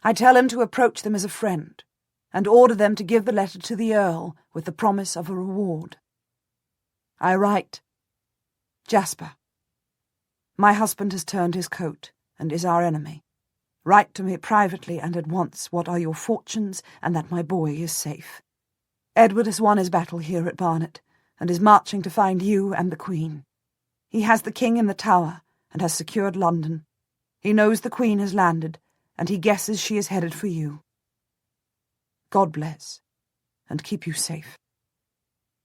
I tell him to approach them as a friend, and order them to give the letter to the Earl with the promise of a reward. I write, Jasper, my husband has turned his coat and is our enemy. Write to me privately and at once what are your fortunes and that my boy is safe. Edward has won his battle here at Barnet and is marching to find you and the Queen. He has the King in the Tower and has secured London. He knows the Queen has landed and he guesses she is headed for you. God bless and keep you safe.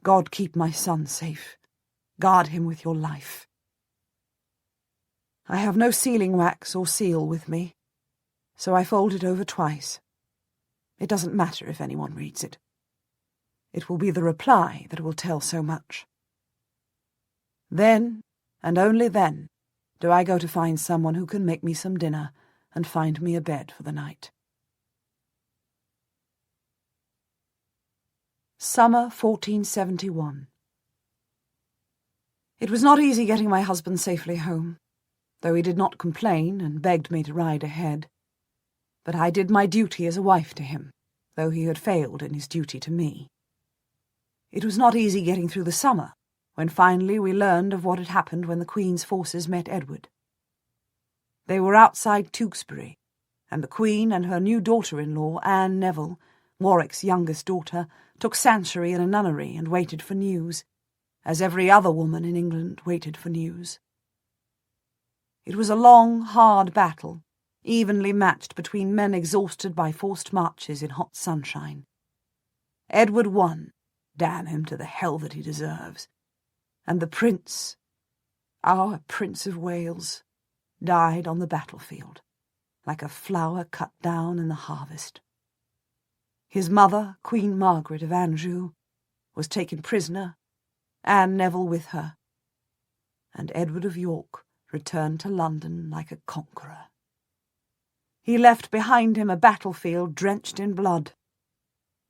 God keep my son safe. Guard him with your life. I have no sealing wax or seal with me, so I fold it over twice. It doesn't matter if anyone reads it. It will be the reply that will tell so much. Then, and only then, do I go to find someone who can make me some dinner and find me a bed for the night. Summer 1471. It was not easy getting my husband safely home, though he did not complain and begged me to ride ahead. But I did my duty as a wife to him, though he had failed in his duty to me. It was not easy getting through the summer, when finally we learned of what had happened when the Queen's forces met Edward. They were outside Tewkesbury, and the Queen and her new daughter-in-law, Anne Neville, Warwick's youngest daughter, took sanctuary in a nunnery and waited for news, as every other woman in England waited for news. It was a long, hard battle, evenly matched between men exhausted by forced marches in hot sunshine. Edward won, damn him to the hell that he deserves, and the Prince, our Prince of Wales, died on the battlefield, like a flower cut down in the harvest. His mother, Queen Margaret of Anjou, was taken prisoner, Anne Neville with her, and Edward of York returned to London like a conqueror. He left behind him a battlefield drenched in blood.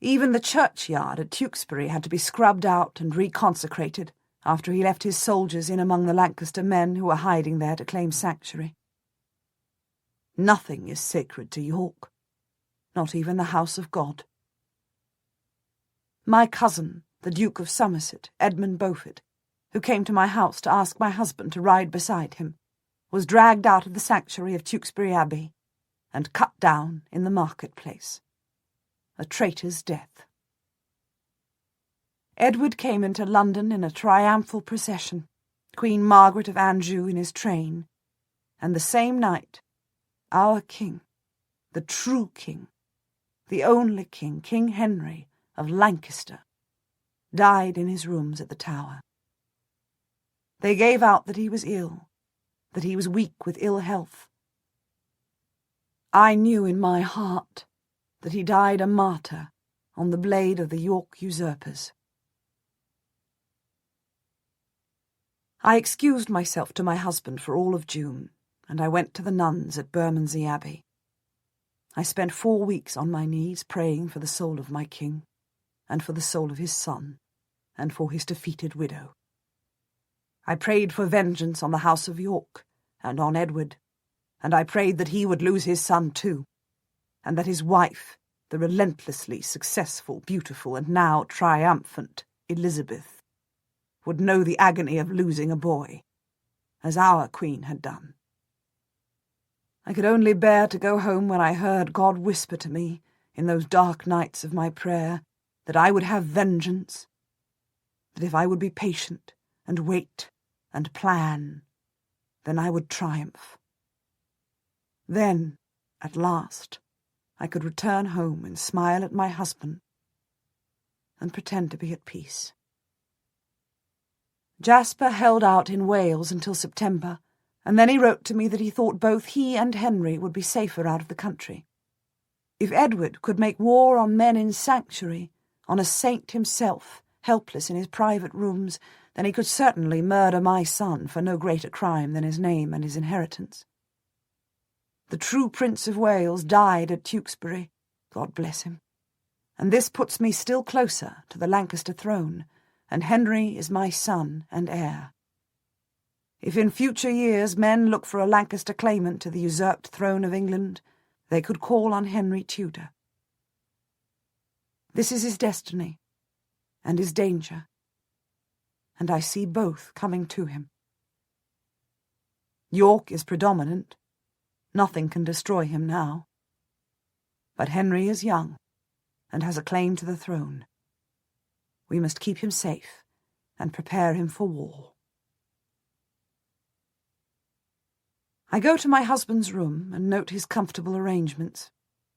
Even the churchyard at Tewkesbury had to be scrubbed out and reconsecrated after he left his soldiers in among the Lancaster men who were hiding there to claim sanctuary. Nothing is sacred to York, not even the house of God. My cousin, the Duke of Somerset, Edmund Beaufort, who came to my house to ask my husband to ride beside him, was dragged out of the sanctuary of Tewkesbury Abbey and cut down in the market-place. A traitor's death. Edward came into London in a triumphal procession, Queen Margaret of Anjou in his train, and the same night, our king, the true king, the only king, King Henry of Lancaster, died in his rooms at the Tower. They gave out that he was ill, that he was weak with ill health. I knew in my heart that he died a martyr on the blade of the York usurpers. I excused myself to my husband for all of June, and I went to the nuns at Bermondsey Abbey. I spent 4 weeks on my knees praying for the soul of my king, and for the soul of his son, and for his defeated widow. I prayed for vengeance on the House of York, and on Edward, and I prayed that he would lose his son too, and that his wife, the relentlessly successful, beautiful, and now triumphant Elizabeth, would know the agony of losing a boy, as our Queen had done. I could only bear to go home when I heard God whisper to me, in those dark nights of my prayer, that I would have vengeance, that if I would be patient and wait and plan, then I would triumph. Then, at last, I could return home and smile at my husband and pretend to be at peace. Jasper held out in Wales until September, and then he wrote to me that he thought both he and Henry would be safer out of the country. If Edward could make war on men in sanctuary, on a saint himself, helpless in his private rooms, then he could certainly murder my son for no greater crime than his name and his inheritance. The true Prince of Wales died at Tewkesbury, God bless him, and this puts me still closer to the Lancaster throne, and Henry is my son and heir. If in future years men look for a Lancaster claimant to the usurped throne of England, They could call on Henry Tudor. This is his destiny, and his danger, and I see both coming to him. York is predominant. Nothing can destroy him now. But Henry is young, and has a claim to the throne. We must keep him safe, and prepare him for war. I go to my husband's room and note his comfortable arrangements.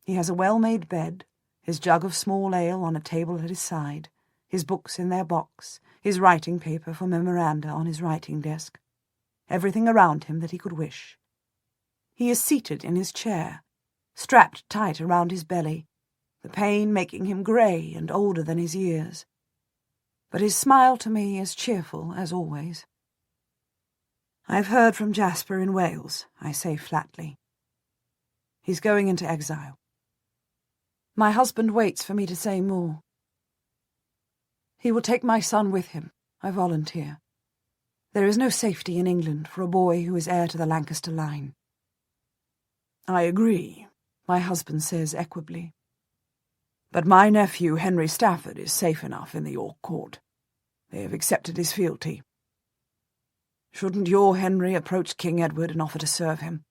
He has a well-made bed, his jug of small ale on a table at his side, his books in their box, his writing paper for memoranda on his writing desk, everything around him that he could wish. He is seated in his chair, strapped tight around his belly, the pain making him grey and older than his years. But his smile to me is cheerful as always. "I've heard from Jasper in Wales," I say flatly. "He's going into exile." My husband waits for me to say more. "He will take my son with him," I volunteer. "There is no safety in England for a boy who is heir to the Lancaster line." "I agree," my husband says equably. "But my nephew Henry Stafford is safe enough in the York court. They have accepted his fealty. Shouldn't your Henry approach King Edward and offer to serve him?"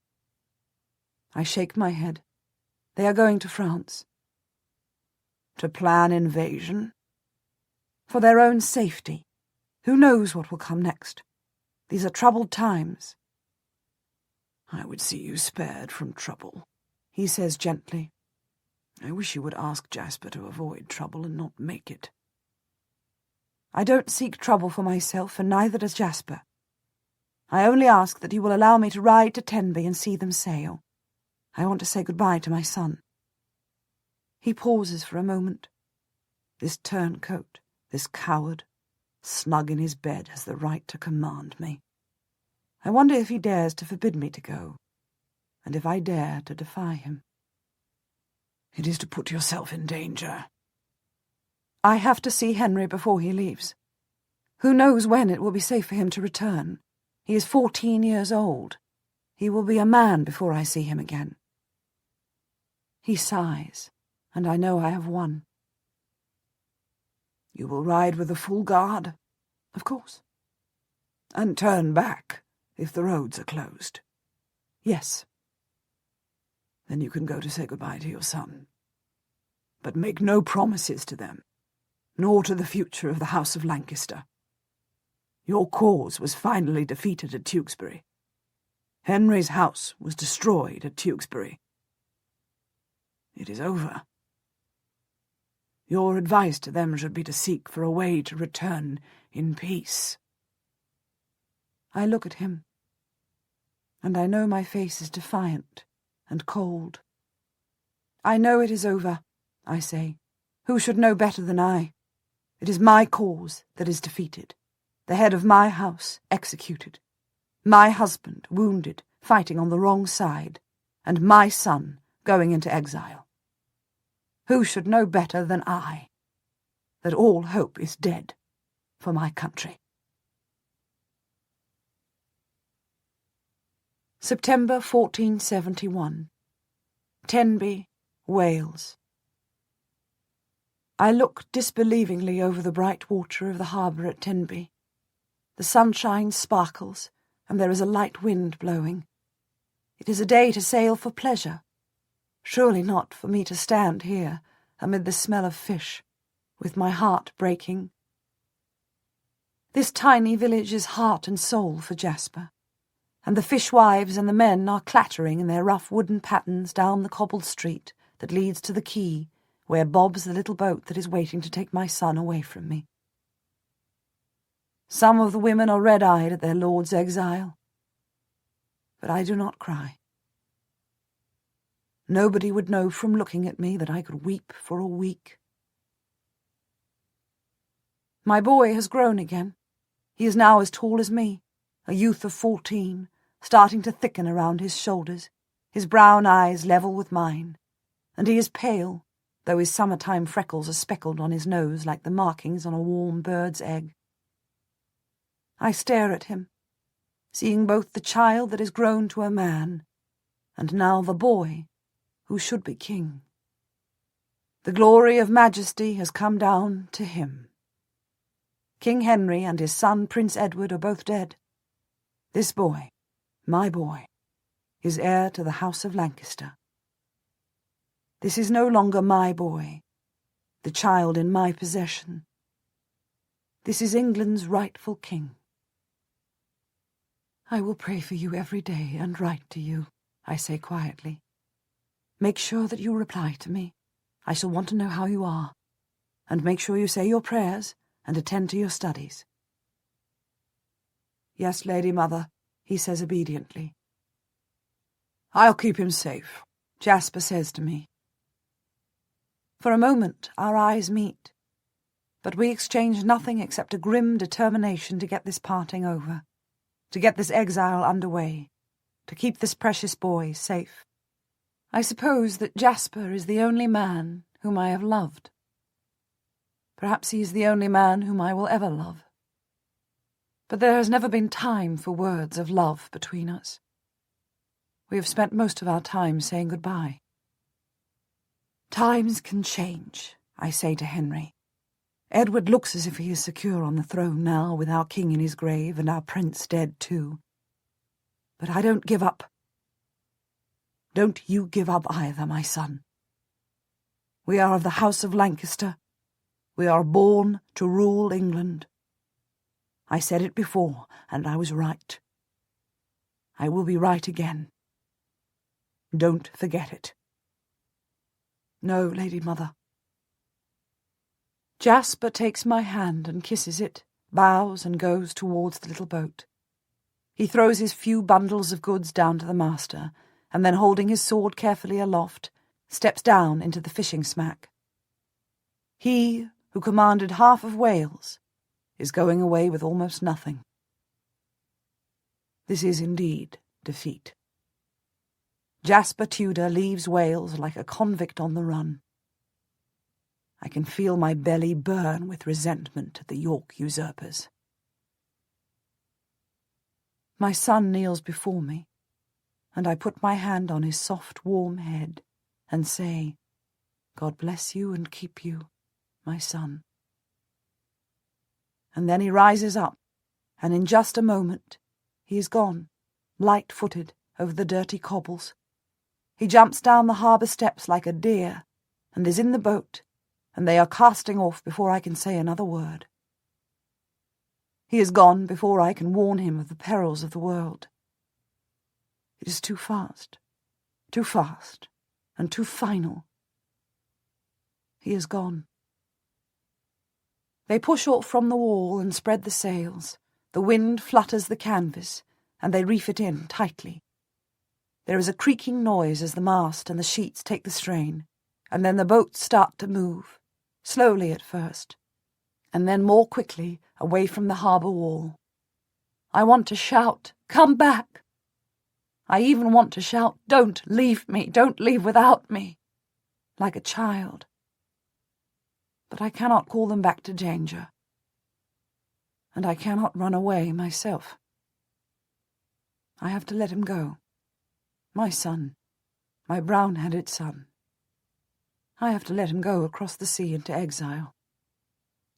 I shake my head. They are going to France. To plan invasion? For their own safety. Who knows what will come next? These are troubled times. "I would see you spared from trouble," he says gently. "I wish you would ask Jasper to avoid trouble and not make it." I don't seek trouble for myself, and neither does Jasper. I only ask that he will allow me to ride to Tenby and see them sail. I want to say goodbye to my son. He pauses for a moment. This turncoat, this coward, snug in his bed, has the right to command me. I wonder if he dares to forbid me to go, and if I dare to defy him. "It is to put yourself in danger." I have to see Henry before he leaves. Who knows when it will be safe for him to return? He is 14 years old. He will be a man before I see him again. He sighs, and I know I have won. "You will ride with the full guard?" "Of course." "And turn back if the roads are closed?" "Yes." "Then you can go to say goodbye to your son. But make no promises to them, nor to the future of the House of Lancaster. Your cause was finally defeated at Tewkesbury. Henry's house was destroyed at Tewkesbury. It is over. Your advice to them should be to seek for a way to return in peace." I look at him, and I know my face is defiant and cold. "I know it is over," I say. "Who should know better than I? It is my cause that is defeated, the head of my house executed, my husband wounded, fighting on the wrong side, and my son going into exile. Who should know better than I that all hope is dead for my country?" September 1471. Tenby, Wales. I look disbelievingly over the bright water of the harbour at Tenby. The sunshine sparkles, and there is a light wind blowing. It is a day to sail for pleasure. Surely not for me to stand here, amid the smell of fish, with my heart breaking. This tiny village is heart and soul for Jasper, and the fishwives and the men are clattering in their rough wooden pattens down the cobbled street that leads to the quay, where bobs the little boat that is waiting to take my son away from me. Some of the women are red-eyed at their lord's exile, but I do not cry. Nobody would know from looking at me that I could weep for a week. My boy has grown again. He is now as tall as me, a youth of 14, starting to thicken around his shoulders, his brown eyes level with mine, and he is pale, though his summertime freckles are speckled on his nose like the markings on a warm bird's egg. I stare at him, seeing both the child that is grown to a man, and now the boy, who should be king. The glory of majesty has come down to him. King Henry and his son Prince Edward are both dead. This boy, my boy, is heir to the House of Lancaster. This is no longer my boy, the child in my possession. This is England's rightful king. I will pray for you every day and write to you, I say quietly. Make sure that you reply to me. I shall want to know how you are. And make sure you say your prayers and attend to your studies. Yes, Lady Mother, he says obediently. I'll keep him safe, Jasper says to me. For a moment our eyes meet, but we exchange nothing except a grim determination to get this parting over, to get this exile underway, to keep this precious boy safe. I suppose that Jasper is the only man whom I have loved. Perhaps he is the only man whom I will ever love. But there has never been time for words of love between us. We have spent most of our time saying goodbye. Times can change, I say to Henry. Edward looks as if he is secure on the throne now, with our king in his grave and our prince dead too. But I don't give up. Don't you give up either, my son. We are of the House of Lancaster. We are born to rule England. I said it before, and I was right. I will be right again. Don't forget it. No, Lady Mother. Jasper takes my hand and kisses it, bows and goes towards the little boat. He throws his few bundles of goods down to the master, and then holding his sword carefully aloft, steps down into the fishing smack. He, who commanded half of Wales, is going away with almost nothing. This is indeed defeat. Jasper Tudor leaves Wales like a convict on the run. I can feel my belly burn with resentment at the York usurpers. My son kneels before me, and I put my hand on his soft, warm head and say, God bless you and keep you, my son. And then he rises up, and in just a moment he is gone, light-footed over the dirty cobbles. He jumps down the harbour steps like a deer, and is in the boat, and they are casting off before I can say another word. He is gone before I can warn him of the perils of the world. It is too fast, and too final. He is gone. They push off from the wall and spread the sails. The wind flutters the canvas, and they reef it in tightly. There is a creaking noise as the mast and the sheets take the strain, and then the boats start to move, slowly at first, and then more quickly away from the harbour wall. I want to shout, "Come back!" I even want to shout, "Don't leave me, don't leave without me," like a child. But I cannot call them back to danger, and I cannot run away myself. I have to let him go. My son, my brown-headed son. I have to let him go across the sea into exile,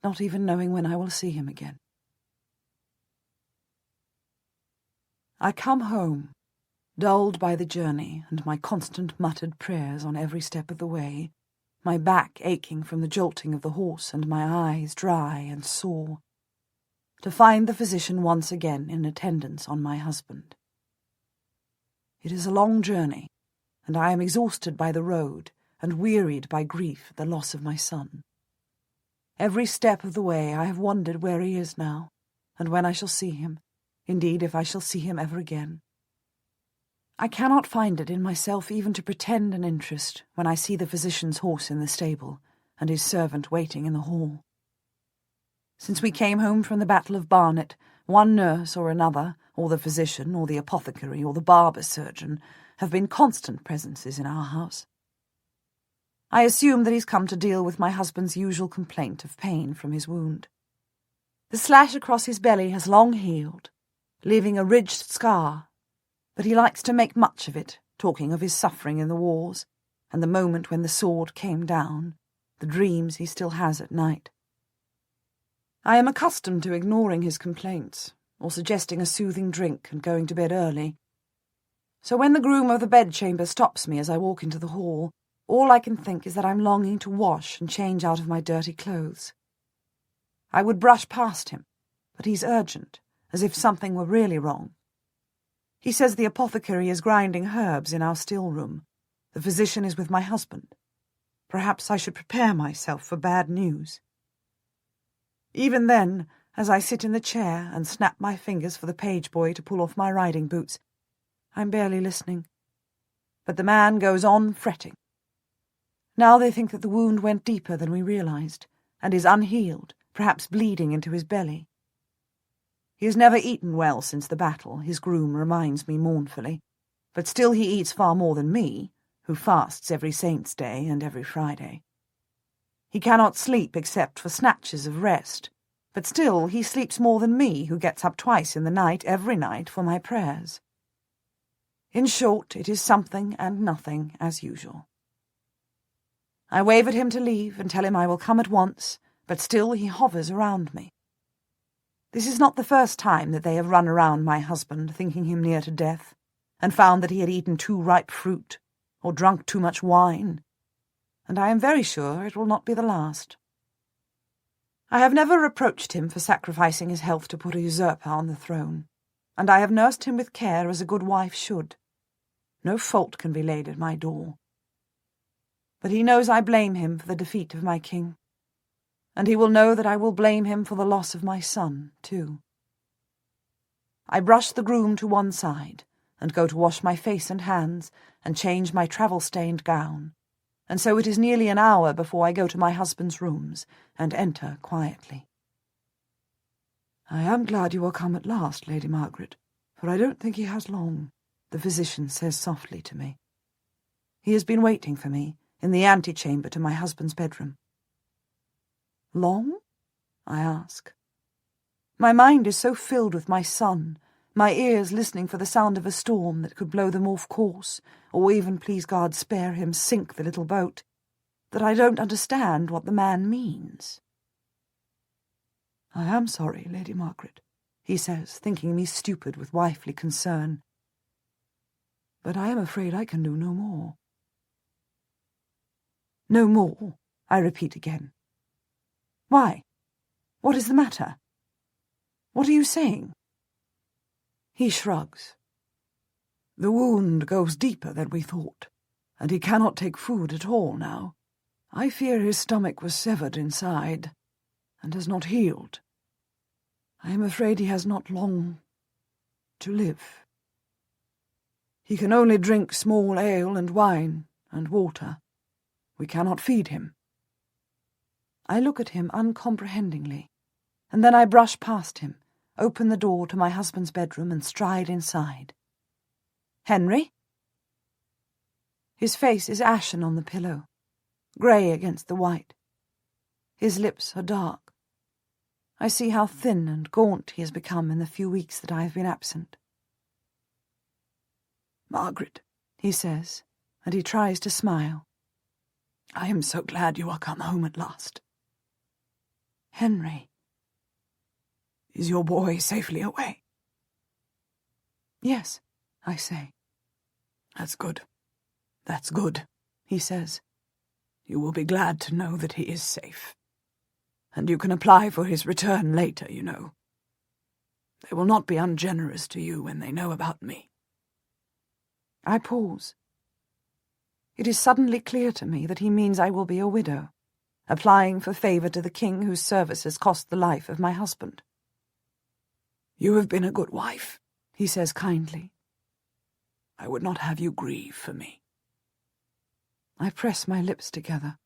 not even knowing when I will see him again. I come home, dulled by the journey and my constant muttered prayers on every step of the way, my back aching from the jolting of the horse and my eyes dry and sore, to find the physician once again in attendance on my husband. It is a long journey, and I am exhausted by the road and wearied by grief at the loss of my son. Every step of the way I have wondered where he is now, and when I shall see him, indeed if I shall see him ever again. I cannot find it in myself even to pretend an interest when I see the physician's horse in the stable and his servant waiting in the hall. Since we came home from the Battle of Barnet, one nurse or another, or the physician, or the apothecary, or the barber surgeon, have been constant presences in our house. I assume that he's come to deal with my husband's usual complaint of pain from his wound. The slash across his belly has long healed, leaving a ridged scar, but he likes to make much of it, talking of his suffering in the wars, and the moment when the sword came down, the dreams he still has at night. I am accustomed to ignoring his complaints, or suggesting a soothing drink and going to bed early. So when the groom of the bedchamber stops me as I walk into the hall, all I can think is that I'm longing to wash and change out of my dirty clothes. I would brush past him, but he's urgent, as if something were really wrong. He says the apothecary is grinding herbs in our still room. The physician is with my husband. Perhaps I should prepare myself for bad news. Even then, as I sit in the chair and snap my fingers for the page boy to pull off my riding boots, I'm barely listening. But the man goes on fretting. Now they think that the wound went deeper than we realized, and is unhealed, perhaps bleeding into his belly. He has never eaten well since the battle, his groom reminds me mournfully, but still he eats far more than me, who fasts every Saint's Day and every Friday. He cannot sleep except for snatches of rest, but still he sleeps more than me, who gets up twice in the night every night for my prayers. In short, it is something and nothing as usual. I wave at him to leave and tell him I will come at once, but still he hovers around me. This is not the first time that they have run around my husband, thinking him near to death, and found that he had eaten too ripe fruit, or drunk too much wine, and I am very sure it will not be the last. I have never reproached him for sacrificing his health to put a usurper on the throne, and I have nursed him with care as a good wife should. No fault can be laid at my door. But he knows I blame him for the defeat of my king, and he will know that I will blame him for the loss of my son, too. I brush the groom to one side, and go to wash my face and hands, and change my travel-stained gown, and so it is nearly an hour before I go to my husband's rooms, and enter quietly. "I am glad you are come at last, Lady Margaret, for I don't think he has long," the physician says softly to me. He has been waiting for me, in the antechamber to my husband's bedroom. "Long?" I ask. My mind is so filled with my son, my ears listening for the sound of a storm that could blow them off course, or even, please God, spare him, sink the little boat, that I don't understand what the man means. "I am sorry, Lady Margaret," he says, thinking me stupid with wifely concern. "But I am afraid I can do no more." "No more," I repeat again. "Why? What is the matter? What are you saying?" He shrugs. "The wound goes deeper than we thought, and he cannot take food at all now. I fear his stomach was severed inside, and has not healed. I am afraid he has not long to live. He can only drink small ale and wine and water. We cannot feed him." I look at him uncomprehendingly, and then I brush past him, open the door to my husband's bedroom and stride inside. "Henry?" His face is ashen on the pillow, grey against the white. His lips are dark. I see how thin and gaunt he has become in the few weeks that I have been absent. "Margaret," he says, and he tries to smile. "I am so glad you are come home at last." "Henry." "Is your boy safely away?" "Yes," I say. "That's good. That's good," he says. "You will be glad to know that he is safe. And you can apply for his return later, you know. They will not be ungenerous to you when they know about me." I pause. It is suddenly clear to me that he means I will be a widow, applying for favour to the king whose services cost the life of my husband. "You have been a good wife," he says kindly. "I would not have you grieve for me." I press my lips together.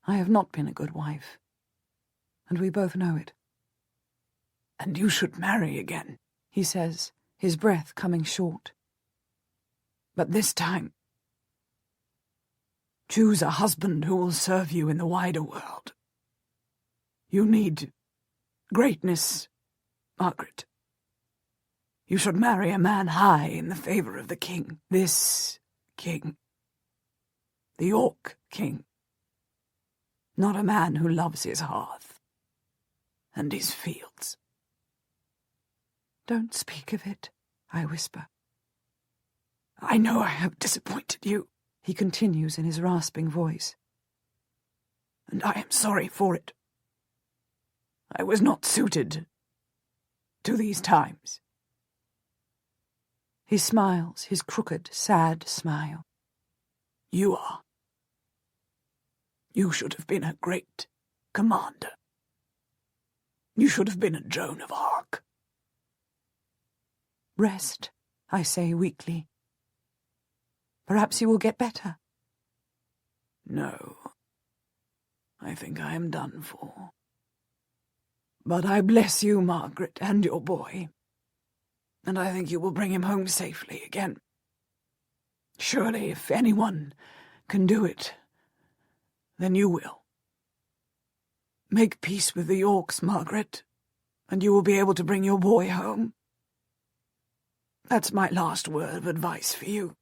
I have not been a good wife, and we both know it. "And you should marry again," he says, his breath coming short. "But this time, choose a husband who will serve you in the wider world. You need greatness, Margaret. You should marry a man high in the favour of the king, this king. The York king. Not a man who loves his hearth and his fields. Don't speak of it, I whisper. I know I have disappointed you, he continues in his rasping voice, and I am sorry for it. I was not suited to these times. He smiles, his crooked, sad smile. You are. You should have been a great commander. You should have been a Joan of Arc. Rest, I say weakly. Perhaps you will get better. No, I think I am done for. But I bless you, Margaret, and your boy, and I think you will bring him home safely again. Surely, if anyone can do it, then you will. Make peace with the Yorks, Margaret, and you will be able to bring your boy home. That's my last word of advice for you.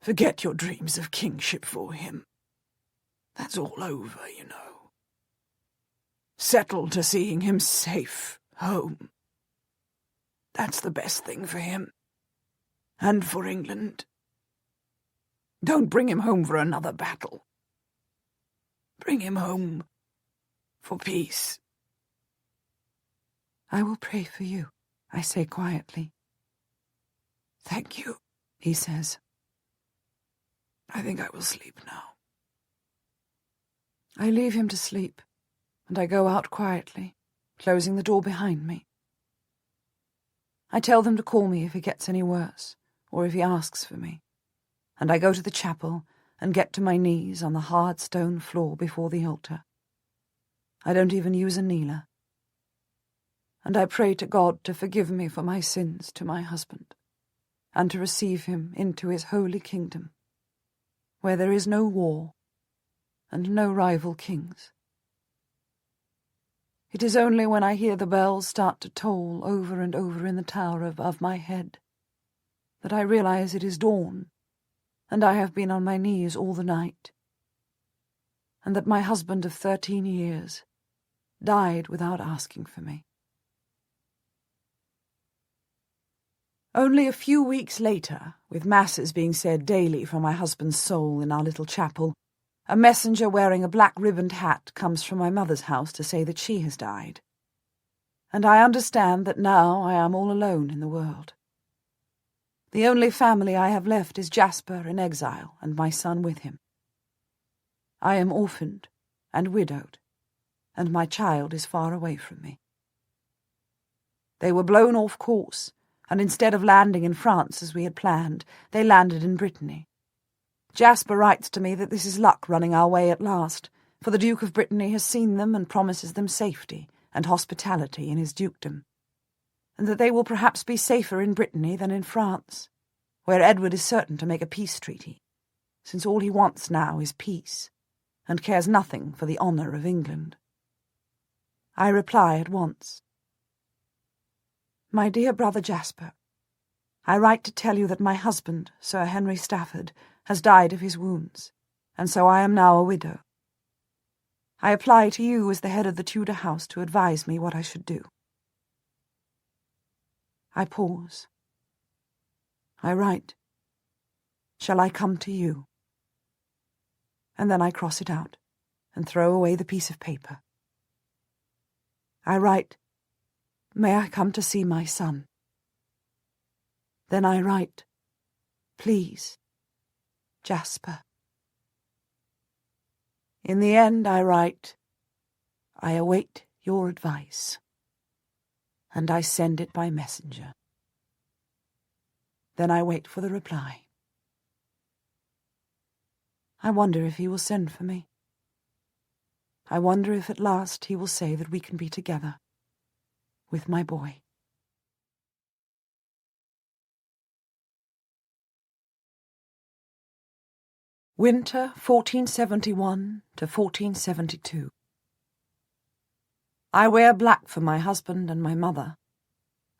Forget your dreams of kingship for him. That's all over, you know. Settle to seeing him safe home. That's the best thing for him. And for England. Don't bring him home for another battle. Bring him home for peace. I will pray for you, I say quietly. Thank you, he says. I think I will sleep now. I leave him to sleep, and I go out quietly, closing the door behind me. I tell them to call me if he gets any worse, or if he asks for me, and I go to the chapel and get to my knees on the hard stone floor before the altar. I don't even use a kneeler. And I pray to God to forgive me for my sins to my husband, and to receive him into his holy kingdom, where there is no war and no rival kings. It is only when I hear the bells start to toll over and over in the tower above my head that I realize it is dawn, and I have been on my knees all the night, and that my husband of 13 years died without asking for me. Only a few weeks later, with masses being said daily for my husband's soul in our little chapel, a messenger wearing a black-ribboned hat comes from my mother's house to say that she has died. And I understand that now I am all alone in the world. The only family I have left is Jasper in exile and my son with him. I am orphaned and widowed, and my child is far away from me. They were blown off course, and instead of landing in France as we had planned, they landed in Brittany. Jasper writes to me that this is luck running our way at last, for the Duke of Brittany has seen them and promises them safety and hospitality in his dukedom, and that they will perhaps be safer in Brittany than in France, where Edward is certain to make a peace treaty, since all he wants now is peace, and cares nothing for the honour of England. I reply at once. My dear brother Jasper, I write to tell you that my husband, Sir Henry Stafford, has died of his wounds, and so I am now a widow. I apply to you as the head of the Tudor house to advise me what I should do. I pause. I write, shall I come to you? And then I cross it out and throw away the piece of paper. I write, may I come to see my son? Then I write, please, Jasper. In the end I write, I await your advice, and I send it by messenger. Then I wait for the reply. I wonder if he will send for me. I wonder if at last he will say that we can be together with my boy. Winter 1471 to 1472. I wear black for my husband and my mother,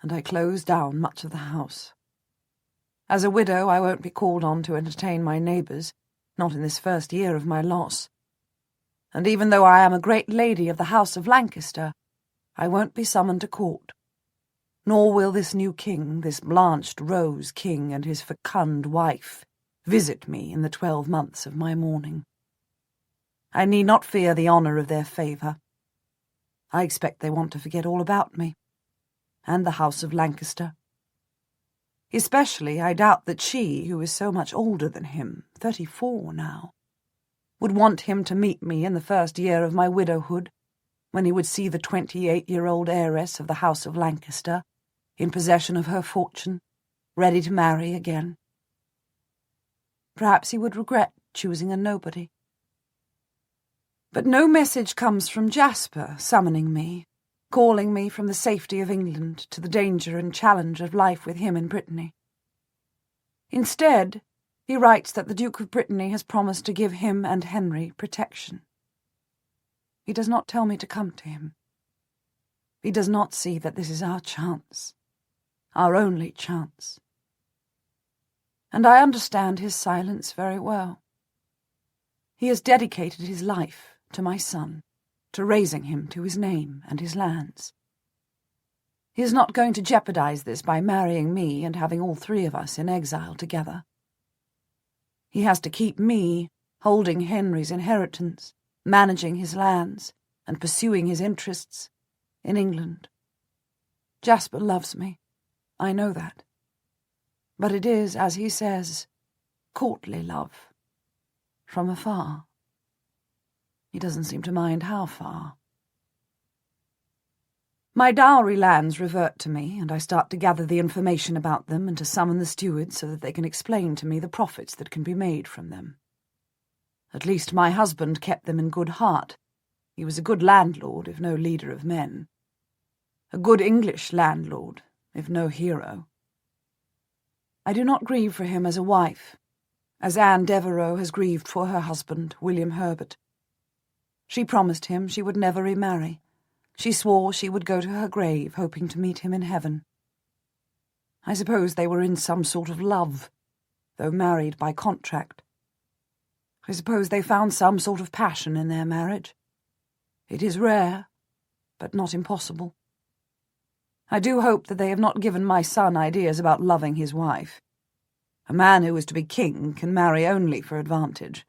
and I close down much of the house. As a widow, I won't be called on to entertain my neighbours, not in this first year of my loss. And even though I am a great lady of the House of Lancaster, I won't be summoned to court. Nor will this new king, this blanched rose king and his fecund wife, visit me in the 12 months of my mourning. I need not fear the honour of their favour. I expect they want to forget all about me, and the House of Lancaster. Especially, I doubt that she, who is so much older than him, 34 now, would want him to meet me in the first year of my widowhood, when he would see the 28-year-old heiress of the House of Lancaster, in possession of her fortune, ready to marry again. Perhaps he would regret choosing a nobody. But no message comes from Jasper summoning me, calling me from the safety of England to the danger and challenge of life with him in Brittany. Instead, he writes that the Duke of Brittany has promised to give him and Henry protection. He does not tell me to come to him. He does not see that this is our chance, our only chance. And I understand his silence very well. He has dedicated his life to my son, to raising him to his name and his lands. He is not going to jeopardize this by marrying me and having all 3 of us in exile together. He has to keep me holding Henry's inheritance, managing his lands, and pursuing his interests in England. Jasper loves me, I know that. But it is, as he says, courtly love, from afar. He doesn't seem to mind how far. My dowry lands revert to me, and I start to gather the information about them and to summon the stewards so that they can explain to me the profits that can be made from them. At least my husband kept them in good heart. He was a good landlord, if no leader of men. A good English landlord, if no hero. I do not grieve for him as a wife, as Anne Devereux has grieved for her husband, William Herbert. She promised him she would never remarry. She swore she would go to her grave, hoping to meet him in heaven. I suppose they were in some sort of love, though married by contract. I suppose they found some sort of passion in their marriage. It is rare, but not impossible. I do hope that they have not given my son ideas about loving his wife. A man who is to be king can marry only for advantage.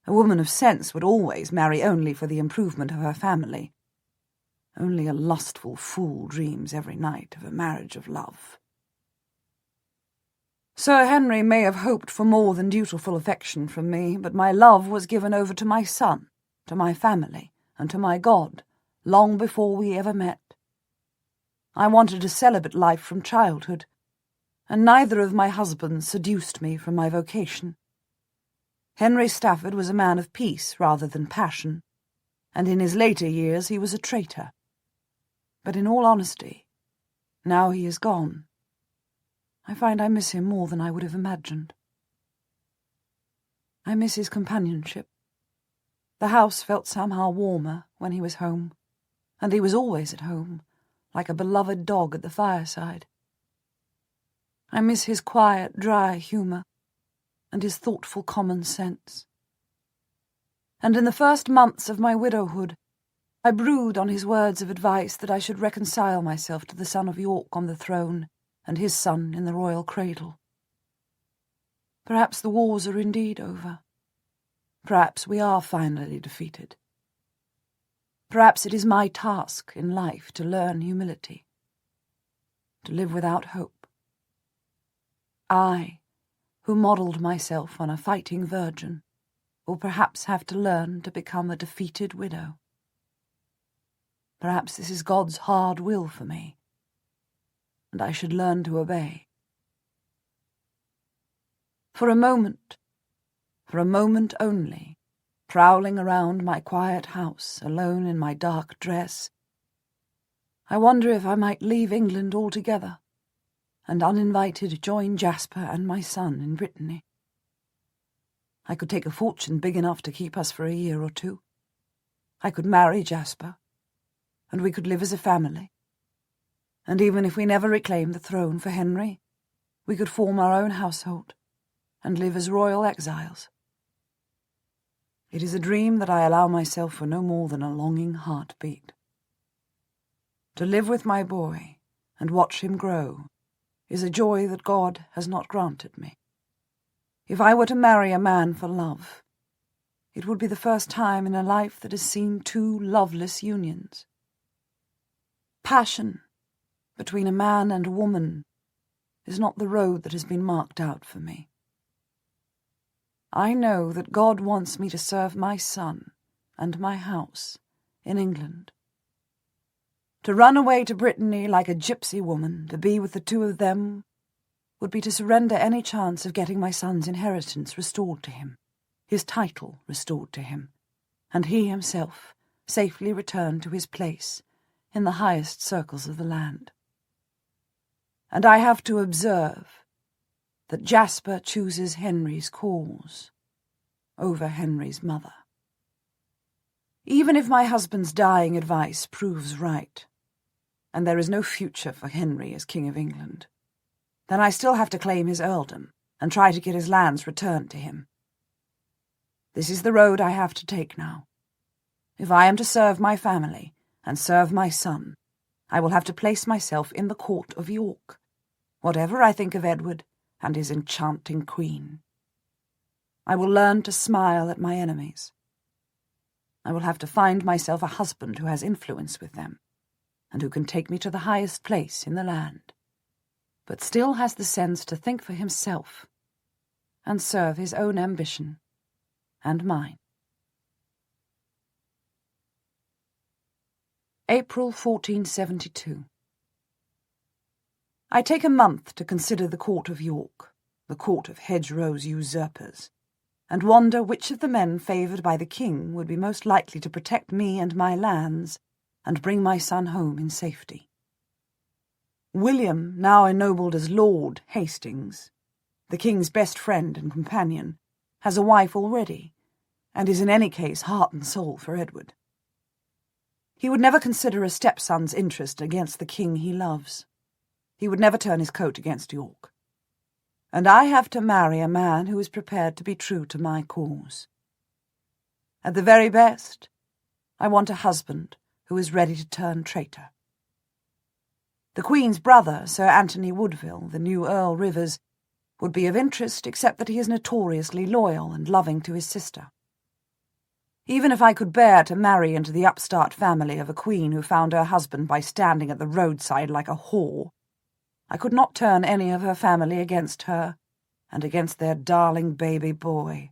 A woman of sense would always marry only for the improvement of her family. Only a lustful fool dreams every night of a marriage of love. Sir Henry may have hoped for more than dutiful affection from me, but my love was given over to my son, to my family, and to my God, long before we ever met. I wanted a celibate life from childhood, and neither of my husbands seduced me from my vocation. Henry Stafford was a man of peace rather than passion, and in his later years he was a traitor. But in all honesty, now he is gone, I find I miss him more than I would have imagined. I miss his companionship. The house felt somehow warmer when he was home, and he was always at home, like a beloved dog at the fireside. I miss his quiet, dry humour, and his thoughtful common sense. And in the first months of my widowhood, I brood on his words of advice that I should reconcile myself to the son of York on the throne and his son in the royal cradle. Perhaps the wars are indeed over. Perhaps we are finally defeated. Perhaps it is my task in life to learn humility, to live without hope. I, who modelled myself on a fighting virgin, will perhaps have to learn to become a defeated widow. Perhaps this is God's hard will for me, and I should learn to obey. For a moment only, prowling around my quiet house, alone in my dark dress, I wonder if I might leave England altogether, and uninvited join Jasper and my son in Brittany. I could take a fortune big enough to keep us for a year or 2. I could marry Jasper, and we could live as a family. And even if we never reclaim the throne for Henry, We could form our own household and live as royal exiles. It is a dream that I allow myself for no more than a longing heartbeat. To live with my boy and watch him grow is a joy that God has not granted me. If I were to marry a man for love, it would be the first time in a life that has seen two loveless unions. Passion between a man and a woman is not the road that has been marked out for me. I know that God wants me to serve my son and my house in England. To run away to Brittany like a gypsy woman, to be with the two of them, would be to surrender any chance of getting my son's inheritance restored to him, his title restored to him, and he himself safely returned to his place in the highest circles of the land. And I have to observe that Jasper chooses Henry's cause over Henry's mother. Even if my husband's dying advice proves right, and there is no future for Henry as King of England, then I still have to claim his earldom and try to get his lands returned to him. This is the road I have to take now. If I am to serve my family and serve my son, I will have to place myself in the court of York, whatever I think of Edward and his enchanting queen. I will learn to smile at my enemies. I will have to find myself a husband who has influence with them, and who can take me to the highest place in the land, but still has the sense to think for himself and serve his own ambition and mine. April 1472. I take a month to consider the court of York, the court of hedgerows usurpers, and wonder which of the men favoured by the king would be most likely to protect me and my lands and bring my son home in safety. William, now ennobled as Lord Hastings, the king's best friend and companion, has a wife already, and is in any case heart and soul for Edward. He would never consider a stepson's interest against the king he loves. He would never turn his coat against York. And I have to marry a man who is prepared to be true to my cause. At the very best, I want a husband who is ready to turn traitor. The Queen's brother, Sir Anthony Woodville, the new Earl Rivers, would be of interest except that he is notoriously loyal and loving to his sister. Even if I could bear to marry into the upstart family of a queen who found her husband by standing at the roadside like a whore, I could not turn any of her family against her and against their darling baby boy.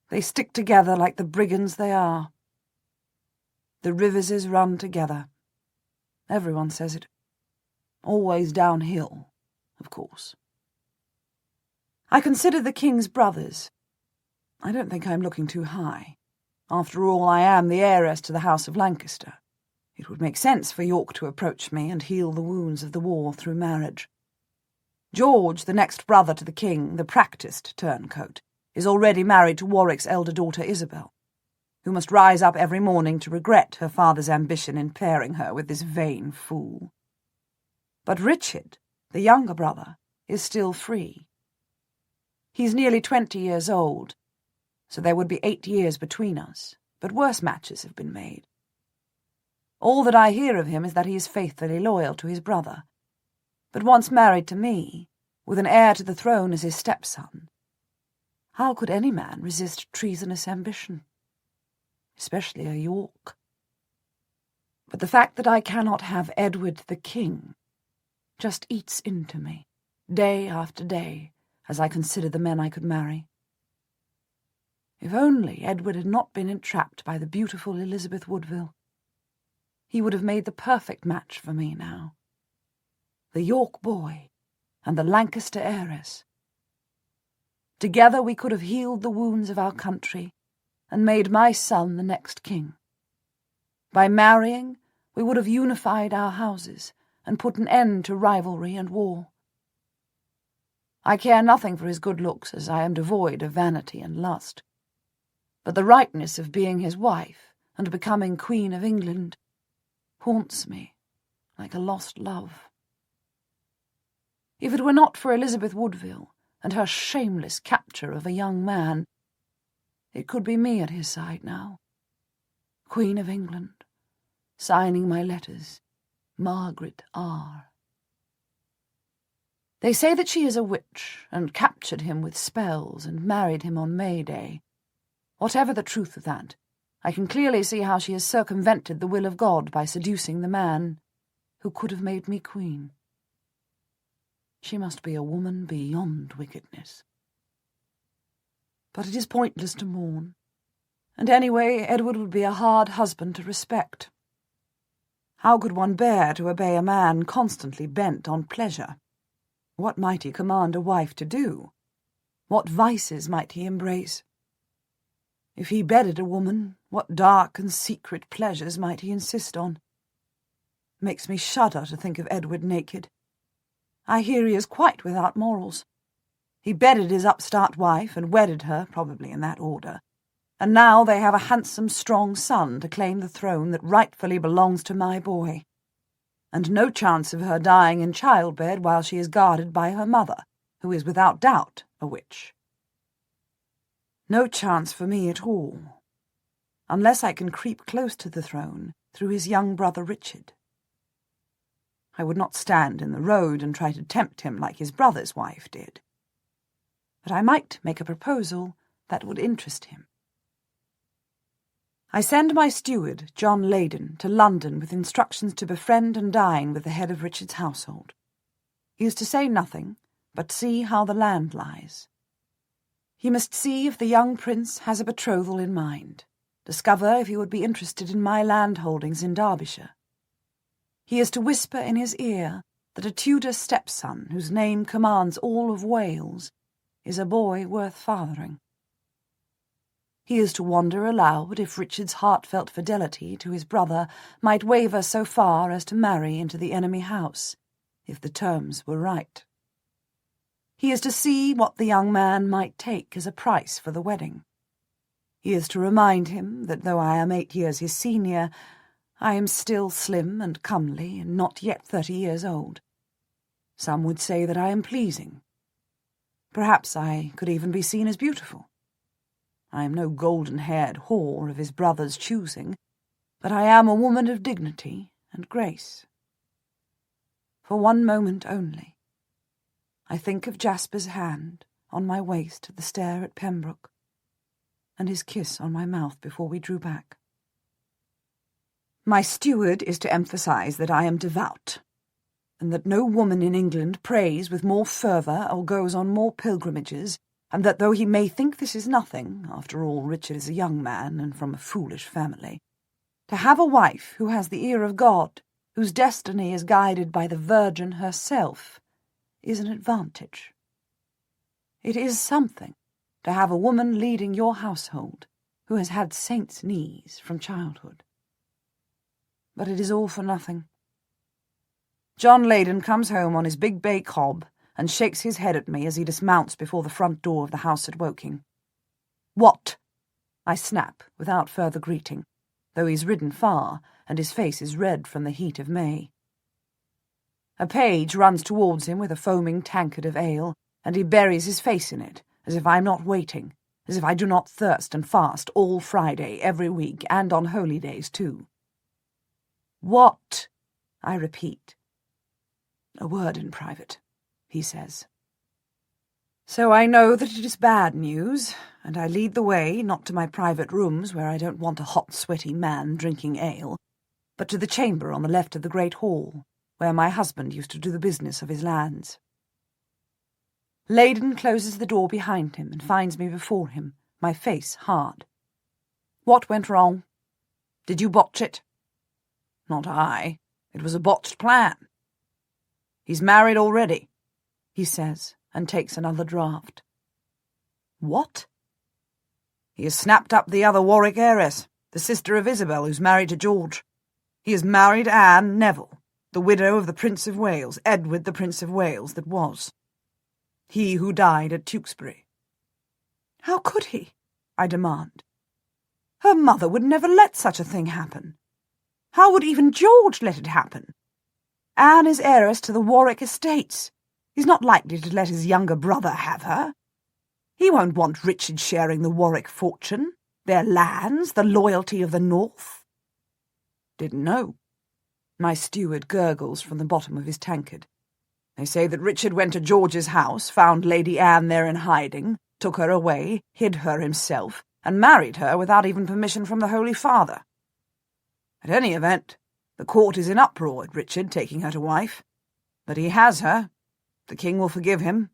They stick together like the brigands they are. The Riverses run together. Everyone says it. Always downhill, of course. I consider the king's brothers. I don't think I'm looking too high. After all, I am the heiress to the House of Lancaster. It would make sense for York to approach me and heal the wounds of the war through marriage. George, the next brother to the king, the practised turncoat, is already married to Warwick's elder daughter Isabel, who must rise up every morning to regret her father's ambition in pairing her with this vain fool. But Richard, the younger brother, is still free. He's nearly 20 years old, so there would be 8 years between us, but worse matches have been made. All that I hear of him is that he is faithfully loyal to his brother, but once married to me, with an heir to the throne as his stepson, how could any man resist treasonous ambition? Especially a York. But the fact that I cannot have Edward the King just eats into me, day after day, as I consider the men I could marry. If only Edward had not been entrapped by the beautiful Elizabeth Woodville. He would have made the perfect match for me now. The York boy and the Lancaster heiress. Together we could have healed the wounds of our country and made my son the next king. By marrying, we would have unified our houses and put an end to rivalry and war. I care nothing for his good looks, as I am devoid of vanity and lust. But the rightness of being his wife and becoming Queen of England haunts me like a lost love. If it were not for Elizabeth Woodville and her shameless capture of a young man, it could be me at his side now, Queen of England, signing my letters, Margaret R. They say that she is a witch, and captured him with spells and married him on May Day. Whatever the truth of that, I can clearly see how she has circumvented the will of God by seducing the man who could have made me queen. She must be a woman beyond wickedness. But it is pointless to mourn, and anyway Edward would be a hard husband to respect. How could one bear to obey a man constantly bent on pleasure? What might he command a wife to do? What vices might he embrace? If he bedded a woman, what dark and secret pleasures might he insist on? Makes me shudder to think of Edward naked. I hear he is quite without morals. He bedded his upstart wife and wedded her, probably in that order, and now they have a handsome, strong son to claim the throne that rightfully belongs to my boy, and no chance of her dying in childbed while she is guarded by her mother, who is without doubt a witch. No chance for me at all, unless I can creep close to the throne through his young brother Richard. I would not stand in the road and try to tempt him like his brother's wife did, but I might make a proposal that would interest him. I send my steward, John Leyden, to London with instructions to befriend and dine with the head of Richard's household. He is to say nothing, but see how the land lies. He must see if the young prince has a betrothal in mind, discover if he would be interested in my landholdings in Derbyshire. He is to whisper in his ear that a Tudor stepson, whose name commands all of Wales, is a boy worth fathering. He is to wonder aloud if Richard's heartfelt fidelity to his brother might waver so far as to marry into the enemy house, if the terms were right. He is to see what the young man might take as a price for the wedding. He is to remind him that though I am 8 years his senior, I am still slim and comely and not yet 30 years old. Some would say that I am pleasing. Perhaps I could even be seen as beautiful. I am no golden-haired whore of his brother's choosing, but I am a woman of dignity and grace. For one moment only, I think of Jasper's hand on my waist at the stair at Pembroke, and his kiss on my mouth before we drew back. My steward is to emphasize that I am devout, and that no woman in England prays with more fervour or goes on more pilgrimages, and that though he may think this is nothing, after all Richard is a young man and from a foolish family, to have a wife who has the ear of God, whose destiny is guided by the Virgin herself, is an advantage. It is something to have a woman leading your household who has had saint's knees from childhood. But it is all for nothing. John Leyden comes home on his big bay cob and shakes his head at me as he dismounts before the front door of the house at Woking. "What?" I snap, without further greeting, though he's ridden far, and his face is red from the heat of May. A page runs towards him with a foaming tankard of ale, and he buries his face in it, as if I am not waiting, as if I do not thirst and fast all Friday, every week, and on holy days too. "What?" I repeat. "A word in private," he says. So I know that it is bad news, and I lead the way, not to my private rooms where I don't want a hot, sweaty man drinking ale, but to the chamber on the left of the great hall, where my husband used to do the business of his lands. Leyden closes the door behind him and finds me before him, my face hard. "What went wrong? Did you botch it?" "Not I. It was a botched plan." "He's married already," he says, and takes another draught. "What?" "He has snapped up the other Warwick heiress, the sister of Isabel, who's married to George. He has married Anne Neville, the widow of the Prince of Wales, Edward the Prince of Wales that was. He who died at Tewkesbury." "How could he?" I demand. "Her mother would never let such a thing happen. How would even George let it happen? Anne is heiress to the Warwick estates. He's not likely to let his younger brother have her. He won't want Richard sharing the Warwick fortune, their lands, the loyalty of the North." "Didn't know." My steward gurgles from the bottom of his tankard. "They say that Richard went to George's house, found Lady Anne there in hiding, took her away, hid her himself, and married her without even permission from the Holy Father. At any event, the court is in uproar at Richard taking her to wife. But he has her. The king will forgive him.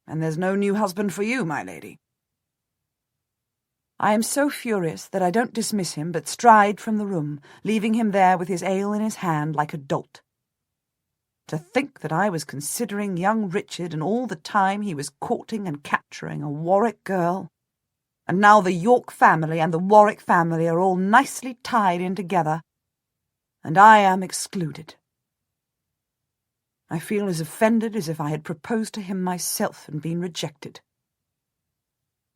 And there's no new husband for you, my lady." I am so furious that I don't dismiss him but stride from the room, leaving him there with his ale in his hand like a dolt. To think that I was considering young Richard, and all the time he was courting and capturing a Warwick girl. And now the York family and the Warwick family are all nicely tied in together, and I am excluded. I feel as offended as if I had proposed to him myself and been rejected.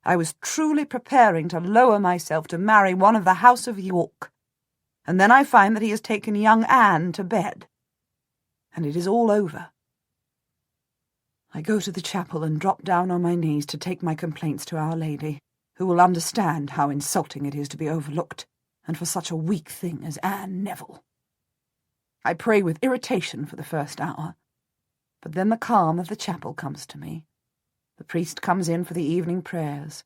I was truly preparing to lower myself to marry one of the House of York, and then I find that he has taken young Anne to bed, and it is all over. I go to the chapel and drop down on my knees to take my complaints to Our Lady, who will understand how insulting it is to be overlooked, and for such a weak thing as Anne Neville. I pray with irritation for the first hour, but then the calm of the chapel comes to me. The priest comes in for the evening prayers,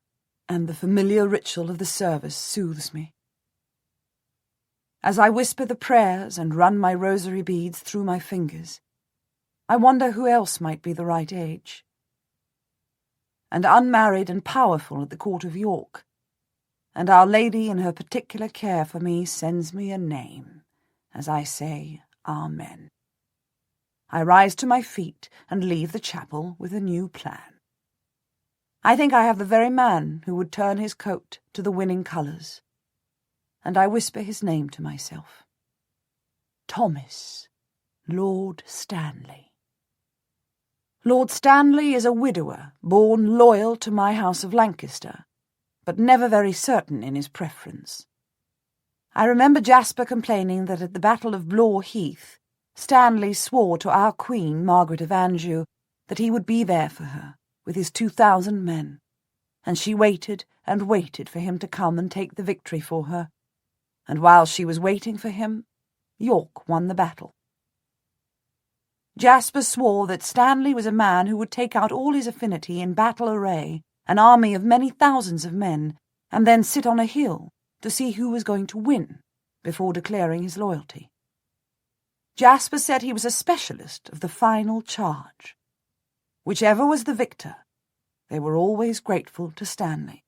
and the familiar ritual of the service soothes me. As I whisper the prayers and run my rosary beads through my fingers, I wonder who else might be the right age. And unmarried and powerful at the court of York, and Our Lady in her particular care for me sends me a name, as I say Amen. I rise to my feet and leave the chapel with a new plan. I think I have the very man who would turn his coat to the winning colours, and I whisper his name to myself. Thomas, Lord Stanley. Lord Stanley is a widower, born loyal to my house of Lancaster, but never very certain in his preference. I remember Jasper complaining that at the Battle of Blore Heath, Stanley swore to our Queen, Margaret of Anjou, that he would be there for her, with his 2,000 men, and she waited and waited for him to come and take the victory for her, and while she was waiting for him, York won the battle. Jasper swore that Stanley was a man who would take out all his affinity in battle array, an army of many thousands of men, and then sit on a hill to see who was going to win before declaring his loyalty. Jasper said he was a specialist of the final charge. Whichever was the victor, they were always grateful to Stanley.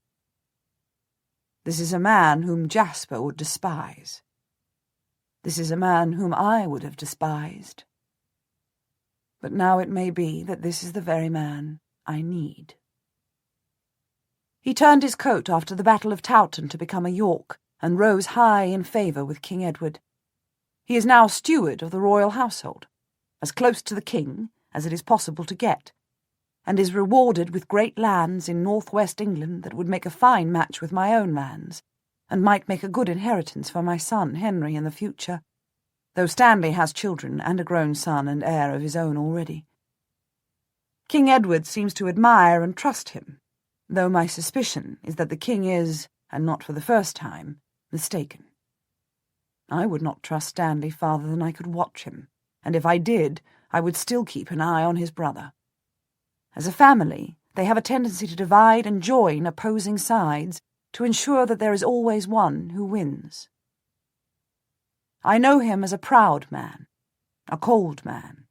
This is a man whom Jasper would despise. This is a man whom I would have despised. But now it may be that this is the very man I need. He turned his coat after the Battle of Towton to become a York, and rose high in favour with King Edward. He is now steward of the royal household, as close to the king as it is possible to get, and is rewarded with great lands in north-west England that would make a fine match with my own lands, and might make a good inheritance for my son Henry in the future, though Stanley has children and a grown son and heir of his own already. King Edward seems to admire and trust him, though my suspicion is that the king is, and not for the first time, mistaken. I would not trust Stanley farther than I could watch him, and if I did, I would still keep an eye on his brother. As a family, they have a tendency to divide and join opposing sides to ensure that there is always one who wins. I know him as a proud man, a cold man,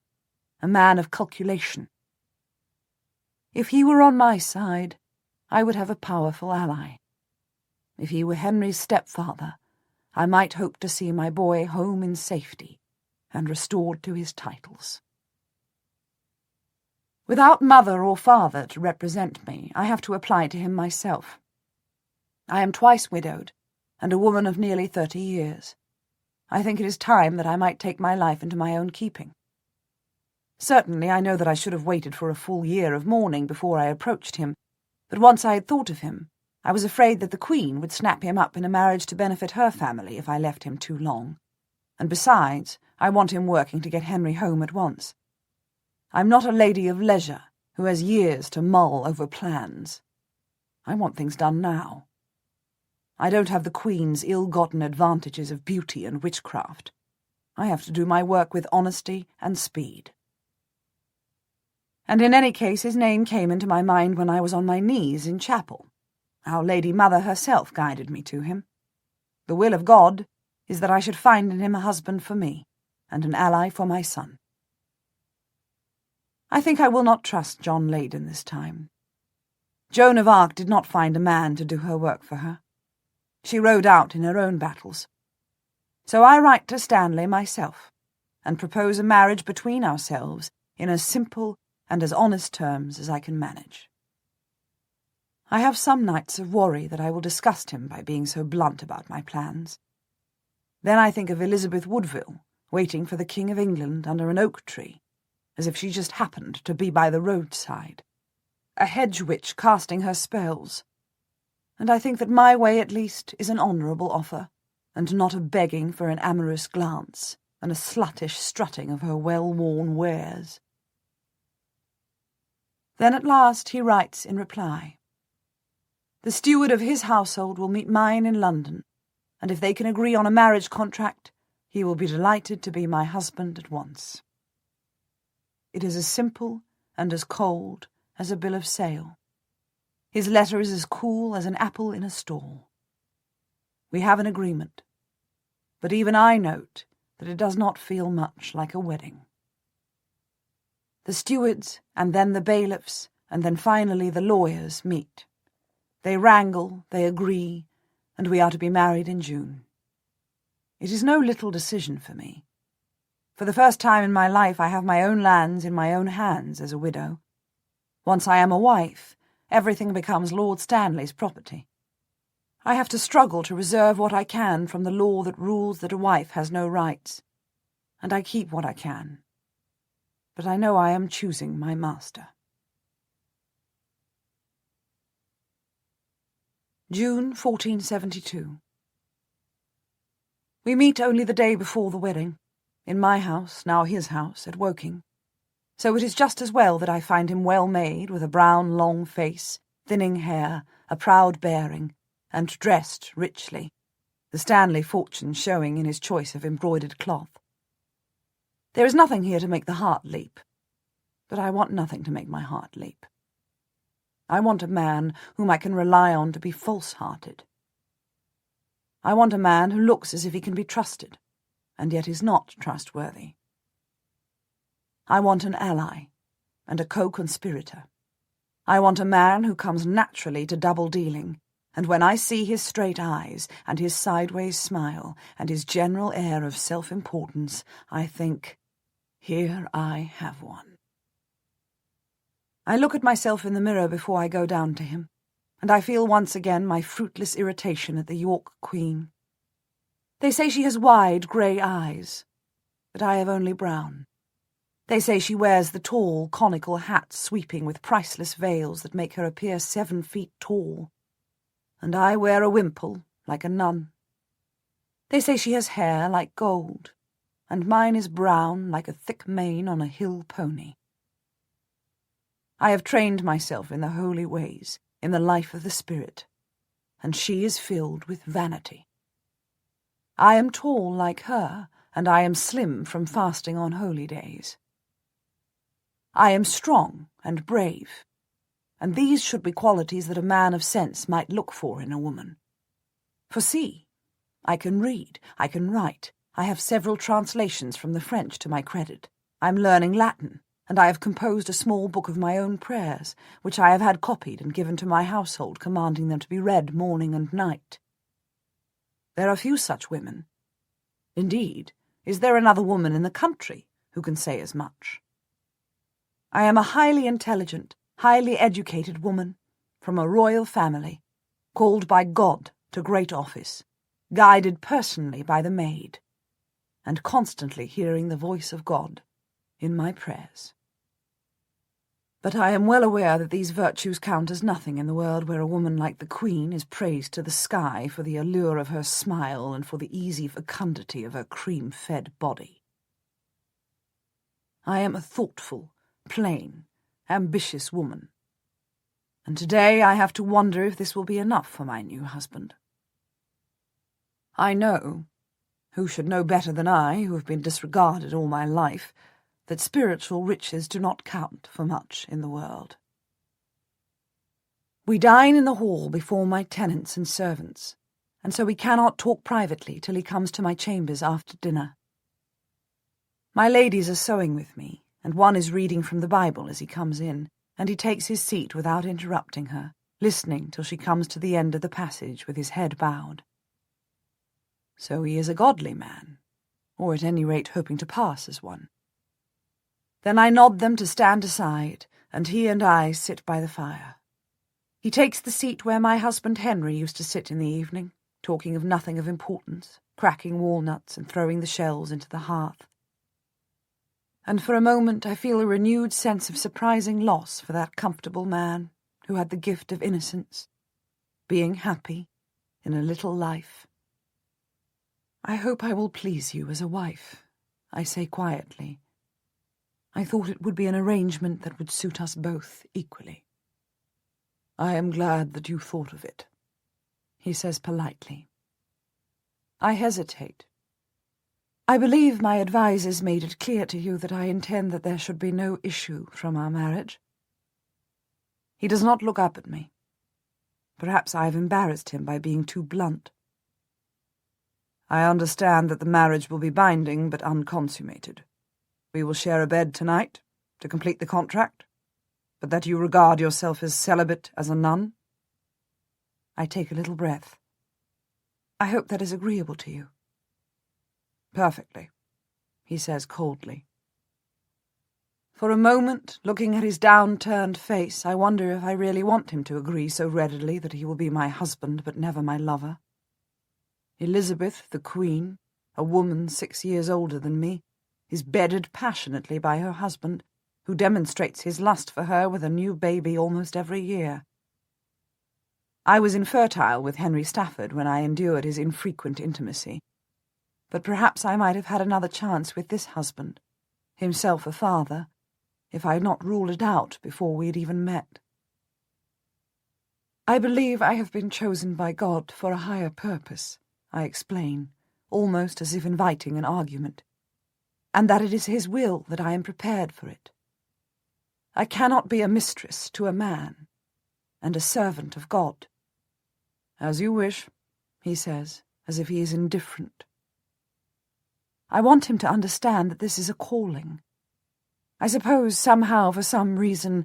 a man of calculation. If he were on my side, I would have a powerful ally. If he were Henry's stepfather, I might hope to see my boy home in safety and restored to his titles. Without mother or father to represent me, I have to apply to him myself. I am twice widowed, and a woman of nearly 30 years. I think it is time that I might take my life into my own keeping. Certainly I know that I should have waited for a full year of mourning before I approached him, but once I had thought of him, I was afraid that the Queen would snap him up in a marriage to benefit her family if I left him too long. And besides, I want him working to get Henry home at once. I'm not a lady of leisure who has years to mull over plans. I want things done now. I don't have the Queen's ill-gotten advantages of beauty and witchcraft. I have to do my work with honesty and speed. And in any case his name came into my mind when I was on my knees in chapel. Our Lady Mother herself guided me to him. The will of God is that I should find in him a husband for me, and an ally for my son. I think I will not trust John Leyden this time. Joan of Arc did not find a man to do her work for her. She rode out in her own battles. So I write to Stanley myself, and propose a marriage between ourselves in as simple and as honest terms as I can manage. I have some nights of worry that I will disgust him by being so blunt about my plans. Then I think of Elizabeth Woodville, waiting for the King of England under an oak tree, as if she just happened to be by the roadside, a hedge witch casting her spells. And I think that my way, at least, is an honourable offer, and not a begging for an amorous glance and a sluttish strutting of her well-worn wares. Then at last he writes in reply, "The steward of his household will meet mine in London, and if they can agree on a marriage contract, he will be delighted to be my husband at once." It is as simple and as cold as a bill of sale. His letter is as cool as an apple in a stall. We have an agreement, but even I note that it does not feel much like a wedding. The stewards, and then the bailiffs, and then finally the lawyers meet. They wrangle, they agree, and we are to be married in June. It is no little decision for me. For the first time in my life I have my own lands in my own hands as a widow. Once I am a wife, everything becomes Lord Stanley's property. I have to struggle to reserve what I can from the law that rules that a wife has no rights, and I keep what I can. But I know I am choosing my master. June 1472. We meet only the day before the wedding, in my house, now his house, at Woking. So it is just as well that I find him well made, with a brown long face, thinning hair, a proud bearing, and dressed richly, the Stanley fortune showing in his choice of embroidered cloth. There is nothing here to make the heart leap, but I want nothing to make my heart leap. I want a man whom I can rely on to be false-hearted. I want a man who looks as if he can be trusted, and yet is not trustworthy. I want an ally, and a co-conspirator. I want a man who comes naturally to double-dealing, and when I see his straight eyes, and his sideways smile, and his general air of self-importance, I think, here I have one. I look at myself in the mirror before I go down to him, and I feel once again my fruitless irritation at the York Queen. They say she has wide grey eyes, but I have only brown. They say she wears the tall, conical hat sweeping with priceless veils that make her appear 7 feet tall, and I wear a wimple like a nun. They say she has hair like gold, and mine is brown like a thick mane on a hill pony. I have trained myself in the holy ways, in the life of the spirit, and she is filled with vanity. I am tall like her, and I am slim from fasting on holy days. I am strong and brave, and these should be qualities that a man of sense might look for in a woman. For see, I can read, I can write, I have several translations from the French to my credit. I am learning Latin, and I have composed a small book of my own prayers, which I have had copied and given to my household, commanding them to be read morning and night. There are few such women. Indeed, is there another woman in the country who can say as much? I am a highly intelligent, highly educated woman, from a royal family, called by God to great office, guided personally by the maid, and constantly hearing the voice of God in my prayers. But I am well aware that these virtues count as nothing in the world where a woman like the Queen is praised to the sky for the allure of her smile and for the easy fecundity of her cream-fed body. I am a thoughtful, plain, ambitious woman. And today I have to wonder if this will be enough for my new husband. I know, who should know better than I, who have been disregarded all my life, that spiritual riches do not count for much in the world. We dine in the hall before my tenants and servants, and so we cannot talk privately till he comes to my chambers after dinner. My ladies are sewing with me, and one is reading from the Bible as he comes in, and he takes his seat without interrupting her, listening till she comes to the end of the passage with his head bowed. So he is a godly man, or at any rate hoping to pass as one. Then I nod them to stand aside, and he and I sit by the fire. He takes the seat where my husband Henry used to sit in the evening, talking of nothing of importance, cracking walnuts and throwing the shells into the hearth. And for a moment I feel a renewed sense of surprising loss for that comfortable man who had the gift of innocence, being happy in a little life. I hope I will please you as a wife, I say quietly. I thought it would be an arrangement that would suit us both equally. I am glad that you thought of it, he says politely. I hesitate. I believe my advisers made it clear to you that I intend that there should be no issue from our marriage. He does not look up at me. Perhaps I have embarrassed him by being too blunt. I understand that the marriage will be binding but unconsummated. We will share a bed tonight, to complete the contract, but that you regard yourself as celibate as a nun? I take a little breath. I hope that is agreeable to you. Perfectly, he says coldly. For a moment, looking at his down-turned face, I wonder if I really want him to agree so readily that he will be my husband but never my lover. Elizabeth, the Queen, a woman 6 years older than me, is bedded passionately by her husband, who demonstrates his lust for her with a new baby almost every year. I was infertile with Henry Stafford when I endured his infrequent intimacy, but perhaps I might have had another chance with this husband, himself a father, if I had not ruled it out before we had even met. I believe I have been chosen by God for a higher purpose, I explain, almost as if inviting an argument, and that it is his will that I am prepared for it. I cannot be a mistress to a man, and a servant of God. As you wish, he says, as if he is indifferent. I want him to understand that this is a calling. I suppose, somehow, for some reason,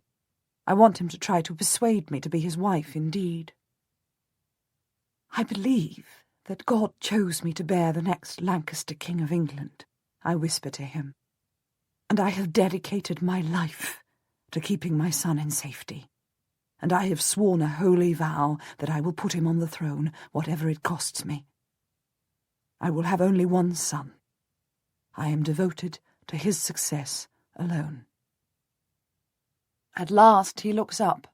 I want him to try to persuade me to be his wife indeed. I believe that God chose me to bear the next Lancaster King of England, I whisper to him, and I have dedicated my life to keeping my son in safety, and I have sworn a holy vow that I will put him on the throne, whatever it costs me. I will have only one son. I am devoted to his success alone. At last he looks up,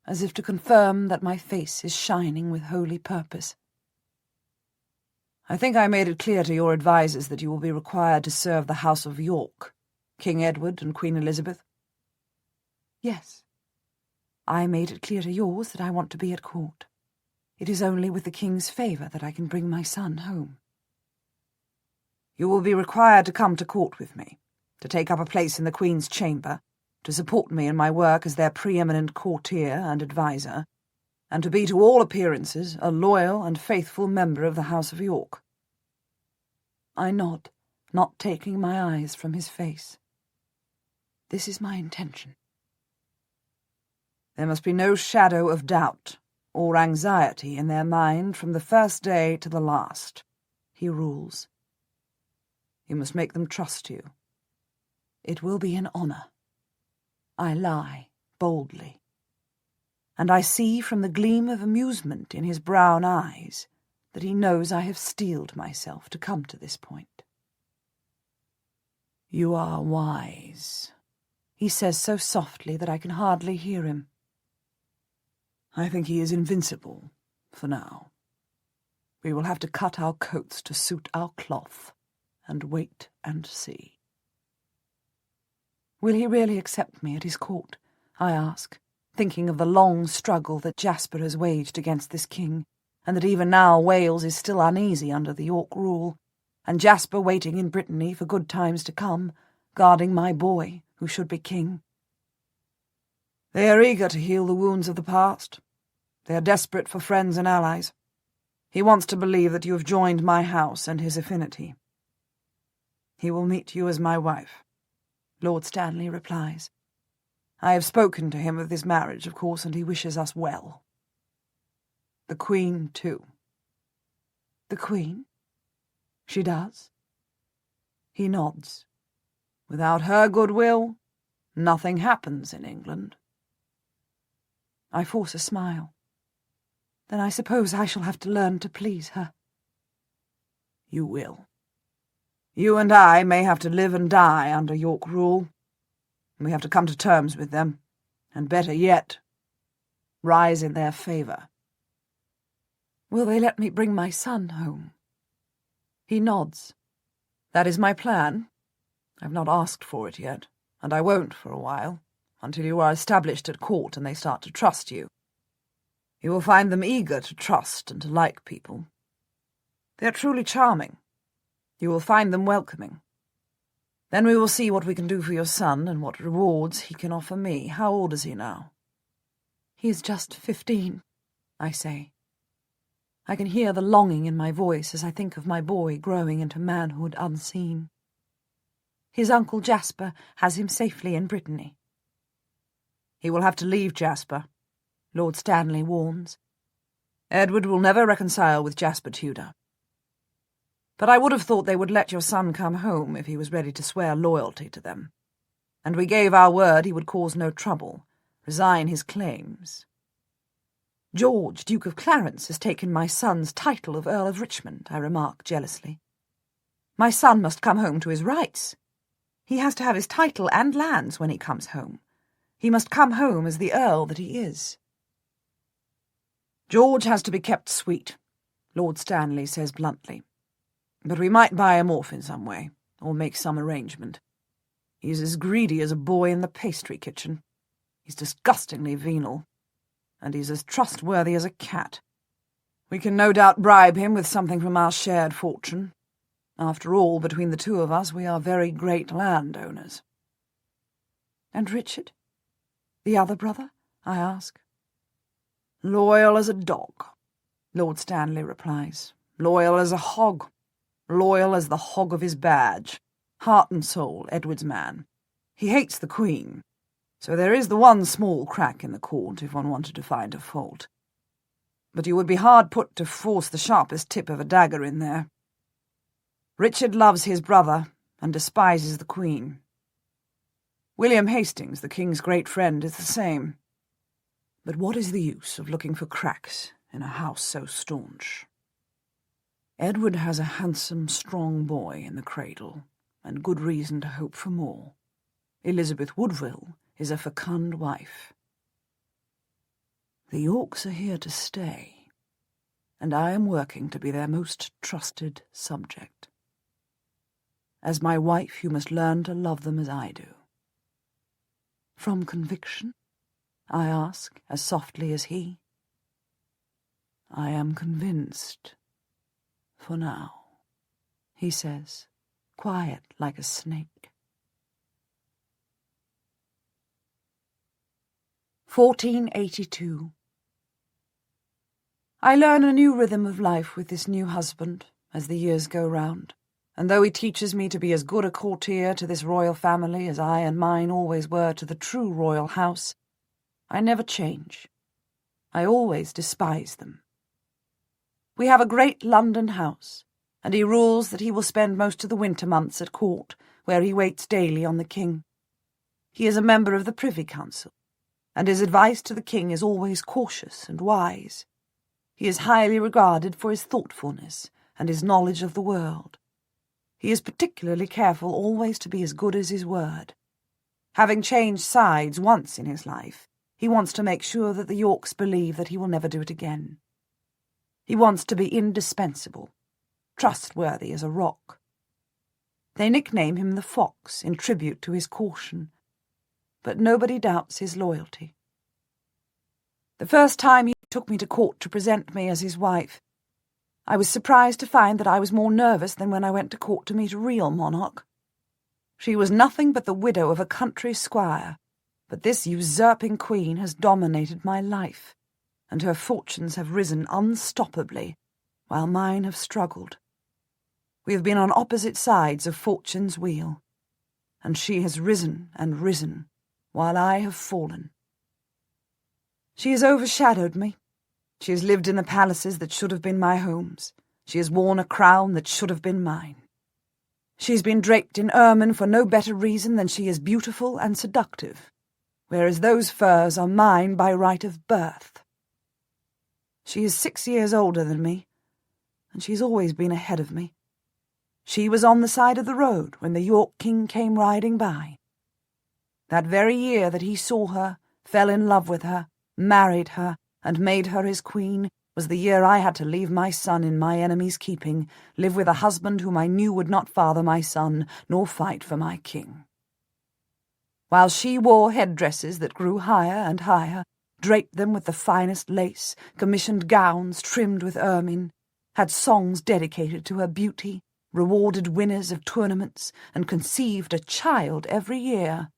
as if to confirm that my face is shining with holy purpose. I think I made it clear to your advisers that you will be required to serve the House of York, King Edward and Queen Elizabeth. Yes. I made it clear to yours that I want to be at court. It is only with the king's favour that I can bring my son home. You will be required to come to court with me, to take up a place in the Queen's chamber, to support me in my work as their preeminent courtier and adviser, and to be to all appearances a loyal and faithful member of the House of York. I nod, not taking my eyes from his face. This is my intention. There must be no shadow of doubt or anxiety in their mind from the first day to the last, he rules. You must make them trust you. It will be an honour. I lie boldly, and I see from the gleam of amusement in his brown eyes that he knows I have steeled myself to come to this point. You are wise, he says so softly that I can hardly hear him. I think he is invincible, for now. We will have to cut our coats to suit our cloth, and wait and see. Will he really accept me at his court? I ask, thinking of the long struggle that Jasper has waged against this king, and that even now Wales is still uneasy under the York rule, and Jasper waiting in Brittany for good times to come, guarding my boy, who should be king. They are eager to heal the wounds of the past. They are desperate for friends and allies. He wants to believe that you have joined my house and his affinity. He will meet you as my wife, Lord Stanley replies. I have spoken to him of this marriage, of course, and he wishes us well. The Queen, too. The Queen? She does? He nods. Without her goodwill, nothing happens in England. I force a smile. Then I suppose I shall have to learn to please her. You will. You and I may have to live and die under York rule. We have to come to terms with them, and better yet, rise in their favour. Will they let me bring my son home? He nods. That is my plan. I've not asked for it yet, and I won't for a while, until you are established at court and they start to trust you. You will find them eager to trust and to like people. They are truly charming. You will find them welcoming. Then we will see what we can do for your son and what rewards he can offer me. How old is he now? He is just 15, I say. I can hear the longing in my voice as I think of my boy growing into manhood unseen. His uncle Jasper has him safely in Brittany. He will have to leave Jasper, Lord Stanley warns. Edward will never reconcile with Jasper Tudor. But I would have thought they would let your son come home if he was ready to swear loyalty to them. And we gave our word he would cause no trouble, resign his claims. George, Duke of Clarence, has taken my son's title of Earl of Richmond, I remark jealously. My son must come home to his rights. He has to have his title and lands when he comes home. He must come home as the Earl that he is. George has to be kept sweet, Lord Stanley says bluntly. But we might buy him off in some way, or make some arrangement. He's as greedy as a boy in the pastry kitchen. He's disgustingly venal, and he's as trustworthy as a cat. We can no doubt bribe him with something from our shared fortune. After all, between the two of us, we are very great landowners. And Richard? The other brother? I ask. Loyal as a dog, Lord Stanley replies. Loyal as a hog. Loyal as the hog of his badge. Heart and soul, Edward's man. He hates the Queen, so there is the one small crack in the court if one wanted to find a fault. But you would be hard put to force the sharpest tip of a dagger in there. Richard loves his brother and despises the Queen. William Hastings, the King's great friend, is the same. But what is the use of looking for cracks in a house so staunch? Edward has a handsome, strong boy in the cradle, and good reason to hope for more. Elizabeth Woodville is a fecund wife. The Yorks are here to stay, and I am working to be their most trusted subject. As my wife, you must learn to love them as I do. From conviction? I ask, as softly as he. I am convinced. For now, he says, quiet like a snake. 1482. I learn a new rhythm of life with this new husband as the years go round, and though he teaches me to be as good a courtier to this royal family as I and mine always were to the true royal house, I never change. I always despise them. We have a great London house, and he rules that he will spend most of the winter months at court, where he waits daily on the king. He is a member of the Privy Council, and his advice to the king is always cautious and wise. He is highly regarded for his thoughtfulness and his knowledge of the world. He is particularly careful always to be as good as his word. Having changed sides once in his life, he wants to make sure that the Yorks believe that he will never do it again. He wants to be indispensable, trustworthy as a rock. They nickname him the Fox in tribute to his caution, but nobody doubts his loyalty. The first time he took me to court to present me as his wife, I was surprised to find that I was more nervous than when I went to court to meet a real monarch. She was nothing but the widow of a country squire, but this usurping queen has dominated my life, and her fortunes have risen unstoppably, while mine have struggled. We have been on opposite sides of fortune's wheel, and she has risen and risen, while I have fallen. She has overshadowed me. She has lived in the palaces that should have been my homes. She has worn a crown that should have been mine. She has been draped in ermine for no better reason than she is beautiful and seductive, whereas those furs are mine by right of birth. She is 6 years older than me, and she's always been ahead of me. She was on the side of the road when the York King came riding by. That very year that he saw her, fell in love with her, married her, and made her his queen, was the year I had to leave my son in my enemy's keeping, live with a husband whom I knew would not father my son, nor fight for my king. While she wore headdresses that grew higher and higher, draped them with the finest lace, commissioned gowns trimmed with ermine, had songs dedicated to her beauty, rewarded winners of tournaments, and conceived a child every year,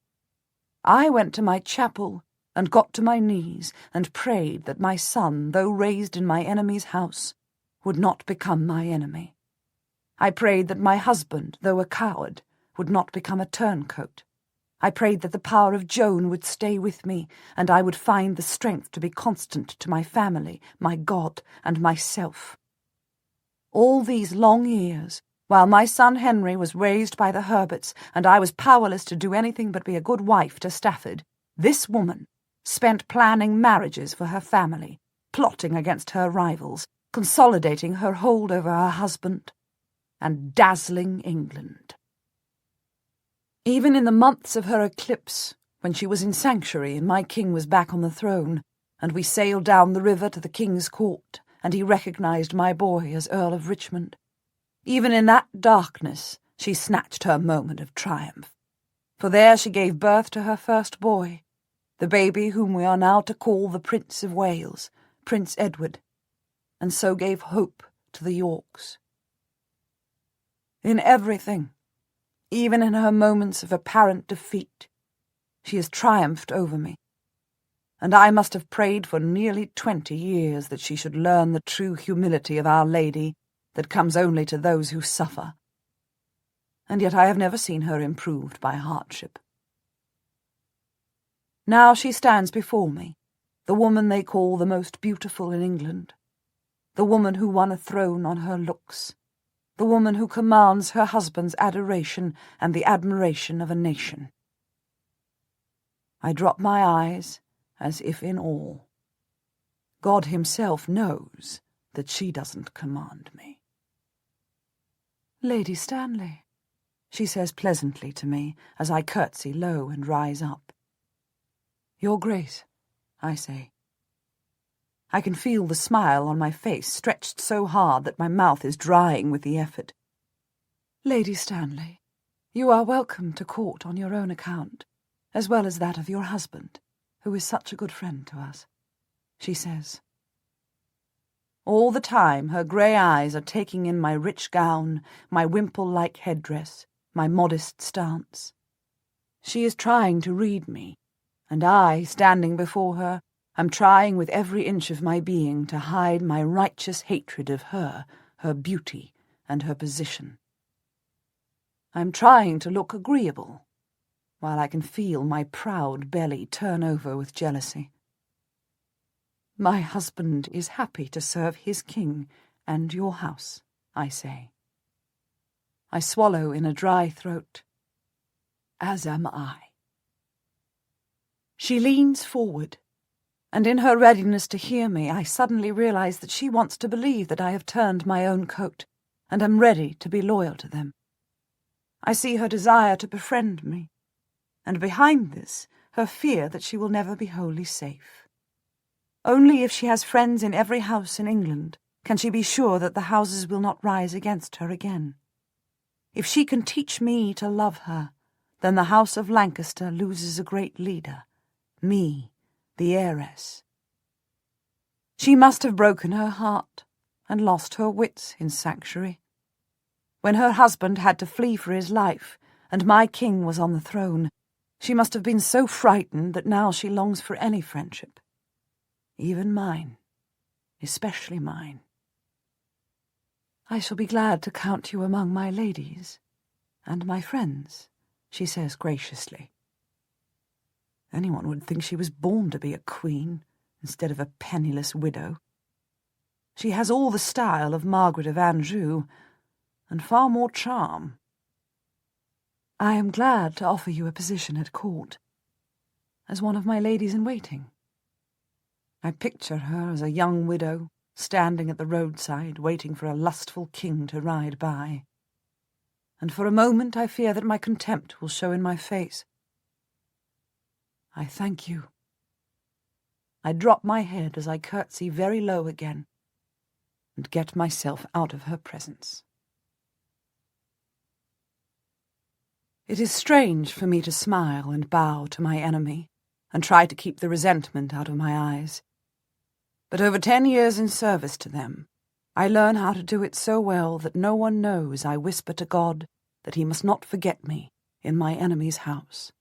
I went to my chapel and got to my knees and prayed that my son, though raised in my enemy's house, would not become my enemy. I prayed that my husband, though a coward, would not become a turncoat. I prayed that the power of Joan would stay with me, and I would find the strength to be constant to my family, my God, and myself. All these long years, while my son Henry was raised by the Herberts, and I was powerless to do anything but be a good wife to Stafford, this woman spent planning marriages for her family, plotting against her rivals, consolidating her hold over her husband, and dazzling England. Even in the months of her eclipse, when she was in sanctuary and my king was back on the throne, and we sailed down the river to the king's court, and he recognized my boy as Earl of Richmond, even in that darkness she snatched her moment of triumph. For there she gave birth to her first boy, the baby whom we are now to call the Prince of Wales, Prince Edward, and so gave hope to the Yorks. In everything, even in her moments of apparent defeat, she has triumphed over me, and I must have prayed for nearly 20 years that she should learn the true humility of Our Lady that comes only to those who suffer, and yet I have never seen her improved by hardship. Now she stands before me, the woman they call the most beautiful in England, the woman who won a throne on her looks, the woman who commands her husband's adoration and the admiration of a nation. I drop my eyes as if in awe. God himself knows that she doesn't command me. "Lady Stanley," she says pleasantly to me as I curtsy low and rise up. "Your Grace," I say. I can feel the smile on my face stretched so hard that my mouth is drying with the effort. "Lady Stanley, you are welcome to court on your own account, as well as that of your husband, who is such a good friend to us," she says. All the time her grey eyes are taking in my rich gown, my wimple-like headdress, my modest stance. She is trying to read me, and I, standing before her, am trying with every inch of my being to hide my righteous hatred of her, her beauty, and her position. I am trying to look agreeable, while I can feel my proud belly turn over with jealousy. "My husband is happy to serve his king and your house," I say. I swallow in a dry throat. "As am I." She leans forward, and in her readiness to hear me, I suddenly realize that she wants to believe that I have turned my own coat, and am ready to be loyal to them. I see her desire to befriend me, and behind this, her fear that she will never be wholly safe. Only if she has friends in every house in England can she be sure that the houses will not rise against her again. If she can teach me to love her, then the House of Lancaster loses a great leader, me, the heiress. She must have broken her heart and lost her wits in sanctuary. When her husband had to flee for his life, and my king was on the throne, she must have been so frightened that now she longs for any friendship. Even mine, especially mine. I shall be glad to count you among my ladies and my friends, she says graciously. Anyone would think she was born to be a queen instead of a penniless widow. She has all the style of Margaret of Anjou, and far more charm. I am glad to offer you a position at court, as one of my ladies-in-waiting. I picture her as a young widow, standing at the roadside, waiting for a lustful king to ride by. And for a moment I fear that my contempt will show in my face. I thank you. I drop my head as I curtsy very low again, and get myself out of her presence. It is strange for me to smile and bow to my enemy, and try to keep the resentment out of my eyes. But over 10 years in service to them, I learn how to do it so well that no one knows I whisper to God that he must not forget me in my enemy's house.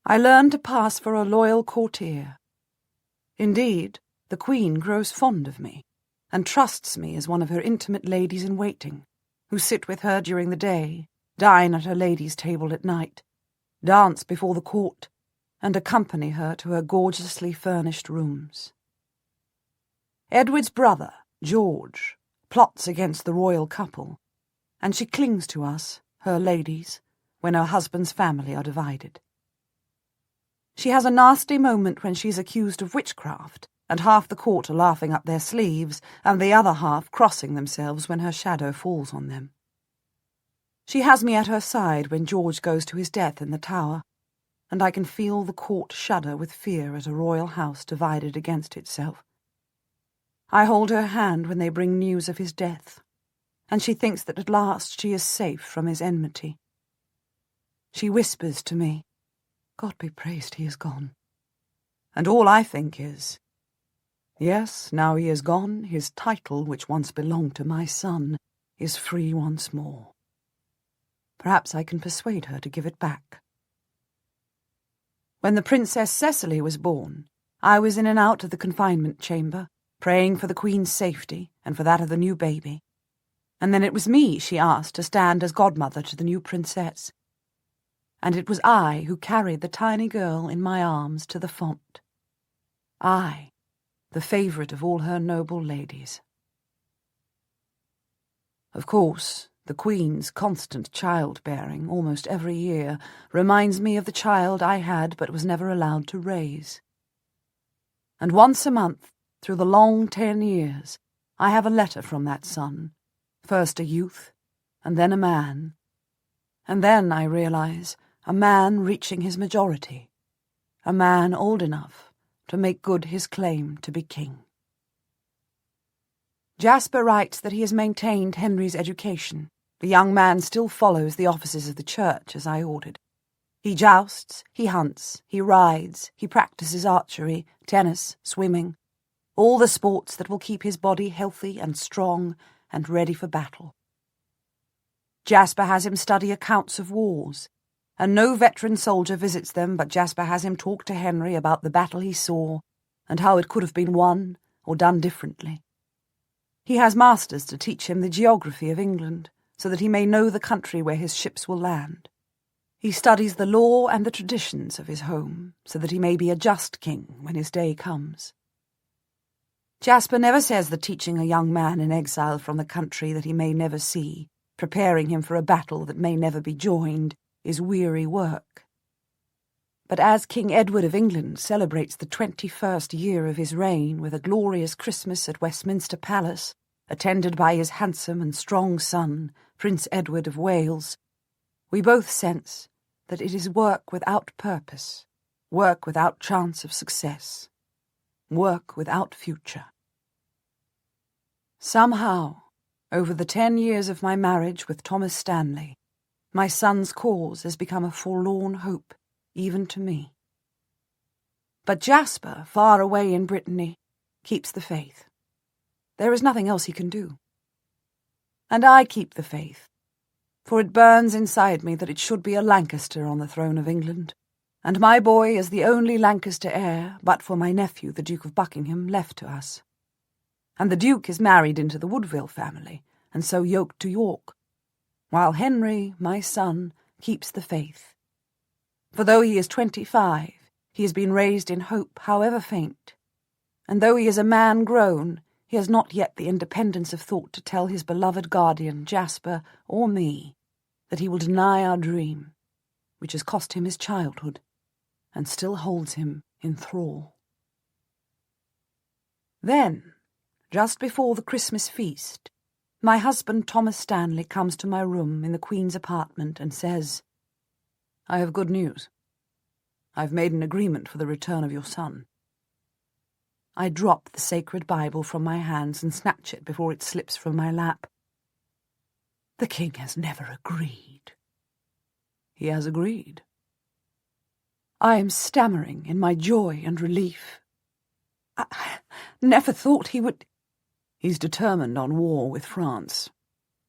I learn to pass for a loyal courtier. Indeed, the Queen grows fond of me, and trusts me as one of her intimate ladies-in-waiting, who sit with her during the day, dine at her lady's table at night, dance before the court, and accompany her to her gorgeously furnished rooms. Edward's brother, George, plots against the royal couple, and she clings to us, her ladies, when her husband's family are divided. She has a nasty moment when she's accused of witchcraft, and half the court are laughing up their sleeves, and the other half crossing themselves when her shadow falls on them. She has me at her side when George goes to his death in the Tower, and I can feel the court shudder with fear at a royal house divided against itself. I hold her hand when they bring news of his death, and she thinks that at last she is safe from his enmity. She whispers to me, God be praised he is gone. And all I think is, yes, now he is gone, his title, which once belonged to my son, is free once more. Perhaps I can persuade her to give it back. When the Princess Cecily was born, I was in and out of the confinement chamber, praying for the Queen's safety and for that of the new baby. And then it was me she asked to stand as godmother to the new princess. And it was I who carried the tiny girl in my arms to the font. I, the favourite of all her noble ladies. Of course, the Queen's constant childbearing, almost every year, reminds me of the child I had but was never allowed to raise. And once a month, through the long 10 years, I have a letter from that son, first a youth, and then a man. And then, I realize, a man reaching his majority, a man old enough to make good his claim to be king. Jasper writes that he has maintained Henry's education. The young man still follows the offices of the church as I ordered. He jousts, he hunts, he rides, he practices archery, tennis, swimming, all the sports that will keep his body healthy and strong and ready for battle. Jasper has him study accounts of wars, and no veteran soldier visits them but Jasper has him talk to Henry about the battle he saw and how it could have been won or done differently. He has masters to teach him the geography of England, so that he may know the country where his ships will land. He studies the law and the traditions of his home, so that he may be a just king when his day comes. Jasper never says that teaching a young man in exile from the country that he may never see, preparing him for a battle that may never be joined, is weary work. But as King Edward of England celebrates the 21st year of his reign with a glorious Christmas at Westminster Palace, attended by his handsome and strong son, Prince Edward of Wales, we both sense that it is work without purpose, work without chance of success, work without future. Somehow, over the 10 years of my marriage with Thomas Stanley, My son's cause has become a forlorn hope, even to me. But Jasper, far away in Brittany, keeps the faith. There is nothing else he can do. And I keep the faith, for it burns inside me that it should be a Lancaster on the throne of England, and my boy is the only Lancaster heir, but for my nephew, the Duke of Buckingham, left to us. And the Duke is married into the Woodville family, and so yoked to York, while Henry, my son, keeps the faith. For though he is 25, he has been raised in hope, however faint, and though he is a man grown, he has not yet the independence of thought to tell his beloved guardian, Jasper, or me, that he will deny our dream, which has cost him his childhood, and still holds him in thrall. Then, just before the Christmas feast, my husband Thomas Stanley comes to my room in the Queen's apartment and says, "I have good news. I've made an agreement for the return of your son." I drop the sacred Bible from my hands and snatch it before it slips from my lap. The king has never agreed. He has agreed. I am stammering in my joy and relief. I never thought he would... He's determined on war with France.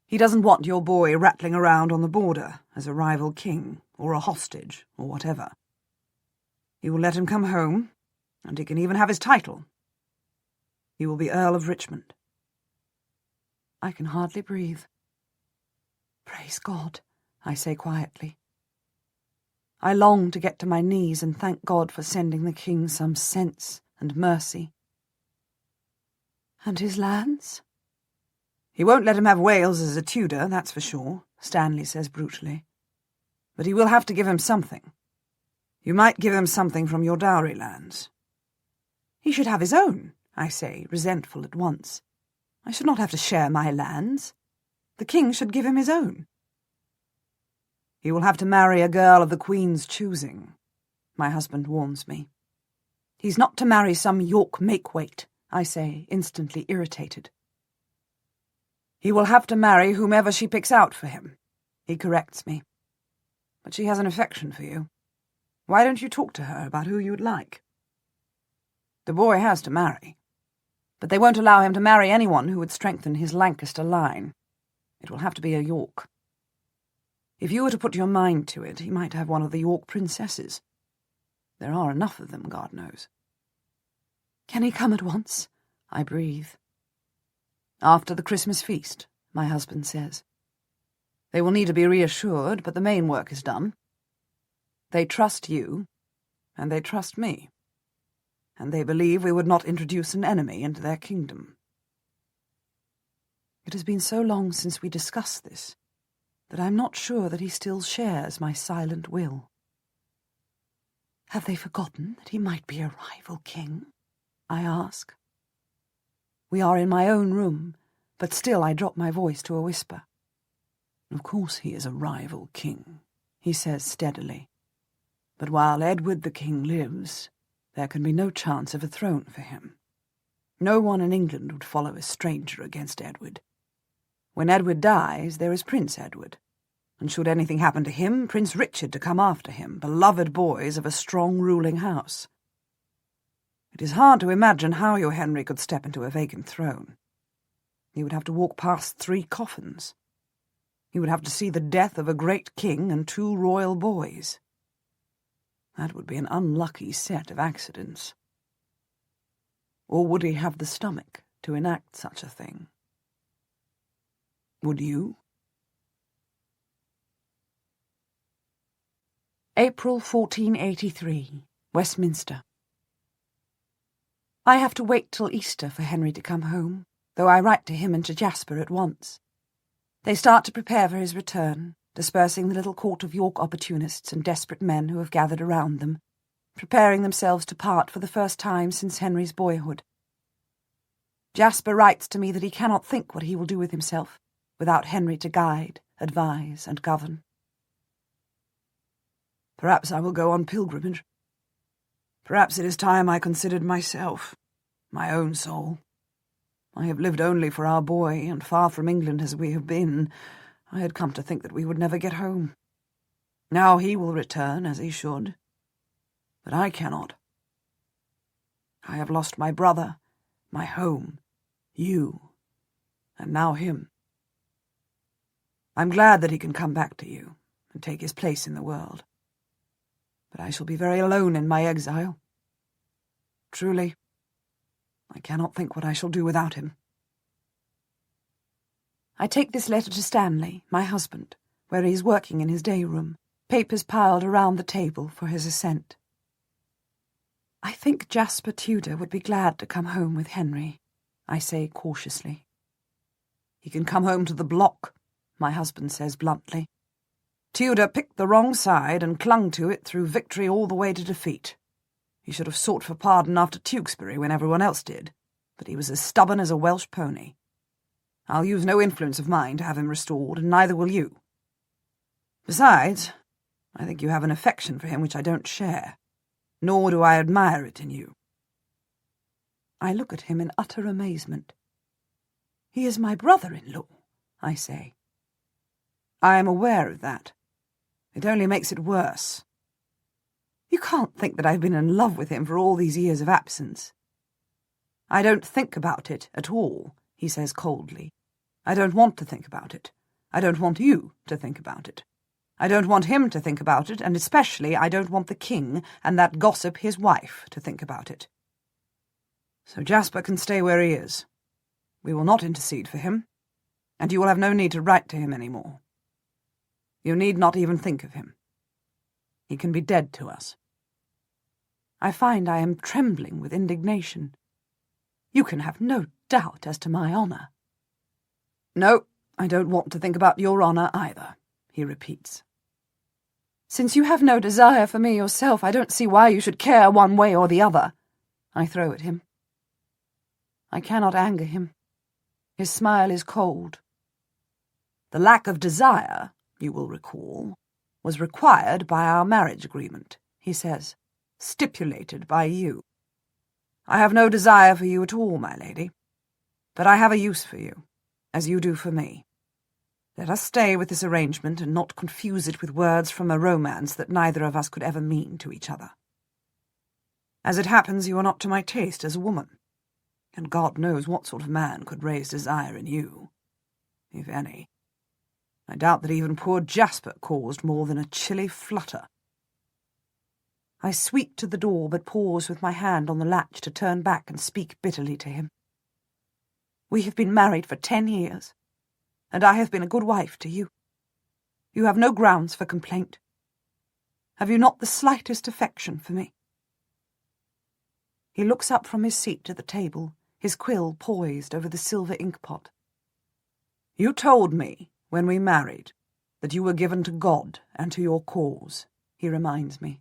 He doesn't want your boy rattling around on the border as a rival king or a hostage or whatever. He will let him come home, and he can even have his title. He will be Earl of Richmond. I can hardly breathe. Praise God, I say quietly. I long to get to my knees and thank God for sending the king some sense and mercy. And his lands? He won't let him have Wales as a Tudor, that's for sure, Stanley says brutally. But he will have to give him something. You might give him something from your dowry lands. He should have his own, I say, resentful at once. I should not have to share my lands. The king should give him his own. He will have to marry a girl of the Queen's choosing, my husband warns me. He's not to marry some York make-weight, I say, instantly irritated. He will have to marry whomever she picks out for him, he corrects me. But she has an affection for you. Why don't you talk to her about who you'd like? The boy has to marry, but they won't allow him to marry anyone who would strengthen his Lancaster line. It will have to be a York. If you were to put your mind to it, he might have one of the York princesses. There are enough of them, God knows. Can he come at once? I breathe. After the Christmas feast, my husband says. They will need to be reassured, but the main work is done. They trust you, and they trust me, and they believe we would not introduce an enemy into their kingdom. It has been so long since we discussed this, that I'm not sure that he still shares my silent will. Have they forgotten that he might be a rival king? I ask. We are in my own room, but still I drop my voice to a whisper. Of course he is a rival king, he says steadily. But while Edward the king lives, there can be no chance of a throne for him. No one in England would follow a stranger against Edward. When Edward dies, there is Prince Edward, and should anything happen to him, Prince Richard to come after him, beloved boys of a strong ruling house. It is hard to imagine how your Henry could step into a vacant throne. He would have to walk past 3 coffins. He would have to see the death of a great king and 2 royal boys. That would be an unlucky set of accidents. Or would he have the stomach to enact such a thing? Would you? April 1483, Westminster. I have to wait till Easter for Henry to come home, though I write to him and to Jasper at once. They start to prepare for his return, dispersing the little court of York opportunists and desperate men who have gathered around them, preparing themselves to part for the first time since Henry's boyhood. Jasper writes to me that he cannot think what he will do with himself without Henry to guide, advise, and govern. Perhaps I will go on pilgrimage. Perhaps it is time I considered myself, my own soul. I have lived only for our boy, and far from England as we have been, I had come to think that we would never get home. Now he will return, as he should. But I cannot. I have lost my brother, my home, you, and now him. I'm glad that he can come back to you and take his place in the world. But I shall be very alone in my exile. Truly, I cannot think what I shall do without him. I take this letter to Stanley, my husband, where he is working in his day room, papers piled around the table for his assent. I think Jasper Tudor would be glad to come home with Henry, I say cautiously. He can come home to the block, my husband says bluntly. Tudor picked the wrong side and clung to it through victory all the way to defeat. He should have sought for pardon after Tewkesbury when everyone else did, but he was as stubborn as a Welsh pony. I'll use no influence of mine to have him restored, and neither will you. Besides, I think you have an affection for him which I don't share, nor do I admire it in you. I look at him in utter amazement. He is my brother-in-law, I say. I am aware of that. It only makes it worse. You can't think that I've been in love with him for all these years of absence. I don't think about it at all, he says coldly. I don't want to think about it. I don't want you to think about it. I don't want him to think about it, and especially I don't want the king and that gossip his wife to think about it. So Jasper can stay where he is. We will not intercede for him, and you will have no need to write to him any more. You need not even think of him. He can be dead to us. I find I am trembling with indignation. You can have no doubt as to my honour. No, I don't want to think about your honour either, he repeats. Since you have no desire for me yourself, I don't see why you should care one way or the other, I throw at him. I cannot anger him. His smile is cold. The lack of desire, you will recall, was required by our marriage agreement, he says, stipulated by you. I have no desire for you at all, my lady, but I have a use for you, as you do for me. Let us stay with this arrangement and not confuse it with words from a romance that neither of us could ever mean to each other. As it happens, you are not to my taste as a woman, and God knows what sort of man could raise desire in you, if any. I doubt that even poor Jasper caused more than a chilly flutter. I sweep to the door, but pause with my hand on the latch to turn back and speak bitterly to him. We have been married for 10 years, and I have been a good wife to you. You have no grounds for complaint. Have you not the slightest affection for me? He looks up from his seat at the table, his quill poised over the silver inkpot. You told me, when we married, that you were given to God and to your cause, he reminds me.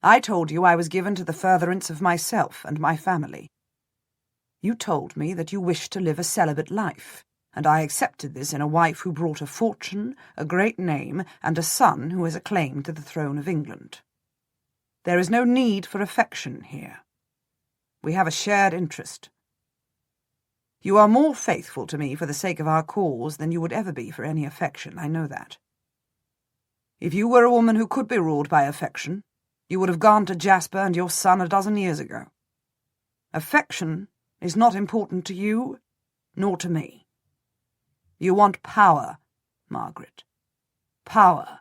I told you I was given to the furtherance of myself and my family. You told me that you wished to live a celibate life, and I accepted this in a wife who brought a fortune, a great name, and a son who has a claim to the throne of England. There is no need for affection here. We have a shared interest. You are more faithful to me for the sake of our cause than you would ever be for any affection, I know that. If you were a woman who could be ruled by affection, you would have gone to Jasper and your son a dozen years ago. Affection is not important to you, nor to me. You want power, Margaret. Power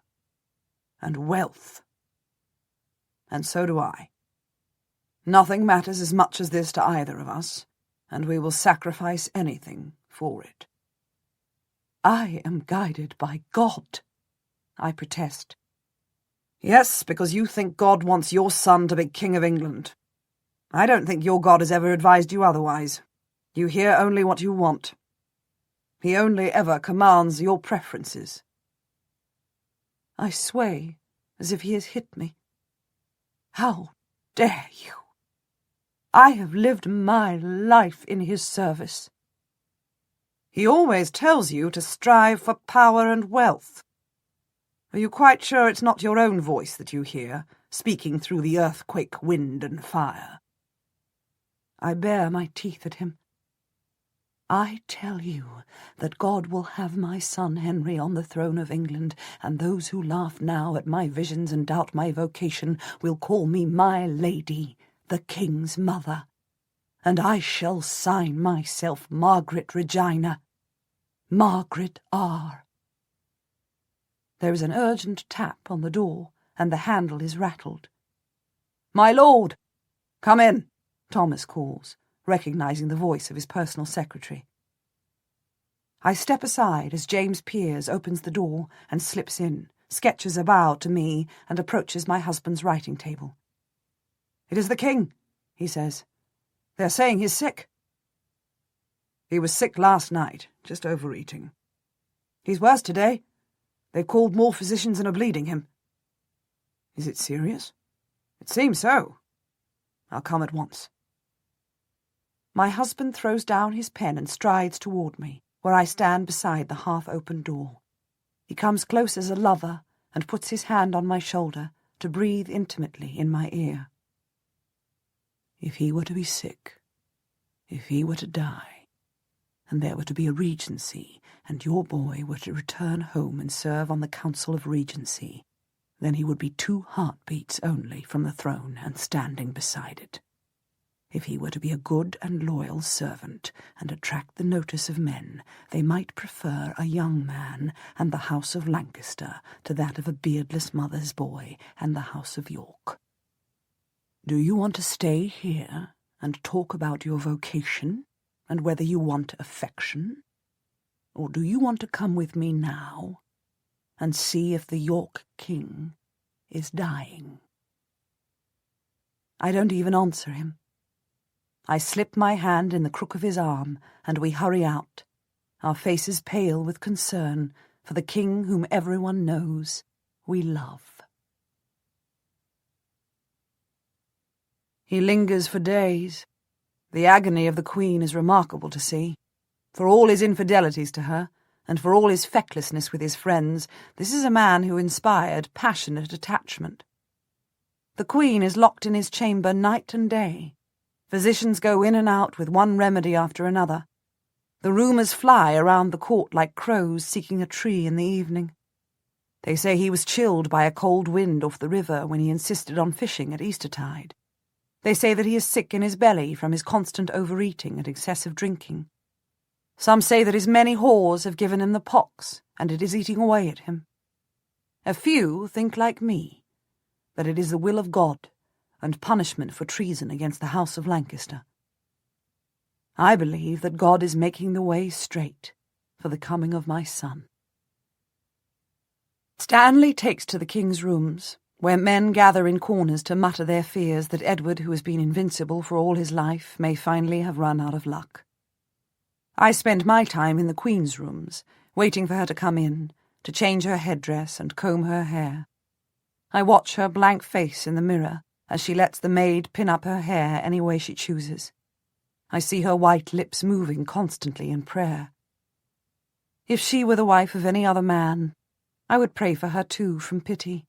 and wealth. And so do I. Nothing matters as much as this to either of us, and we will sacrifice anything for it. I am guided by God, I protest. Yes, because you think God wants your son to be King of England. I don't think your God has ever advised you otherwise. You hear only what you want. He only ever commands your preferences. I sway as if he has hit me. How dare you? I have lived my life in his service. He always tells you to strive for power and wealth. Are you quite sure it's not your own voice that you hear, speaking through the earthquake, wind, and fire? I bare my teeth at him. I tell you that God will have my son Henry on the throne of England, and those who laugh now at my visions and doubt my vocation will call me my lady, the king's mother, and I shall sign myself Margaret Regina, Margaret R. There is an urgent tap on the door, and the handle is rattled. "My lord!" "Come in," Thomas calls, recognizing the voice of his personal secretary. I step aside as James Piers opens the door and slips in, sketches a bow to me, and approaches my husband's writing table. "It is the king," he says. "They're saying he's sick." "He was sick last night, just overeating. He's worse today. They've called more physicians and are bleeding him." "Is it serious?" "It seems so. I'll come at once." My husband throws down his pen and strides toward me, where I stand beside the half-open door. He comes close as a lover and puts his hand on my shoulder to breathe intimately in my ear. "If he were to be sick, if he were to die, and there were to be a regency, and your boy were to return home and serve on the Council of Regency, then he would be 2 heartbeats only from the throne and standing beside it. If he were to be a good and loyal servant and attract the notice of men, they might prefer a young man and the House of Lancaster to that of a beardless mother's boy and the House of York. Do you want to stay here and talk about your vocation and whether you want affection? Or do you want to come with me now and see if the York king is dying?" I don't even answer him. I slip my hand in the crook of his arm, and we hurry out, our faces pale with concern for the king whom everyone knows we love. He lingers for days. The agony of the Queen is remarkable to see. For all his infidelities to her, and for all his fecklessness with his friends, this is a man who inspired passionate attachment. The Queen is locked in his chamber night and day. Physicians go in and out with one remedy after another. The rumours fly around the court like crows seeking a tree in the evening. They say he was chilled by a cold wind off the river when he insisted on fishing at Eastertide. They say that he is sick in his belly from his constant overeating and excessive drinking. Some say that his many whores have given him the pox, and it is eating away at him. A few think like me, that it is the will of God and punishment for treason against the House of Lancaster. I believe that God is making the way straight for the coming of my son. Stanley takes to the king's rooms, where men gather in corners to mutter their fears that Edward, who has been invincible for all his life, may finally have run out of luck. I spend my time in the Queen's rooms, waiting for her to come in, to change her headdress and comb her hair. I watch her blank face in the mirror as she lets the maid pin up her hair any way she chooses. I see her white lips moving constantly in prayer. If she were the wife of any other man, I would pray for her too from pity.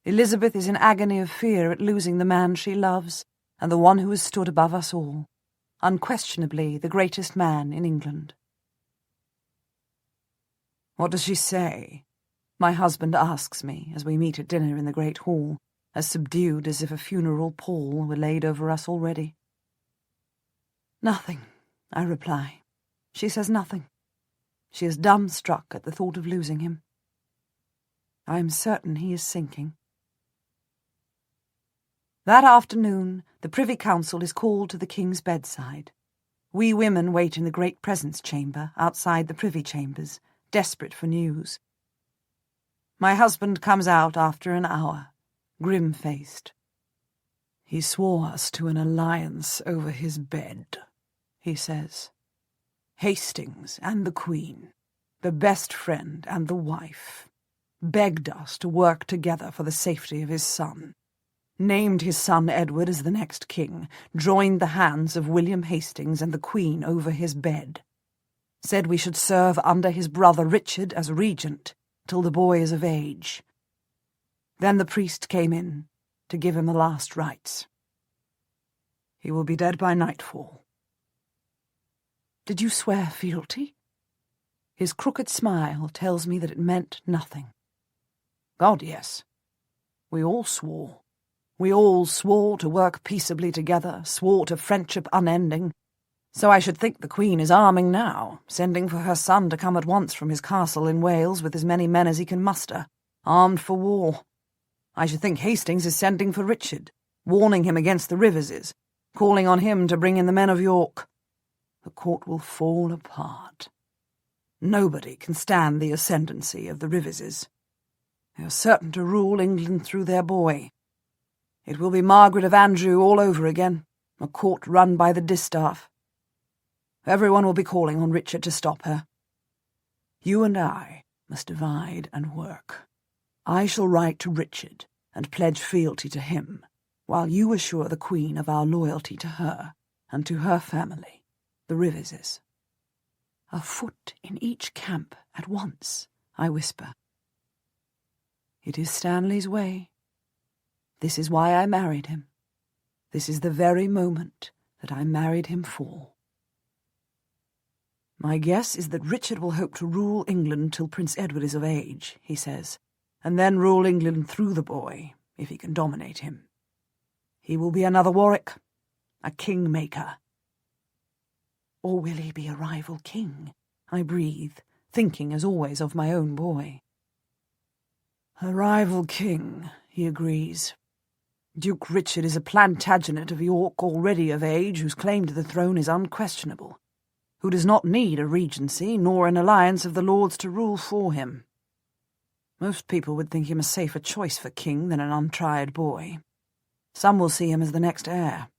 Elizabeth is in agony of fear at losing the man she loves, and the one who has stood above us all, unquestionably the greatest man in England. "What does she say?" my husband asks me as we meet at dinner in the great hall, as subdued as if a funeral pall were laid over us already. "Nothing," I reply. "She says nothing. She is dumbstruck at the thought of losing him. I am certain he is sinking." That afternoon, the Privy Council is called to the King's bedside. We women wait in the great presence chamber outside the Privy Chambers, desperate for news. My husband comes out after an hour, grim-faced. "He swore us to an alliance over his bed," he says. "Hastings and the Queen, the best friend and the wife, begged us to work together for the safety of his son, named his son Edward as the next king, joined the hands of William Hastings and the Queen over his bed, said we should serve under his brother Richard as regent till the boy is of age. Then the priest came in to give him the last rites. He will be dead by nightfall." Did you swear fealty?" His crooked smile tells me that it meant nothing. "God, yes. We all swore. We all swore to work peaceably together, swore to friendship unending. So I should think the Queen is arming now, sending for her son to come at once from his castle in Wales with as many men as he can muster, armed for war. I should think Hastings is sending for Richard, warning him against the Riverses, calling on him to bring in the men of York. The court will fall apart. Nobody can stand the ascendancy of the Riverses. They are certain to rule England through their boy. It will be Margaret of Anjou all over again, a court run by the distaff. Everyone will be calling on Richard to stop her. You and I must divide and work. I shall write to Richard and pledge fealty to him, while you assure the Queen of our loyalty to her and to her family, the Riverses. A foot in each camp at once, I whisper. It is Stanley's way. This is why I married him. This is the very moment that I married him for. My guess is that Richard will hope to rule England till Prince Edward is of age, he says, and then rule England through the boy, if he can dominate him. He will be another Warwick, a king-maker. Or will he be a rival king? I breathe, thinking as always of my own boy. A rival king, he agrees. Duke Richard is a Plantagenet of York already of age, whose claim to the throne is unquestionable, who does not need a regency nor an alliance of the lords to rule for him. Most people would think him a safer choice for king than an untried boy. Some will see him as the next heir.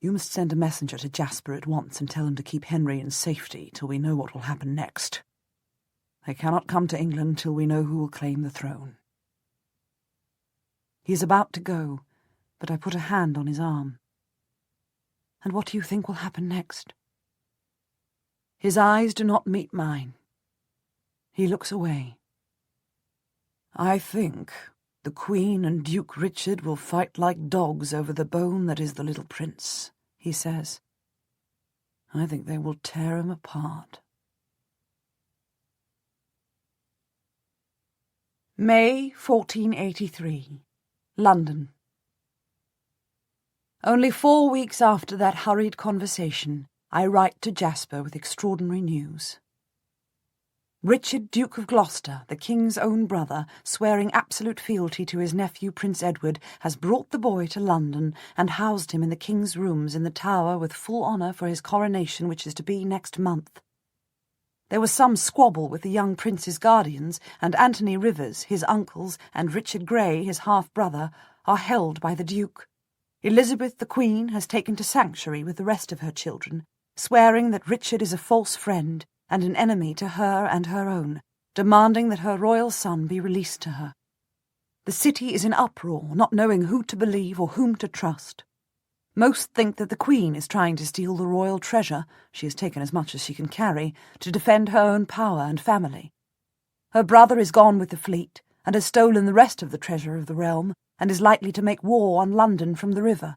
You must send a messenger to Jasper at once and tell him to keep Henry in safety till we know what will happen next. They cannot come to England till we know who will claim the throne. He is about to go, but I put a hand on his arm. And what do you think will happen next? His eyes do not meet mine. He looks away. I think the Queen and Duke Richard will fight like dogs over the bone that is the little prince, he says. I think they will tear him apart. May 1483, London. Only 4 weeks after that hurried conversation, I write to Jasper with extraordinary news. Richard, Duke of Gloucester, the King's own brother, swearing absolute fealty to his nephew Prince Edward, has brought the boy to London and housed him in the King's rooms in the Tower with full honour for his coronation, which is to be next month. There was some squabble with the young prince's guardians, and Anthony Rivers, his uncles, and Richard Grey, his half-brother, are held by the Duke. Elizabeth, the Queen, has taken to sanctuary with the rest of her children, swearing that Richard is a false friend and an enemy to her and her own, demanding that her royal son be released to her. The city is in uproar, not knowing who to believe or whom to trust. Most think that the Queen is trying to steal the royal treasure, she has taken as much as she can carry, to defend her own power and family. Her brother is gone with the fleet, and has stolen the rest of the treasure of the realm, and is likely to make war on London from the river.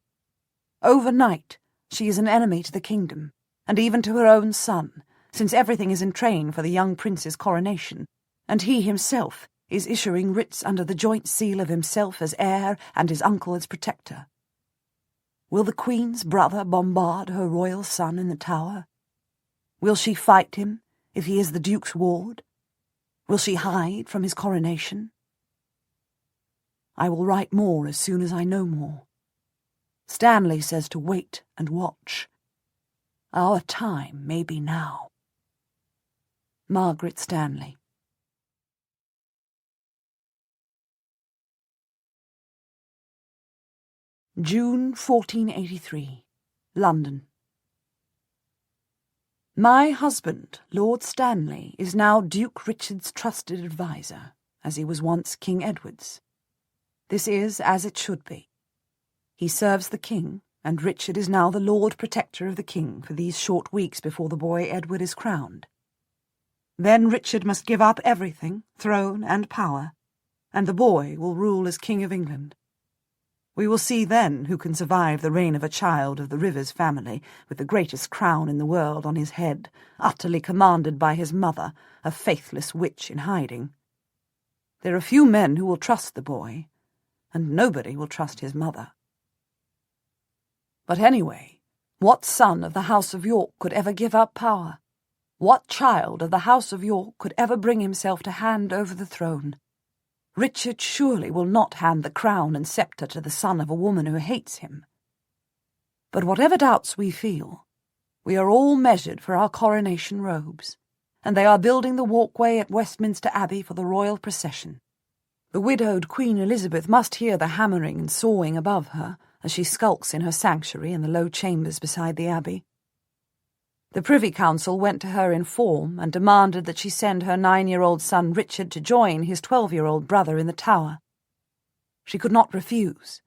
Overnight, she is an enemy to the kingdom, and even to her own son, since everything is in train for the young prince's coronation, and he himself is issuing writs under the joint seal of himself as heir and his uncle as protector. Will the Queen's brother bombard her royal son in the Tower? Will she fight him if he is the Duke's ward? Will she hide from his coronation? I will write more as soon as I know more. Stanley says to wait and watch. Our time may be now. Margaret Stanley. June 1483, London. My husband, Lord Stanley, is now Duke Richard's trusted adviser, as he was once King Edward's. This is as it should be. He serves the King, and Richard is now the Lord Protector of the King for these short weeks before the boy Edward is crowned. Then Richard must give up everything, throne and power, and the boy will rule as King of England. We will see then who can survive the reign of a child of the Rivers family, with the greatest crown in the world on his head, utterly commanded by his mother, a faithless witch in hiding. There are few men who will trust the boy, and nobody will trust his mother. But anyway, what son of the House of York could ever give up power? What child of the House of York could ever bring himself to hand over the throne? Richard surely will not hand the crown and sceptre to the son of a woman who hates him. But whatever doubts we feel, we are all measured for our coronation robes, and they are building the walkway at Westminster Abbey for the royal procession. The widowed Queen Elizabeth must hear the hammering and sawing above her as she skulks in her sanctuary in the low chambers beside the abbey. The Privy Council went to her in form and demanded that she send her 9-year-old son Richard to join his 12-year-old brother in the Tower. She could not refuse,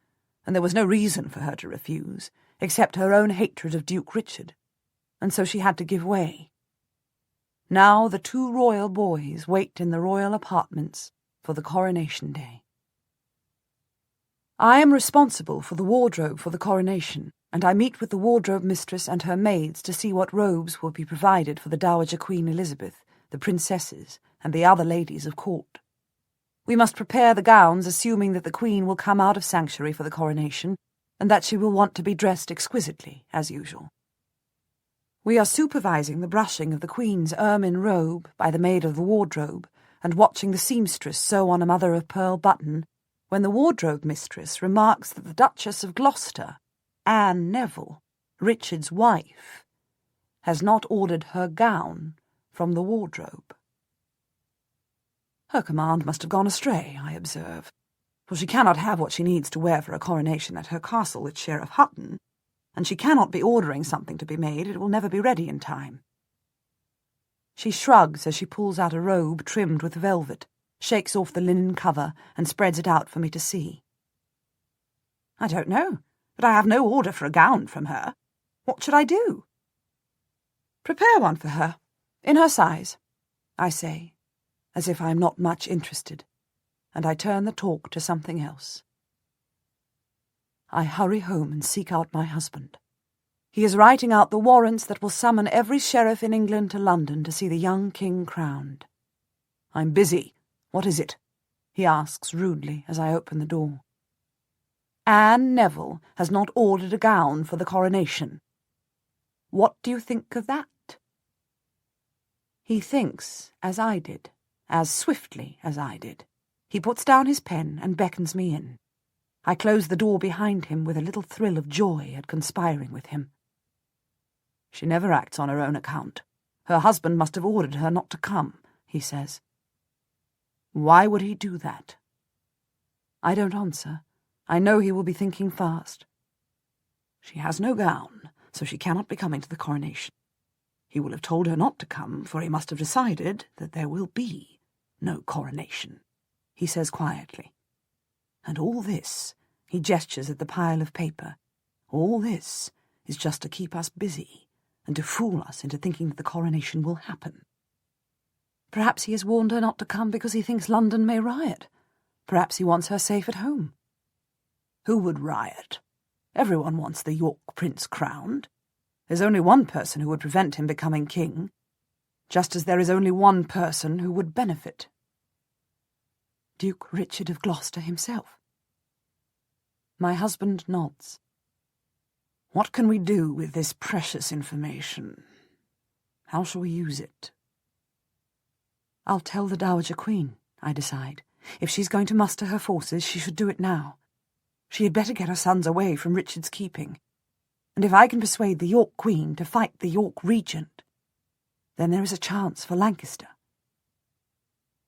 and there was no reason for her to refuse, except her own hatred of Duke Richard, and so she had to give way. Now the 2 royal boys wait in the royal apartments for the coronation day. I am responsible for the wardrobe for the coronation, and I meet with the wardrobe mistress and her maids to see what robes will be provided for the Dowager Queen Elizabeth, the princesses, and the other ladies of court. We must prepare the gowns, assuming that the Queen will come out of sanctuary for the coronation, and that she will want to be dressed exquisitely, as usual. We are supervising the brushing of the Queen's ermine robe by the maid of the wardrobe, and watching the seamstress sew on a mother-of-pearl button, when the wardrobe mistress remarks that the Duchess of Gloucester, Anne Neville, Richard's wife, has not ordered her gown from the wardrobe. Her command must have gone astray, I observe, for she cannot have what she needs to wear for a coronation at her castle at Sheriff Hutton, and she cannot be ordering something to be made. It will never be ready in time. She shrugs as she pulls out a robe trimmed with velvet, shakes off the linen cover, and spreads it out for me to see. I don't know, but I have no order for a gown from her. What should I do? Prepare one for her, in her size, I say, as if I am not much interested, and I turn the talk to something else. I hurry home and seek out my husband. He is writing out the warrants that will summon every sheriff in England to London to see the young king crowned. I'm busy. What is it? He asks rudely as I open the door. Anne Neville has not ordered a gown for the coronation. What do you think of that? He thinks as I did, as swiftly as I did. He puts down his pen and beckons me in. I close the door behind him with a little thrill of joy at conspiring with him. She never acts on her own account. Her husband must have ordered her not to come, he says. Why would he do that? I don't answer. I know he will be thinking fast. She has no gown, so she cannot be coming to the coronation. He will have told her not to come, for he must have decided that there will be no coronation, he says quietly. And all this, he gestures at the pile of paper, all this is just to keep us busy and to fool us into thinking that the coronation will happen. Perhaps he has warned her not to come because he thinks London may riot. Perhaps he wants her safe at home. Who would riot? Everyone wants the York prince crowned. There's only one person who would prevent him becoming king, just as there is only one person who would benefit. Duke Richard of Gloucester himself. My husband nods. What can we do with this precious information? How shall we use it? I'll tell the Dowager Queen, I decide. If she's going to muster her forces, she should do it now. She had better get her sons away from Richard's keeping. And if I can persuade the York Queen to fight the York Regent, then there is a chance for Lancaster.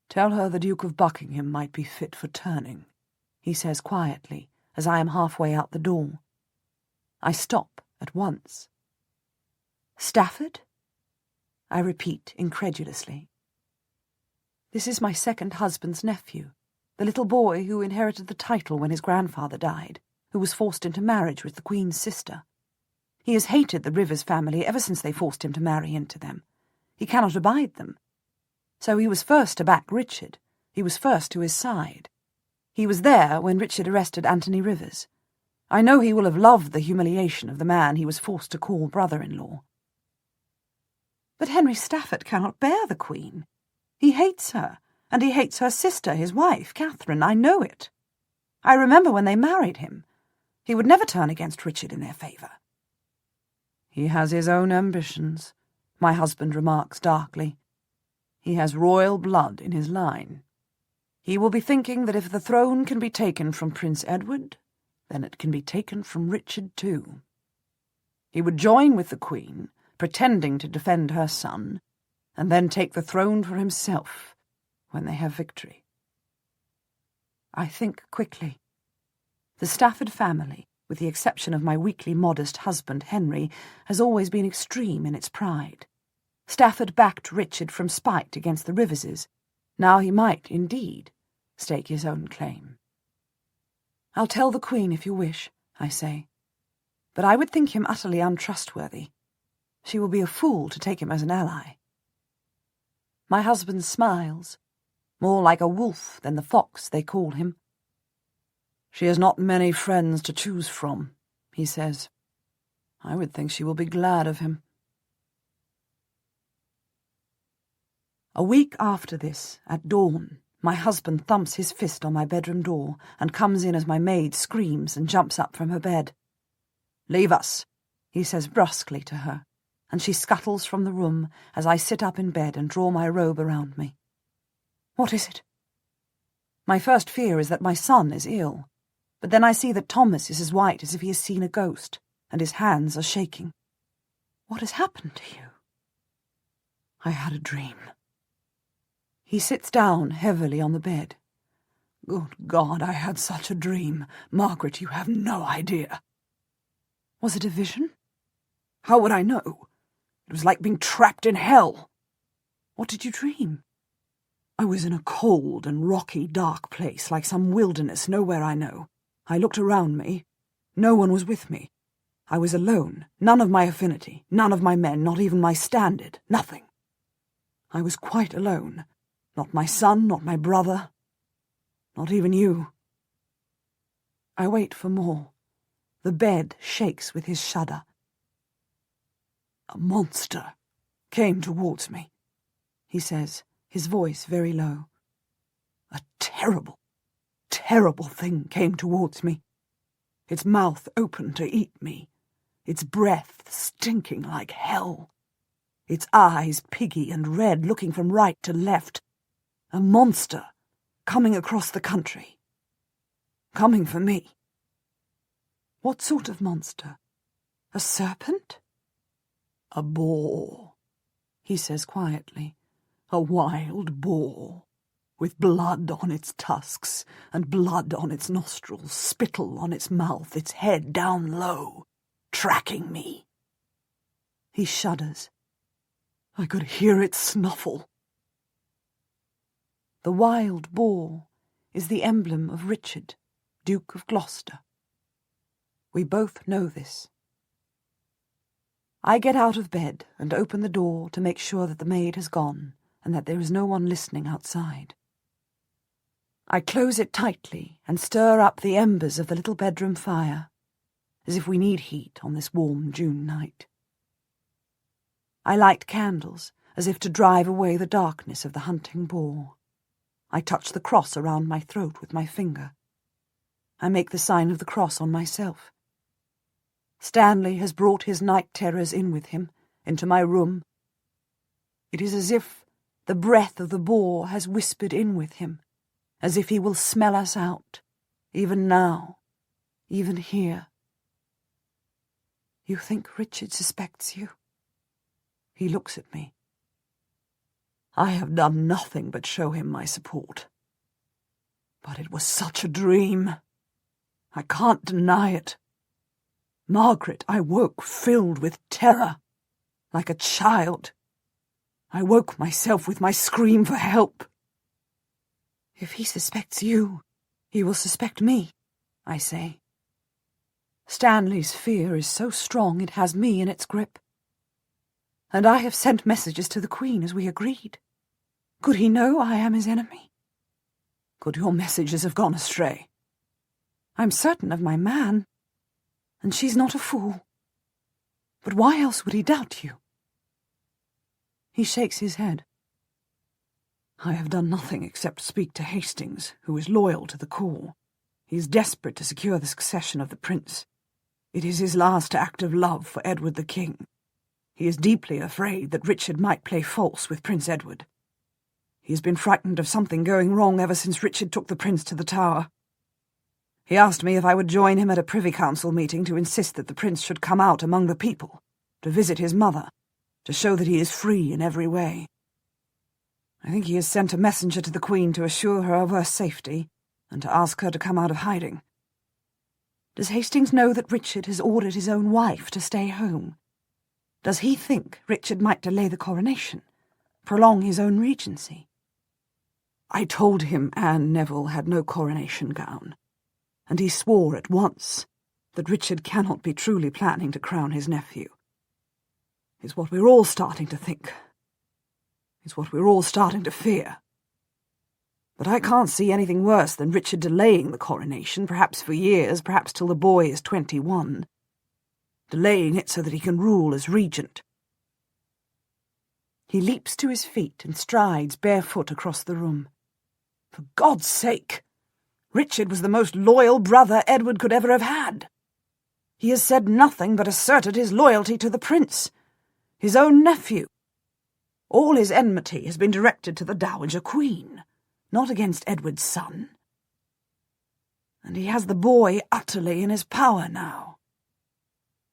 Tell her the Duke of Buckingham might be fit for turning, he says quietly, as I am halfway out the door. I stop at once. Stafford? I repeat incredulously. This is my second husband's nephew, the little boy who inherited the title when his grandfather died, who was forced into marriage with the Queen's sister. He has hated the Rivers family ever since they forced him to marry into them. He cannot abide them. So he was first to back Richard. He was first to his side. He was there when Richard arrested Anthony Rivers. I know he will have loved the humiliation of the man he was forced to call brother-in-law. But Henry Stafford cannot bear the Queen. He hates her, and he hates her sister, his wife, Catherine. I know it. I remember when they married him. He would never turn against Richard in their favour. He has his own ambitions, my husband remarks darkly. He has royal blood in his line. He will be thinking that if the throne can be taken from Prince Edward, then it can be taken from Richard too. He would join with the Queen, pretending to defend her son, and then take the throne for himself when they have victory. I think quickly. The Stafford family, with the exception of my weakly modest husband Henry, has always been extreme in its pride. Stafford backed Richard from spite against the Riverses. Now he might, indeed, stake his own claim. I'll tell the Queen if you wish, I say, but I would think him utterly untrustworthy. She will be a fool to take him as an ally. My husband smiles, more like a wolf than the fox they call him. She has not many friends to choose from, he says. I would think she will be glad of him. A week after this, at dawn, my husband thumps his fist on my bedroom door and comes in as my maid screams and jumps up from her bed. "Leave us," he says brusquely to her, and she scuttles from the room as I sit up in bed and draw my robe around me. What is it? My first fear is that my son is ill, but then I see that Thomas is as white as if he has seen a ghost, and his hands are shaking. What has happened to you? I had a dream. He sits down heavily on the bed. Good God, I had such a dream. Margaret, you have no idea. Was it a vision? How would I know? It was like being trapped in hell. What did you dream? I was in a cold and rocky, dark place, like some wilderness, nowhere I know. I looked around me. No one was with me. I was alone, none of my affinity, none of my men, not even my standard, nothing. I was quite alone. Not my son, not my brother, not even you. I wait for more. The bed shakes with his shudder. A monster came towards me, he says, his voice very low. A terrible, terrible thing came towards me. Its mouth open to eat me, its breath stinking like hell, its eyes piggy and red, looking from right to left. A monster coming across the country. Coming for me. What sort of monster? A serpent? A boar, he says quietly. A wild boar, with blood on its tusks, and blood on its nostrils, spittle on its mouth, its head down low, tracking me. He shudders. I could hear it snuffle. The wild boar is the emblem of Richard, Duke of Gloucester. We both know this. I get out of bed and open the door to make sure that the maid has gone and that there is no one listening outside. I close it tightly and stir up the embers of the little bedroom fire, as if we need heat on this warm June night. I light candles, as if to drive away the darkness of the hunting boar. I touch the cross around my throat with my finger. I make the sign of the cross on myself. Stanley has brought his night terrors in with him, into my room. It is as if the breath of the boar has whispered in with him, as if he will smell us out, even now, even here. You think Richard suspects you? He looks at me. I have done nothing but show him my support. But it was such a dream. I can't deny it. Margaret, I woke filled with terror, like a child. I woke myself with my scream for help. If he suspects you, he will suspect me, I say. Stanley's fear is so strong it has me in its grip. And I have sent messages to the Queen as we agreed. Could he know I am his enemy? Could your messages have gone astray? I'm certain of my man. And she's not a fool. But why else would he doubt you? He shakes his head. I have done nothing except speak to Hastings, who is loyal to the core. He is desperate to secure the succession of the prince. It is his last act of love for Edward the King. He is deeply afraid that Richard might play false with Prince Edward. He has been frightened of something going wrong ever since Richard took the prince to the Tower. He asked me if I would join him at a Privy Council meeting to insist that the prince should come out among the people, to visit his mother, to show that he is free in every way. I think he has sent a messenger to the Queen to assure her of her safety and to ask her to come out of hiding. Does Hastings know that Richard has ordered his own wife to stay home? Does he think Richard might delay the coronation, prolong his own regency? I told him Anne Neville had no coronation gown, and he swore at once that Richard cannot be truly planning to crown his nephew. It's what we're all starting to think. It's what we're all starting to fear. But I can't see anything worse than Richard delaying the coronation, perhaps for years, perhaps till the boy is 21. Delaying it so that he can rule as regent. He leaps to his feet and strides barefoot across the room. For God's sake! Richard was the most loyal brother Edward could ever have had. He has said nothing but asserted his loyalty to the prince, his own nephew. All his enmity has been directed to the Dowager Queen, not against Edward's son. And he has the boy utterly in his power now.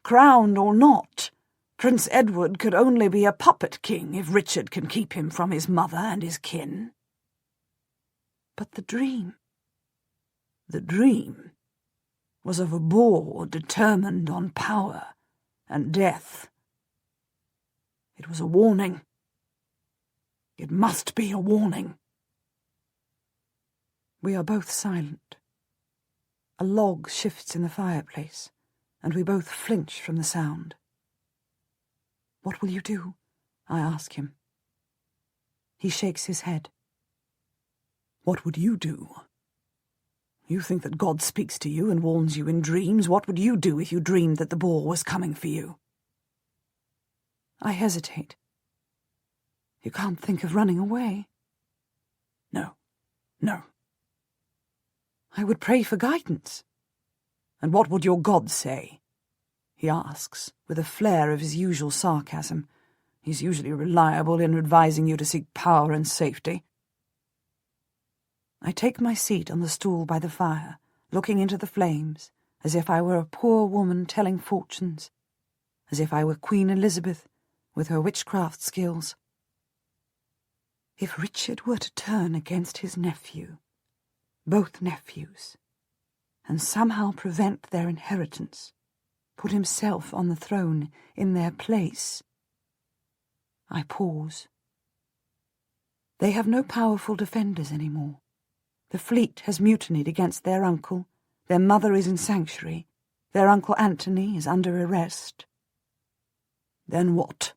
Crowned or not, Prince Edward could only be a puppet king if Richard can keep him from his mother and his kin. But the dream was of a boar determined on power and death. It was a warning. It must be a warning. We are both silent. A log shifts in the fireplace, and we both flinch from the sound. What will you do? I ask him. He shakes his head. What would you do? You think that God speaks to you and warns you in dreams. What would you do if you dreamed that the boar was coming for you? I hesitate. You can't think of running away. No. I would pray for guidance. And what would your God say? He asks, with a flare of his usual sarcasm. He's usually reliable in advising you to seek power and safety. I take my seat on the stool by the fire, looking into the flames, as if I were a poor woman telling fortunes, as if I were Queen Elizabeth with her witchcraft skills. If Richard were to turn against his nephew, both nephews, and somehow prevent their inheritance, put himself on the throne in their place. I pause. They have no powerful defenders anymore. The fleet has mutinied against their uncle, their mother is in sanctuary, their uncle Anthony is under arrest. Then what?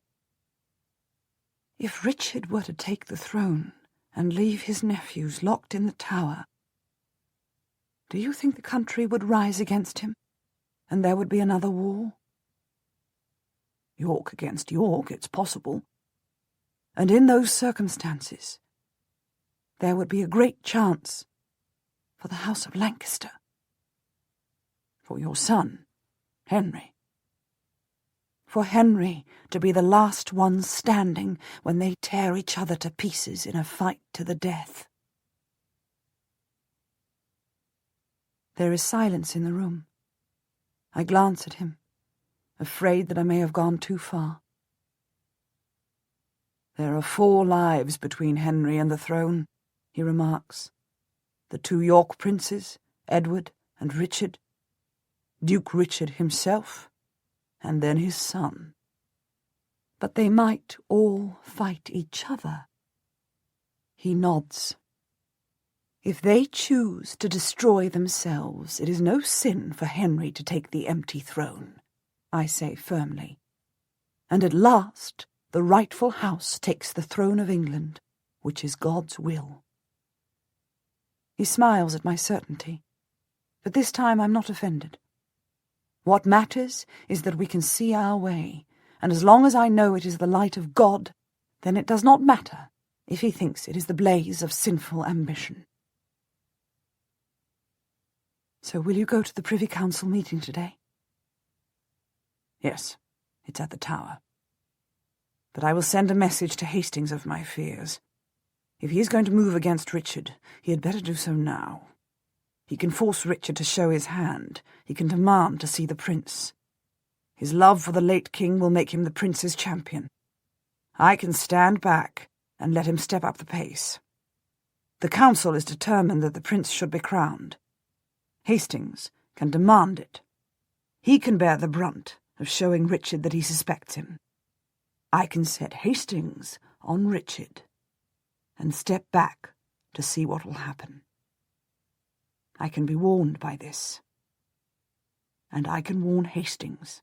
If Richard were to take the throne and leave his nephews locked in the Tower, do you think the country would rise against him, and there would be another war? York against York, it's possible. And in those circumstances, there would be a great chance for the House of Lancaster, for your son, Henry. For Henry to be the last one standing when they tear each other to pieces in a fight to the death. There is silence in the room. I glance at him, afraid that I may have gone too far. There are 4 lives between Henry and the throne, he remarks. The 2 York princes, Edward and Richard, Duke Richard himself, and then his son. But they might all fight each other. He nods. If they choose to destroy themselves, it is no sin for Henry to take the empty throne, I say firmly. And at last the rightful house takes the throne of England, which is God's will. He smiles at my certainty, but this time I'm not offended. What matters is that we can see our way, and as long as I know it is the light of God, then it does not matter if he thinks it is the blaze of sinful ambition. So will you go to the Privy Council meeting today? Yes, it's at the Tower. But I will send a message to Hastings of my fears. If he is going to move against Richard, he had better do so now. He can force Richard to show his hand. He can demand to see the prince. His love for the late king will make him the prince's champion. I can stand back and let him step up the pace. The council is determined that the prince should be crowned. Hastings can demand it. He can bear the brunt of showing Richard that he suspects him. I can set Hastings on Richard and step back to see what will happen. I can be warned by this, and I can warn Hastings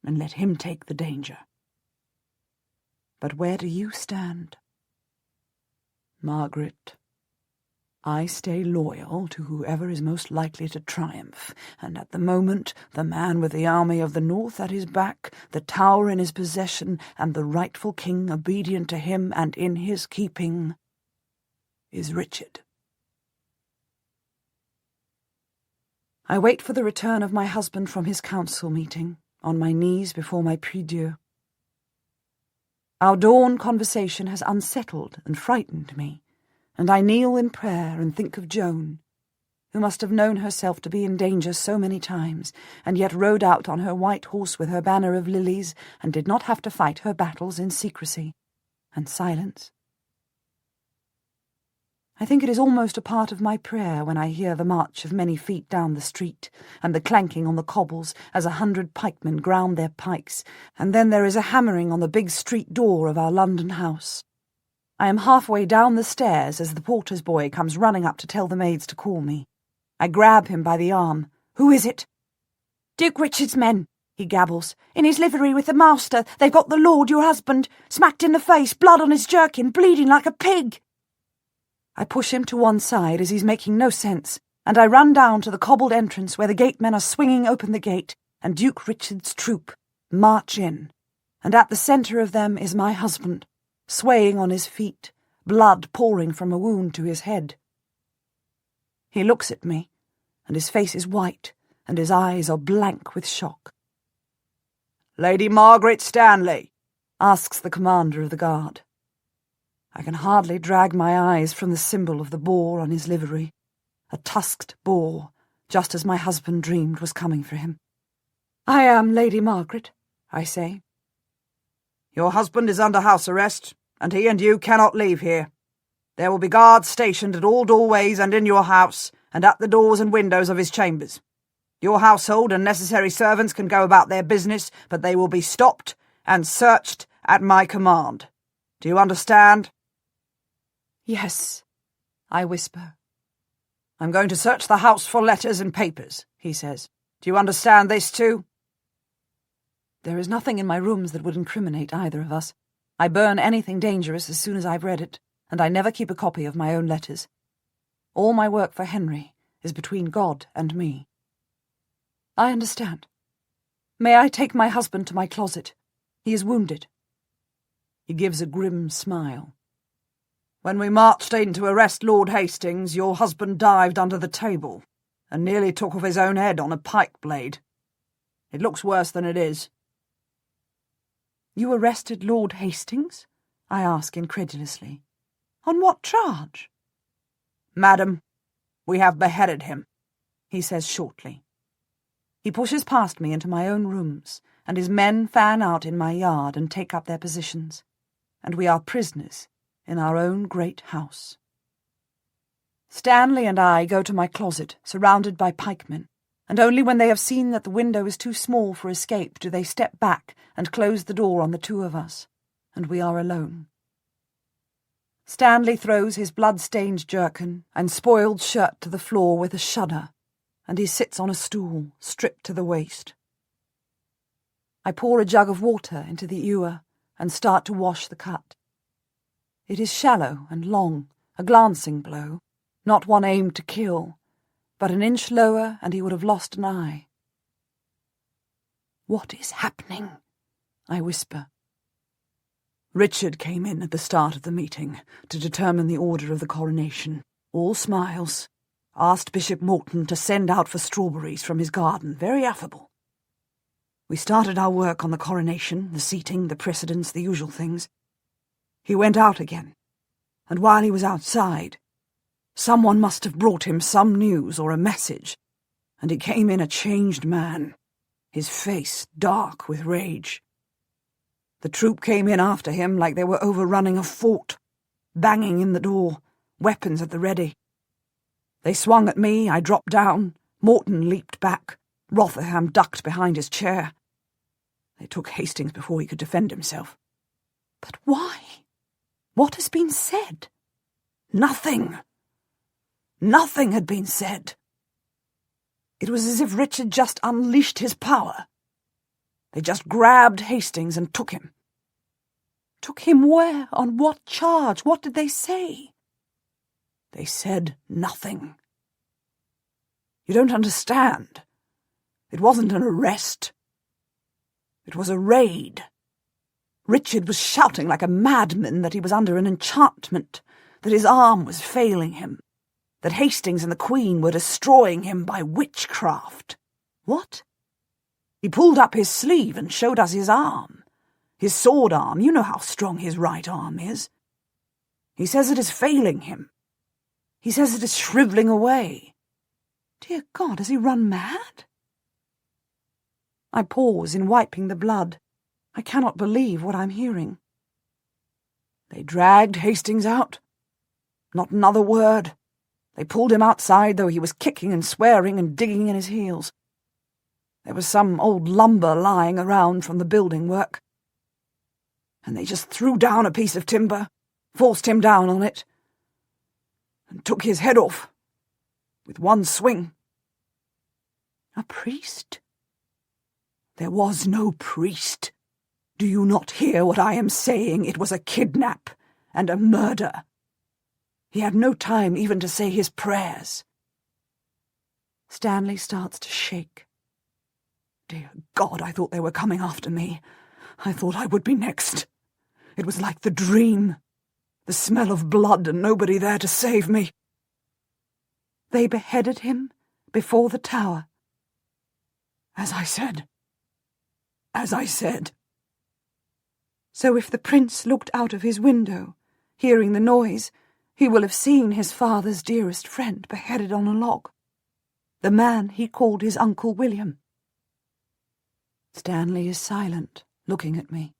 and let him take the danger. But where do you stand? Margaret, I stay loyal to whoever is most likely to triumph, and at the moment the man with the army of the north at his back, the Tower in his possession, and the rightful king obedient to him and in his keeping, is Richard. I wait for the return of my husband from his council meeting, on my knees before my prie-dieu. Our dawn conversation has unsettled and frightened me, and I kneel in prayer and think of Joan, who must have known herself to be in danger so many times, and yet rode out on her white horse with her banner of lilies, and did not have to fight her battles in secrecy and silence. I think it is almost a part of my prayer when I hear the march of many feet down the street, and the clanking on the cobbles as 100 pikemen ground their pikes, and then there is a hammering on the big street door of our London house. I am halfway down the stairs as the porter's boy comes running up to tell the maids to call me. I grab him by the arm. "Who is it?" "Duke Richard's men," he gabbles. "In his livery with the master. They've got the lord, your husband, smacked in the face, blood on his jerkin, bleeding like a pig." I push him to one side as he's making no sense, and I run down to the cobbled entrance where the gatemen are swinging open the gate, and Duke Richard's troop march in, and at the centre of them is my husband, swaying on his feet, blood pouring from a wound to his head. He looks at me, and his face is white, and his eyes are blank with shock. "Lady Margaret Stanley?" asks the commander of the guard. I can hardly drag my eyes from the symbol of the boar on his livery, a tusked boar, just as my husband dreamed was coming for him. "I am Lady Margaret," I say. "Your husband is under house arrest, and he and you cannot leave here. There will be guards stationed at all doorways and in your house, and at the doors and windows of his chambers. Your household and necessary servants can go about their business, but they will be stopped and searched at my command. Do you understand?" "Yes," I whisper. "I'm going to search the house for letters and papers," he says. "Do you understand this too?" There is nothing in my rooms that would incriminate either of us. I burn anything dangerous as soon as I've read it, and I never keep a copy of my own letters. All my work for Henry is between God and me. "I understand. May I take my husband to my closet? He is wounded." He gives a grim smile. "When we marched in to arrest Lord Hastings, your husband dived under the table and nearly took off his own head on a pike blade. It looks worse than it is." "You arrested Lord Hastings?" I ask incredulously. "On what charge?" "Madam, we have beheaded him," he says shortly. He pushes past me into my own rooms, and his men fan out in my yard and take up their positions, and we are prisoners in our own great house. Stanley and I go to my closet, surrounded by pikemen, and only when they have seen that the window is too small for escape do they step back and close the door on the two of us, and we are alone. Stanley throws his blood-stained jerkin and spoiled shirt to the floor with a shudder, and he sits on a stool, stripped to the waist. I pour a jug of water into the ewer and start to wash the cut. It is shallow and long, a glancing blow, not one aimed to kill, but an inch lower and he would have lost an eye. "What is happening?" I whisper. Richard came in at the start of the meeting to determine the order of the coronation. All smiles. Asked Bishop Morton to send out for strawberries from his garden. Very affable. We started our work on the coronation, the seating, the precedence, the usual things. He went out again, and while he was outside, someone must have brought him some news or a message, and he came in a changed man, his face dark with rage. The troop came in after him like they were overrunning a fort, banging in the door, weapons at the ready. They swung at me, I dropped down, Morton leaped back, Rotherham ducked behind his chair. They took Hastings before he could defend himself. But why? What has been said? Nothing. Nothing had been said. It was as if Richard just unleashed his power. They just grabbed Hastings and took him. Took him where? On what charge? What did they say? They said nothing. You don't understand. It wasn't an arrest. It was a raid. Richard was shouting like a madman that he was under an enchantment, that his arm was failing him, that Hastings and the Queen were destroying him by witchcraft. What? He pulled up his sleeve and showed us his arm. His sword arm, you know how strong his right arm is. He says it is failing him. He says it is shrivelling away. Dear God, has he run mad? I pause in wiping the blood. I cannot believe what I'm hearing. They dragged Hastings out. Not another word. They pulled him outside, though he was kicking and swearing and digging in his heels. There was some old lumber lying around from the building work, and they just threw down a piece of timber, forced him down on it, and took his head off with one swing. A priest? There was no priest. Do you not hear what I am saying? It was a kidnap and a murder. He had no time even to say his prayers. Stanley starts to shake. Dear God, I thought they were coming after me. I thought I would be next. It was like the dream. The smell of blood and nobody there to save me. They beheaded him before the tower. As I said. So if the prince looked out of his window, hearing the noise, he will have seen his father's dearest friend beheaded on a log. The man he called his Uncle William. Stanley is silent, looking at me.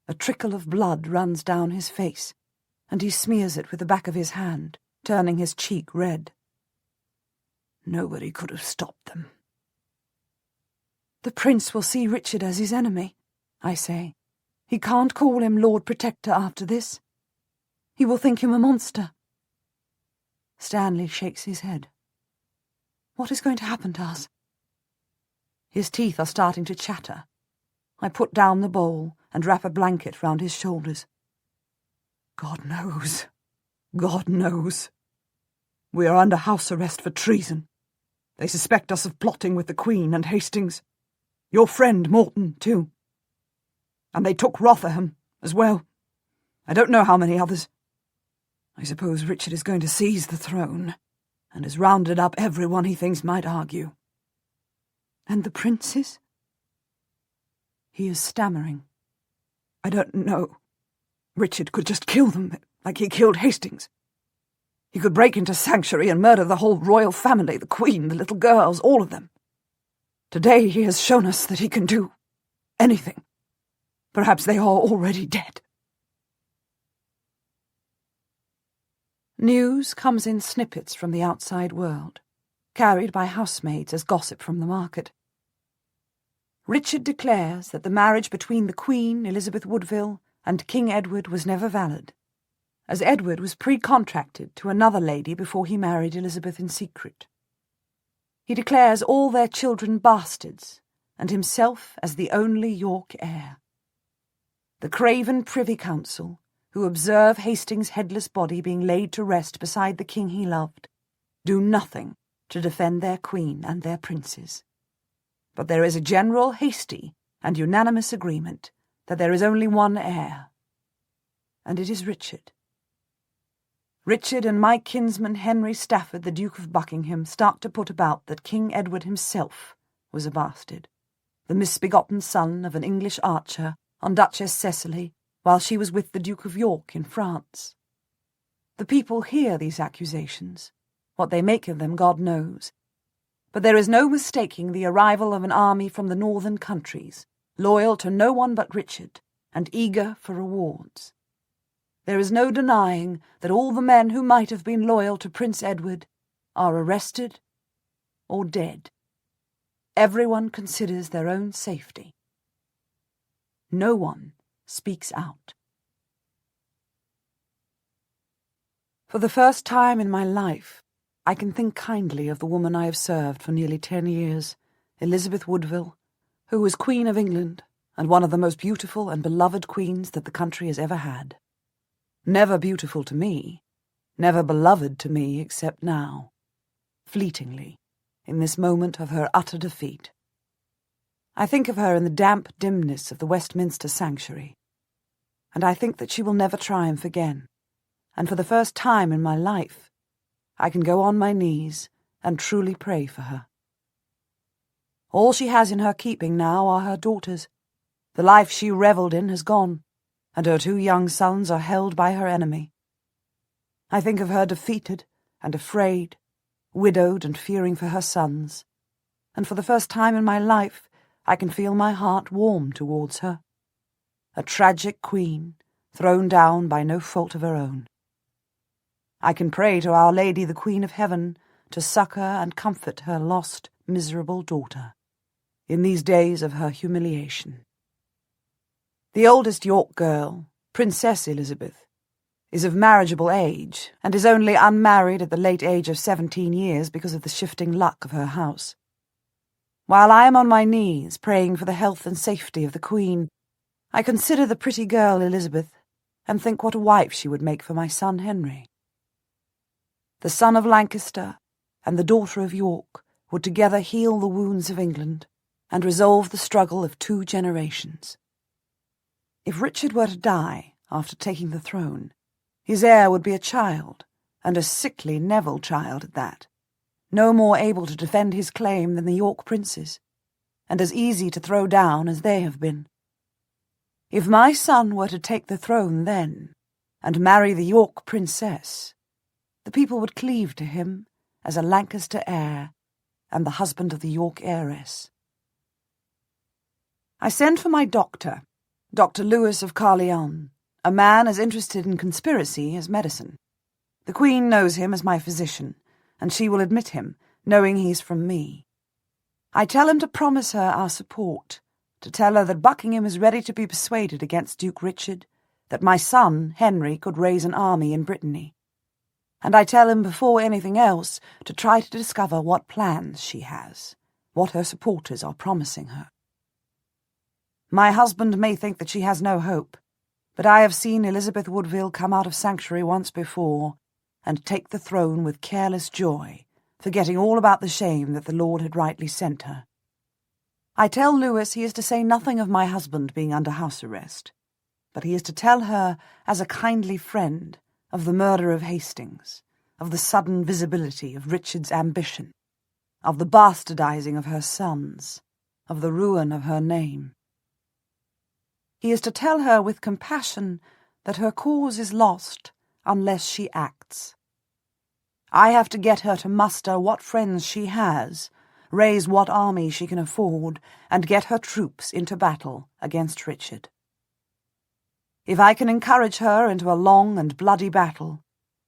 A trickle of blood runs down his face, and he smears it with the back of his hand, turning his cheek red. Nobody could have stopped them. The prince will see Richard as his enemy, I say. He can't call him Lord Protector after this. He will think him a monster. Stanley shakes his head. What is going to happen to us? His teeth are starting to chatter. I put down the bowl and wrap a blanket round his shoulders. God knows. God knows. We are under house arrest for treason. They suspect us of plotting with the Queen and Hastings. Your friend Morton, too. And they took Rotherham as well. I don't know how many others. I suppose Richard is going to seize the throne, and has rounded up everyone he thinks might argue. And the princes? He is stammering. I don't know. Richard could just kill them, like he killed Hastings. He could break into Sanctuary and murder the whole royal family, the Queen, the little girls, all of them. Today he has shown us that he can do anything. Perhaps they are already dead. News comes in snippets from the outside world, carried by housemaids as gossip from the market. Richard declares that the marriage between the Queen, Elizabeth Woodville, and King Edward was never valid, as Edward was pre-contracted to another lady before he married Elizabeth in secret. He declares all their children bastards, and himself as the only York heir. The craven Privy Council, who observe Hastings' headless body being laid to rest beside the king he loved, do nothing to defend their queen and their princes. But there is a general, hasty, and unanimous agreement that there is only one heir, and it is Richard. Richard and my kinsman Henry Stafford, the Duke of Buckingham, start to put about that King Edward himself was a bastard, the misbegotten son of an English archer on Duchess Cecily, while she was with the Duke of York in France. The people hear these accusations. What they make of them, God knows. But there is no mistaking the arrival of an army from the northern countries, loyal to no one but Richard, and eager for rewards. There is no denying that all the men who might have been loyal to Prince Edward are arrested or dead. Everyone considers their own safety. No one speaks out. For the first time in my life, I can think kindly of the woman I have served for nearly 10 years, Elizabeth Woodville, who was Queen of England and one of the most beautiful and beloved queens that the country has ever had. Never beautiful to me, never beloved to me except now, fleetingly, in this moment of her utter defeat. I think of her in the damp dimness of the Westminster sanctuary, and I think that she will never triumph again, and for the first time in my life, I can go on my knees and truly pray for her. All she has in her keeping now are her daughters. The life she revelled in has gone, and her 2 young sons are held by her enemy. I think of her defeated and afraid, widowed and fearing for her sons, and for the first time in my life I can feel my heart warm towards her. A tragic queen, thrown down by no fault of her own. I can pray to Our Lady, the Queen of Heaven, to succour and comfort her lost, miserable daughter in these days of her humiliation. The oldest York girl, Princess Elizabeth, is of marriageable age, and is only unmarried at the late age of 17 years because of the shifting luck of her house. While I am on my knees praying for the health and safety of the Queen, I consider the pretty girl Elizabeth, and think what a wife she would make for my son Henry. The son of Lancaster and the daughter of York would together heal the wounds of England and resolve the struggle of 2 generations. If Richard were to die after taking the throne, his heir would be a child, and a sickly Neville child at that, no more able to defend his claim than the York princes, and as easy to throw down as they have been. If my son were to take the throne then, and marry the York princess, the people would cleave to him as a Lancaster heir and the husband of the York heiress. I send for my doctor, Dr. Lewis of Carleon, a man as interested in conspiracy as medicine. The Queen knows him as my physician, and she will admit him, knowing he's from me. I tell him to promise her our support, to tell her that Buckingham is ready to be persuaded against Duke Richard, that my son, Henry, could raise an army in Brittany. And I tell him before anything else to try to discover what plans she has, what her supporters are promising her. My husband may think that she has no hope, but I have seen Elizabeth Woodville come out of sanctuary once before and take the throne with careless joy, forgetting all about the shame that the Lord had rightly sent her. I tell Lewis he is to say nothing of my husband being under house arrest, but he is to tell her, as a kindly friend, of the murder of Hastings, of the sudden visibility of Richard's ambition, of the bastardizing of her sons, of the ruin of her name. He is to tell her with compassion that her cause is lost unless she acts. I have to get her to muster what friends she has, raise what army she can afford, and get her troops into battle against Richard. If I can encourage her into a long and bloody battle,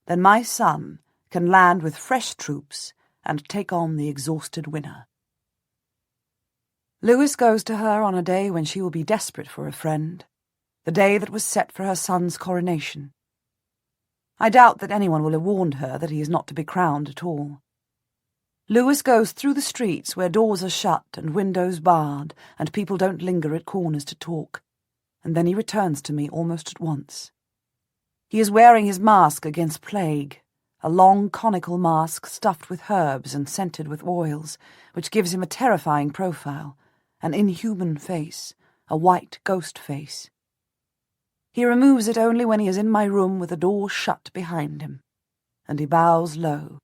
then my son can land with fresh troops and take on the exhausted winner. Lewis goes to her on a day when she will be desperate for a friend, the day that was set for her son's coronation. I doubt that anyone will have warned her that he is not to be crowned at all. Lewis goes through the streets where doors are shut and windows barred, and people don't linger at corners to talk, and then he returns to me almost at once. He is wearing his mask against plague, a long conical mask stuffed with herbs and scented with oils, which gives him a terrifying profile, an inhuman face, a white ghost face. He removes it only when he is in my room with the door shut behind him, and he bows low.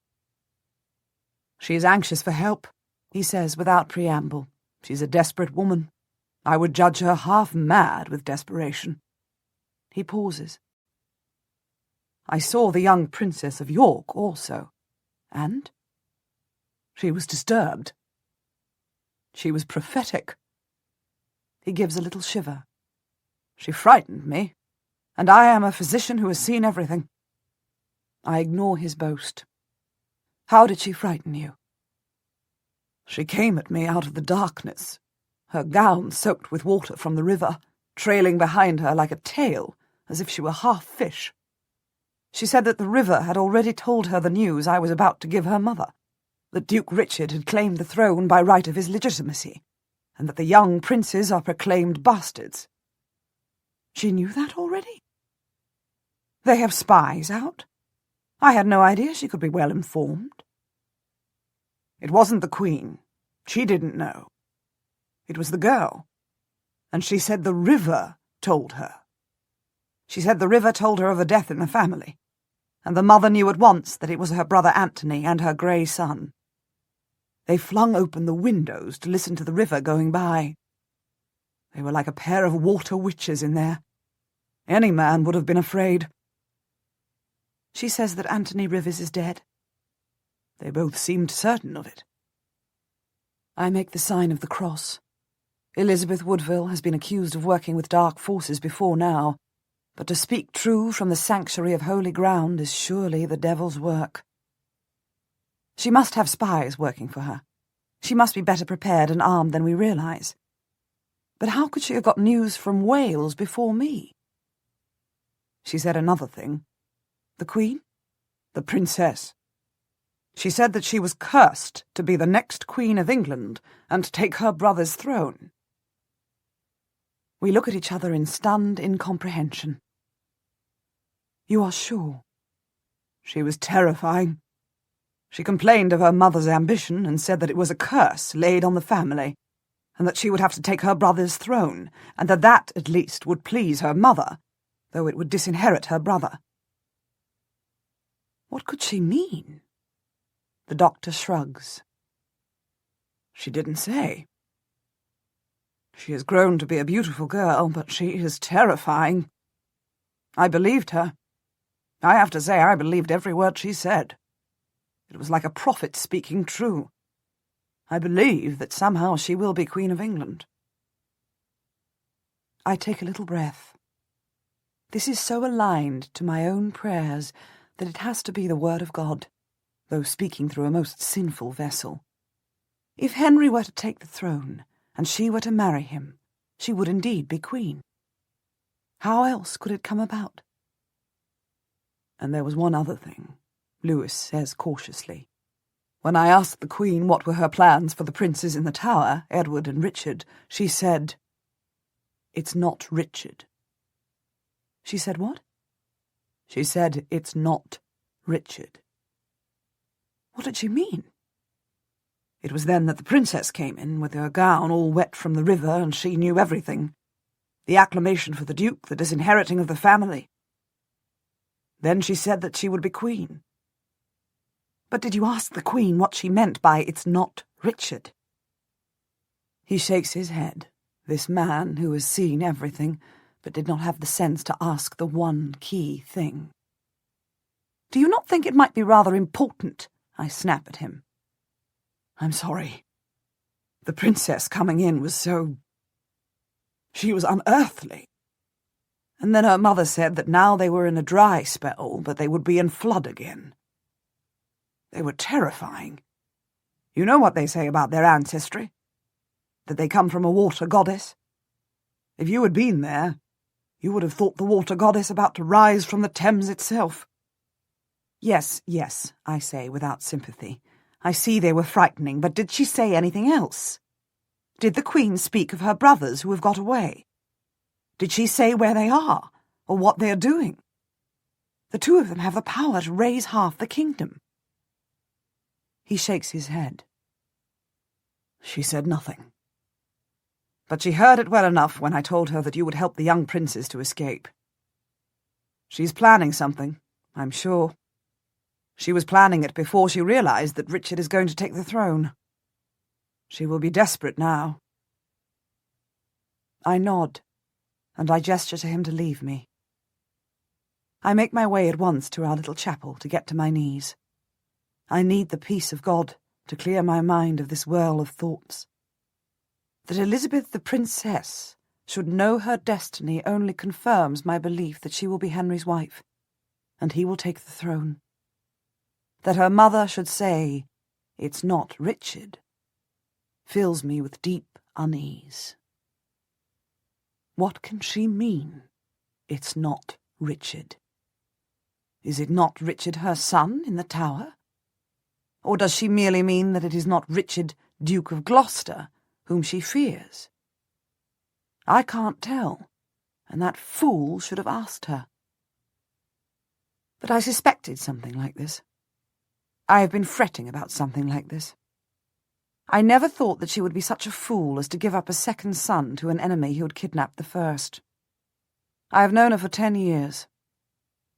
"She is anxious for help," he says without preamble. "She's a desperate woman. I would judge her half mad with desperation." He pauses. "I saw the young Princess of York also, and she was disturbed. She was prophetic." He gives a little shiver. "She frightened me, and I am a physician who has seen everything." I ignore his boast. "How did she frighten you?" "She came at me out of the darkness, her gown soaked with water from the river, trailing behind her like a tail, as if she were half fish. She said that the river had already told her the news I was about to give her mother, that Duke Richard had claimed the throne by right of his legitimacy, and that the young princes are proclaimed bastards." "She knew that already?" "They have spies out. I had no idea she could be well informed." "It wasn't the Queen. She didn't know. It was the girl. And she said the river told her. She said the river told her of a death in the family, and the mother knew at once that it was her brother Anthony and her grey son. They flung open the windows to listen to the river going by. They were like a pair of water witches in there. Any man would have been afraid." "She says that Anthony Rivers is dead." "They both seemed certain of it." I make the sign of the cross. Elizabeth Woodville has been accused of working with dark forces before now, but to speak true from the sanctuary of holy ground is surely the devil's work. She must have spies working for her. She must be better prepared and armed than we realize. But how could she have got news from Wales before me? She said another thing. The Queen? The Princess. She said that she was cursed to be the next Queen of England and take her brother's throne. We look at each other in stunned incomprehension. "You are sure?" "She was terrifying. She complained of her mother's ambition and said that it was a curse laid on the family, and that she would have to take her brother's throne, and that at least would please her mother, though it would disinherit her brother." What could she mean? The doctor shrugs. "She didn't say. She has grown to be a beautiful girl, but she is terrifying. I believed her. I have to say I believed every word she said. It was like a prophet speaking true. I believe that somehow she will be Queen of England." I take a little breath. This is so aligned to my own prayers that it has to be the word of God, though speaking through a most sinful vessel. If Henry were to take the throne, and she were to marry him, she would indeed be queen. How else could it come about? "And there was one other thing," Lewis says cautiously. "When I asked the Queen what were her plans for the princes in the Tower, Edward and Richard, she said, 'It's not Richard.'" She said what? "She said, 'It's not Richard.'" What did she mean? It was then that the princess came in, with her gown all wet from the river, and she knew everything. The acclamation for the Duke, the disinheriting of the family. Then she said that she would be queen. But did you ask the Queen what she meant by "it's not Richard"? He shakes his head, this man who has seen everything, but did not have the sense to ask the one key thing. "Do you not think it might be rather important?" I snap at him. "I'm sorry. The princess coming in was so... she was unearthly. And then her mother said that now they were in a dry spell, but they would be in flood again. They were terrifying. You know what they say about their ancestry? That they come from a water goddess? If you had been there, you would have thought the water goddess about to rise from the Thames itself." Yes, I say without sympathy. I see they were frightening, but did she say anything else? Did the Queen speak of her brothers who have got away? Did she say where they are, or what they are doing? The two of them have the power to raise half the kingdom." He shakes his head. "She said nothing. But she heard it well enough when I told her that you would help the young princes to escape. She's planning something, I'm sure. She was planning it before she realized that Richard is going to take the throne. She will be desperate now." I nod, and I gesture to him to leave me. I make my way at once to our little chapel to get to my knees. I need the peace of God to clear my mind of this whirl of thoughts. That Elizabeth the Princess should know her destiny only confirms my belief that she will be Henry's wife, and he will take the throne. That her mother should say, "It's not Richard," fills me with deep unease. What can she mean, "It's not Richard"? Is it not Richard her son in the Tower? Or does she merely mean that it is not Richard, Duke of Gloucester, whom she fears? I can't tell, and that fool should have asked her. But I suspected something like this. I have been fretting about something like this. I never thought that she would be such a fool as to give up a second son to an enemy who had kidnapped the first. I have known her for 10 years.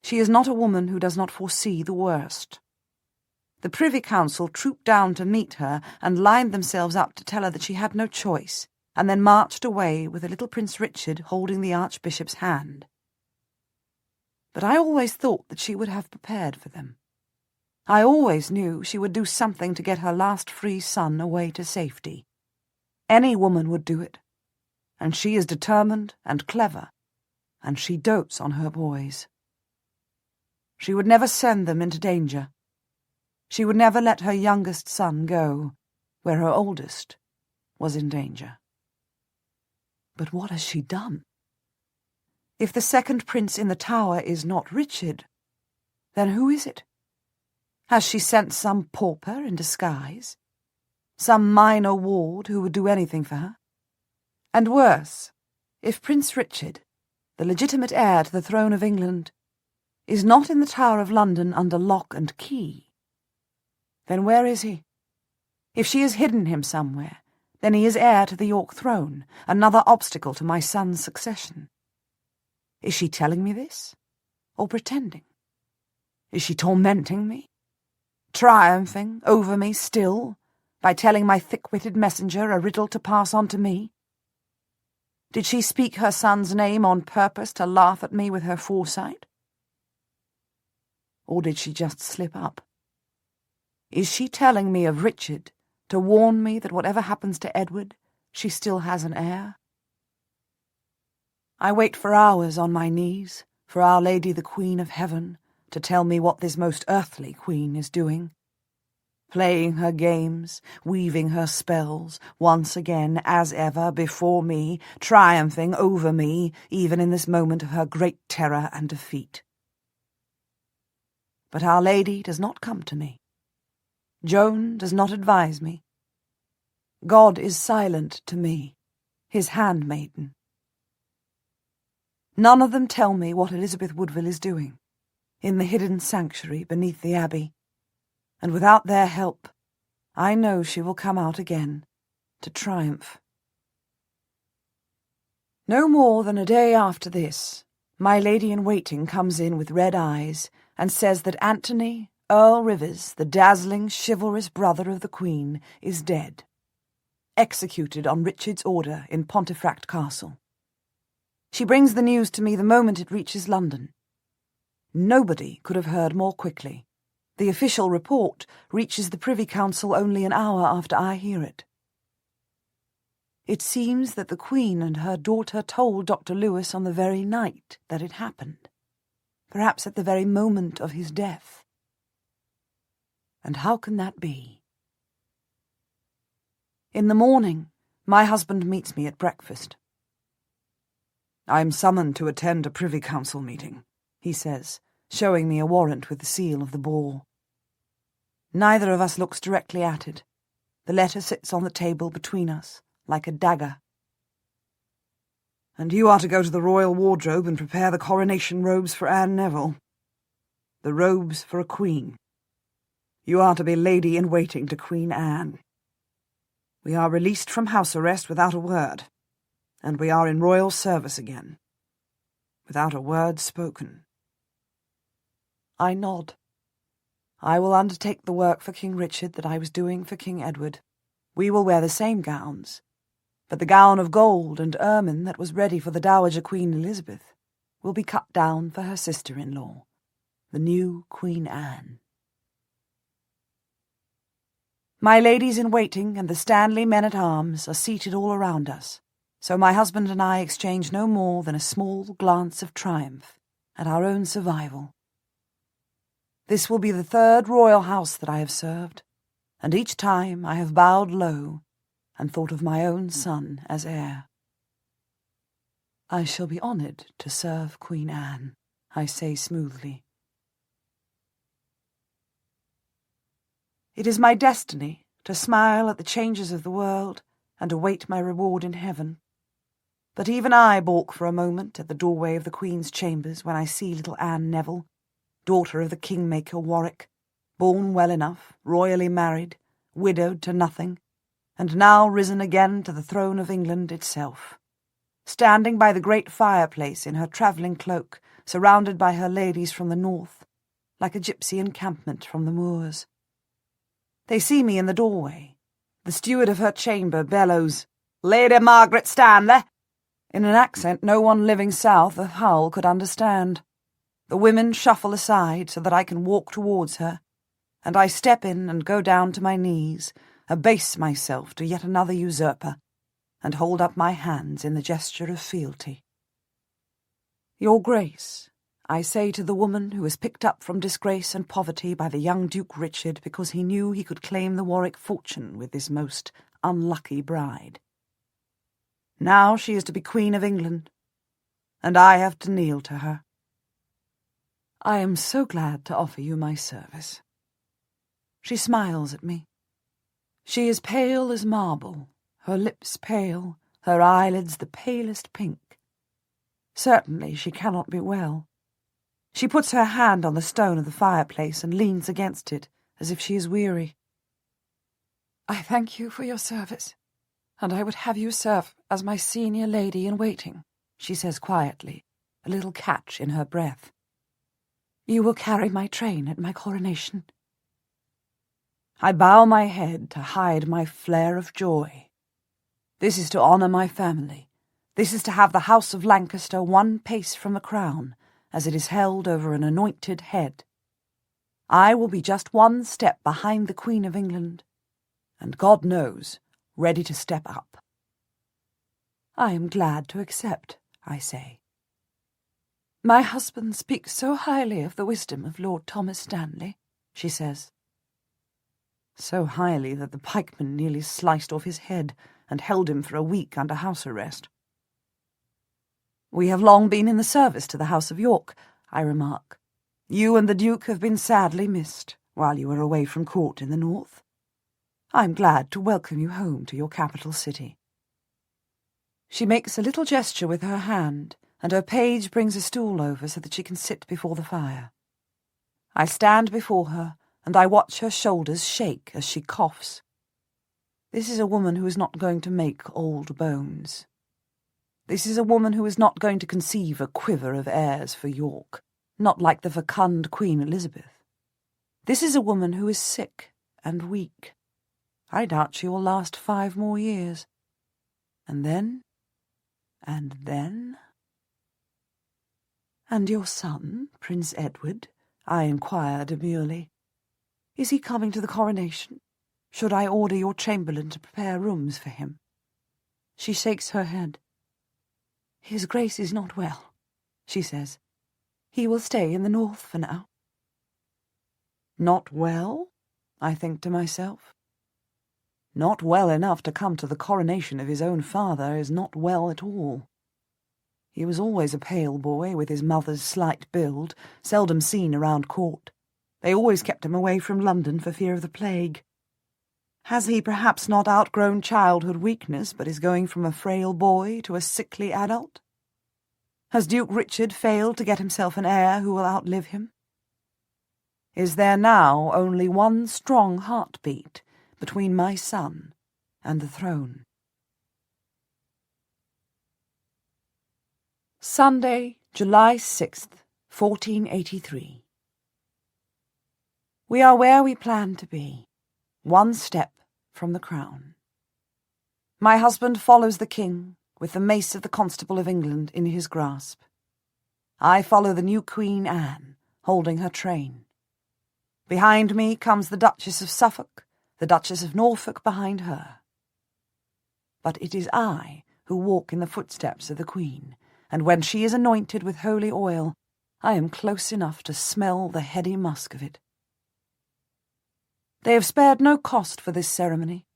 She is not a woman who does not foresee the worst. The Privy Council trooped down to meet her and lined themselves up to tell her that she had no choice, and then marched away with the little Prince Richard holding the Archbishop's hand. But I always thought that she would have prepared for them. I always knew she would do something to get her last free son away to safety. Any woman would do it, and she is determined and clever, and she dotes on her boys. She would never send them into danger. She would never let her youngest son go where her oldest was in danger. But what has she done? If the second prince in the Tower is not Richard, then who is it? Has she sent some pauper in disguise? Some minor ward who would do anything for her? And worse, if Prince Richard, the legitimate heir to the throne of England, is not in the Tower of London under lock and key, then where is he? If she has hidden him somewhere, then he is heir to the York throne, another obstacle to my son's succession. Is she telling me this, or pretending? Is she tormenting me? Triumphing over me still, by telling my thick-witted messenger a riddle to pass on to me? Did she speak her son's name on purpose to laugh at me with her foresight? Or did she just slip up? Is she telling me of Richard to warn me that whatever happens to Edward, she still has an heir? I wait for hours on my knees for Our Lady the Queen of Heaven to tell me what this most earthly queen is doing. Playing her games, weaving her spells, once again, as ever, before me, triumphing over me, even in this moment of her great terror and defeat. But Our Lady does not come to me. Joan does not advise me. God is silent to me, his handmaiden. None of them tell me what Elizabeth Woodville is doing, in the hidden sanctuary beneath the abbey, and without their help, I know she will come out again, to triumph. No more than a day after this, my lady-in-waiting comes in with red eyes and says that Anthony, Earl Rivers, the dazzling, chivalrous brother of the Queen, is dead, executed on Richard's order in Pontefract Castle. She brings the news to me the moment it reaches London. Nobody could have heard more quickly. The official report reaches the Privy Council only an hour after I hear it. It seems that the Queen and her daughter told Dr. Lewis on the very night that it happened, perhaps at the very moment of his death. And how can that be? In the morning, my husband meets me at breakfast. "I am summoned to attend a Privy Council meeting," he says, showing me a warrant with the seal of the ball. Neither of us looks directly at it. The letter sits on the table between us, like a dagger. "And you are to go to the royal wardrobe and prepare the coronation robes for Anne Neville." the robes for a queen. You are to be lady-in-waiting to Queen Anne. We are released from house arrest without a word, and we are in royal service again, without a word spoken." I nod. I will undertake the work for King Richard that I was doing for King Edward. We will wear the same gowns, but the gown of gold and ermine that was ready for the Dowager Queen Elizabeth will be cut down for her sister-in-law, the new Queen Anne. My ladies-in-waiting and the Stanley men-at-arms are seated all around us, so my husband and I exchange no more than a small glance of triumph at our own survival. This will be the third royal house that I have served, and each time I have bowed low and thought of my own son as heir. "I shall be honoured to serve Queen Anne," I say smoothly. It is my destiny to smile at the changes of the world and await my reward in heaven. But even I balk for a moment at the doorway of the Queen's chambers when I see little Anne Neville, daughter of the Kingmaker Warwick, born well enough, royally married, widowed to nothing, and now risen again to the throne of England itself, standing by the great fireplace in her travelling cloak, surrounded by her ladies from the north, like a gipsy encampment from the moors. They see me in the doorway. The steward of her chamber bellows, "Lady Margaret Stanley," in an accent no one living south of Hull could understand. The women shuffle aside so that I can walk towards her, and I step in and go down to my knees, abase myself to yet another usurper, and hold up my hands in the gesture of fealty. "Your Grace," I say to the woman who was picked up from disgrace and poverty by the young Duke Richard because he knew he could claim the Warwick fortune with this most unlucky bride. Now she is to be Queen of England, and I have to kneel to her. "I am so glad to offer you my service." She smiles at me. She is pale as marble, her lips pale, her eyelids the palest pink. Certainly she cannot be well. She puts her hand on the stone of the fireplace and leans against it, as if she is weary. "I thank you for your service, and I would have you serve as my senior lady-in-waiting," she says quietly, a little catch in her breath. "You will carry my train at my coronation." I bow my head to hide my flare of joy. This is to honour my family. This is to have the House of Lancaster one pace from a crown, as it is held over an anointed head. I will be just one step behind the Queen of England, and God knows, ready to step up. "I am glad to accept," I say. "My husband speaks so highly of the wisdom of Lord Thomas Stanley," she says. So highly that the pikeman nearly sliced off his head and held him for a week under house arrest. "We have long been in the service to the House of York," I remark. "You and the Duke have been sadly missed while you were away from court in the north. I am glad to welcome you home to your capital city." She makes a little gesture with her hand, and her page brings a stool over so that she can sit before the fire. I stand before her, and I watch her shoulders shake as she coughs. This is a woman who is not going to make old bones. This is a woman who is not going to conceive a quiver of heirs for York, not like the fecund Queen Elizabeth. This is a woman who is sick and weak. I doubt she will last 5 more years. And then... "And your son, Prince Edward?" I inquire demurely. "Is he coming to the coronation? Should I order your chamberlain to prepare rooms for him?" She shakes her head. "His Grace is not well," she says. "He will stay in the north for now." Not well? I think to myself. Not well enough to come to the coronation of his own father is not well at all. He was always a pale boy with his mother's slight build, seldom seen around court. They always kept him away from London for fear of the plague. Has he perhaps not outgrown childhood weakness, but is going from a frail boy to a sickly adult? Has Duke Richard failed to get himself an heir who will outlive him? is there now only one strong heartbeat between my son and the throne. Sunday, July 6th, 1483. We are where we planned to be, one step from the crown. My husband follows the king, with the mace of the Constable of England in his grasp. I follow the new Queen Anne, holding her train. Behind me comes the Duchess of Suffolk, the Duchess of Norfolk behind her. But it is I who walk in the footsteps of the Queen, and when she is anointed with holy oil, I am close enough to smell the heady musk of it. They have spared no cost for this ceremony.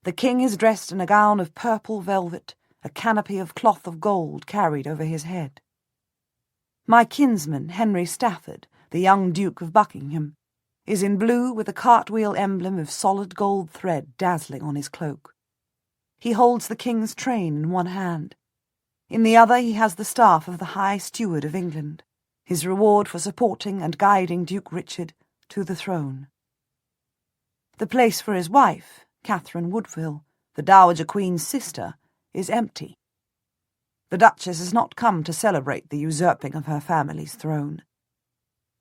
The king is dressed in a gown of purple velvet, a canopy of cloth of gold carried over his head. My kinsman, Henry Stafford, the young Duke of Buckingham, is in blue with a cartwheel emblem of solid gold thread dazzling on his cloak. He holds the king's train in one hand. In the other he has the staff of the High Steward of England, his reward for supporting and guiding Duke Richard to the throne. The place for his wife, Catherine Woodville, the Dowager Queen's sister, is empty. The Duchess has not come to celebrate the usurping of her family's throne.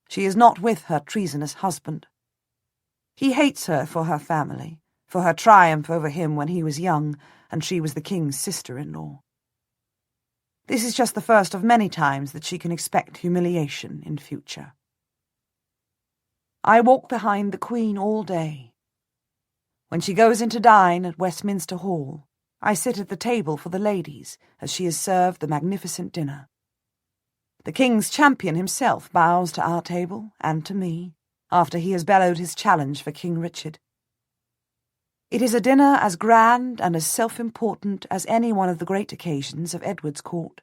She is not with her treasonous husband. He hates her for her family, for her triumph over him when he was young, and she was the king's sister-in-law. This is just the first of many times that she can expect humiliation in future. I walk behind the Queen all day. When she goes in to dine at Westminster Hall, I sit at the table for the ladies as she is served the magnificent dinner. The King's champion himself bows to our table and to me, after he has bellowed his challenge for King Richard. It is a dinner as grand and as self-important as any one of the great occasions of Edward's court.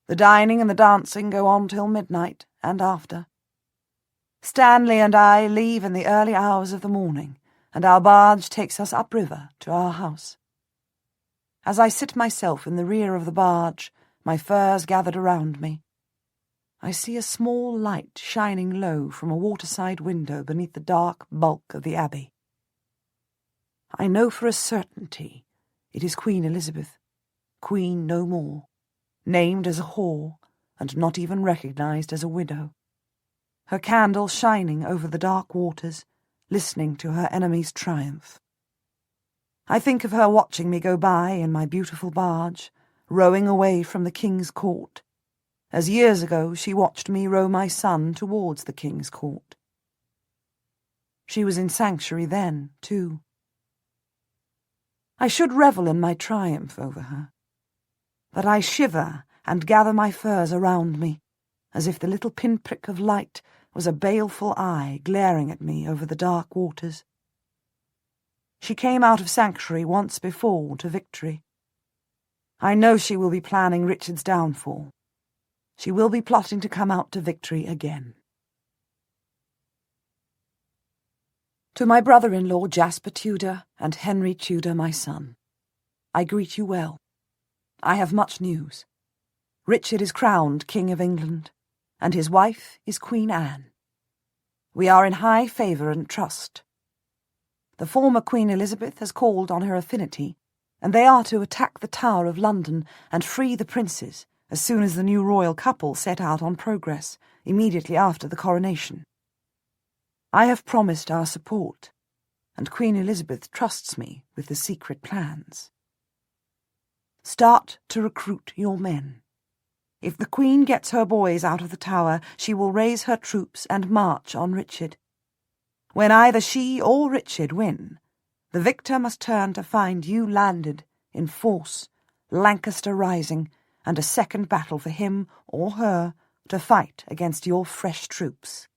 The dining and the dancing go on till midnight and after. Stanley and I leave in the early hours of the morning, and our barge takes us upriver to our house. As I sit myself in the rear of the barge, my furs gathered around me, I see a small light shining low from a waterside window beneath the dark bulk of the Abbey. I know for a certainty it is Queen Elizabeth, Queen no more, named as a whore and not even recognised as a widow, her candle shining over the dark waters, listening to her enemy's triumph. I think of her watching me go by in my beautiful barge, rowing away from the King's court, as years ago she watched me row my son towards the King's court. She was in sanctuary then, too. I should revel in my triumph over her, but I shiver and gather my furs around me, as if the little pinprick of light was a baleful eye glaring at me over the dark waters. She came out of sanctuary once before to victory. I know she will be planning Richard's downfall. She will be plotting to come out to victory again. To my brother-in-law Jasper Tudor and Henry Tudor, my son, I greet you well. I have much news. Richard is crowned King of England, and his wife is Queen Anne. We are in high favour and trust. The former Queen Elizabeth has called on her affinity, and they are to attack the Tower of London and free the princes as soon as the new royal couple set out on progress, immediately after the coronation. I have promised our support, and Queen Elizabeth trusts me with the secret plans. Start to recruit your men. If the Queen gets her boys out of the Tower, she will raise her troops and march on Richard. When either she or Richard win, the victor must turn to find you landed in force, Lancaster rising, and a second battle for him or her to fight against your fresh troops.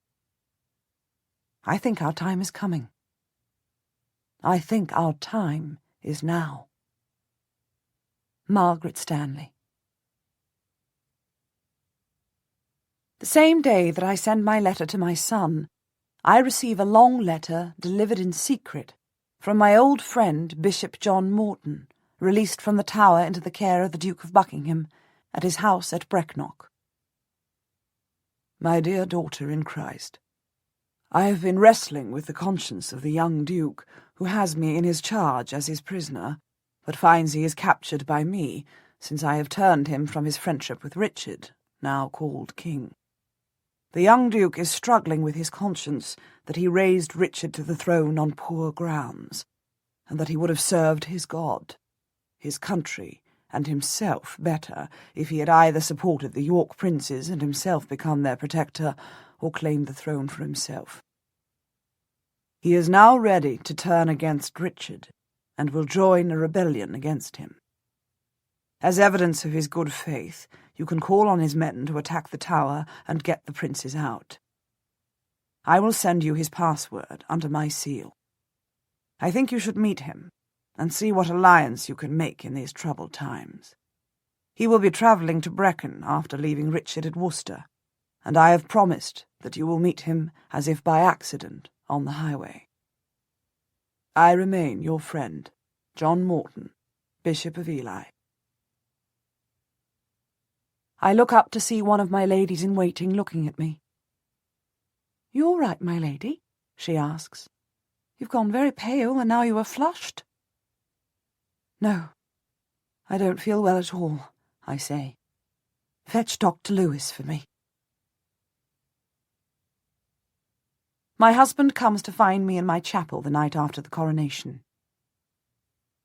I think our time is coming. I think our time is now. Margaret Stanley. The same day that I send my letter to my son, I receive a long letter delivered in secret from my old friend Bishop John Morton, released from the Tower into the care of the Duke of Buckingham at his house at Brecknock. My dear daughter in Christ, I have been wrestling with the conscience of the young Duke, who has me in his charge as his prisoner, but finds he is captured by me, since I have turned him from his friendship with Richard, now called King. The young Duke is struggling with his conscience that he raised Richard to the throne on poor grounds, and that he would have served his God, his country, and himself better if he had either supported the York princes and himself become their protector, or claimed the throne for himself. He is now ready to turn against Richard, and will join a rebellion against him. As evidence of his good faith, you can call on his men to attack the tower and get the princes out. I will send you his password under my seal. I think you should meet him, and see what alliance you can make in these troubled times. He will be travelling to Brecon after leaving Richard at Worcester, and I have promised that you will meet him as if by accident on the highway. I remain your friend, John Morton, Bishop of Ely. I look up to see one of my ladies-in-waiting looking at me. "You all right, my lady?" she asks. "You've gone very pale, and now you are flushed." "No, I don't feel well at all," I say. "Fetch Dr. Lewis for me." My husband comes to find me in my chapel the night after the coronation.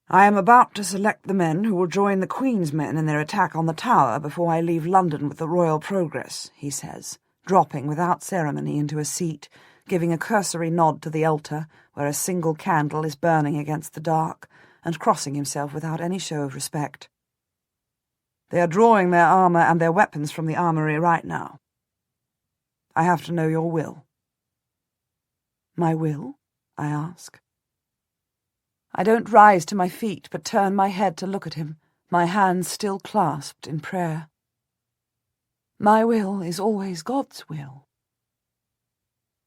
"I am about to select the men who will join the Queen's men in their attack on the Tower before I leave London with the Royal Progress," he says, dropping without ceremony into a seat, giving a cursory nod to the altar, where a single candle is burning against the dark, and crossing himself without any show of respect. "They are drawing their armour and their weapons from the armoury right now. I have to know your will." "My will?" I ask. I don't rise to my feet, but turn my head to look at him, my hands still clasped in prayer. "My will is always God's will."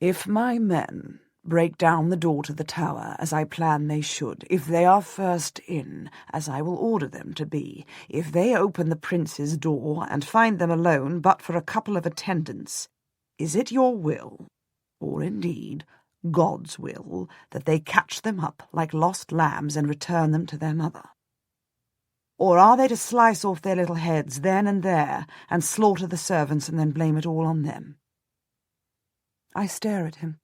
"If my men break down the door to the tower, as I plan they should, if they are first in, as I will order them to be, if they open the prince's door and find them alone but for a couple of attendants, is it your will, or indeed God's will, that they catch them up like lost lambs and return them to their mother? Or are they to slice off their little heads then and there, and slaughter the servants and then blame it all on them?" I stare at him.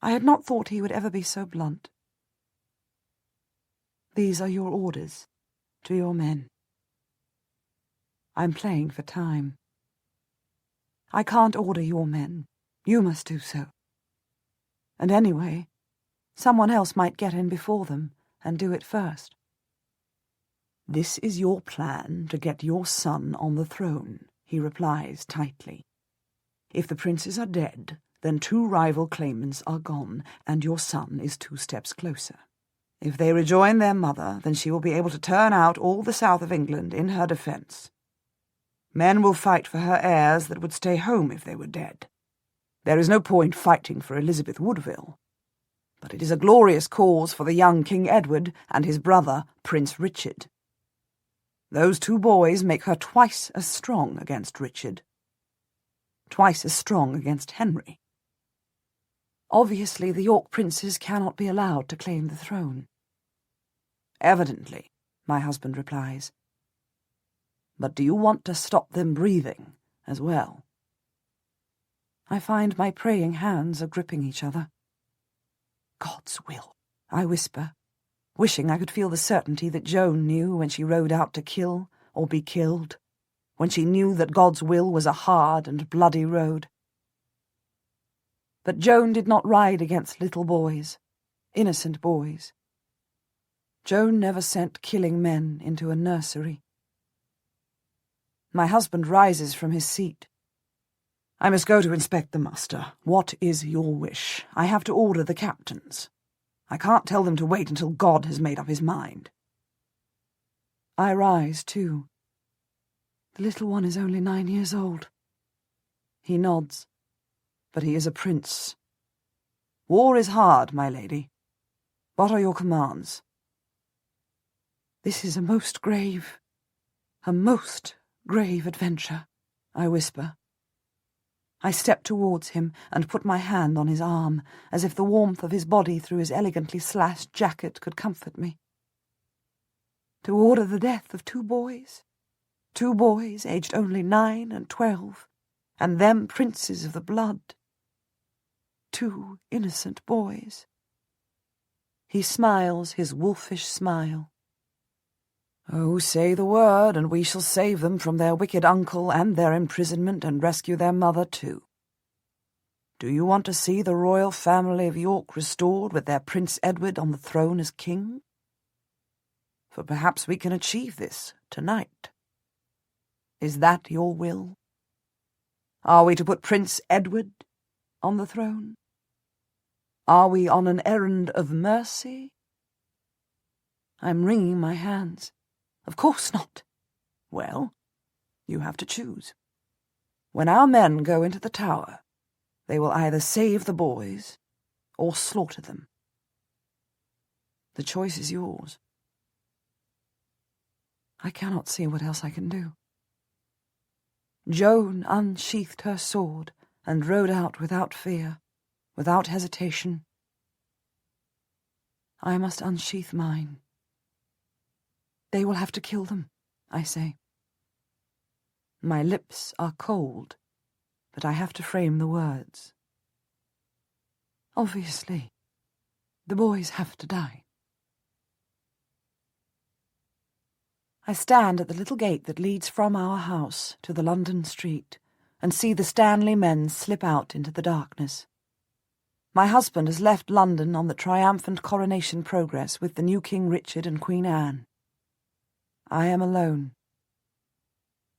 I had not thought he would ever be so blunt. "These are your orders, to your men." I'm playing for time. "I can't order your men. You must do so. And anyway, someone else might get in before them and do it first." "This is your plan to get your son on the throne," he replies tightly. "If the princes are dead, then 2 rival claimants are gone, and your son is 2 steps closer. If they rejoin their mother, then she will be able to turn out all the south of England in her defence. Men will fight for her heirs that would stay home if they were dead. There is no point fighting for Elizabeth Woodville. But it is a glorious cause for the young King Edward and his brother, Prince Richard. Those 2 boys make her twice as strong against Richard, twice as strong against Henry. Obviously, the York princes cannot be allowed to claim the throne." "Evidently," my husband replies. "But do you want to stop them breathing as well?" I find my praying hands are gripping each other. "God's will," I whisper, wishing I could feel the certainty that Joan knew when she rode out to kill or be killed, when she knew that God's will was a hard and bloody road. But Joan did not ride against little boys, innocent boys. Joan never sent killing men into a nursery. My husband rises from his seat. "I must go to inspect the muster. What is your wish? I have to order the captains. I can't tell them to wait until God has made up his mind." I rise, too. "The little one is only 9 years old." He nods. "But he is a prince. War is hard, my lady. What are your commands?" "This is a most grave adventure," I whisper. I stepped towards him and put my hand on his arm, as if the warmth of his body through his elegantly slashed jacket could comfort me. To order the death of 2 boys? 2 boys, aged only 9 and 12, and them princes of the blood. 2 innocent boys. He smiles his wolfish smile. Oh, say the word, and we shall save them from their wicked uncle and their imprisonment and rescue their mother too. Do you want to see the royal family of York restored with their Prince Edward on the throne as king? For perhaps we can achieve this tonight. Is that your will? Are we to put Prince Edward on the throne? Are we on an errand of mercy? I'm wringing my hands. Of course not. Well, you have to choose. When our men go into the tower, they will either save the boys or slaughter them. The choice is yours. I cannot see what else I can do. Joan unsheathed her sword and rode out without fear, without hesitation. I must unsheath mine. They will have to kill them, I say. My lips are cold, but I have to frame the words. Obviously, the boys have to die. I stand at the little gate that leads from our house to the London street and see the Stanley men slip out into the darkness. My husband has left London on the triumphant coronation progress with the new King Richard and Queen Anne. I am alone.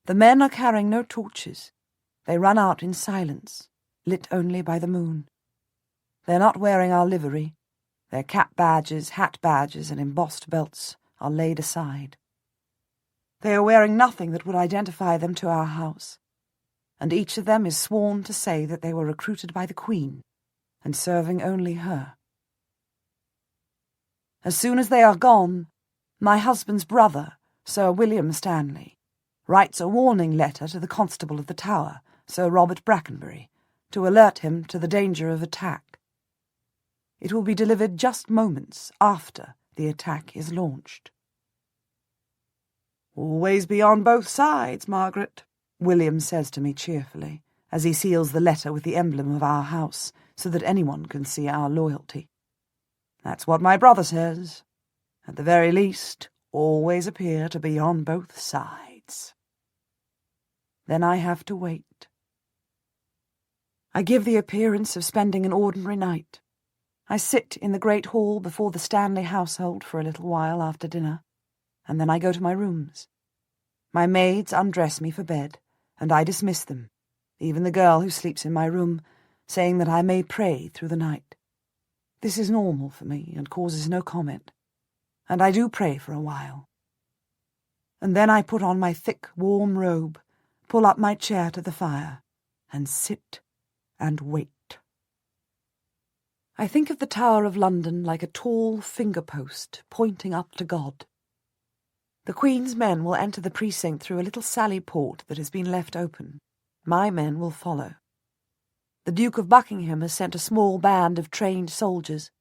The men are carrying no torches. They run out in silence, lit only by the moon. They're not wearing our livery. Their cap badges, hat badges, and embossed belts are laid aside. They are wearing nothing that would identify them to our house, and each of them is sworn to say that they were recruited by the Queen, and serving only her. As soon as they are gone, my husband's brother, Sir William Stanley, writes a warning letter to the constable of the Tower, Sir Robert Brackenbury, to alert him to the danger of attack. It will be delivered just moments after the attack is launched. "Always be on both sides, Margaret," William says to me cheerfully, as he seals the letter with the emblem of our house, so that anyone can see our loyalty. That's what my brother says. At the very least, always appear to be on both sides. Then I have to wait. I give the appearance of spending an ordinary night. I sit in the great hall before the Stanley household for a little while after dinner, and then I go to my rooms. My maids undress me for bed, and I dismiss them, even the girl who sleeps in my room, saying that I may pray through the night. This is normal for me and causes no comment, and I do pray for a while. And then I put on my thick, warm robe, pull up my chair to the fire, and sit and wait. I think of the Tower of London like a tall finger-post pointing up to God. The Queen's men will enter the precinct through a little sally port that has been left open. My men will follow. The Duke of Buckingham has sent a small band of trained soldiers.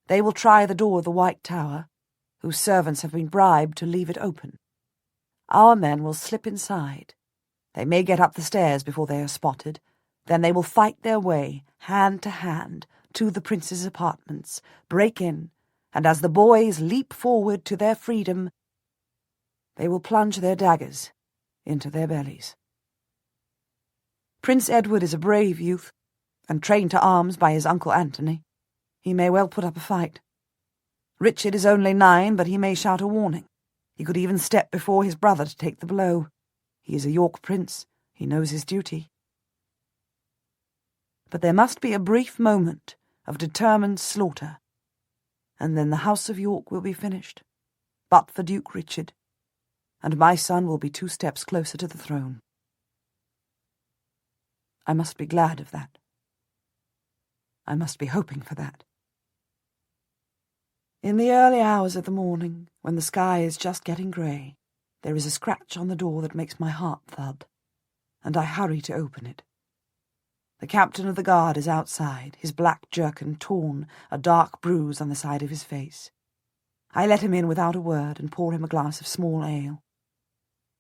They will try the door of the White Tower, whose servants have been bribed to leave it open. Our men will slip inside. They may get up the stairs before they are spotted. Then they will fight their way, hand to hand, to the prince's apartments, break in, and as the boys leap forward to their freedom, they will plunge their daggers into their bellies. Prince Edward is a brave youth, and trained to arms by his uncle Anthony. He may well put up a fight. Richard is only 9, but he may shout a warning. He could even step before his brother to take the blow. He is a York prince. He knows his duty. But there must be a brief moment of determined slaughter, and then the House of York will be finished, but for Duke Richard, and my son will be 2 steps closer to the throne. I must be glad of that. I must be hoping for that. In the early hours of the morning, when the sky is just getting grey, there is a scratch on the door that makes my heart thud, and I hurry to open it. The captain of the guard is outside, his black jerkin torn, a dark bruise on the side of his face. I let him in without a word and pour him a glass of small ale.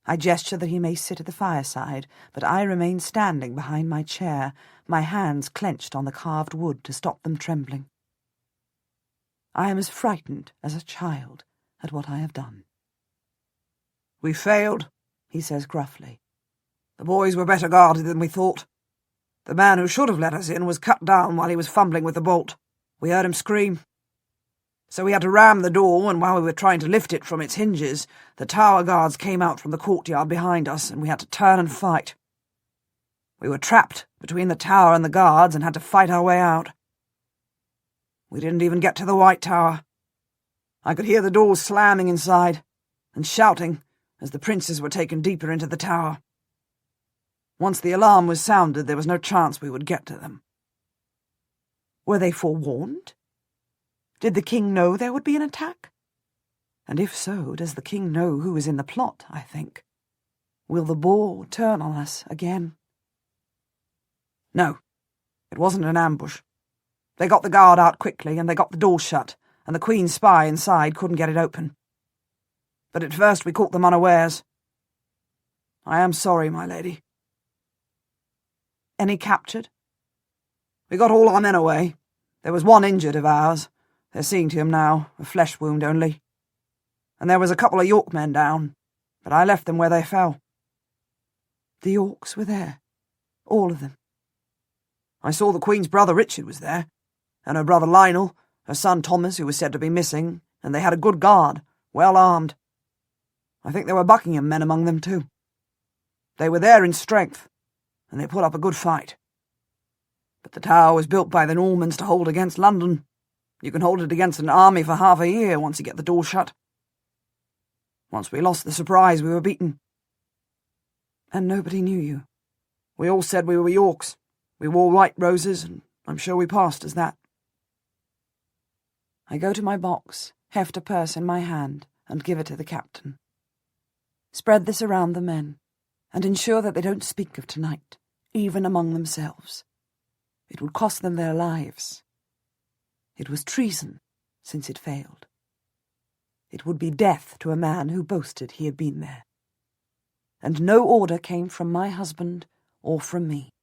I gesture that he may sit at the fireside, but I remain standing behind my chair, my hands clenched on the carved wood to stop them trembling. I am as frightened as a child at what I have done. "We failed," he says gruffly. "The boys were better guarded than we thought. The man who should have let us in was cut down while he was fumbling with the bolt. We heard him scream. So we had to ram the door, and while we were trying to lift it from its hinges, the tower guards came out from the courtyard behind us, and we had to turn and fight. We were trapped between the tower and the guards and had to fight our way out. We didn't even get to the White Tower. I could hear the doors slamming inside and shouting as the princes were taken deeper into the tower. Once the alarm was sounded, there was no chance we would get to them." "Were they forewarned? Did the king know there would be an attack? And if so, does the king know who is in the plot, I think? Will the ball turn on us again?" "No, it wasn't an ambush. They got the guard out quickly, and they got the door shut, and the Queen's spy inside couldn't get it open. But at first we caught them unawares. I am sorry, my lady." "Any captured?" "We got all our men away. There was one injured of ours. They're seeing to him now, a flesh wound only. And there was a couple of York men down, but I left them where they fell." "The Yorks were there? All of them?" "I saw the Queen's brother Richard was there, and her brother Lionel, her son Thomas, who was said to be missing, and they had a good guard, well armed. I think there were Buckingham men among them too. They were there in strength, and they put up a good fight. But the tower was built by the Normans to hold against London. You can hold it against an army for half a year once you get the door shut. Once we lost the surprise, we were beaten." "And nobody knew you?" "We all said we were Yorks. We wore white roses, and I'm sure we passed as that." I go to my box, heft a purse in my hand, and give it to the captain. "Spread this around the men, and ensure that they don't speak of tonight, even among themselves. It would cost them their lives. It was treason, since it failed. It would be death to a man who boasted he had been there. And no order came from my husband or from me."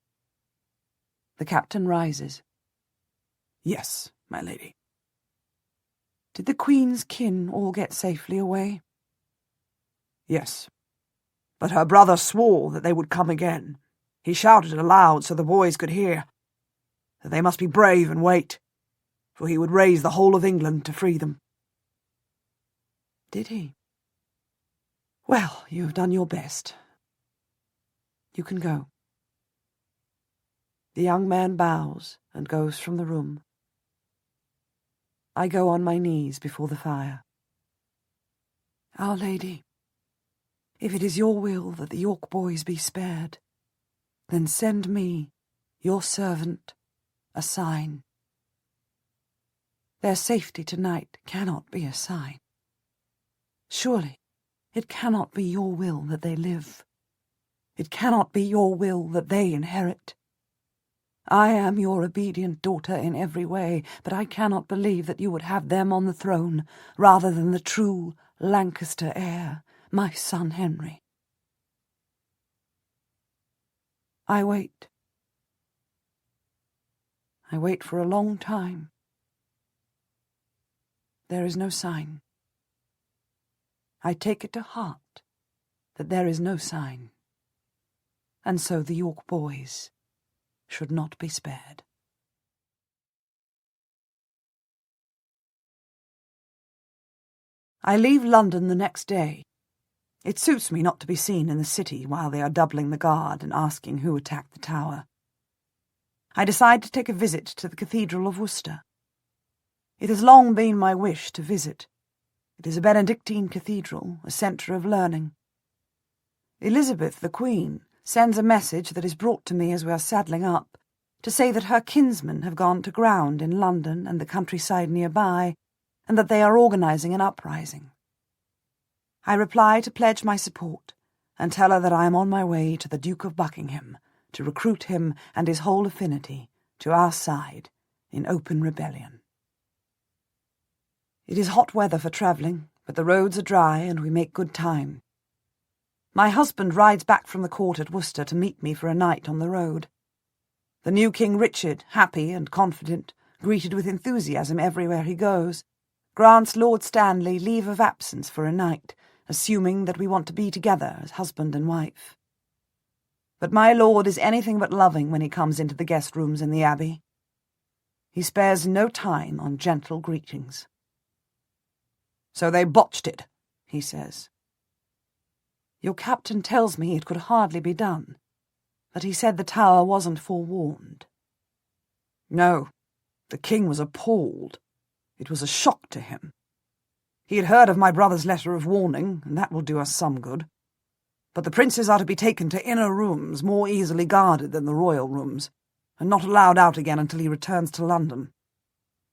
The captain rises. "Yes, my lady." "Did the Queen's kin all get safely away?" "Yes, but her brother swore that they would come again. He shouted aloud so the boys could hear, that they must be brave and wait, for he would raise the whole of England to free them." "Did he? Well, you have done your best. You can go." The young man bows and goes from the room. I go on my knees before the fire. "Our Lady, if it is your will that the York boys be spared, then send me, your servant, a sign. Their safety tonight cannot be a sign. Surely it cannot be your will that they live. It cannot be your will that they inherit. I am your obedient daughter in every way, but I cannot believe that you would have them on the throne rather than the true Lancaster heir, my son Henry. I wait. I wait for a long time. There is no sign. I take it to heart that there is no sign, and so the York boys should not be spared. I leave London the next day. It suits me not to be seen in the city while they are doubling the guard and asking who attacked the tower. I decide to take a visit to the Cathedral of Worcester. It has long been my wish to visit. It is a Benedictine cathedral, a centre of learning. Elizabeth, the Queen, sends a message that is brought to me as we are saddling up, to say that her kinsmen have gone to ground in London and the countryside nearby, and that they are organising an uprising. I reply to pledge my support, and tell her that I am on my way to the Duke of Buckingham to recruit him and his whole affinity to our side in open rebellion. It is hot weather for travelling, but the roads are dry and we make good time. My husband rides back from the court at Worcester to meet me for a night on the road. The new King Richard, happy and confident, greeted with enthusiasm everywhere he goes, grants Lord Stanley leave of absence for a night, assuming that we want to be together as husband and wife. But my lord is anything but loving when he comes into the guest rooms in the Abbey. He spares no time on gentle greetings. "So they botched it," he says. "Your captain tells me it could hardly be done, but he said the Tower wasn't forewarned." "No, the king was appalled. It was a shock to him. He had heard of my brother's letter of warning, and that will do us some good. But the princes are to be taken to inner rooms more easily guarded than the royal rooms, and not allowed out again until he returns to London.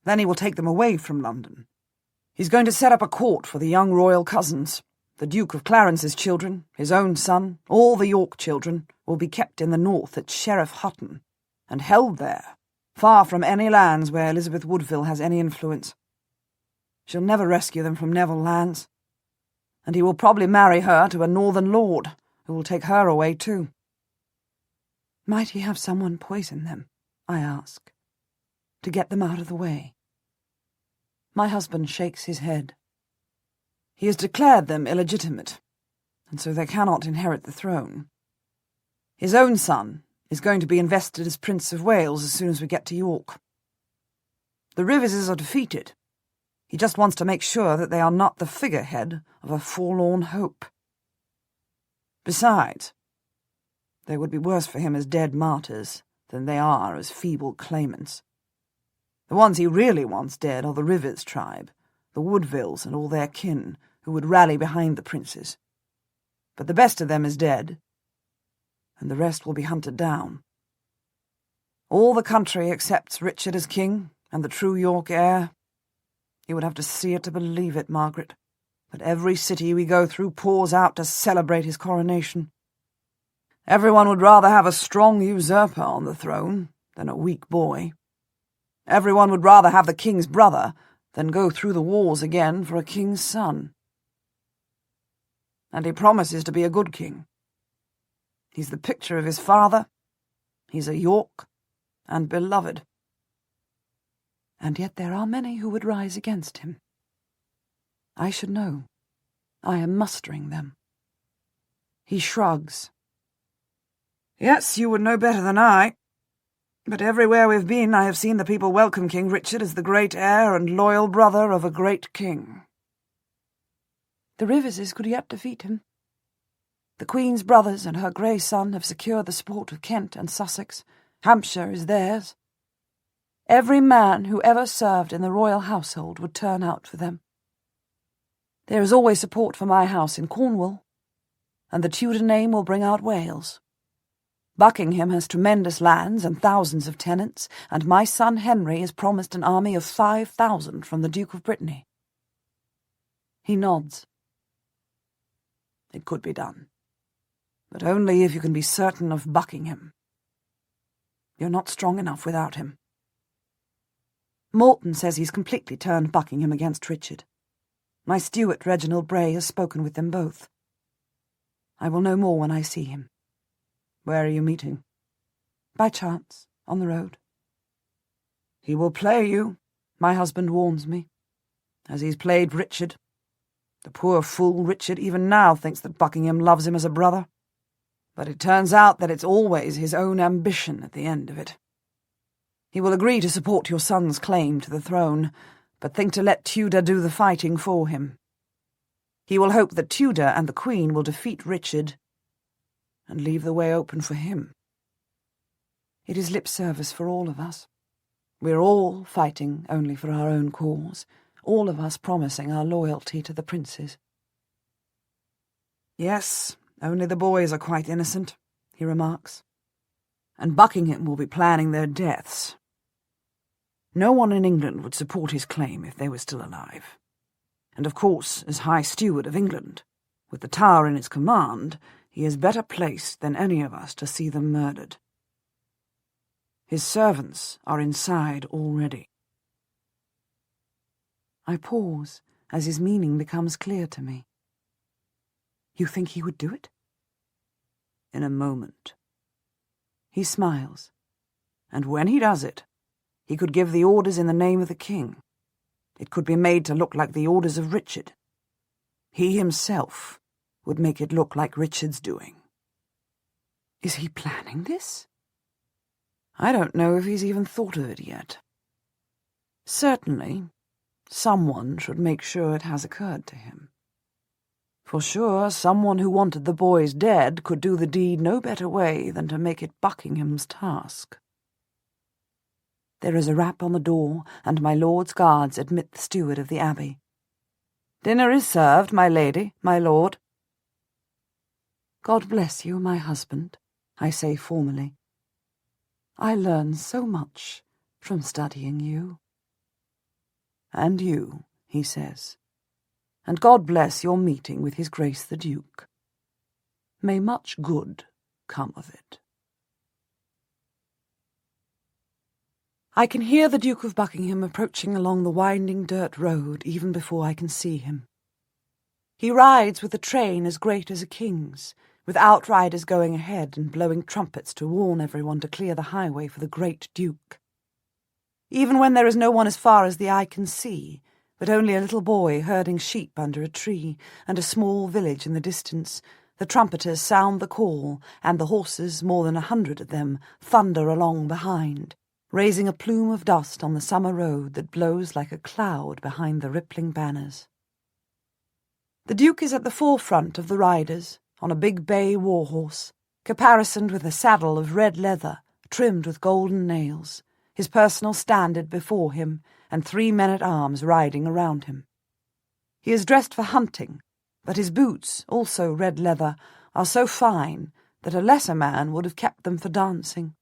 Then he will take them away from London. He's going to set up a court for the young royal cousins. The Duke of Clarence's children, his own son, all the York children, will be kept in the north at Sheriff Hutton, and held there, far from any lands where Elizabeth Woodville has any influence. She'll never rescue them from Neville lands, and he will probably marry her to a northern lord, who will take her away too." "Might he have someone poison them?" I ask, "to get them out of the way?" My husband shakes his head. He has declared them illegitimate, and so they cannot inherit the throne. His own son is going to be invested as Prince of Wales as soon as we get to York. The Riverses are defeated. He just wants to make sure that they are not the figurehead of a forlorn hope. Besides, they would be worse for him as dead martyrs than they are as feeble claimants. The ones he really wants dead are the Rivers tribe, the Woodvilles and all their kin, who would rally behind the princes. But the best of them is dead, and the rest will be hunted down. All the country accepts Richard as king and the true York heir. You would have to see it to believe it, Margaret, but every city we go through pours out to celebrate his coronation. Everyone would rather have a strong usurper on the throne than a weak boy. Everyone would rather have the king's brother than go through the wars again for a king's son. And he promises to be a good king. He's the picture of his father, he's a York, and beloved. And yet there are many who would rise against him. I should know. I am mustering them. He shrugs. "Yes, you would know better than I. But everywhere we've been, I have seen the people welcome King Richard as the great heir and loyal brother of a great king." "The Riverses could yet defeat him. The Queen's brothers and her grey son have secured the support of Kent and Sussex. Hampshire is theirs. Every man who ever served in the royal household would turn out for them. There is always support for my house in Cornwall, and the Tudor name will bring out Wales. Buckingham has tremendous lands and thousands of tenants, and my son Henry is promised an army of 5,000 from the Duke of Brittany." He nods. "It could be done, but only if you can be certain of Buckingham. You're not strong enough without him." Morton says he's completely turned Buckingham against Richard. My steward Reginald Bray has spoken with them both. I will know more when I see him. "Where are you meeting?" "By chance, on the road." "He will play you," my husband warns me, "as he's played Richard. The poor fool Richard even now thinks that Buckingham loves him as a brother. But it turns out that it's always his own ambition at the end of it. He will agree to support your son's claim to the throne, but think to let Tudor do the fighting for him. He will hope that Tudor and the Queen will defeat Richard and leave the way open for him. It is lip service for all of us. We're all fighting only for our own cause, all of us promising our loyalty to the princes." "Yes, only the boys are quite innocent," he remarks. "And Buckingham will be planning their deaths. No one in England would support his claim if they were still alive. And of course, as High Steward of England, with the Tower in his command, he is better placed than any of us to see them murdered. His servants are inside already." I pause as his meaning becomes clear to me. "You think he would do it?" "In a moment." He smiles. "And when he does it, he could give the orders in the name of the king. It could be made to look like the orders of Richard. He himself would make it look like Richard's doing." "Is he planning this?" "I don't know if he's even thought of it yet. Certainly, someone should make sure it has occurred to him. For sure, someone who wanted the boys dead could do the deed no better way than to make it Buckingham's task." There is a rap on the door, and my lord's guards admit the steward of the abbey. "Dinner is served, my lady, my lord." "God bless you, my husband," I say formally. "I learn so much from studying you." "And you," he says, "and God bless your meeting with His Grace the Duke. May much good come of it." I can hear the Duke of Buckingham approaching along the winding dirt road even before I can see him. He rides with a train as great as a king's, with outriders going ahead and blowing trumpets to warn everyone to clear the highway for the great Duke. Even when there is no one as far as the eye can see, but only a little boy herding sheep under a tree and a small village in the distance, the trumpeters sound the call, and the horses, more than 100 of them, thunder along behind, raising a plume of dust on the summer road that blows like a cloud behind the rippling banners. The Duke is at the forefront of the riders, on a big bay war-horse, caparisoned with a saddle of red leather, trimmed with golden nails, his personal standard before him, and 3 men-at-arms riding around him. He is dressed for hunting, but his boots, also red leather, are so fine that a lesser man would have kept them for dancing.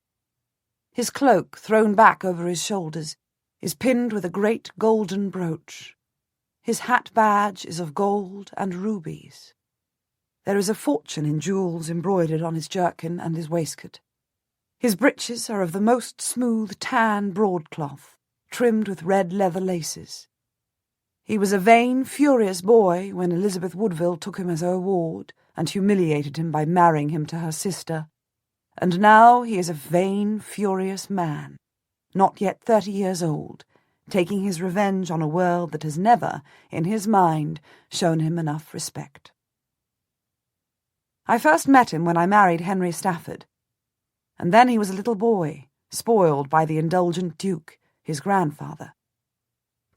His cloak, thrown back over his shoulders, is pinned with a great golden brooch. His hat badge is of gold and rubies. There is a fortune in jewels embroidered on his jerkin and his waistcoat. His breeches are of the most smooth tan broadcloth, trimmed with red leather laces. He was a vain, furious boy when Elizabeth Woodville took him as her ward and humiliated him by marrying him to her sister, and now he is a vain, furious man, not yet 30 years old, taking his revenge on a world that has never, in his mind, shown him enough respect. I first met him when I married Henry Stafford, and then he was a little boy, spoiled by the indulgent Duke, his grandfather.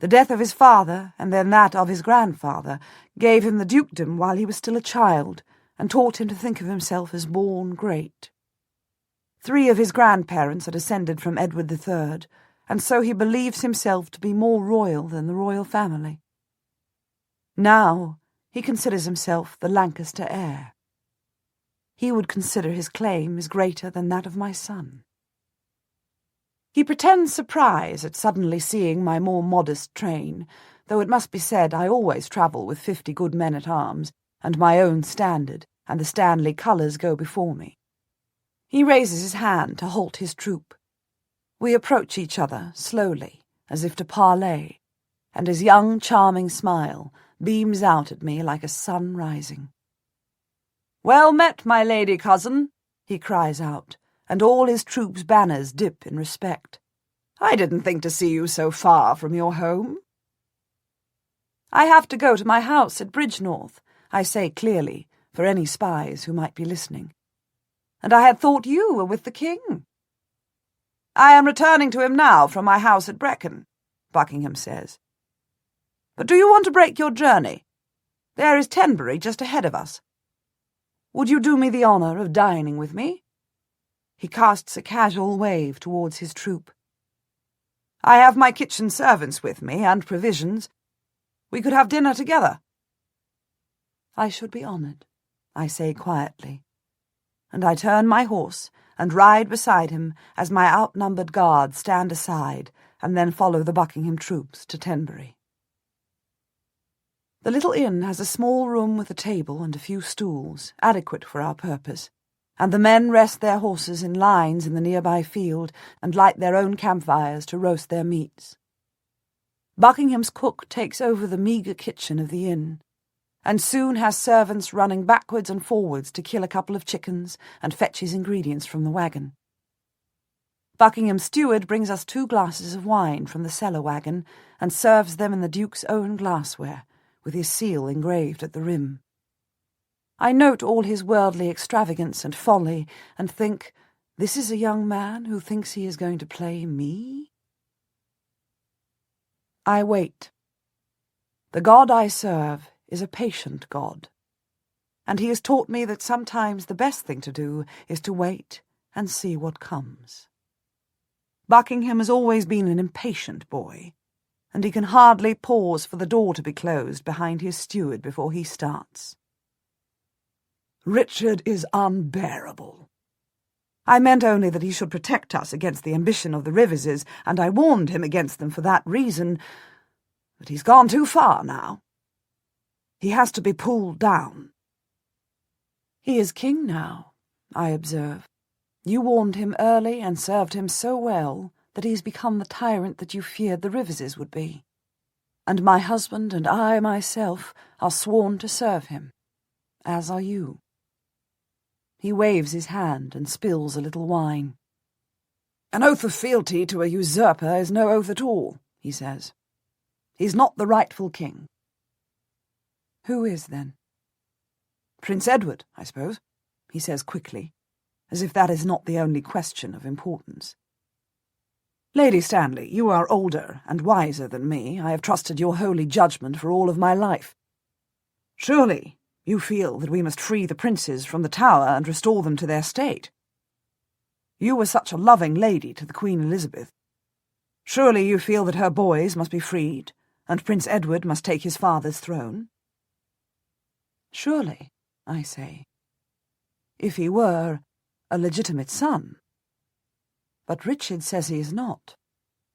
The death of his father, and then that of his grandfather, gave him the dukedom while he was still a child, and taught him to think of himself as born great. 3 of his grandparents are descended from Edward III, and so he believes himself to be more royal than the royal family. Now he considers himself the Lancaster heir. He would consider his claim is greater than that of my son. He pretends surprise at suddenly seeing my more modest train, though it must be said I always travel with 50 good men-at-arms, and my own standard, and the Stanley colours go before me. He raises his hand to halt his troop. We approach each other slowly, as if to parley, and his young, charming smile beams out at me like a sun rising. "Well met, my lady cousin," he cries out, and all his troop's banners dip in respect. "I didn't think to see you so far from your home." "I have to go to my house at Bridgenorth," I say clearly, for any spies who might be listening. "And I had thought you were with the king." "I am returning to him now from my house at Brecon," Buckingham says. "But do you want to break your journey? There is Tenbury just ahead of us. Would you do me the honour of dining with me?" He casts a casual wave towards his troop. "I have my kitchen servants with me, and provisions. We could have dinner together." "I should be honoured," I say quietly, and I turn my horse and ride beside him as my outnumbered guards stand aside and then follow the Buckingham troops to Tenbury. The little inn has a small room with a table and a few stools, adequate for our purpose, and the men rest their horses in lines in the nearby field and light their own campfires to roast their meats. Buckingham's cook takes over the meagre kitchen of the inn, and soon has servants running backwards and forwards to kill a couple of chickens and fetch his ingredients from the wagon. Buckingham's steward brings us 2 glasses of wine from the cellar wagon and serves them in the Duke's own glassware, with his seal engraved at the rim. I note all his worldly extravagance and folly, and think, this is a young man who thinks he is going to play me? I wait. The God I serve is a patient God, and he has taught me that sometimes the best thing to do is to wait and see what comes. Buckingham has always been an impatient boy, and he can hardly pause for the door to be closed behind his steward before he starts. Richard is unbearable. I meant only that he should protect us against the ambition of the Riverses, and I warned him against them for that reason, but he's gone too far now. He has to be pulled down. He is king now, I observe. You warned him early and served him so well that he has become the tyrant that you feared the Riverses would be. And my husband and I myself are sworn to serve him, as are you. He waves his hand and spills a little wine. An oath of fealty to a usurper is no oath at all, he says. He's not the rightful king. Who is, then? Prince Edward, I suppose, he says quickly, as if that is not the only question of importance. Lady Stanley, you are older and wiser than me. I have trusted your holy judgment for all of my life. Surely you feel that we must free the princes from the Tower and restore them to their state. You were such a loving lady to the Queen Elizabeth. Surely you feel that her boys must be freed, and Prince Edward must take his father's throne? Surely, I say, if he were a legitimate son. But Richard says he is not.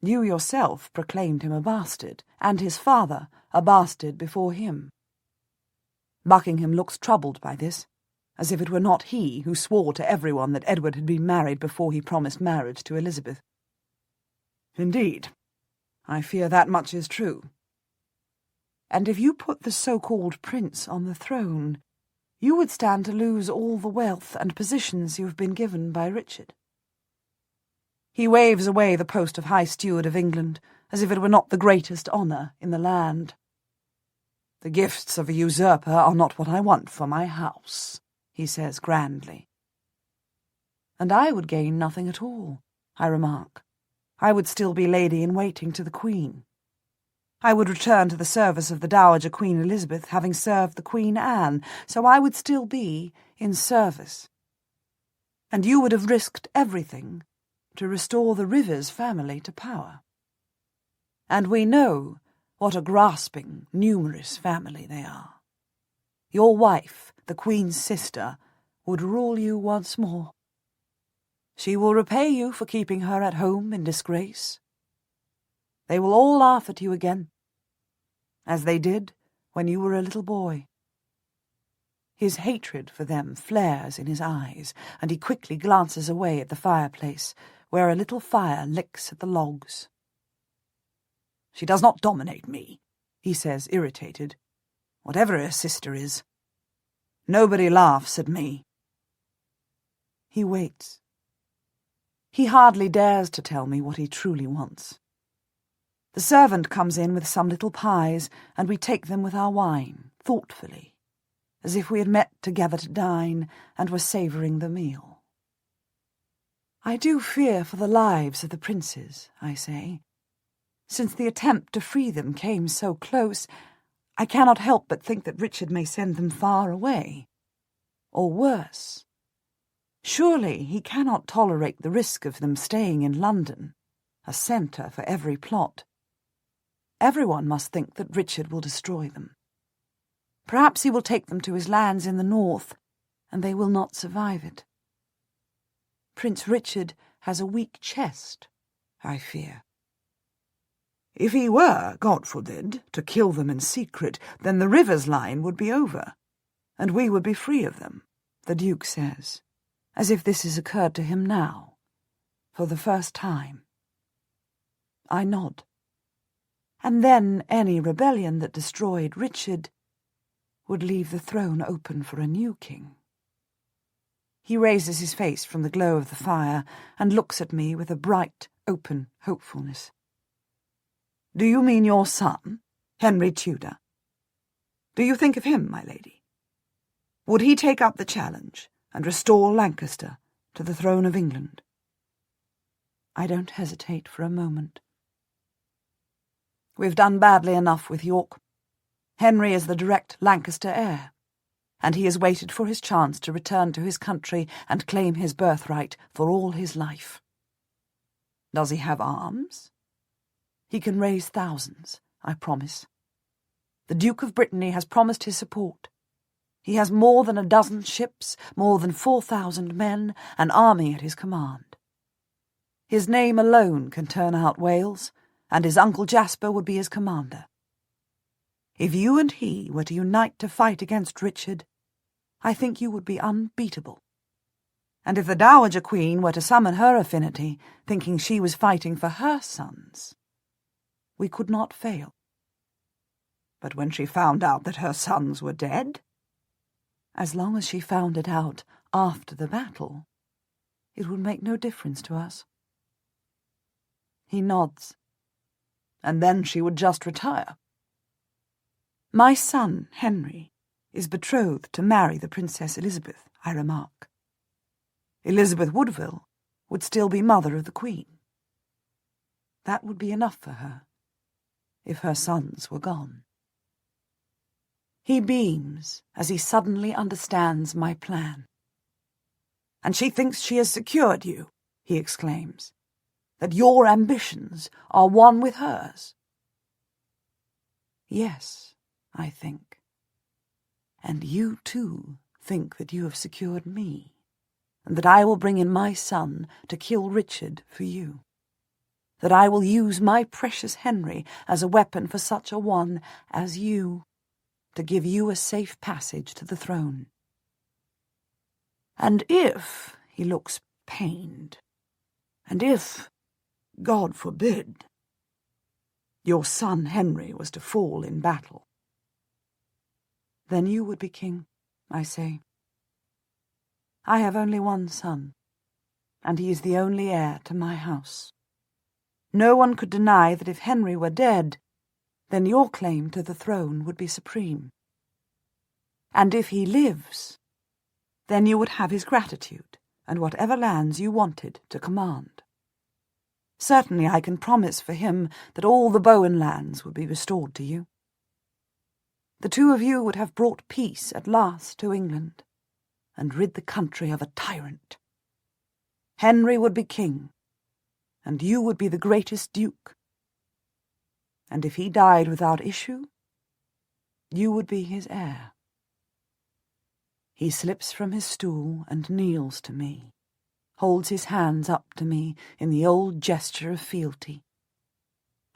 You yourself proclaimed him a bastard, and his father a bastard before him. Buckingham looks troubled by this, as if it were not he who swore to everyone that Edward had been married before he promised marriage to Elizabeth. Indeed, I fear that much is true. And if you put the so-called prince on the throne, you would stand to lose all the wealth and positions you have been given by Richard. He waves away the post of High Steward of England, as if it were not the greatest honour in the land. The gifts of a usurper are not what I want for my house, he says grandly. And I would gain nothing at all, I remark. I would still be lady-in-waiting to the Queen. I would return to the service of the Dowager Queen Elizabeth, having served the Queen Anne, so I would still be in service. And you would have risked everything to restore the Rivers family to power. And we know what a grasping, numerous family they are. Your wife, the Queen's sister, would rule you once more. She will repay you for keeping her at home in disgrace. They will all laugh at you again, as they did when you were a little boy. His hatred for them flares in his eyes, and he quickly glances away at the fireplace, where a little fire licks at the logs. She does not dominate me, he says, irritated, whatever her sister is. Nobody laughs at me. He waits. He hardly dares to tell me what he truly wants. The servant comes in with some little pies, and we take them with our wine, thoughtfully, as if we had met together to dine and were savouring the meal. I do fear for the lives of the princes, I say. Since the attempt to free them came so close, I cannot help but think that Richard may send them far away. Or worse. Surely he cannot tolerate the risk of them staying in London, a centre for every plot. Everyone must think that Richard will destroy them. Perhaps he will take them to his lands in the north, and they will not survive it. Prince Richard has a weak chest, I fear. If he were, God forbid, to kill them in secret, then the Rivers line would be over, and we would be free of them, the Duke says, as if this has occurred to him now, for the first time. I nod. And then any rebellion that destroyed Richard would leave the throne open for a new king. He raises his face from the glow of the fire and looks at me with a bright, open hopefulness. Do you mean your son, Henry Tudor? Do you think of him, my lady? Would he take up the challenge and restore Lancaster to the throne of England? I don't hesitate for a moment. We've done badly enough with York. Henry is the direct Lancaster heir, and he has waited for his chance to return to his country and claim his birthright for all his life. Does he have arms? He can raise thousands, I promise. The Duke of Brittany has promised his support. He has more than a dozen ships, more than 4,000 men, an army at his command. His name alone can turn out Wales, and his uncle Jasper would be his commander. If you and he were to unite to fight against Richard, I think you would be unbeatable. And if the Dowager Queen were to summon her affinity, thinking she was fighting for her sons, we could not fail. But when she found out that her sons were dead? As long as she found it out after the battle, it would make no difference to us. He nods. And then she would just retire. My son, Henry, is betrothed to marry the Princess Elizabeth, I remark. Elizabeth Woodville would still be mother of the Queen. That would be enough for her, if her sons were gone. He beams as he suddenly understands my plan. And she thinks she has secured you, he exclaims, that your ambitions are one with hers. Yes, I think. And you, too, think that you have secured me, and that I will bring in my son to kill Richard for you, that I will use my precious Henry as a weapon for such a one as you, to give you a safe passage to the throne. And if, he looks pained, and if, God forbid, your son Henry was to fall in battle, then you would be king, I say. I have only one son, and he is the only heir to my house. No one could deny that if Henry were dead, then your claim to the throne would be supreme. And if he lives, then you would have his gratitude and whatever lands you wanted to command. Certainly I can promise for him that all the Bowen lands would be restored to you. The two of you would have brought peace at last to England, and rid the country of a tyrant. Henry would be king, and you would be the greatest duke. And if he died without issue, you would be his heir. He slips from his stool and kneels to me, holds his hands up to me in the old gesture of fealty.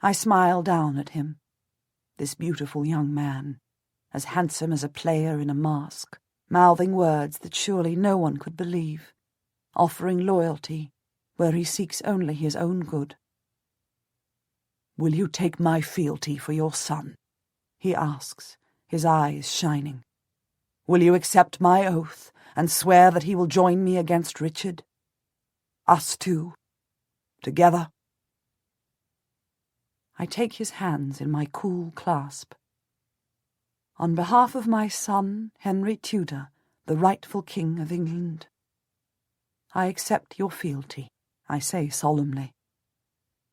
I smile down at him, this beautiful young man, as handsome as a player in a mask, mouthing words that surely no one could believe, offering loyalty where he seeks only his own good. Will you take my fealty for your son? He asks, his eyes shining. Will you accept my oath and swear that he will join me against Richard? Us two, together. I take his hands in my cool clasp. On behalf of my son, Henry Tudor, the rightful King of England, I accept your fealty, I say solemnly.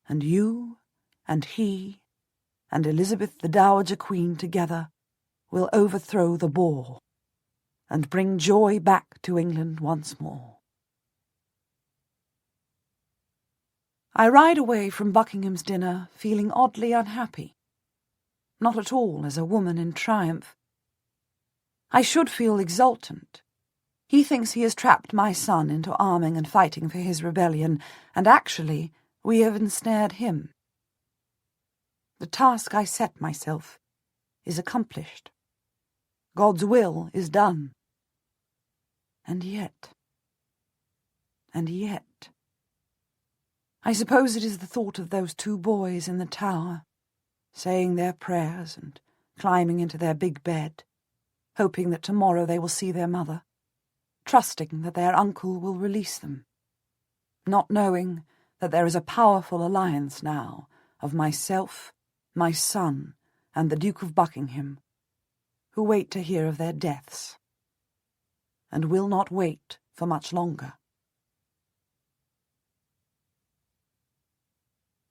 And you, and he, and Elizabeth the Dowager Queen together will overthrow the Boar and bring joy back to England once more. I ride away from Buckingham's dinner feeling oddly unhappy. Not at all as a woman in triumph. I should feel exultant. He thinks he has trapped my son into arming and fighting for his rebellion, and actually we have ensnared him. The task I set myself is accomplished. God's will is done. And yet, And yet... I suppose it is the thought of those two boys in the tower, saying their prayers and climbing into their big bed, hoping that tomorrow they will see their mother, trusting that their uncle will release them, not knowing that there is a powerful alliance now of myself, my son, and the Duke of Buckingham, who wait to hear of their deaths, and will not wait for much longer.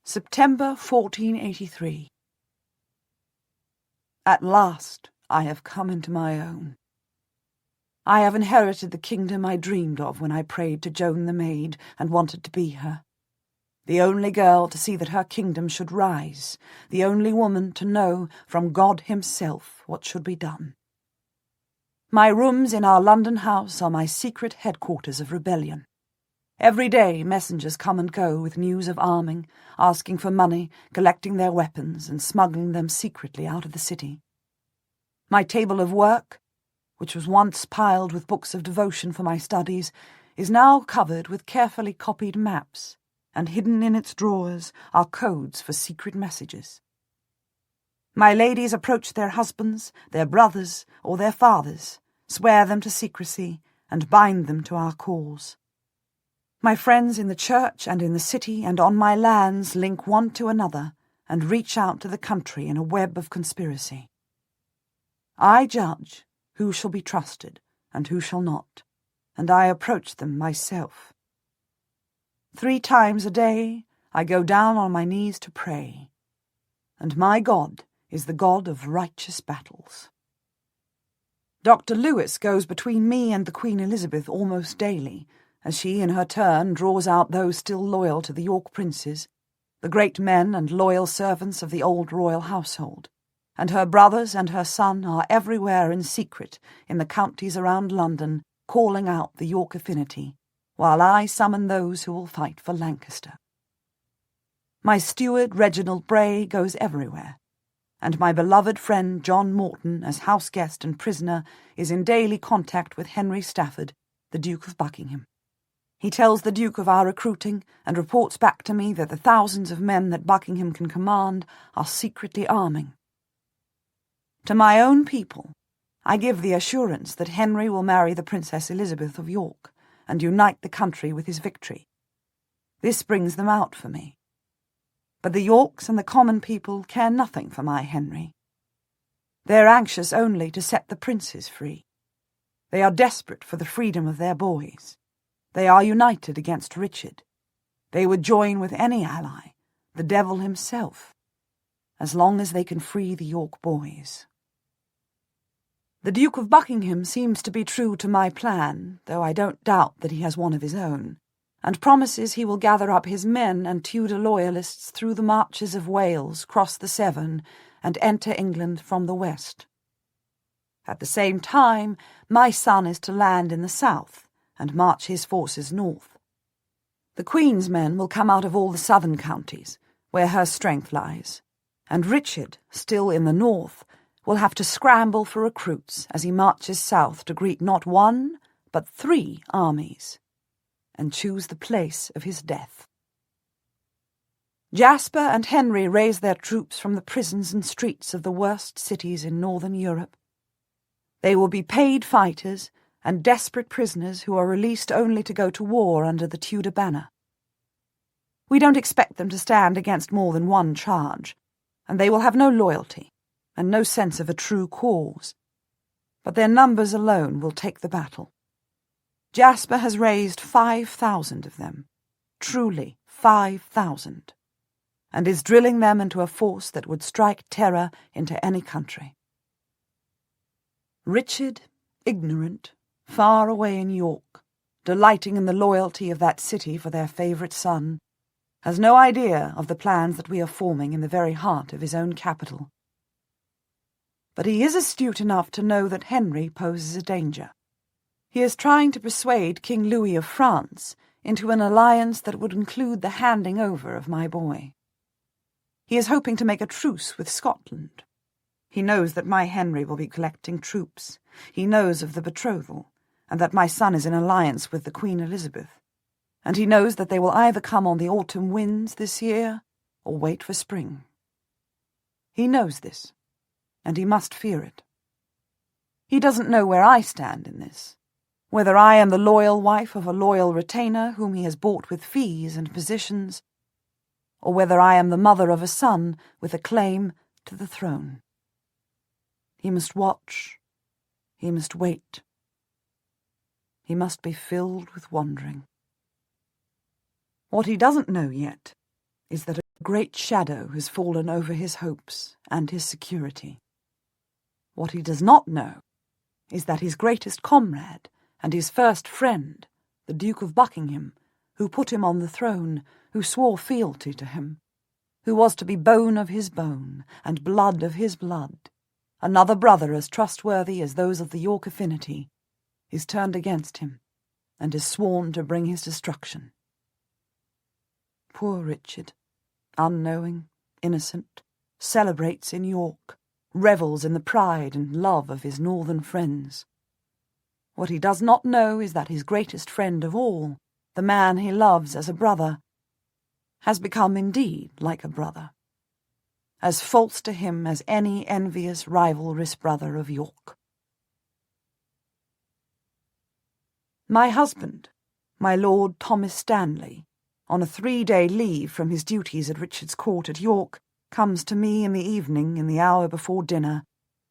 September 1483. At last I have come into my own. I have inherited the kingdom I dreamed of when I prayed to Joan the Maid and wanted to be her. The only girl to see that her kingdom should rise, the only woman to know from God himself what should be done. My rooms in our London house are my secret headquarters of rebellion. Every day messengers come and go with news of arming, asking for money, collecting their weapons, and smuggling them secretly out of the city. My table of work, which was once piled with books of devotion for my studies, is now covered with carefully copied maps, and hidden in its drawers are codes for secret messages. My ladies approach their husbands, their brothers, or their fathers, swear them to secrecy, and bind them to our cause. My friends in the church and in the city and on my lands link one to another and reach out to the country in a web of conspiracy. I judge who shall be trusted and who shall not, and I approach them myself. 3 times a day I go down on my knees to pray, and my God is the God of righteous battles. Dr. Lewis goes between me and the Queen Elizabeth almost daily, as she in her turn draws out those still loyal to the York princes, the great men and loyal servants of the old royal household, and her brothers and her son are everywhere in secret in the counties around London, calling out the York affinity, while I summon those who will fight for Lancaster. My steward Reginald Bray goes everywhere, and my beloved friend John Morton, as house-guest and prisoner, is in daily contact with Henry Stafford, the Duke of Buckingham. He tells the Duke of our recruiting and reports back to me that the thousands of men that Buckingham can command are secretly arming. To my own people, I give the assurance that Henry will marry the Princess Elizabeth of York and unite the country with his victory. This brings them out for me. But the Yorks and the common people care nothing for my Henry. They are anxious only to set the princes free. They are desperate for the freedom of their boys. They are united against Richard. They would join with any ally, the devil himself, as long as they can free the York boys. The Duke of Buckingham seems to be true to my plan, though I don't doubt that he has one of his own, and promises he will gather up his men and Tudor loyalists through the marches of Wales, cross the Severn, and enter England from the west. At the same time, my son is to land in the south, and march his forces north. The Queen's men will come out of all the southern counties, where her strength lies, and Richard, still in the north, will have to scramble for recruits as he marches south to greet not 1, but 3 armies, and choose the place of his death. Jasper and Henry raise their troops from the prisons and streets of the worst cities in northern Europe. They will be paid fighters and desperate prisoners who are released only to go to war under the Tudor banner. We don't expect them to stand against more than one charge, and they will have no loyalty and no sense of a true cause, but their numbers alone will take the battle. Jasper has raised 5,000 of them, truly 5,000, and is drilling them into a force that would strike terror into any country. Richard, ignorant, far away in York, delighting in the loyalty of that city for their favourite son, has no idea of the plans that we are forming in the very heart of his own capital. But he is astute enough to know that Henry poses a danger. He is trying to persuade King Louis of France into an alliance that would include the handing over of my boy. He is hoping to make a truce with Scotland. He knows that my Henry will be collecting troops. He knows of the betrothal, and that my son is in alliance with the Queen Elizabeth. and he knows that they will either come on the autumn winds this year or wait for spring. He knows this, and he must fear it. He doesn't know where I stand in this, whether I am the loyal wife of a loyal retainer whom he has bought with fees and positions, or whether I am the mother of a son with a claim to the throne. He must watch. He must wait. He must be filled with wondering. What he doesn't know yet is that a great shadow has fallen over his hopes and his security. What he does not know is that his greatest comrade and his first friend, the Duke of Buckingham, who put him on the throne, who swore fealty to him, who was to be bone of his bone and blood of his blood, another brother as trustworthy as those of the York affinity, is turned against him and is sworn to bring his destruction. Poor Richard, unknowing, innocent, celebrates in York, revels in the pride and love of his northern friends. What he does not know is that his greatest friend of all, the man he loves as a brother, has become indeed like a brother, as false to him as any envious rivalrous brother of York. My husband, my Lord Thomas Stanley, on a 3-day leave from his duties at Richard's court at York, comes to me in the evening in the hour before dinner,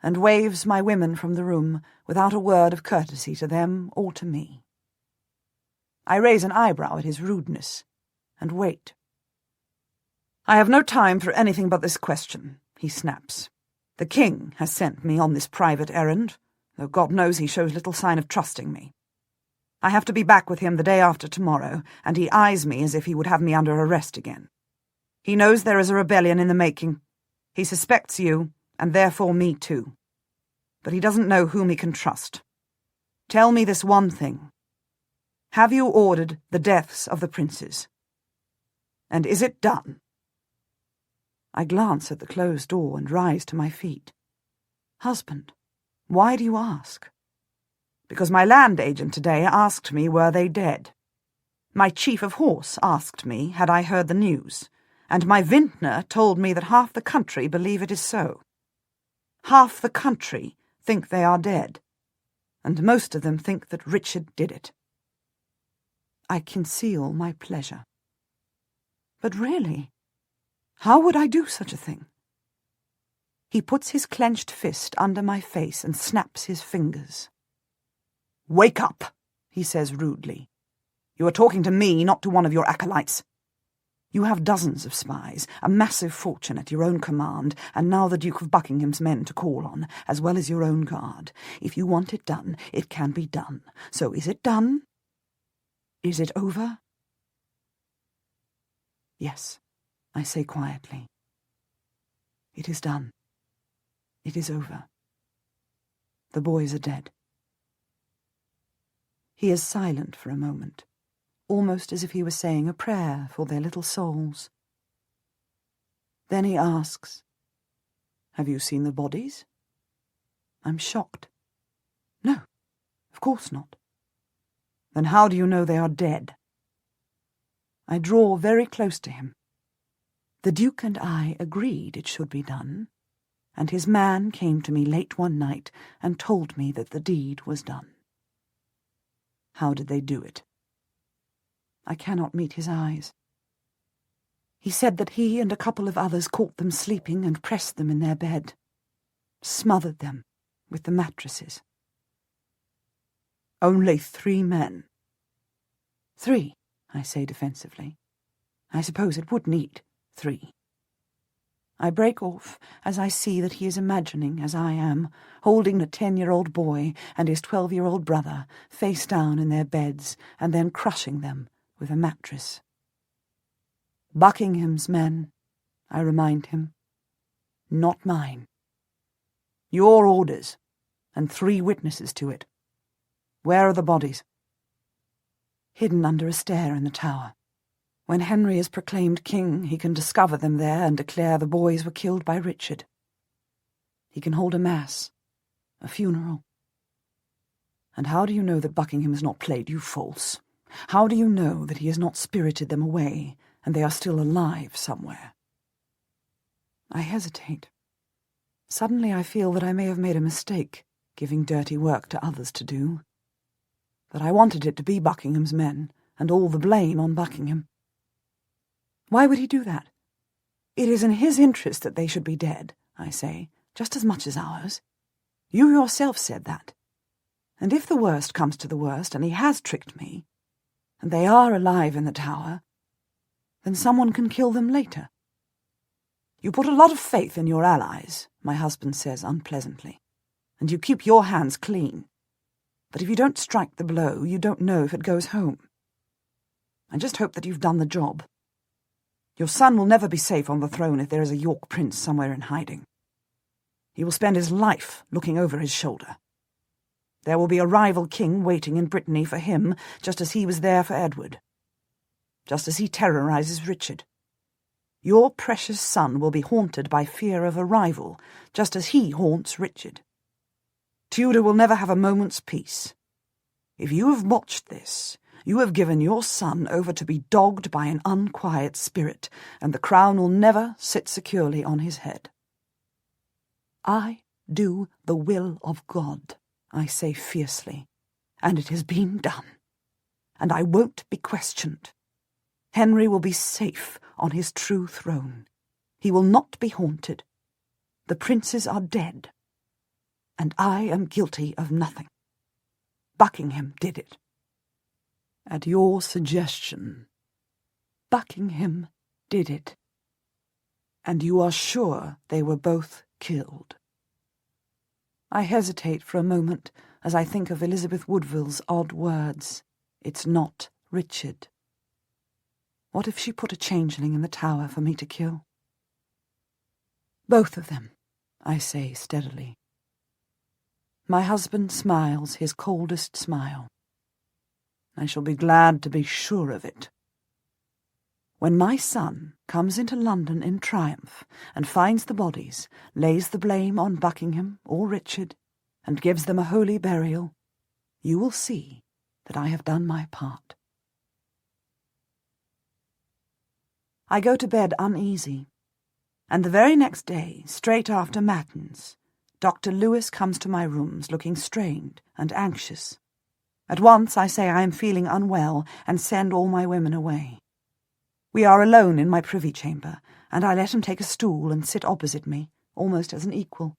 and waves my women from the room without a word of courtesy to them or to me. I raise an eyebrow at his rudeness, and wait. "I have no time for anything but this question," he snaps. "The king has sent me on this private errand, though God knows he shows little sign of trusting me. I have to be back with him the day after tomorrow, and he eyes me as if he would have me under arrest again. He knows there is a rebellion in the making. He suspects you, and therefore me too. But he doesn't know whom he can trust. Tell me this one thing. Have you ordered the deaths of the princes? And is it done?" I glance at the closed door and rise to my feet. "Husband, why do you ask?" "Because my land agent today asked me were they dead. My chief of horse asked me had I heard the news, and my vintner told me that half the country believe it is so. Half the country think they are dead, and most of them think that Richard did it." I conceal my pleasure. "But really, how would I do such a thing?" He puts his clenched fist under my face and snaps his fingers. "Wake up," he says rudely. "You are talking to me, not to one of your acolytes. You have dozens of spies, a massive fortune at your own command, and now the Duke of Buckingham's men to call on, as well as your own guard. If you want it done, it can be done. So is it done? Is it over?" "Yes," I say quietly. "It is done. It is over. The boys are dead." He is silent for a moment, almost as if he were saying a prayer for their little souls. Then he asks, "Have you seen the bodies?" I'm shocked. "No, of course not." "Then how do you know they are dead?" I draw very close to him. The Duke and I agreed it should be done, and his man came to me late one night and told me that the deed was done. How did they do it? I cannot meet his eyes. He said that he and a couple of others caught them sleeping and pressed them in their bed, smothered them with the mattresses. "Only 3 men?" "3, I say defensively. I suppose it would need 3. I break off as I see that he is imagining, as I am, holding the 10-year-old boy and his 12-year-old brother face down in their beds and then crushing them with a mattress. "Buckingham's men," I remind him. "Not mine. Your orders, and 3 witnesses to it. Where are the bodies?" "Hidden under a stair in the tower. When Henry is proclaimed king, he can discover them there and declare the boys were killed by Richard. He can hold a mass, a funeral." "And how do you know that Buckingham has not played you false? How do you know that he has not spirited them away, and they are still alive somewhere? I hesitate. Suddenly I feel that I may have made a mistake, giving dirty work to others to do. That I wanted it to be Buckingham's men, and all the blame on Buckingham. Why would he do that? It is in his interest that they should be dead, I say, just as much as ours. You yourself said that. And if the worst comes to the worst, and he has tricked me, and they are alive in the tower, then someone can kill them later. You put a lot of faith in your allies, my husband says unpleasantly, and you keep your hands clean. But if you don't strike the blow, you don't know if it goes home. I just hope that you've done the job. Your son will never be safe on the throne if there is a York prince somewhere in hiding. He will spend his life looking over his shoulder. There will be a rival king waiting in Brittany for him, just as he was there for Edward. Just as he terrorizes Richard. Your precious son will be haunted by fear of a rival, just as he haunts Richard. Tudor will never have a moment's peace. If you have watched this, you have given your son over to be dogged by an unquiet spirit, and the crown will never sit securely on his head. I do the will of God, I say fiercely, and it has been done, and I won't be questioned. Henry will be safe on his true throne. He will not be haunted. The princes are dead, and I am guilty of nothing. Buckingham did it. At your suggestion, Buckingham did it. And you are sure they were both killed? I hesitate for a moment as I think of Elizabeth Woodville's odd words. It's not Richard. What if she put a changeling in the tower for me to kill? Both of them, I say steadily. My husband smiles his coldest smile. I shall be glad to be sure of it. When my son comes into London in triumph and finds the bodies, lays the blame on Buckingham or Richard, and gives them a holy burial, you will see that I have done my part. I go to bed uneasy, and the very next day, straight after matins, Dr. Lewis comes to my rooms looking strained and anxious. At once I say I am feeling unwell and send all my women away. We are alone in my privy chamber, and I let him take a stool and sit opposite me, almost as an equal.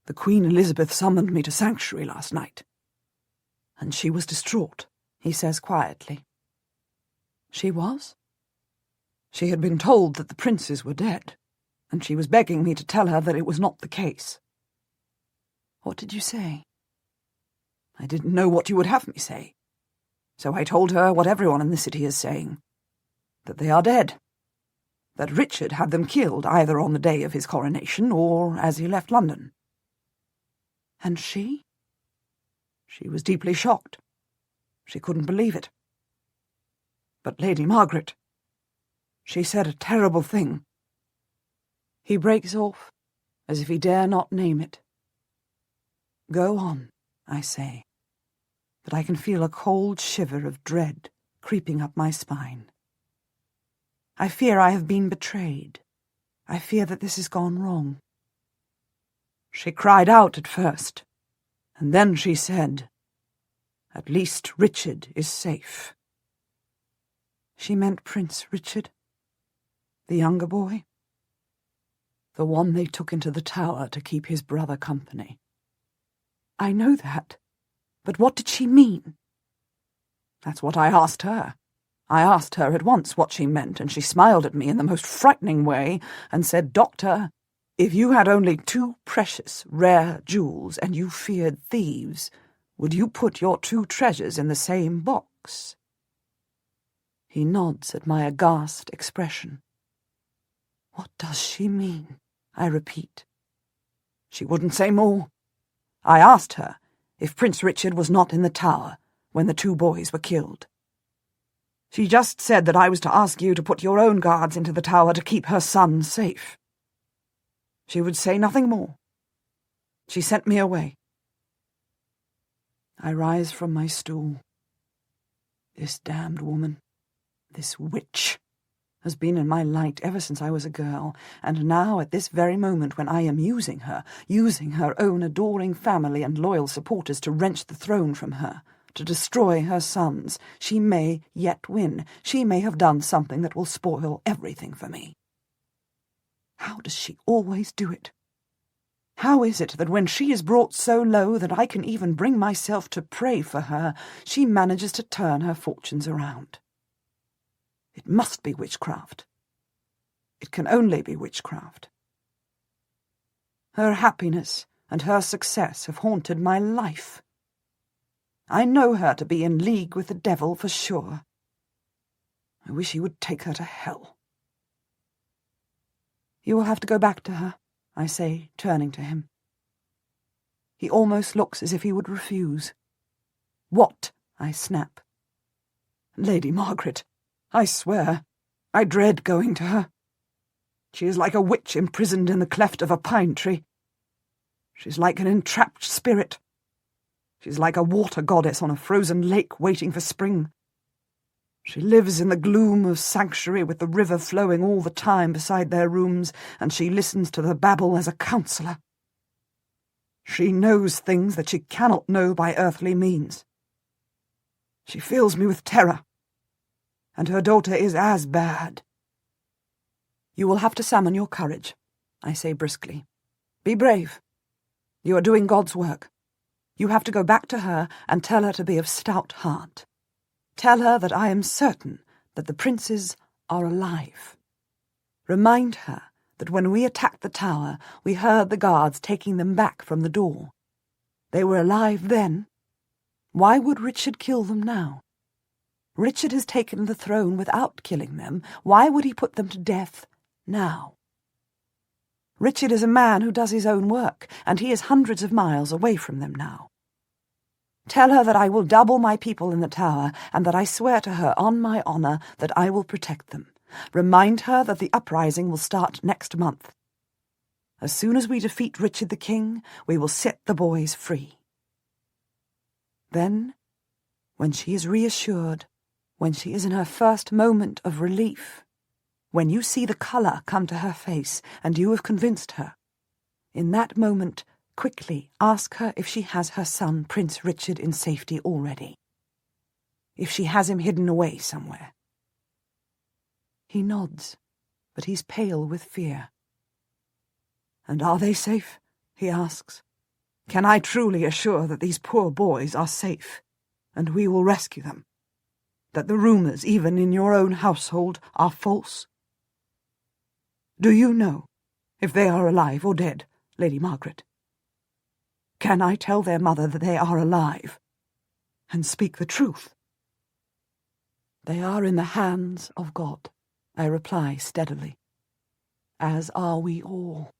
The Queen Elizabeth summoned me to sanctuary last night, and she was distraught, he says quietly. She was? She had been told that the princes were dead, and she was begging me to tell her that it was not the case. What did you say? I didn't know what you would have me say, so I told her what everyone in the city is saying, that they are dead, that Richard had them killed either on the day of his coronation or as he left London. And she? She was deeply shocked. She couldn't believe it. But Lady Margaret, she said a terrible thing. He breaks off, as if he dare not name it. Go on, I say, but I can feel a cold shiver of dread creeping up my spine. I fear I have been betrayed. I fear that this has gone wrong. She cried out at first, and then she said, "At least Richard is safe." She meant Prince Richard, the younger boy, the one they took into the tower to keep his brother company. I know that, but what did she mean? That's what I asked her. I asked her at once what she meant, and she smiled at me in the most frightening way and said, "Doctor, if you had only 2 precious, rare jewels and you feared thieves, would you put your 2 treasures in the same box?" He nods at my aghast expression. What does she mean? I repeat. She wouldn't say more. I asked her if Prince Richard was not in the tower when the 2 boys were killed. She just said that I was to ask you to put your own guards into the tower to keep her son safe. She would say nothing more. She sent me away. I rise from my stool. This damned woman, this witch, has been in my light ever since I was a girl, and now at this very moment when I am using her own adoring family and loyal supporters to wrench the throne from her, to destroy her sons, she may yet win. She may have done something that will spoil everything for me. How does she always do it? How is it that when she is brought so low that I can even bring myself to pray for her, she manages to turn her fortunes around? It must be witchcraft. It can only be witchcraft. Her happiness and her success have haunted my life. I know her to be in league with the devil for sure. I wish he would take her to hell. You will have to go back to her, I say, turning to him. He almost looks as if he would refuse. What? I snap. Lady Margaret, I swear, I dread going to her. She is like a witch imprisoned in the cleft of a pine tree. She's like an entrapped spirit. She's like a water goddess on a frozen lake waiting for spring. She lives in the gloom of sanctuary with the river flowing all the time beside their rooms, and she listens to the babble as a counsellor. She knows things that she cannot know by earthly means. She fills me with terror, and her daughter is as bad. You will have to summon your courage, I say briskly. Be brave. You are doing God's work. You have to go back to her and tell her to be of stout heart. Tell her that I am certain that the princes are alive. Remind her that when we attacked the tower, we heard the guards taking them back from the door. They were alive then. Why would Richard kill them now? Richard has taken the throne without killing them. Why would he put them to death now? Richard is a man who does his own work, and he is hundreds of miles away from them now. Tell her that I will double my people in the tower, and that I swear to her on my honour that I will protect them. Remind her that the uprising will start next month. As soon as we defeat Richard the King, we will set the boys free. Then, when she is reassured, when she is in her first moment of relief, when you see the colour come to her face and you have convinced her, in that moment, quickly ask her if she has her son, Prince Richard, in safety already. If she has him hidden away somewhere. He nods, but he's pale with fear. And are they safe? He asks. Can I truly assure that these poor boys are safe, and we will rescue them? That the rumours, even in your own household, are false? Do you know if they are alive or dead, Lady Margaret? Can I tell their mother that they are alive, and speak the truth? They are in the hands of God, I reply steadily, as are we all.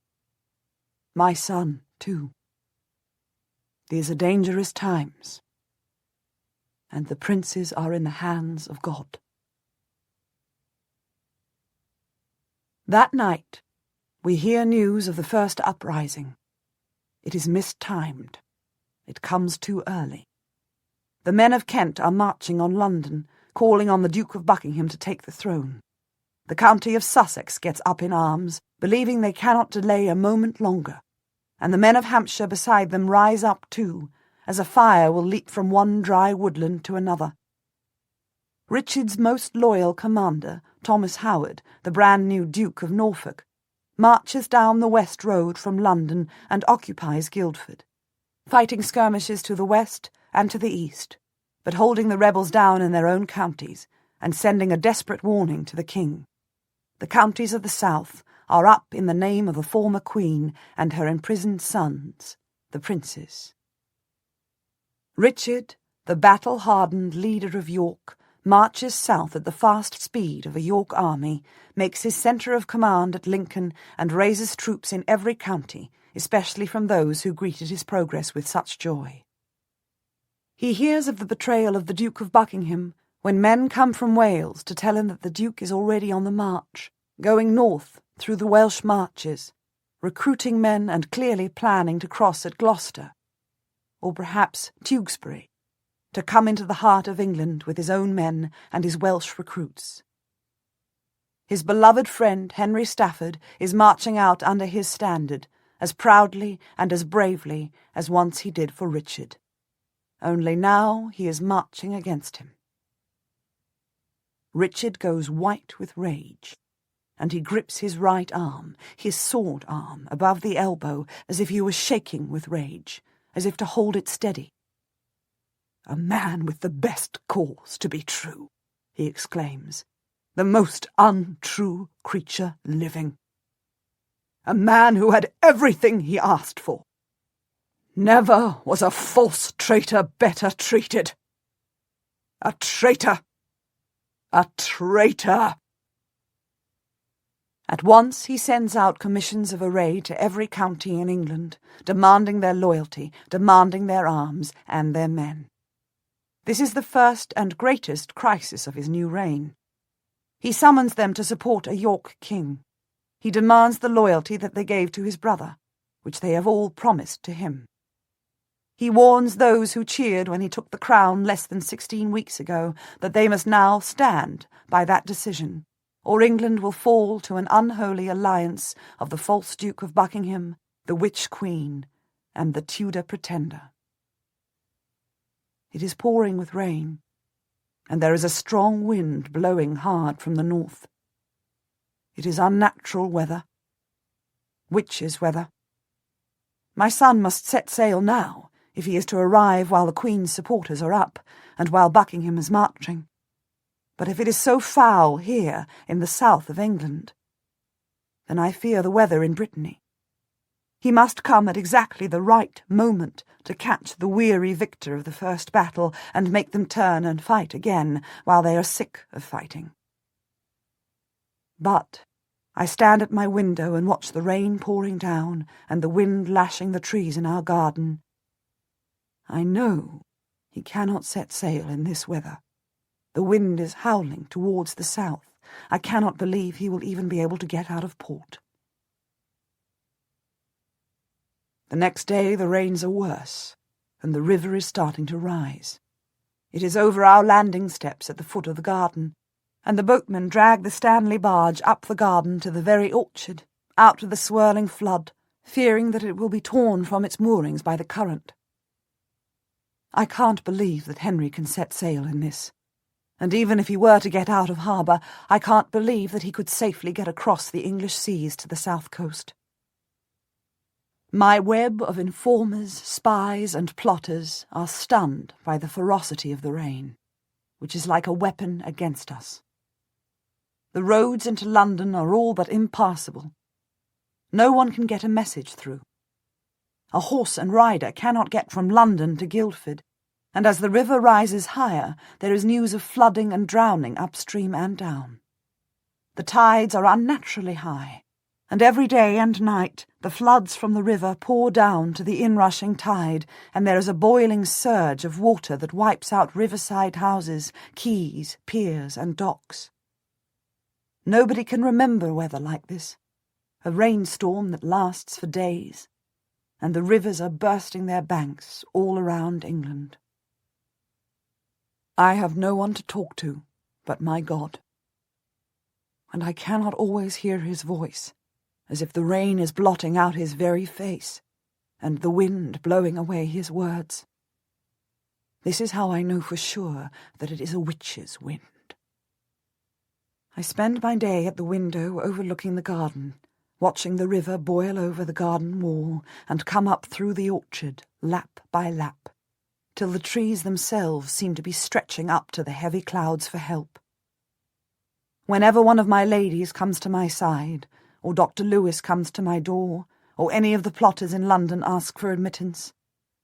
My son, too. These are dangerous times, and the princes are in the hands of God. That night, we hear news of the first uprising. It is mistimed. It comes too early. The men of Kent are marching on London, calling on the Duke of Buckingham to take the throne. The county of Sussex gets up in arms, believing they cannot delay a moment longer, and the men of Hampshire beside them rise up too, as a fire will leap from one dry woodland to another. Richard's most loyal commander, Thomas Howard, the brand-new Duke of Norfolk, marches down the west road from London and occupies Guildford, fighting skirmishes to the west and to the east, but holding the rebels down in their own counties and sending a desperate warning to the king. The counties of the south are up in the name of the former queen and her imprisoned sons, the princes. Richard, the battle-hardened leader of York, marches south at the fast speed of a York army, makes his centre of command at Lincoln, and raises troops in every county, especially from those who greeted his progress with such joy. He hears of the betrayal of the Duke of Buckingham when men come from Wales to tell him that the Duke is already on the march, going north through the Welsh marches, recruiting men and clearly planning to cross at Gloucester, or perhaps Tewkesbury, to come into the heart of England with his own men and his Welsh recruits. His beloved friend Henry Stafford is marching out under his standard, as proudly and as bravely as once he did for Richard. Only now he is marching against him. Richard goes white with rage, and he grips his right arm, his sword arm, above the elbow, as if he was shaking with rage, as if to hold it steady. "A man with the best cause to be true," he exclaims, "the most untrue creature living. A man who had everything he asked for. Never was a false traitor better treated. A traitor! A traitor!" At once he sends out commissions of array to every county in England, demanding their loyalty, demanding their arms and their men. This is the first and greatest crisis of his new reign. He summons them to support a York king. He demands the loyalty that they gave to his brother, which they have all promised to him. He warns those who cheered when he took the crown less than 16 weeks ago that they must now stand by that decision, or England will fall to an unholy alliance of the false Duke of Buckingham, the witch queen, and the Tudor pretender. It is pouring with rain, and there is a strong wind blowing hard from the north. It is unnatural weather. Witches' weather. My son must set sail now, if he is to arrive while the Queen's supporters are up, and while Buckingham is marching. But if it is so foul here in the south of England, then I fear the weather in Brittany. He must come at exactly the right moment to catch the weary victor of the first battle and make them turn and fight again while they are sick of fighting. But I stand at my window and watch the rain pouring down and the wind lashing the trees in our garden. I know he cannot set sail in this weather. The wind is howling towards the south. I cannot believe he will even be able to get out of port. The next day the rains are worse, and the river is starting to rise. It is over our landing steps at the foot of the garden, and the boatmen drag the Stanley barge up the garden to the very orchard, out to the swirling flood, fearing that it will be torn from its moorings by the current. I can't believe that Henry can set sail in this, and even if he were to get out of harbour, I can't believe that he could safely get across the English seas to the south coast. My web of informers, spies, and plotters are stunned by the ferocity of the rain, which is like a weapon against us. The roads into London are all but impassable. No one can get a message through. A horse and rider cannot get from London to Guildford, and as the river rises higher, there is news of flooding and drowning upstream and down. The tides are unnaturally high, and every day and night the floods from the river pour down to the inrushing tide, and there is a boiling surge of water that wipes out riverside houses, quays, piers, and docks. Nobody can remember weather like this, a rainstorm that lasts for days, and the rivers are bursting their banks all around England. I have no one to talk to but my God, and I cannot always hear his voice, as if the rain is blotting out his very face, and the wind blowing away his words. This is how I know for sure that it is a witch's wind. I spend my day at the window overlooking the garden, watching the river boil over the garden wall and come up through the orchard, lap by lap, till the trees themselves seem to be stretching up to the heavy clouds for help. Whenever one of my ladies comes to my side, or Dr. Lewis comes to my door, or any of the plotters in London ask for admittance,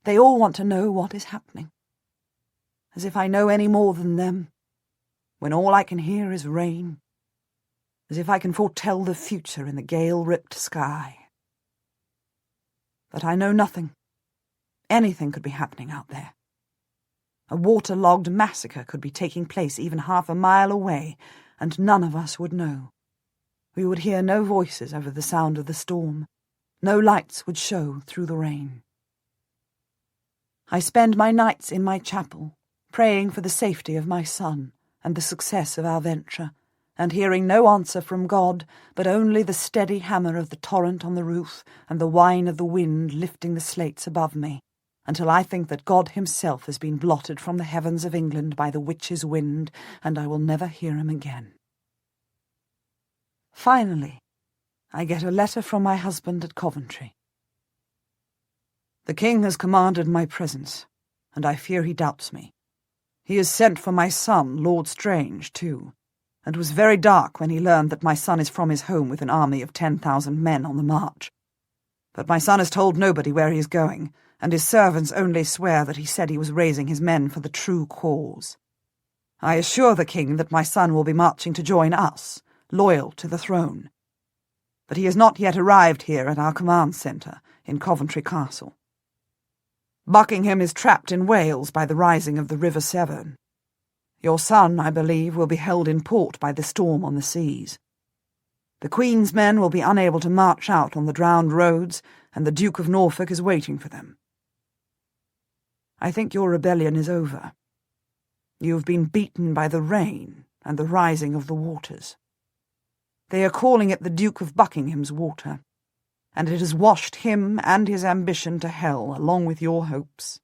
they all want to know what is happening. As if I know any more than them, when all I can hear is rain, as if I can foretell the future in the gale-ripped sky. But I know nothing. Anything could be happening out there. A waterlogged massacre could be taking place even half a mile away, and none of us would know. We would hear no voices over the sound of the storm. No lights would show through the rain. I spend my nights in my chapel, praying for the safety of my son and the success of our venture, and hearing no answer from God, but only the steady hammer of the torrent on the roof and the whine of the wind lifting the slates above me, until I think that God himself has been blotted from the heavens of England by the witch's wind, and I will never hear him again. Finally, I get a letter from my husband at Coventry. The king has commanded my presence, and I fear he doubts me. He has sent for my son, Lord Strange, too, and was very dark when he learned that my son is from his home with an army of 10,000 men on the march. But my son has told nobody where he is going, and his servants only swear that he said he was raising his men for the true cause. I assure the king that my son will be marching to join us, loyal to the throne. But he has not yet arrived here at our command centre in Coventry Castle. Buckingham is trapped in Wales by the rising of the River Severn. Your son, I believe, will be held in port by the storm on the seas. The Queen's men will be unable to march out on the drowned roads, and the Duke of Norfolk is waiting for them. I think your rebellion is over. You have been beaten by the rain and the rising of the waters. They are calling it the Duke of Buckingham's water, and it has washed him and his ambition to hell along with your hopes.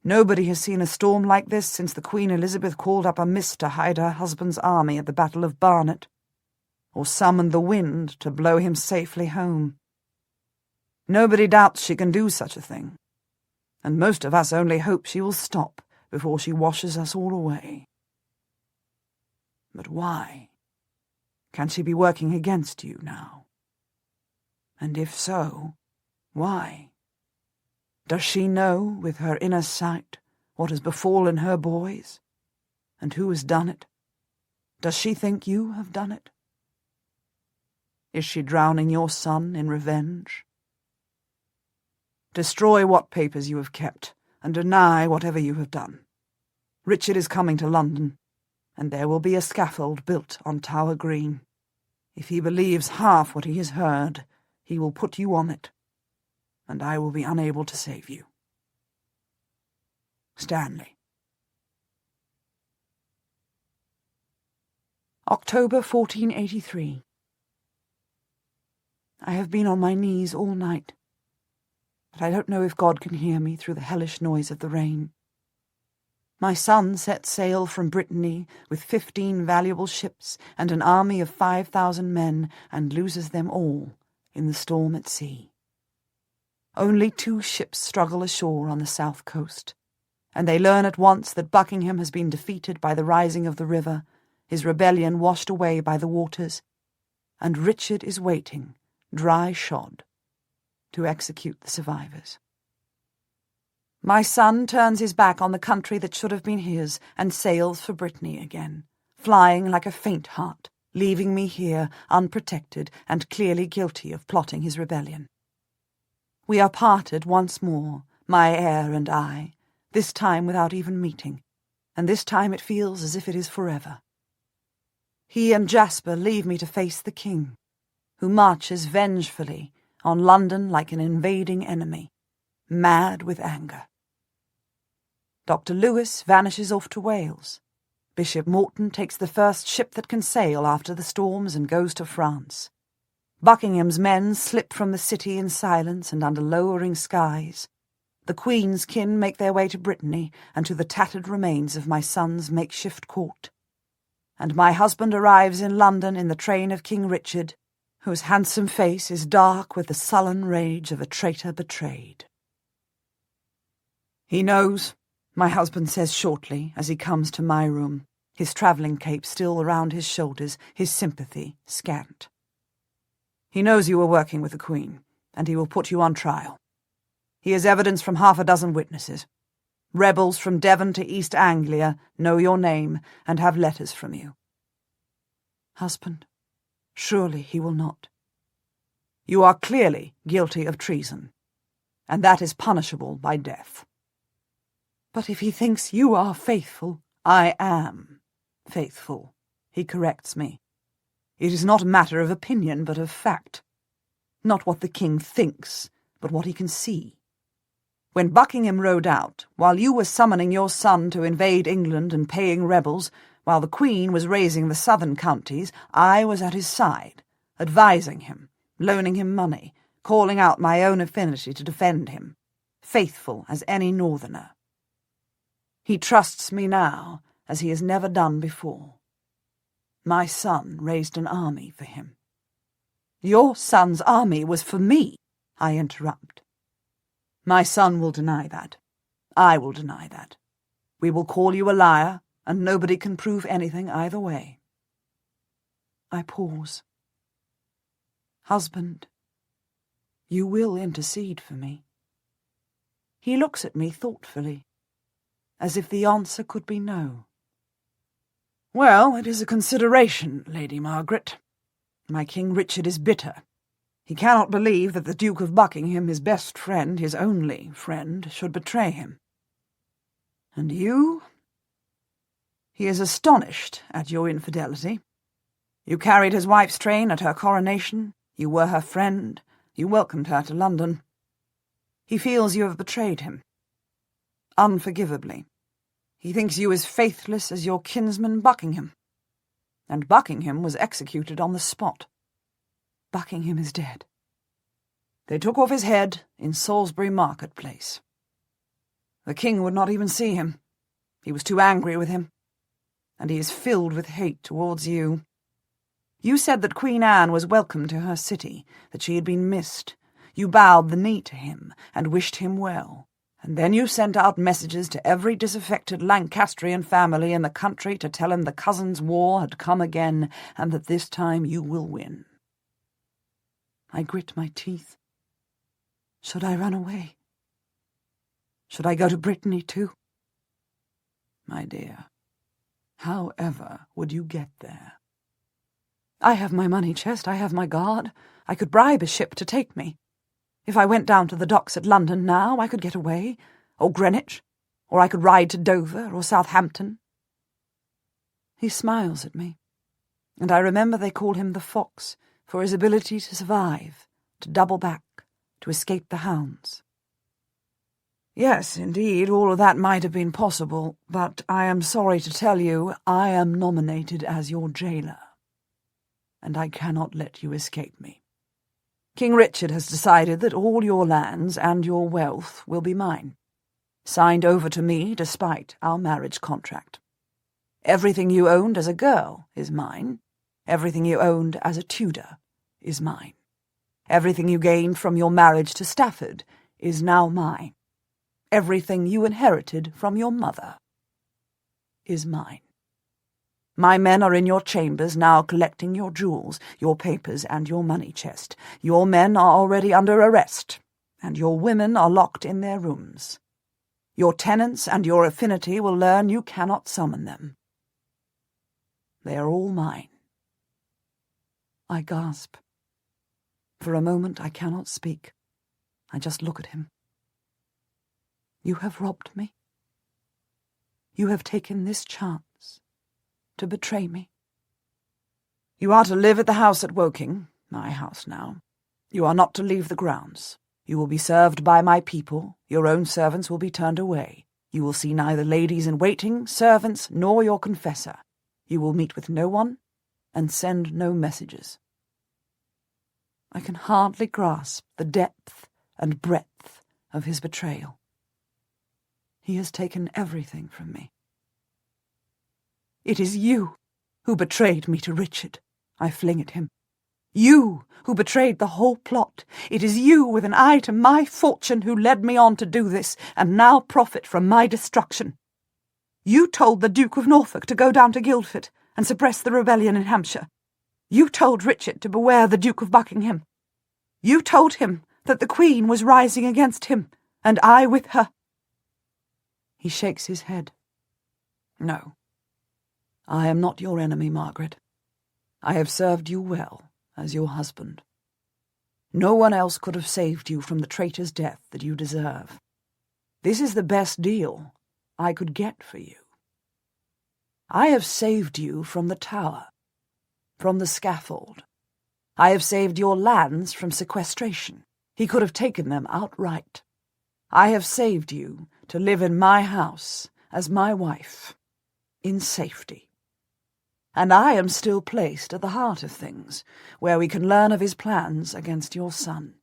Nobody has seen a storm like this since the Queen Elizabeth called up a mist to hide her husband's army at the Battle of Barnet, or summoned the wind to blow him safely home. Nobody doubts she can do such a thing, and most of us only hope she will stop before she washes us all away. But why? Can she be working against you now? And if so, why? Does she know, with her inner sight, what has befallen her boys? And who has done it? Does she think you have done it? Is she drowning your son in revenge? Destroy what papers you have kept, and deny whatever you have done. Richard is coming to London, and there will be a scaffold built on Tower Green. If he believes half what he has heard, he will put you on it, and I will be unable to save you. Stanley. October 1483. I have been on my knees all night, but I don't know if God can hear me through the hellish noise of the rain. My son sets sail from Brittany with 15 valuable ships and an army of 5,000 men, and loses them all in the storm at sea. Only 2 ships struggle ashore on the south coast, and they learn at once that Buckingham has been defeated by the rising of the river, his rebellion washed away by the waters, and Richard is waiting, dry-shod, to execute the survivors. My son turns his back on the country that should have been his and sails for Brittany again, flying like a faint-heart, leaving me here unprotected and clearly guilty of plotting his rebellion. We are parted once more, my heir and I, this time without even meeting, and this time it feels as if it is forever. He and Jasper leave me to face the king, who marches vengefully on London like an invading enemy, mad with anger. Dr. Lewis vanishes off to Wales. Bishop Morton takes the first ship that can sail after the storms and goes to France. Buckingham's men slip from the city in silence and under lowering skies. The Queen's kin make their way to Brittany and to the tattered remains of my son's makeshift court. And my husband arrives in London in the train of King Richard, whose handsome face is dark with the sullen rage of a traitor betrayed. He knows, my husband says shortly as he comes to my room, his travelling cape still around his shoulders, his sympathy scant. He knows you were working with the Queen, and he will put you on trial. He has evidence from 6 witnesses. Rebels from Devon to East Anglia know your name and have letters from you. Husband, surely he will not. You are clearly guilty of treason, and that is punishable by death. But if he thinks you are faithful, I am faithful, he corrects me. It is not a matter of opinion, but of fact. Not what the king thinks, but what he can see. When Buckingham rode out, while you were summoning your son to invade England and paying rebels, while the Queen was raising the southern counties, I was at his side, advising him, loaning him money, calling out my own affinity to defend him, faithful as any northerner. He trusts me now as he has never done before. My son raised an army for him. Your son's army was for me, I interrupt. My son will deny that. I will deny that. We will call you a liar, and nobody can prove anything either way. I pause. Husband, you will intercede for me. He looks at me thoughtfully, as if the answer could be no. Well, it is a consideration, Lady Margaret. My King Richard is bitter. He cannot believe that the Duke of Buckingham, his best friend, his only friend, should betray him. And you? He is astonished at your infidelity. You carried his wife's train at her coronation, you were her friend, you welcomed her to London. He feels you have betrayed him. Unforgivably. He thinks you as faithless as your kinsman Buckingham. And Buckingham was executed on the spot. Buckingham is dead. They took off his head in Salisbury market-place. The king would not even see him. He was too angry with him. And he is filled with hate towards you. You said that Queen Anne was welcome to her city, that she had been missed. You bowed the knee to him and wished him well. And then you sent out messages to every disaffected Lancastrian family in the country to tell him the cousins' war had come again, and that this time you will win. I grit my teeth. Should I run away? Should I go to Brittany too? My dear, however would you get there? I have my money chest, I have my guard. I could bribe a ship to take me. If I went down to the docks at London now, I could get away, or Greenwich, or I could ride to Dover or Southampton. He smiles at me, and I remember they call him the Fox for his ability to survive, to double back, to escape the hounds. Yes, indeed, all of that might have been possible, but I am sorry to tell you I am nominated as your jailer, and I cannot let you escape me. King Richard has decided that all your lands and your wealth will be mine, signed over to me despite our marriage contract. Everything you owned as a girl is mine. Everything you owned as a Tudor is mine. Everything you gained from your marriage to Stafford is now mine. Everything you inherited from your mother is mine. My men are in your chambers now collecting your jewels, your papers, and your money chest. Your men are already under arrest, and your women are locked in their rooms. Your tenants and your affinity will learn you cannot summon them. They are all mine. I gasp. For a moment I cannot speak. I just look at him. You have robbed me. You have taken this chance to betray me. You are to live at the house at Woking, my house now. You are not to leave the grounds. You will be served by my people. Your own servants will be turned away. You will see neither ladies-in-waiting, servants, nor your confessor. You will meet with no one, and send no messages. I can hardly grasp the depth and breadth of his betrayal. He has taken everything from me. It is you who betrayed me to Richard, I fling at him. You who betrayed the whole plot. It is you with an eye to my fortune who led me on to do this, and now profit from my destruction. You told the Duke of Norfolk to go down to Guildford and suppress the rebellion in Hampshire. You told Richard to beware the Duke of Buckingham. You told him that the Queen was rising against him, and I with her. He shakes his head. No. I am not your enemy, Margaret. I have served you well as your husband. No one else could have saved you from the traitor's death that you deserve. This is the best deal I could get for you. I have saved you from the Tower, from the scaffold. I have saved your lands from sequestration. He could have taken them outright. I have saved you to live in my house as my wife, in safety. And I am still placed at the heart of things, where we can learn of his plans against your son.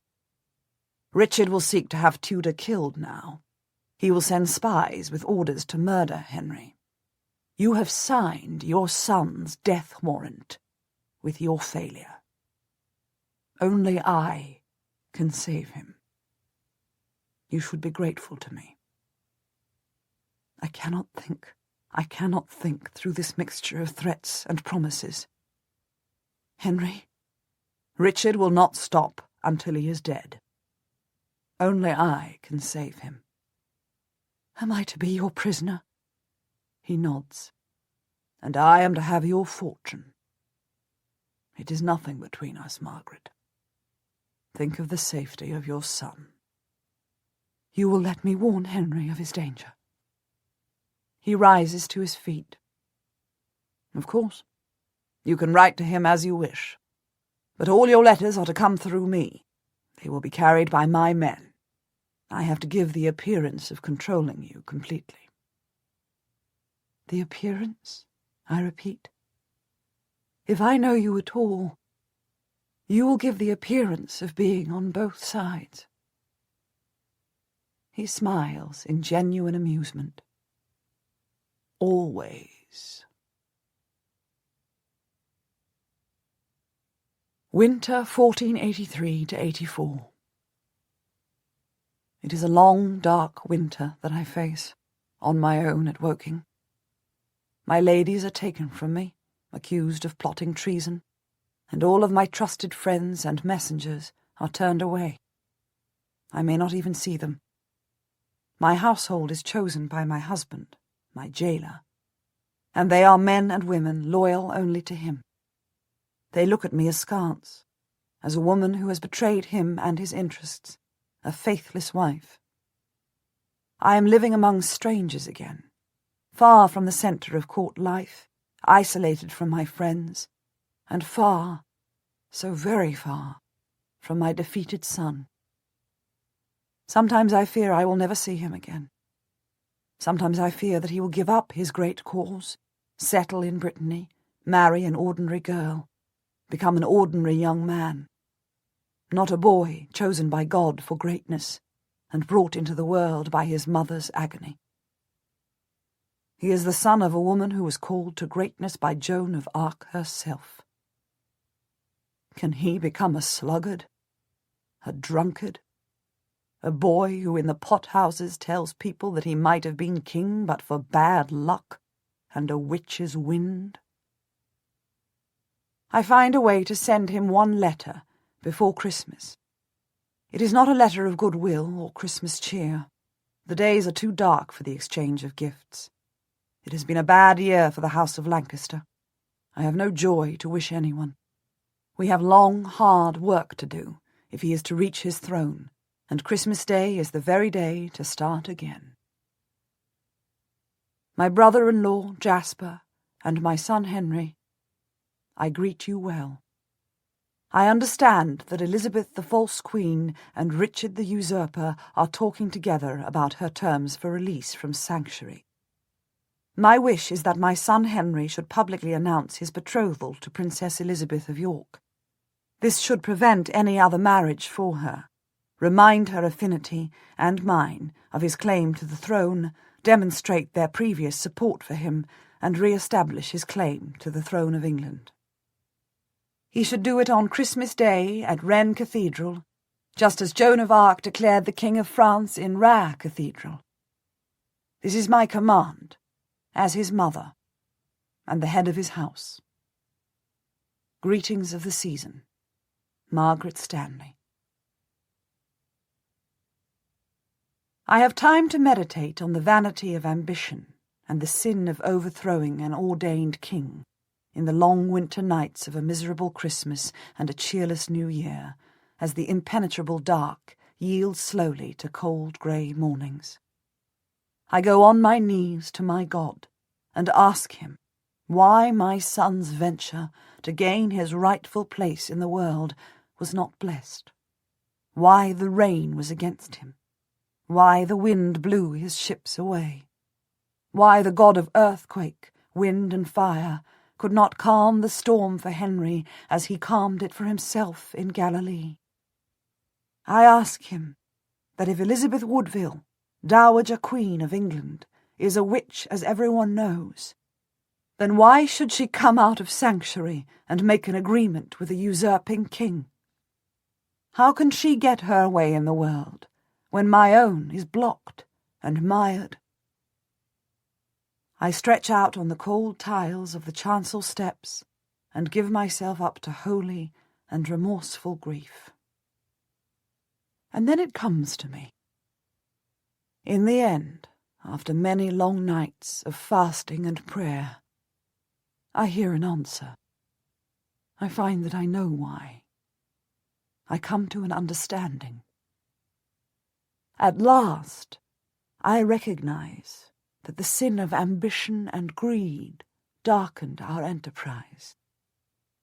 Richard will seek to have Tudor killed now. He will send spies with orders to murder Henry. You have signed your son's death warrant with your failure. Only I can save him. You should be grateful to me. I cannot think through this mixture of threats and promises. Henry, Richard will not stop until he is dead. Only I can save him. Am I to be your prisoner? He nods. And I am to have your fortune. It is nothing between us, Margaret. Think of the safety of your son. You will let me warn Henry of his danger. He rises to his feet. Of course. You can write to him as you wish. But all your letters are to come through me. They will be carried by my men. I have to give the appearance of controlling you completely. The appearance? I repeat. If I know you at all, you will give the appearance of being on both sides. He smiles in genuine amusement. Always. Winter 1483–84. It is a long, dark winter that I face, on my own at Woking. My ladies are taken from me, accused of plotting treason, and all of my trusted friends and messengers are turned away. I may not even see them. My household is chosen by my husband, my jailer, and they are men and women loyal only to him. They look at me askance, as a woman who has betrayed him and his interests, a faithless wife. I am living among strangers again, far from the centre of court life, isolated from my friends, and far, so very far, from my defeated son. Sometimes I fear I will never see him again. Sometimes I fear that he will give up his great cause, settle in Brittany, marry an ordinary girl, become an ordinary young man. Not a boy chosen by God for greatness and brought into the world by his mother's agony. He is the son of a woman who was called to greatness by Joan of Arc herself. Can he become a sluggard, a drunkard, a boy who in the pot-houses tells people that he might have been king but for bad luck and a witch's wind? I find a way to send him one letter before Christmas. It is not a letter of goodwill or Christmas cheer. The days are too dark for the exchange of gifts. It has been a bad year for the House of Lancaster. I have no joy to wish anyone. We have long, hard work to do if he is to reach his throne, and Christmas Day is the very day to start again. My brother-in-law, Jasper, and my son Henry, I greet you well. I understand that Elizabeth the false queen and Richard the usurper are talking together about her terms for release from sanctuary. My wish is that my son Henry should publicly announce his betrothal to Princess Elizabeth of York. This should prevent any other marriage for her, remind her affinity, and mine, of his claim to the throne, demonstrate their previous support for him, and re-establish his claim to the throne of England. He should do it on Christmas Day at Rennes Cathedral, just as Joan of Arc declared the King of France in Rheims Cathedral. This is my command, as his mother, and the head of his house. Greetings of the season, Margaret Stanley. I have time to meditate on the vanity of ambition and the sin of overthrowing an ordained king in the long winter nights of a miserable Christmas and a cheerless New Year, as the impenetrable dark yields slowly to cold grey mornings. I go on my knees to my God and ask him why my son's venture to gain his rightful place in the world was not blessed, why the rain was against him, why the wind blew his ships away, why the god of earthquake, wind and fire could not calm the storm for Henry as he calmed it for himself in Galilee. I ask him that if Elizabeth Woodville, Dowager Queen of England, is a witch as everyone knows, then why should she come out of sanctuary and make an agreement with a usurping king? How can she get her way in the world when my own is blocked and mired? I stretch out on the cold tiles of the chancel steps and give myself up to holy and remorseful grief. And then it comes to me. In the end, after many long nights of fasting and prayer, I hear an answer. I find that I know why. I come to an understanding. At last, I recognize that the sin of ambition and greed darkened our enterprise.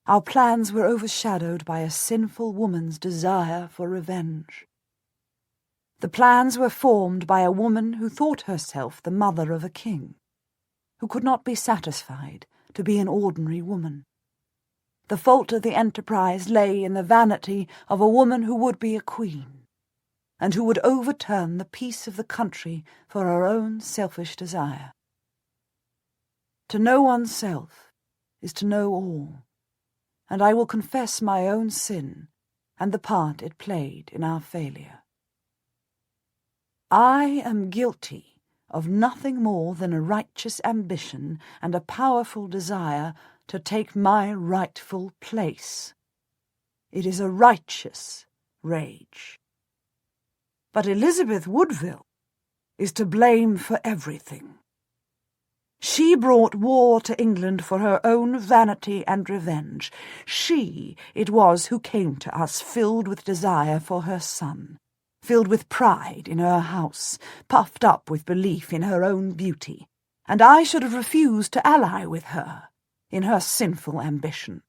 Our plans were overshadowed by a sinful woman's desire for revenge. The plans were formed by a woman who thought herself the mother of a king, who could not be satisfied to be an ordinary woman. The fault of the enterprise lay in the vanity of a woman who would be a queen, and who would overturn the peace of the country for her own selfish desire. To know oneself is to know all, and I will confess my own sin and the part it played in our failure. I am guilty of nothing more than a righteous ambition and a powerful desire to take my rightful place. It is a righteous rage. But Elizabeth Woodville is to blame for everything. She brought war to England for her own vanity and revenge. She it was who came to us filled with desire for her son, filled with pride in her house, puffed up with belief in her own beauty, and I should have refused to ally with her in her sinful ambition.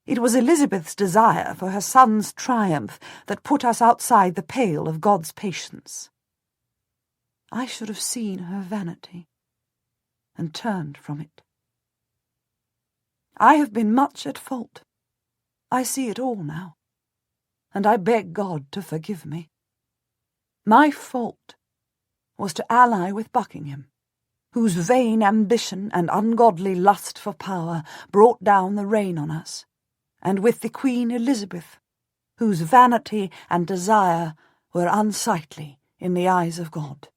It was Elizabeth's desire for her son's triumph that put us outside the pale of God's patience. I should have seen her vanity and turned from it. I have been much at fault. I see it all now, and I beg God to forgive me. My fault was to ally with Buckingham, whose vain ambition and ungodly lust for power brought down the rain on us, and with the Queen Elizabeth, whose vanity and desire were unsightly in the eyes of God.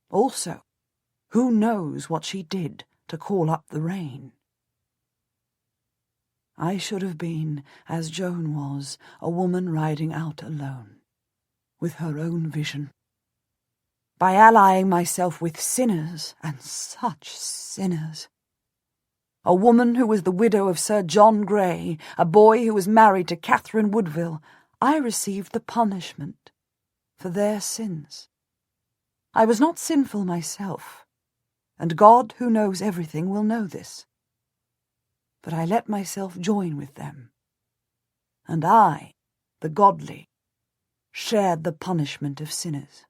Also, who knows what she did to call up the rain? I should have been, as Joan was, a woman riding out alone, with her own vision. By allying myself with sinners, and such sinners, a woman who was the widow of Sir John Grey, a boy who was married to Catherine Woodville, I received the punishment for their sins. I was not sinful myself, and God, who knows everything, will know this. But I let myself join with them, and I, the godly, shared the punishment of sinners.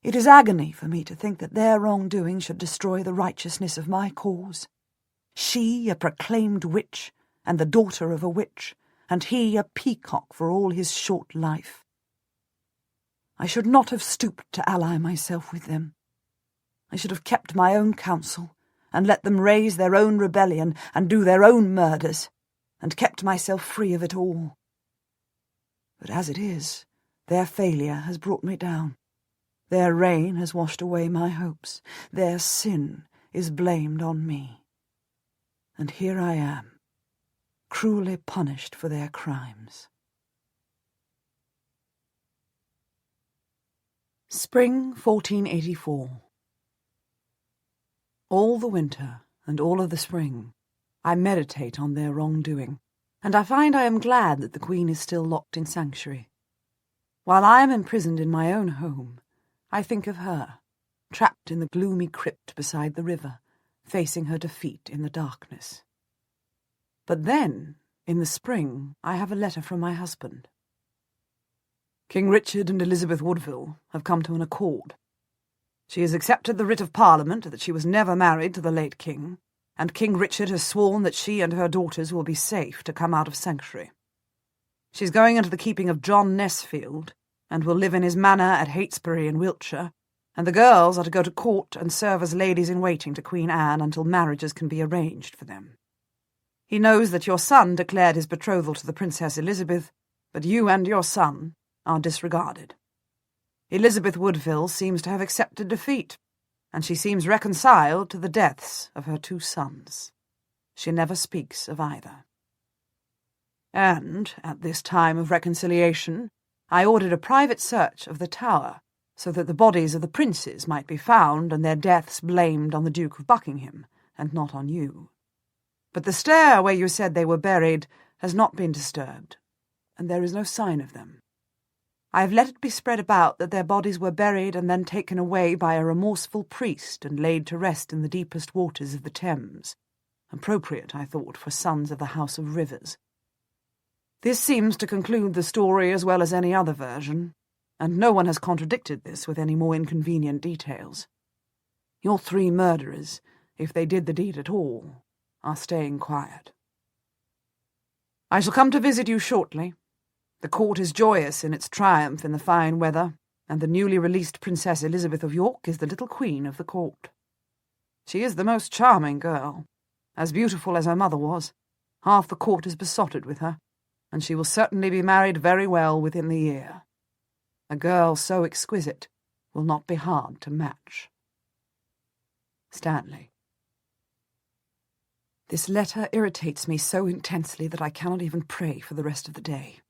It is agony for me to think that their wrongdoing should destroy the righteousness of my cause. She, a proclaimed witch, and the daughter of a witch, and he a peacock for all his short life. I should not have stooped to ally myself with them. I should have kept my own counsel, and let them raise their own rebellion and do their own murders, and kept myself free of it all. But as it is, their failure has brought me down. Their rain has washed away my hopes. Their sin is blamed on me. And here I am, cruelly punished for their crimes. Spring 1484. All the winter and all of the spring, I meditate on their wrongdoing, and I find I am glad that the Queen is still locked in sanctuary. While I am imprisoned in my own home, I think of her, trapped in the gloomy crypt beside the river, facing her defeat in the darkness. But then, in the spring, I have a letter from my husband. King Richard and Elizabeth Woodville have come to an accord. She has accepted the writ of Parliament that she was never married to the late king, and King Richard has sworn that she and her daughters will be safe to come out of sanctuary. She's going into the keeping of John Nesfield, and will live in his manor at Heytesbury in Wiltshire, and the girls are to go to court and serve as ladies-in-waiting to Queen Anne until marriages can be arranged for them. He knows that your son declared his betrothal to the Princess Elizabeth, but you and your son are disregarded. Elizabeth Woodville seems to have accepted defeat, and she seems reconciled to the deaths of her 2 sons. She never speaks of either. And, at this time of reconciliation, I ordered a private search of the Tower, so that the bodies of the princes might be found and their deaths blamed on the Duke of Buckingham, and not on you. But the stair where you said they were buried has not been disturbed, and there is no sign of them. I have let it be spread about that their bodies were buried and then taken away by a remorseful priest and laid to rest in the deepest waters of the Thames, appropriate, I thought, for sons of the House of Rivers. This seems to conclude the story as well as any other version, and no one has contradicted this with any more inconvenient details. Your 3 murderers, if they did the deed at all, are staying quiet. I shall come to visit you shortly. The court is joyous in its triumph in the fine weather, and the newly released Princess Elizabeth of York is the little queen of the court. She is the most charming girl, as beautiful as her mother was. Half the court is besotted with her, and she will certainly be married very well within the year. A girl so exquisite will not be hard to match. Stanley. This letter irritates me so intensely that I cannot even pray for the rest of the day.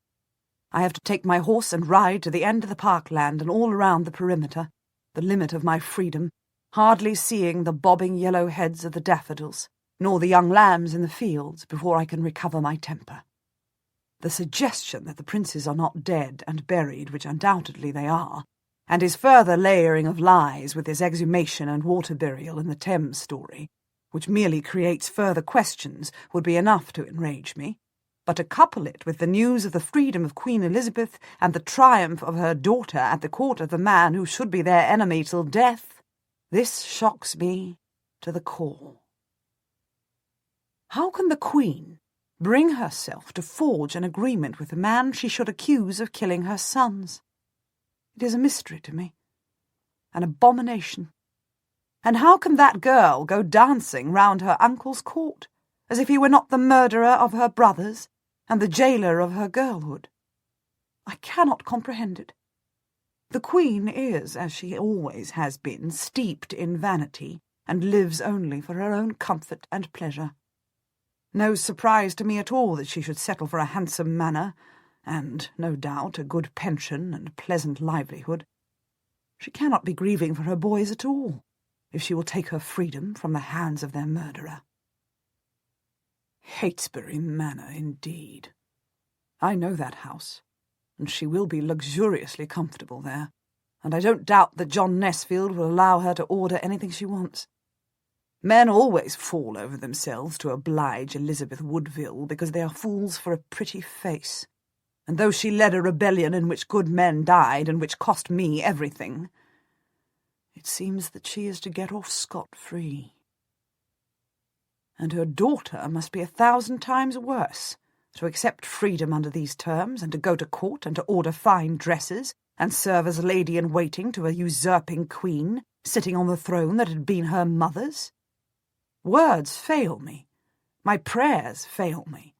I have to take my horse and ride to the end of the parkland and all around the perimeter, the limit of my freedom, hardly seeing the bobbing yellow heads of the daffodils, nor the young lambs in the fields, before I can recover my temper. The suggestion that the princes are not dead and buried, which undoubtedly they are, and his further layering of lies with his exhumation and water burial in the Thames story, which merely creates further questions, would be enough to enrage me. But to couple it with the news of the freedom of Queen Elizabeth and the triumph of her daughter at the court of the man who should be their enemy till death, this shocks me to the core. How can the Queen bring herself to forge an agreement with the man she should accuse of killing her sons? It is a mystery to me, an abomination. And how can that girl go dancing round her uncle's court, as if he were not the murderer of her brothers and the jailer of her girlhood? I cannot comprehend it. The Queen is, as she always has been, steeped in vanity, and lives only for her own comfort and pleasure. No surprise to me at all that she should settle for a handsome manor, and, no doubt, a good pension and pleasant livelihood. She cannot be grieving for her boys at all, if she will take her freedom from the hands of their murderer. Heytesbury Manor, indeed. I know that house, and she will be luxuriously comfortable there, and I don't doubt that John Nesfield will allow her to order anything she wants. Men always fall over themselves to oblige Elizabeth Woodville because they are fools for a pretty face, and though she led a rebellion in which good men died and which cost me everything, it seems that she is to get off scot-free. And her daughter must be 1,000 times worse, to accept freedom under these terms, and to go to court and to order fine dresses, and serve as lady-in-waiting to a usurping queen, sitting on the throne that had been her mother's. Words fail me. My prayers fail me.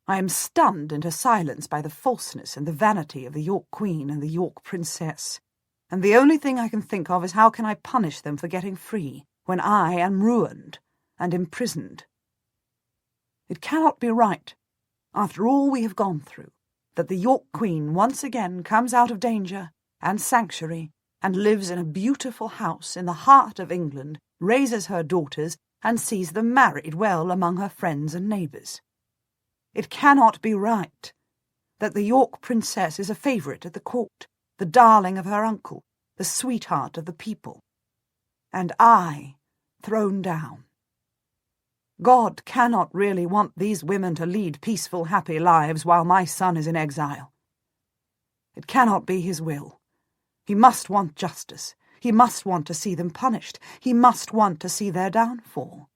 I am stunned into silence by the falseness and the vanity of the York Queen and the York Princess, and the only thing I can think of is how can I punish them for getting free, when I am ruined and imprisoned. It cannot be right, after all we have gone through, that the York Queen once again comes out of danger and sanctuary and lives in a beautiful house in the heart of England, raises her daughters, and sees them married well among her friends and neighbours. It cannot be right that the York Princess is a favourite at the court, the darling of her uncle, the sweetheart of the people, and I thrown down. God cannot really want these women to lead peaceful, happy lives while my son is in exile. It cannot be his will. He must want justice. He must want to see them punished. He must want to see their downfall.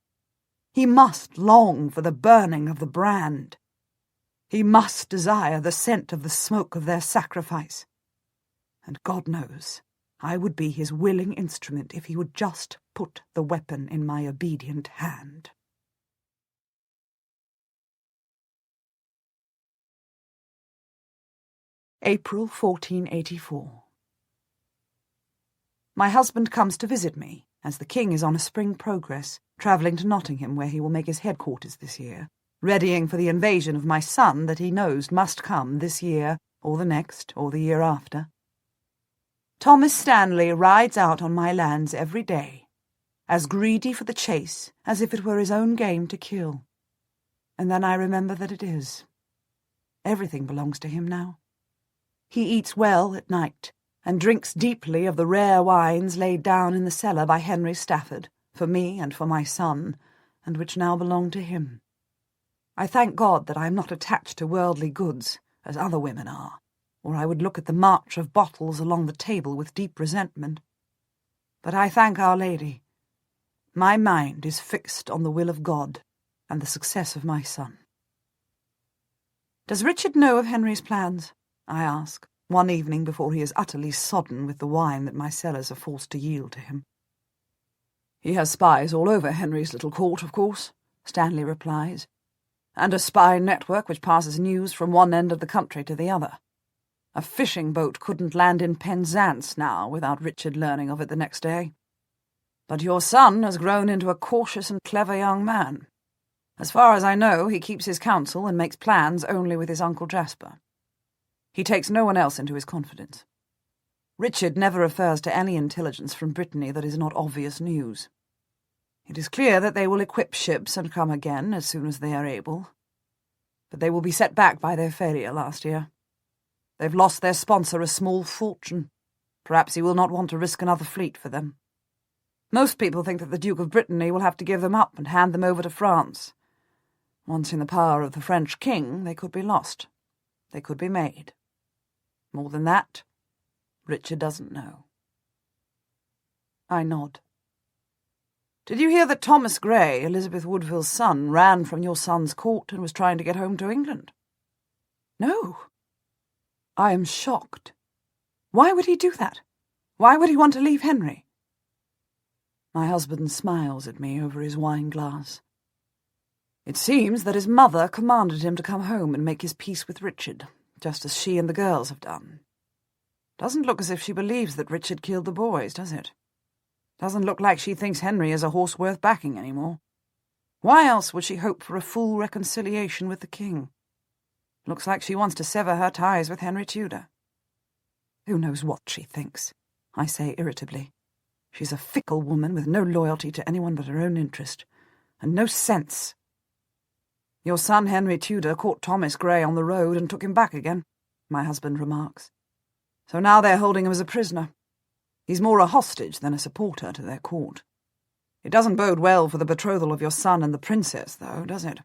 He must long for the burning of the brand. He must desire the scent of the smoke of their sacrifice. And God knows, I would be his willing instrument if he would just put the weapon in my obedient hand. April 1484. My husband comes to visit me, as the king is on a spring progress, travelling to Nottingham, where he will make his headquarters this year, readying for the invasion of my son that he knows must come this year, or the next, or the year after. Thomas Stanley rides out on my lands every day, as greedy for the chase as if it were his own game to kill. And then I remember that it is. Everything belongs to him now. He eats well at night, and drinks deeply of the rare wines laid down in the cellar by Henry Stafford, for me and for my son, and which now belong to him. I thank God that I am not attached to worldly goods, as other women are, or I would look at the march of bottles along the table with deep resentment. But I thank Our Lady. My mind is fixed on the will of God and the success of my son. Does Richard know of Henry's plans? I ask, one evening before he is utterly sodden with the wine that my cellars are forced to yield to him. He has spies all over Henry's little court, of course, Stanley replies, and a spy network which passes news from one end of the country to the other. A fishing boat couldn't land in Penzance now without Richard learning of it the next day. But your son has grown into a cautious and clever young man. As far as I know, he keeps his counsel and makes plans only with his Uncle Jasper. He takes no one else into his confidence. Richard never refers to any intelligence from Brittany that is not obvious news. It is clear that they will equip ships and come again as soon as they are able. But they will be set back by their failure last year. They've lost their sponsor a small fortune. Perhaps he will not want to risk another fleet for them. Most people think that the Duke of Brittany will have to give them up and hand them over to France. Once in the power of the French king, they could be lost. They could be made. More than that, Richard doesn't know. I nod. Did you hear that Thomas Grey, Elizabeth Woodville's son, ran from your son's court and was trying to get home to England? No. I am shocked. Why would he do that? Why would he want to leave Henry? My husband smiles at me over his wine-glass. It seems that his mother commanded him to come home and make his peace with Richard, just as she and the girls have done. Doesn't look as if she believes that Richard killed the boys, does it? Doesn't look like she thinks Henry is a horse worth backing anymore. Why else would she hope for a full reconciliation with the king? Looks like she wants to sever her ties with Henry Tudor. Who knows what she thinks, I say irritably. She's a fickle woman with no loyalty to anyone but her own interest, and no sense. Your son Henry Tudor caught Thomas Grey on the road and took him back again, my husband remarks. So now they're holding him as a prisoner. He's more a hostage than a supporter to their court. It doesn't bode well for the betrothal of your son and the princess, though, does it?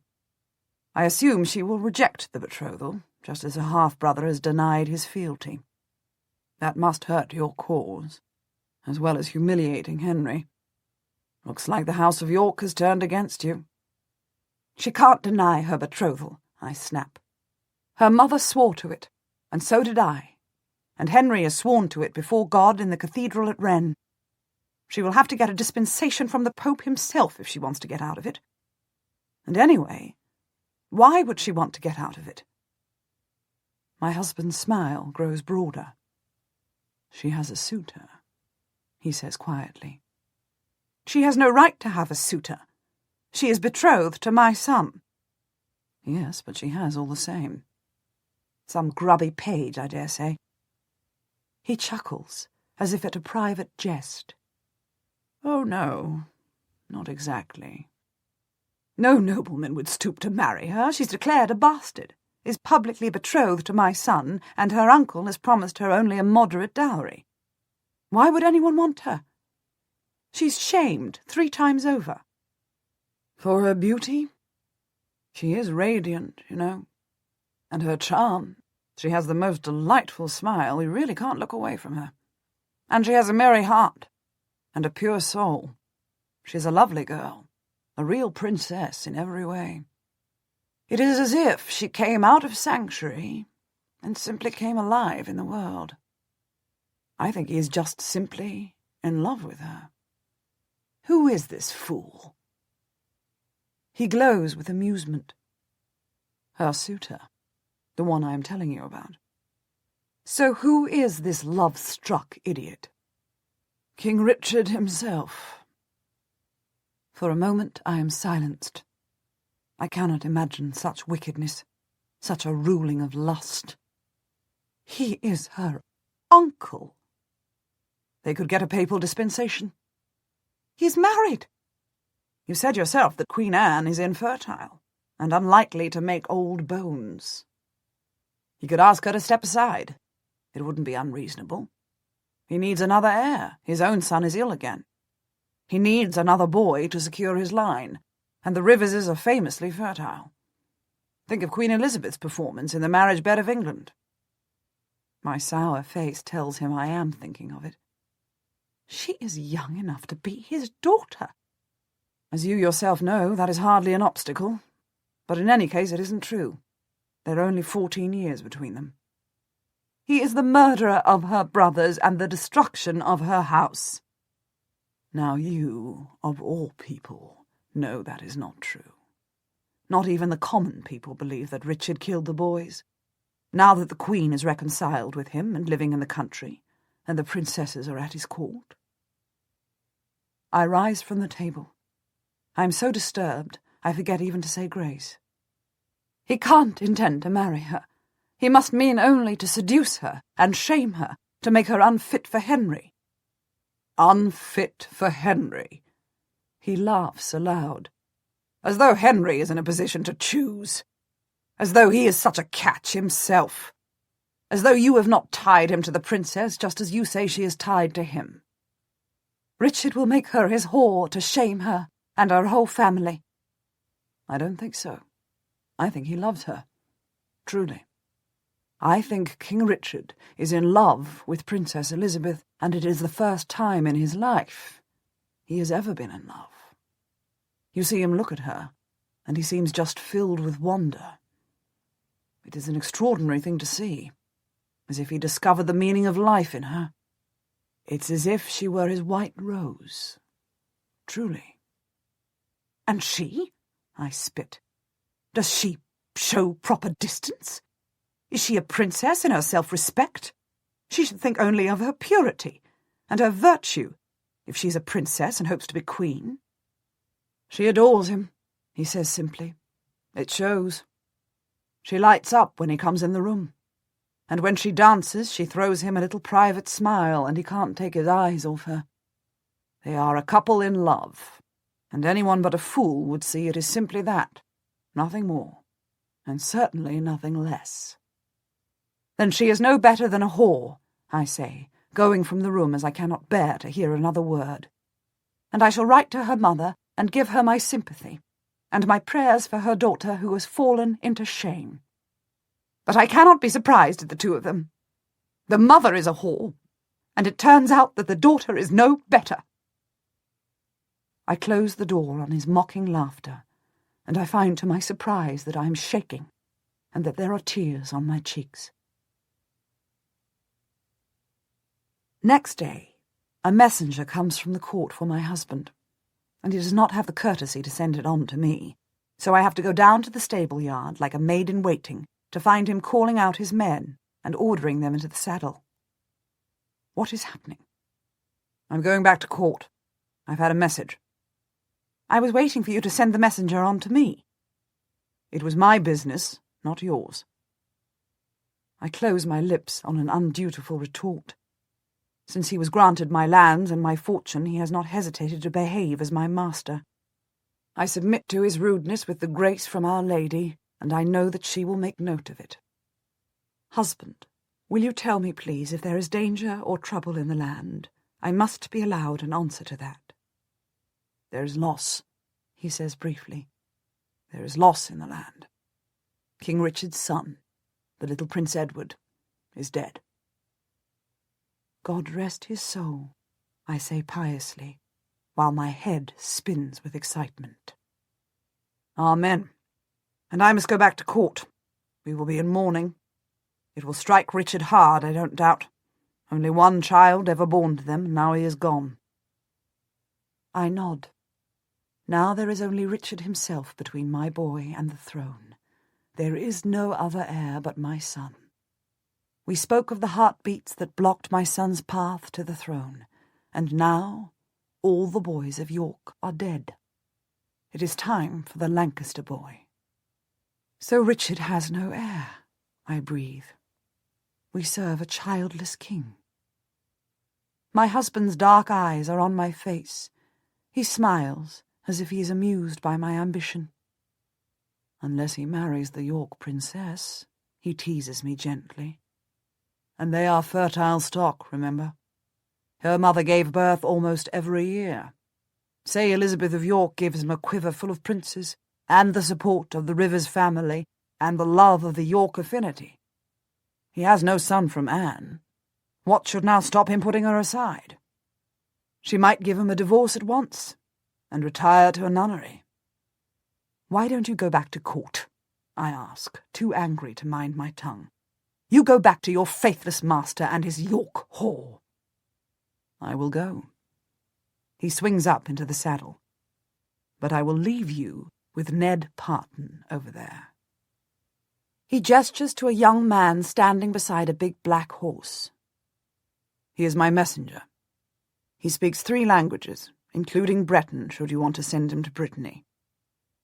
I assume she will reject the betrothal, just as her half-brother has denied his fealty. That must hurt your cause, as well as humiliating Henry. Looks like the House of York has turned against you. She can't deny her betrothal, I snap. Her mother swore to it, and so did I, and Henry has sworn to it before God in the cathedral at Rennes. She will have to get a dispensation from the Pope himself if she wants to get out of it. And anyway, why would she want to get out of it? My husband's smile grows broader. She has a suitor, he says quietly. She has no right to have a suitor. She is betrothed to my son. Yes, but she has all the same. Some grubby page, I dare say. He chuckles, as if at a private jest. Oh, no, not exactly. No nobleman would stoop to marry her. She's declared a bastard, is publicly betrothed to my son, and her uncle has promised her only a moderate dowry. Why would anyone want her? She's shamed 3 times over. For her beauty? She is radiant, you know, and her charm, She has the most delightful smile, you really can't look away from her. And she has a merry heart, and a pure soul. She's a lovely girl, a real princess in every way. It is as if she came out of sanctuary and simply came alive in the world. I think he is just simply in love with her. Who is this fool? He glows with amusement. Her suitor, the one I am telling you about. So who is this love-struck idiot? King Richard himself. For a moment I am silenced. I cannot imagine such wickedness, such a ruling of lust. He is her uncle. They could get a papal dispensation. He is married. You said yourself that Queen Anne is infertile and unlikely to make old bones. He could ask her to step aside. It wouldn't be unreasonable. He needs another heir. His own son is ill again. He needs another boy to secure his line, and the Riverses are famously fertile. Think of Queen Elizabeth's performance in the marriage bed of England. My sour face tells him I am thinking of it. She is young enough to be his daughter. As you yourself know, that is hardly an obstacle. But in any case, it isn't true. There are only 14 years between them. He is the murderer of her brothers and the destruction of her house. Now you, of all people, know that is not true. Not even the common people believe that Richard killed the boys. Now that the Queen is reconciled with him and living in the country, and the princesses are at his court. I rise from the table. I am so disturbed, I forget even to say grace. He can't intend to marry her. He must mean only to seduce her and shame her, to make her unfit for Henry. Unfit for Henry? He laughs aloud, as though Henry is in a position to choose, as though he is such a catch himself, as though you have not tied him to the princess just as you say she is tied to him. Richard will make her his whore to shame her and our whole family. I don't think so. I think he loves her. Truly. I think King Richard is in love with Princess Elizabeth, and it is the first time in his life he has ever been in love. You see him look at her, and he seems just filled with wonder. It is an extraordinary thing to see, as if he discovered the meaning of life in her. It's as if she were his white rose. Truly. And she? I spit. Does she show proper distance? Is she a princess in her self-respect? She should think only of her purity and her virtue, if she is a princess and hopes to be queen. She adores him, he says simply. It shows. She lights up when he comes in the room, and when she dances she throws him a little private smile, and he can't take his eyes off her. They are a couple in love, and anyone but a fool would see it is simply that, nothing more, and certainly nothing less. Then she is no better than a whore, I say, going from the room as I cannot bear to hear another word. And I shall write to her mother and give her my sympathy, and my prayers for her daughter who has fallen into shame. But I cannot be surprised at the two of them. The mother is a whore, and it turns out that the daughter is no better. I close the door on his mocking laughter, and I find to my surprise that I am shaking, and that there are tears on my cheeks. Next day, a messenger comes from the court for my husband, and he does not have the courtesy to send it on to me, so I have to go down to the stable-yard like a maid-in-waiting to find him calling out his men and ordering them into the saddle. What is happening? I'm going back to court. I've had a message. I was waiting for you to send the messenger on to me. It was my business, not yours. I close my lips on an undutiful retort. Since he was granted my lands and my fortune, he has not hesitated to behave as my master. I submit to his rudeness with the grace from Our Lady, and I know that she will make note of it. Husband, will you tell me, please, if there is danger or trouble in the land? I must be allowed an answer to that. There is loss, he says briefly. There is loss in the land. King Richard's son, the little Prince Edward, is dead." "God rest his soul," I say piously, while my head spins with excitement. "Amen. And I must go back to court. We will be in mourning. It will strike Richard hard, I don't doubt. Only one child ever born to them, and now he is gone." I nod. Now there is only Richard himself between my boy and the throne. There is no other heir but my son. We spoke of the heartbeats that blocked my son's path to the throne, and now all the boys of York are dead. It is time for the Lancaster boy. "So Richard has no heir," I breathe. "We serve a childless king." My husband's dark eyes are on my face. He smiles, as if he is amused by my ambition. "Unless he marries the York princess," he teases me gently. "And they are fertile stock, remember. Her mother gave birth almost every year. Say Elizabeth of York gives him a quiver full of princes, and the support of the Rivers family, and the love of the York affinity. He has no son from Anne. What should now stop him putting her aside? She might give him a divorce at once, and retire to a nunnery." "Why don't you go back to court?" I ask, too angry to mind my tongue. "You go back to your faithless master and his York whore." "I will go." He swings up into the saddle. "But I will leave you with Ned Parton over there." He gestures to a young man standing beside a big black horse. "He is my messenger. He speaks 3 languages, including Breton, should you want to send him to Brittany.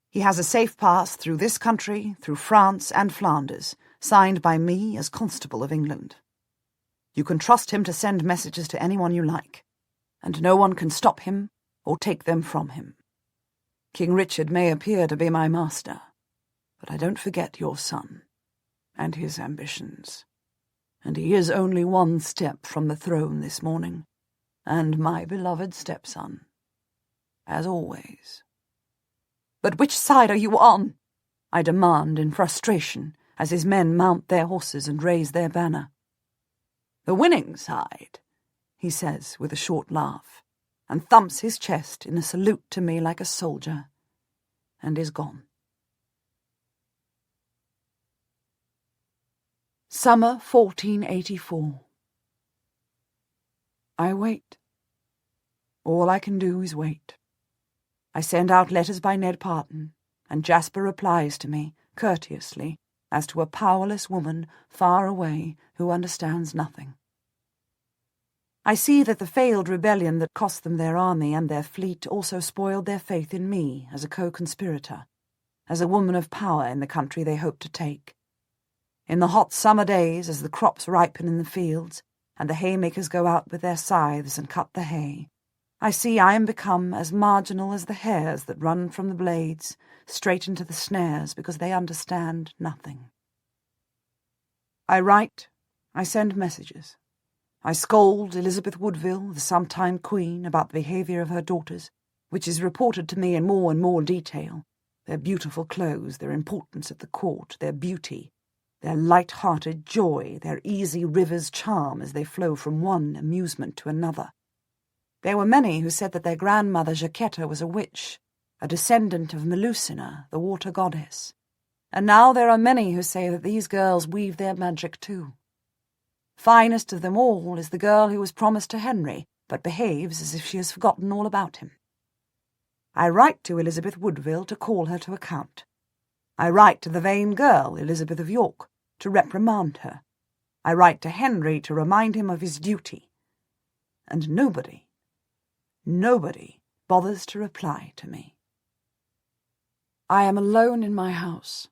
He has a safe pass through this country, through France and Flanders, signed by me as Constable of England. You can trust him to send messages to anyone you like, and no one can stop him or take them from him. King Richard may appear to be my master, but I don't forget your son and his ambitions. And he is only 1 step from the throne this morning, and my beloved stepson, as always." "But which side are you on?" I demand in frustration, as his men mount their horses and raise their banner. "The winning side," he says with a short laugh, and thumps his chest in a salute to me like a soldier, and is gone. Summer 1484. I wait. All I can do is wait. I send out letters by Ned Parton, and Jasper replies to me, courteously, as to a powerless woman far away who understands nothing. I see that the failed rebellion that cost them their army and their fleet also spoiled their faith in me as a co-conspirator, as a woman of power in the country they hoped to take. In the hot summer days, as the crops ripen in the fields, and the haymakers go out with their scythes and cut the hay, I see I am become as marginal as the hares that run from the blades straight into the snares because they understand nothing. I write, I send messages. I scold Elizabeth Woodville, the sometime queen, about the behaviour of her daughters, which is reported to me in more and more detail, their beautiful clothes, their importance at the court, their beauty, their light-hearted joy, their easy river's charm as they flow from one amusement to another. There were many who said that their grandmother Jacquetta was a witch, a descendant of Melusina, the water goddess. And now there are many who say that these girls weave their magic too. Finest of them all is the girl who was promised to Henry, but behaves as if she has forgotten all about him. I write to Elizabeth Woodville to call her to account. I write to the vain girl, Elizabeth of York, to reprimand her. I write to Henry to remind him of his duty. And nobody bothers to reply to me. I am alone in my house,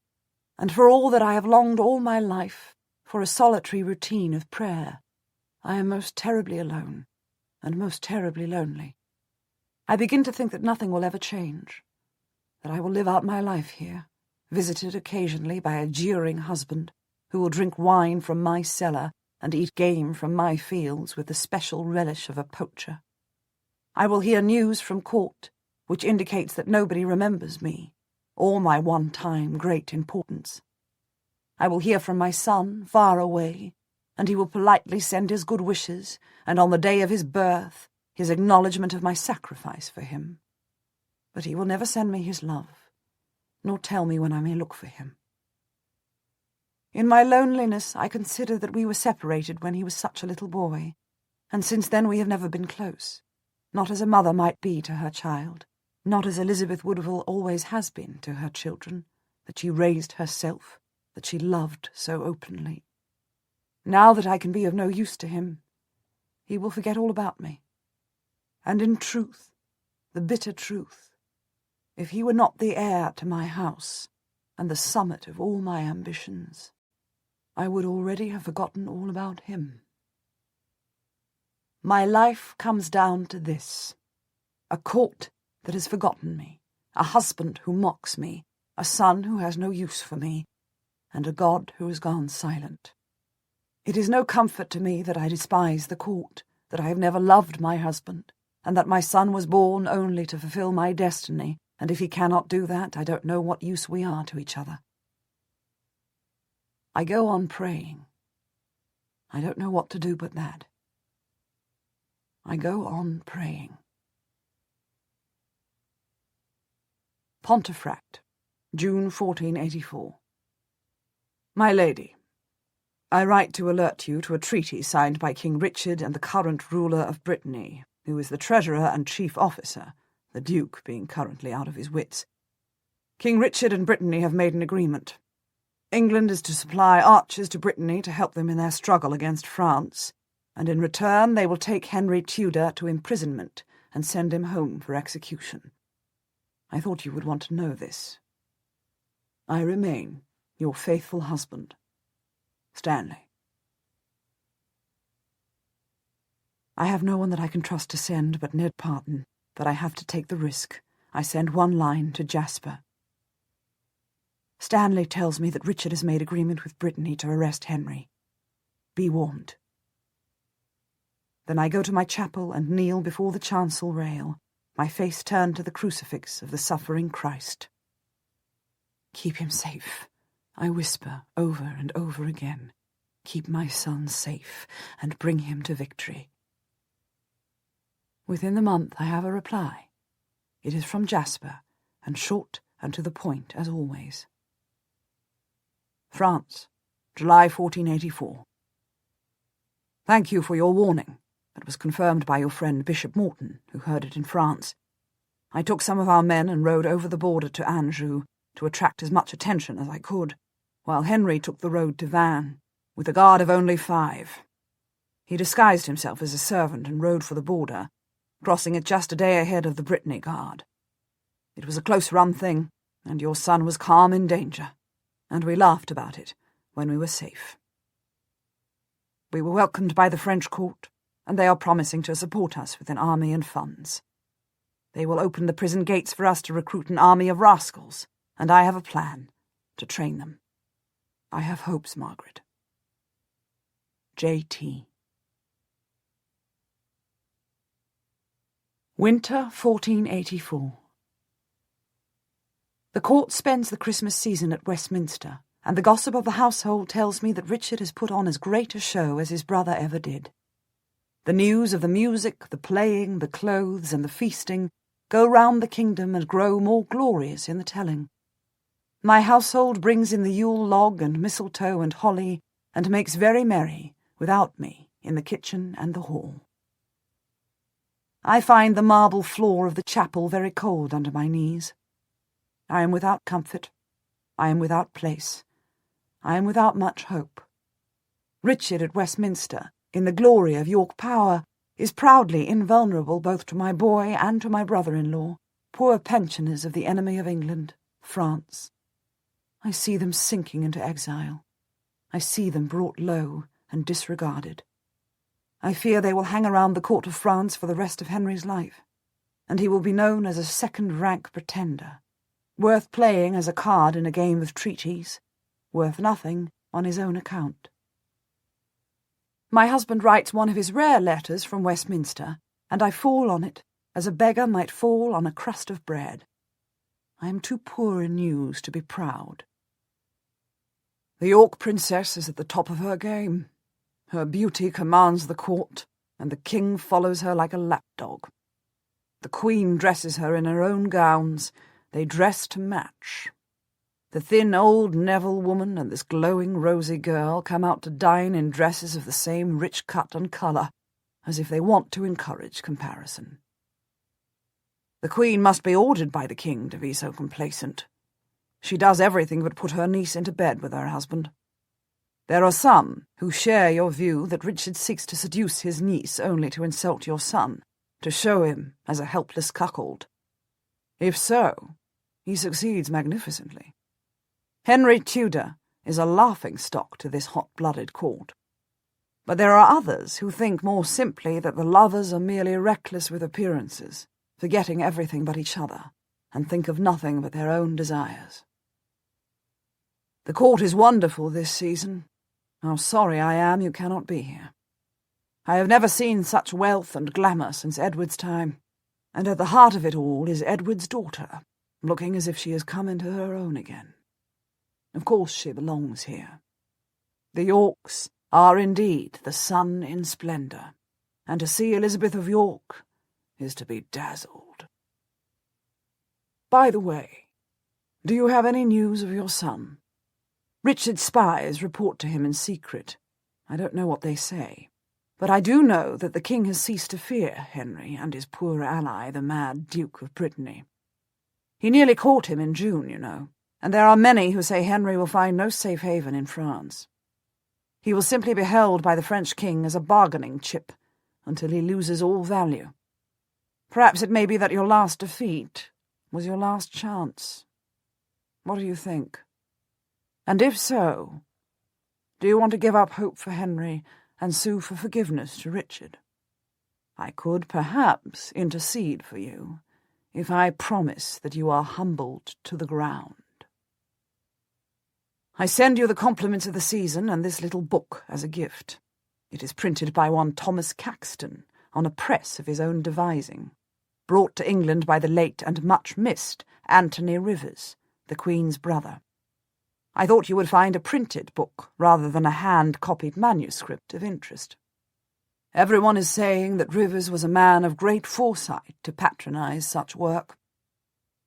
and for all that I have longed all my life for a solitary routine of prayer, I am most terribly alone, and most terribly lonely. I begin to think that nothing will ever change, that I will live out my life here, visited occasionally by a jeering husband who will drink wine from my cellar and eat game from my fields with the special relish of a poacher. I will hear news from court which indicates that nobody remembers me, or my one-time great importance. I will hear from my son, far away, and he will politely send his good wishes, and on the day of his birth, his acknowledgment of my sacrifice for him. But he will never send me his love, nor tell me when I may look for him. In my loneliness, I consider that we were separated when he was such a little boy, and since then we have never been close, not as a mother might be to her child, not as Elizabeth Woodville always has been to her children, that she raised herself, that she loved so openly. Now that I can be of no use to him, he will forget all about me. And in truth, the bitter truth, if he were not the heir to my house and the summit of all my ambitions, I would already have forgotten all about him. My life comes down to this: a court that has forgotten me, a husband who mocks me, a son who has no use for me, and a God who has gone silent. It is no comfort to me that I despise the court, that I have never loved my husband, and that my son was born only to fulfill my destiny, and if he cannot do that, I don't know what use we are to each other. I go on praying. I don't know what to do but that. I go on praying. Pontefract, June 1484. My Lady, I write to alert you to a treaty signed by King Richard and the current ruler of Brittany, who is the treasurer and chief officer, the Duke being currently out of his wits. King Richard and Brittany have made an agreement. England is to supply archers to Brittany to help them in their struggle against France, and in return they will take Henry Tudor to imprisonment and send him home for execution. I thought you would want to know this. I remain your faithful husband, Stanley. I have no one that I can trust to send but Ned Parton, but I have to take the risk. I send one line to Jasper. Stanley tells me that Richard has made agreement with Brittany to arrest Henry. Be warned. Then I go to my chapel and kneel before the chancel rail, my face turned to the crucifix of the suffering Christ. Keep him safe, I whisper over and over again. Keep my son safe and bring him to victory. Within the month I have a reply. It is from Jasper, and short and to the point as always. France, July 1484. Thank you for your warning. It was confirmed by your friend Bishop Morton, who heard it in France. I took some of our men and rode over the border to Anjou to attract as much attention as I could, while Henry took the road to Vannes, with a guard of only 5. He disguised himself as a servant and rode for the border, crossing it just a day ahead of the Brittany Guard. It was a close-run thing, and your son was calm in danger, and we laughed about it when we were safe. We were welcomed by the French court, and they are promising to support us with an army and funds. They will open the prison gates for us to recruit an army of rascals, and I have a plan to train them. I have hopes, Margaret. J.T. Winter 1484. The court spends the Christmas season at Westminster, and the gossip of the household tells me that Richard has put on as great a show as his brother ever did. The news of the music, the playing, the clothes, and the feasting go round the kingdom and grow more glorious in the telling. My household brings in the Yule log and mistletoe and holly, and makes very merry, without me, in the kitchen and the hall. I find the marble floor of the chapel very cold under my knees. I am without comfort. I am without place. I am without much hope. Richard at Westminster, in the glory of York power, is proudly invulnerable both to my boy and to my brother-in-law, poor pensioners of the enemy of England, France. I see them sinking into exile. I see them brought low and disregarded. I fear they will hang around the court of France for the rest of Henry's life, and he will be known as a second-rank pretender, worth playing as a card in a game of treaties, worth nothing on his own account. My husband writes one of his rare letters from Westminster, and I fall on it as a beggar might fall on a crust of bread. I am too poor in news to be proud. The York princess is at the top of her game. Her beauty commands the court, and the king follows her like a lapdog. The queen dresses her in her own gowns. They dress to match. The thin old Neville woman and this glowing rosy girl come out to dine in dresses of the same rich cut and colour, as if they want to encourage comparison. The queen must be ordered by the king to be so complacent. She does everything but put her niece into bed with her husband. There are some who share your view that Richard seeks to seduce his niece only to insult your son, to show him as a helpless cuckold. If so, he succeeds magnificently. Henry Tudor is a laughing-stock to this hot-blooded court. But there are others who think more simply that the lovers are merely reckless with appearances, forgetting everything but each other, and think of nothing but their own desires. The court is wonderful this season. How sorry I am you cannot be here. I have never seen such wealth and glamour since Edward's time, and at the heart of it all is Edward's daughter, looking as if she has come into her own again. Of course she belongs here. The Yorks are indeed the sun in splendour, and to see Elizabeth of York is to be dazzled. By the way, do you have any news of your son? Richard's spies report to him in secret. I don't know what they say, but I do know that the king has ceased to fear Henry and his poor ally, the mad Duke of Brittany. He nearly caught him in June, you know, and there are many who say Henry will find no safe haven in France. He will simply be held by the French king as a bargaining chip until he loses all value. Perhaps it may be that your last defeat was your last chance. What do you think? And if so, do you want to give up hope for Henry and sue for forgiveness to Richard? I could perhaps intercede for you if I promise that you are humbled to the ground. I send you the compliments of the season and this little book as a gift. It is printed by one Thomas Caxton on a press of his own devising, brought to England by the late and much-missed Anthony Rivers, the Queen's brother. I thought you would find a printed book rather than a hand-copied manuscript of interest. Everyone is saying that Rivers was a man of great foresight to patronize such work.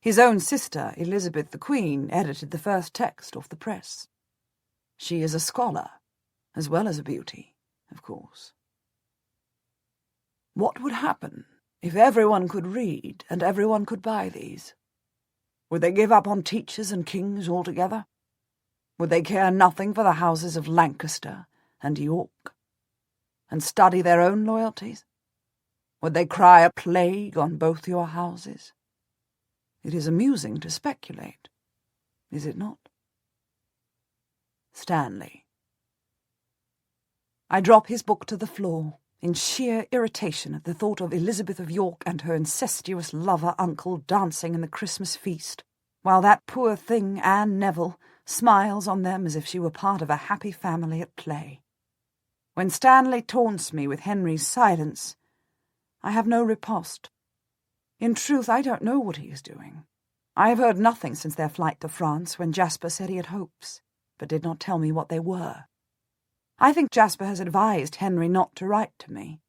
His own sister, Elizabeth the Queen, edited the first text off the press. She is a scholar, as well as a beauty, of course. What would happen if everyone could read and everyone could buy these? Would they give up on teachers and kings altogether? Would they care nothing for the houses of Lancaster and York, and study their own loyalties? Would they cry a plague on both your houses? It is amusing to speculate, is it not? Stanley. I drop his book to the floor, in sheer irritation at the thought of Elizabeth of York and her incestuous lover-uncle dancing in the Christmas feast, while that poor thing, Anne Neville, smiles on them as if she were part of a happy family at play. When Stanley taunts me with Henry's silence, I have no riposte. In truth, I don't know what he is doing. I have heard nothing since their flight to France, when Jasper said he had hopes, but did not tell me what they were. I think Jasper has advised Henry not to write to me.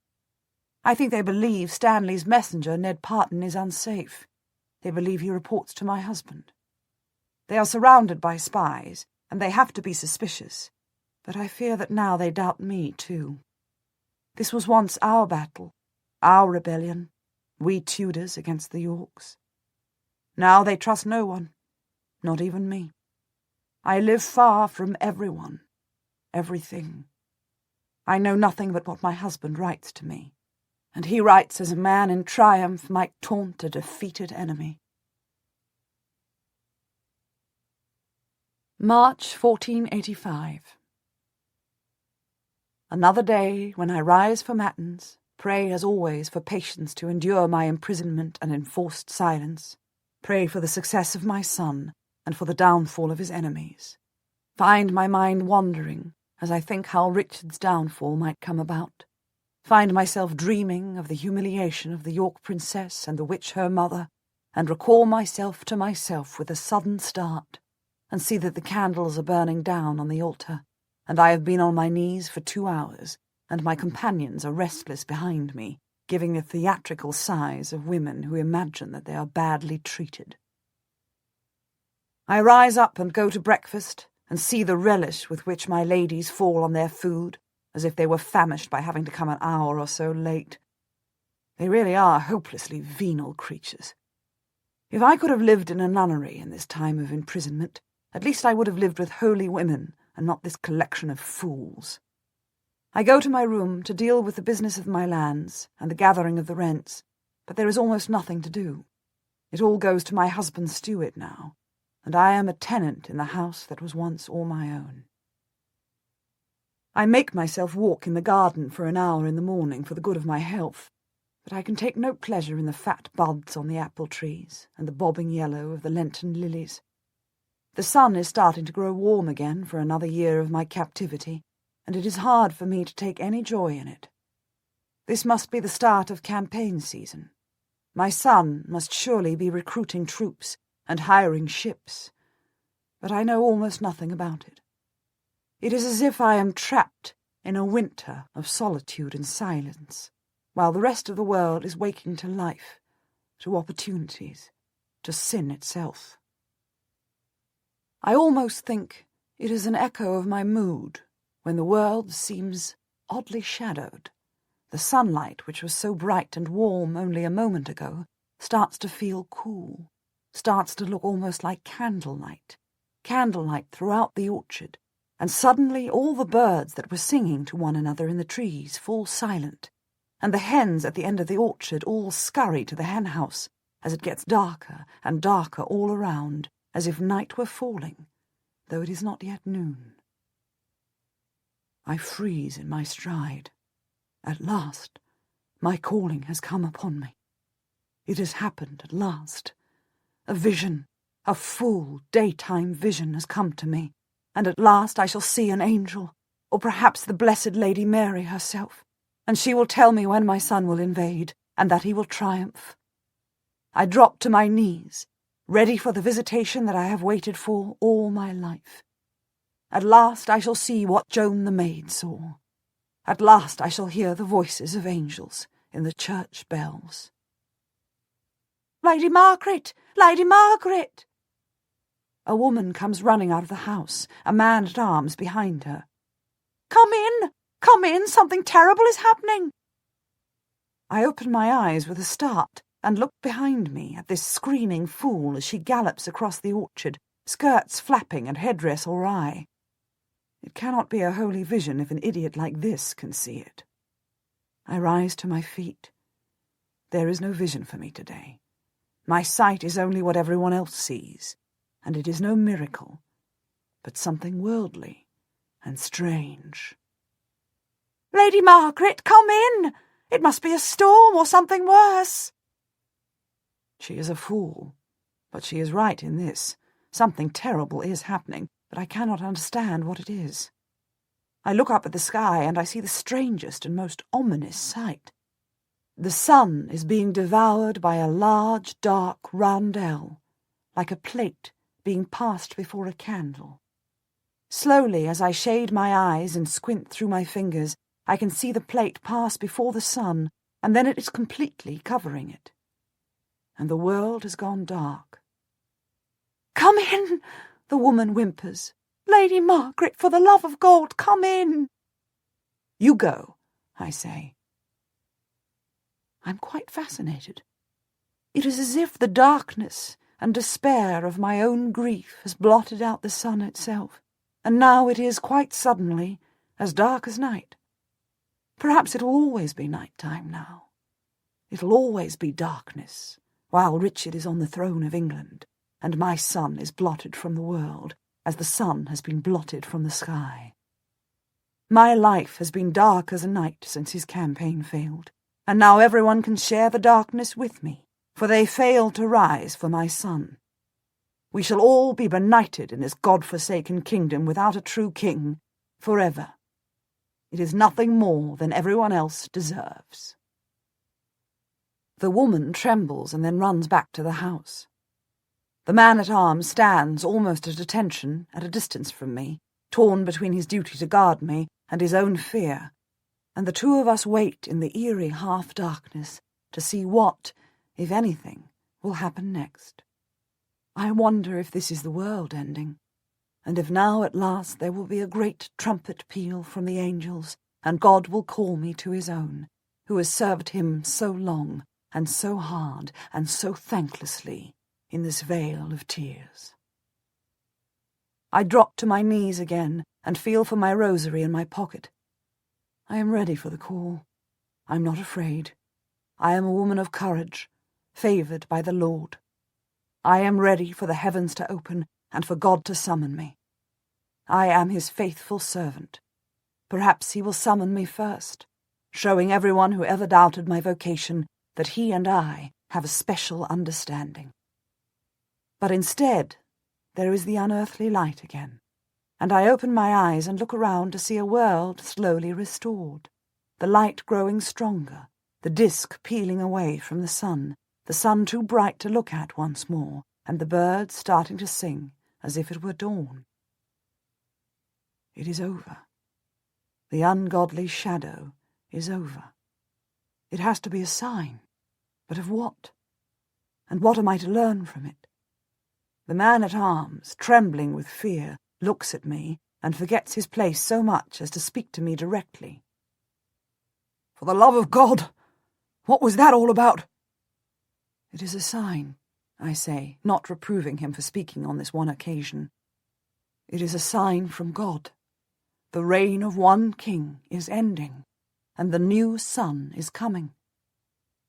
I think they believe Stanley's messenger, Ned Parton, is unsafe. They believe he reports to my husband. They are surrounded by spies, and they have to be suspicious, but I fear that now they doubt me too. This was once our battle, our rebellion, we Tudors against the Yorks. Now they trust no one, not even me. I live far from everyone, everything. I know nothing but what my husband writes to me, and he writes as a man in triumph might taunt a defeated enemy. March 1485. Another day when I rise for matins, pray as always for patience to endure my imprisonment and enforced silence. Pray for the success of my son and for the downfall of his enemies. Find my mind wandering as I think how Richard's downfall might come about. Find myself dreaming of the humiliation of the York princess and the witch her mother, and recall myself to myself with a sudden start, and see that the candles are burning down on the altar, and I have been on my knees for 2 hours, and my companions are restless behind me, giving the theatrical sighs of women who imagine that they are badly treated. I rise up and go to breakfast, and see the relish with which my ladies fall on their food, as if they were famished by having to come an hour or so late. They really are hopelessly venal creatures. If I could have lived in a nunnery in this time of imprisonment, at least I would have lived with holy women and not this collection of fools. I go to my room to deal with the business of my lands and the gathering of the rents, but there is almost nothing to do. It all goes to my husband's steward now, and I am a tenant in the house that was once all my own. I make myself walk in the garden for an hour in the morning for the good of my health, but I can take no pleasure in the fat buds on the apple trees and the bobbing yellow of the Lenten lilies. The sun is starting to grow warm again for another year of my captivity, and it is hard for me to take any joy in it. This must be the start of campaign season. My son must surely be recruiting troops and hiring ships, but I know almost nothing about it. It is as if I am trapped in a winter of solitude and silence, while the rest of the world is waking to life, to opportunities, to sin itself. I almost think it is an echo of my mood when the world seems oddly shadowed. The sunlight, which was so bright and warm only a moment ago, starts to feel cool, starts to look almost like candlelight throughout the orchard, and suddenly all the birds that were singing to one another in the trees fall silent, and the hens at the end of the orchard all scurry to the hen-house as it gets darker and darker all around, as if night were falling, though it is not yet noon. I freeze in my stride. At last, my calling has come upon me. It has happened at last. A vision, a full daytime vision has come to me, and at last I shall see an angel, or perhaps the Blessed Lady Mary herself, and she will tell me when my son will invade, and that he will triumph. I drop to my knees, ready for the visitation that I have waited for all my life. At last I shall see what Joan the maid saw. At last I shall hear the voices of angels in the church bells. "Lady Margaret! Lady Margaret!" A woman comes running out of the house, a man-at-arms behind her. "Come in! Come in! Something terrible is happening!" I open my eyes with a start and look behind me at this screaming fool as she gallops across the orchard, skirts flapping and headdress awry. It cannot be a holy vision if an idiot like this can see it. I rise to my feet. There is no vision for me today. My sight is only what everyone else sees, and it is no miracle, but something worldly and strange. "Lady Margaret, come in! It must be a storm or something worse." She is a fool, but she is right in this. Something terrible is happening, but I cannot understand what it is. I look up at the sky, and I see the strangest and most ominous sight. The sun is being devoured by a large, dark roundel, like a plate being passed before a candle. Slowly, as I shade my eyes and squint through my fingers, I can see the plate pass before the sun, and then it is completely covering it. And the world has gone dark. "Come in," the woman whimpers. "Lady Margaret, for the love of God, come in." "You go," I say. I'm quite fascinated. It is as if the darkness and despair of my own grief has blotted out the sun itself, and now it is quite suddenly as dark as night. Perhaps it'll always be night-time now. It'll always be darkness, while Richard is on the throne of England, and my son is blotted from the world, as the sun has been blotted from the sky. My life has been dark as a night since his campaign failed, and now everyone can share the darkness with me, for they failed to rise for my son. We shall all be benighted in this God-forsaken kingdom without a true king, forever. It is nothing more than everyone else deserves. The woman trembles and then runs back to the house. The man-at-arms stands almost at attention, at a distance from me, torn between his duty to guard me and his own fear, and the two of us wait in the eerie half-darkness to see what, if anything, will happen next. I wonder if this is the world ending, and if now at last there will be a great trumpet peal from the angels, and God will call me to his own, who has served him so long and so hard and so thanklessly in this vale of tears. I drop to my knees again and feel for my rosary in my pocket. I am ready for the call. I am not afraid. I am a woman of courage, favoured by the Lord. I am ready for the heavens to open and for God to summon me. I am his faithful servant. Perhaps he will summon me first, showing everyone who ever doubted my vocation that he and I have a special understanding. But instead, there is the unearthly light again, and I open my eyes and look around to see a world slowly restored, the light growing stronger, the disk peeling away from the sun too bright to look at once more, and the birds starting to sing as if it were dawn. It is over. The ungodly shadow is over. It has to be a sign, but of what? And what am I to learn from it? The man-at-arms, trembling with fear, looks at me and forgets his place so much as to speak to me directly. "For the love of God, what was that all about?" "It is a sign," I say, not reproving him for speaking on this one occasion. "It is a sign from God. The reign of one king is ending, and the new sun is coming.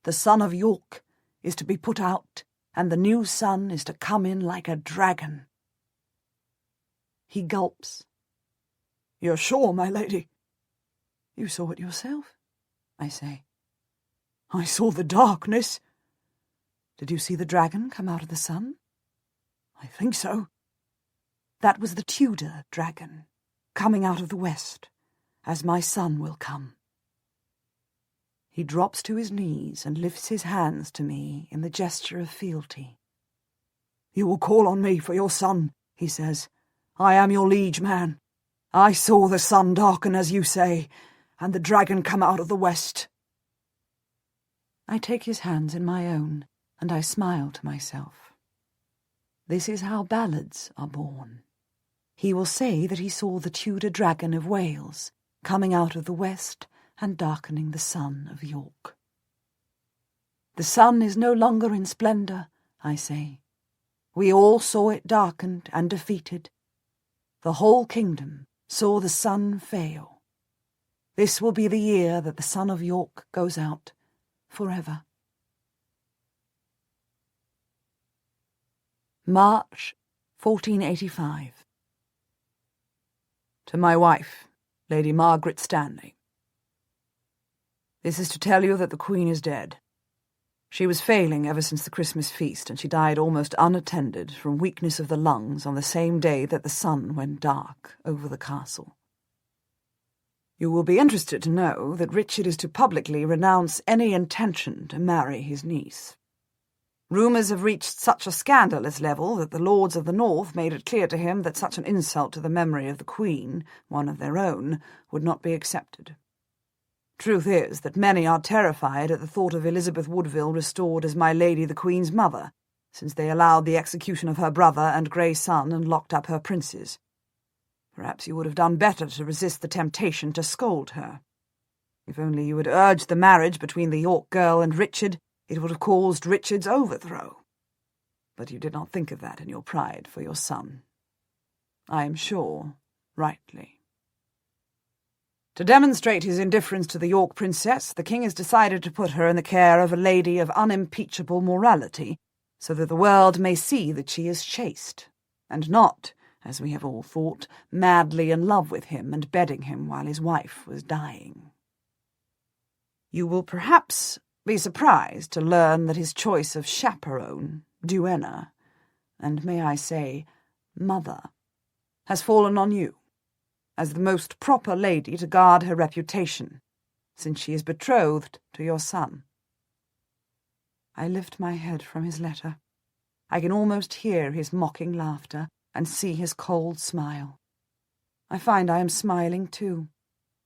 The son of York is to be put out, and the new sun is to come in like a dragon." He gulps. "You're sure, my lady?" "You saw it yourself," I say. "I saw the darkness." "Did you see the dragon come out of the sun?" "I think so." "That was the Tudor dragon, coming out of the west, as my son will come." He drops to his knees and lifts his hands to me in the gesture of fealty. "You will call on me for your son," he says. "I am your liege man. I saw the sun darken, as you say, and the dragon come out of the west." I take his hands in my own, and I smile to myself. This is how ballads are born. He will say that he saw the Tudor dragon of Wales coming out of the west and darkening the sun of York. The sun is no longer in splendour, I say. We all saw it darkened and defeated. The whole kingdom saw the sun fail. This will be the year that the son of York goes out forever. March 1485. To my wife, Lady Margaret Stanley. This is to tell you that the Queen is dead. She was failing ever since the Christmas feast, and she died almost unattended from weakness of the lungs on the same day that the sun went dark over the castle. You will be interested to know that Richard is to publicly renounce any intention to marry his niece. Rumours have reached such a scandalous level that the lords of the north made it clear to him that such an insult to the memory of the Queen, one of their own, would not be accepted. Truth is that many are terrified at the thought of Elizabeth Woodville restored as my lady the Queen's mother, since they allowed the execution of her brother and grey son and locked up her princes. Perhaps you would have done better to resist the temptation to scold her. If only you had urged the marriage between the York girl and Richard, it would have caused Richard's overthrow. But you did not think of that in your pride for your son. I am sure, rightly. To demonstrate his indifference to the York princess, the king has decided to put her in the care of a lady of unimpeachable morality, so that the world may see that she is chaste, and not, as we have all thought, madly in love with him and bedding him while his wife was dying. You will perhaps be surprised to learn that his choice of chaperone, duenna, and may I say, mother, has fallen on you, as the most proper lady to guard her reputation, since she is betrothed to your son. I lift my head from his letter. I can almost hear his mocking laughter and see his cold smile. I find I am smiling too.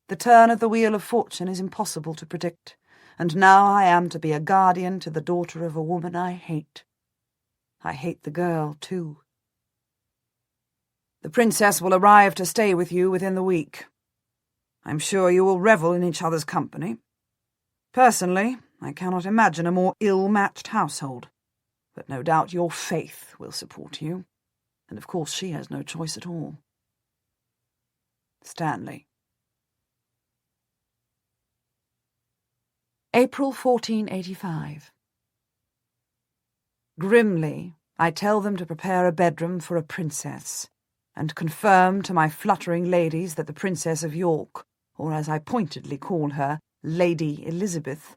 The turn of the wheel of fortune is impossible to predict, and now I am to be a guardian to the daughter of a woman I hate. I hate the girl too. The princess will arrive to stay with you within the week. I'm sure you will revel in each other's company. Personally, I cannot imagine a more ill-matched household, but no doubt your faith will support you, and of course she has no choice at all. Stanley. April 1485. Grimly, I tell them to prepare a bedroom for a princess, and confirm to my fluttering ladies that the Princess of York, or as I pointedly call her, Lady Elizabeth,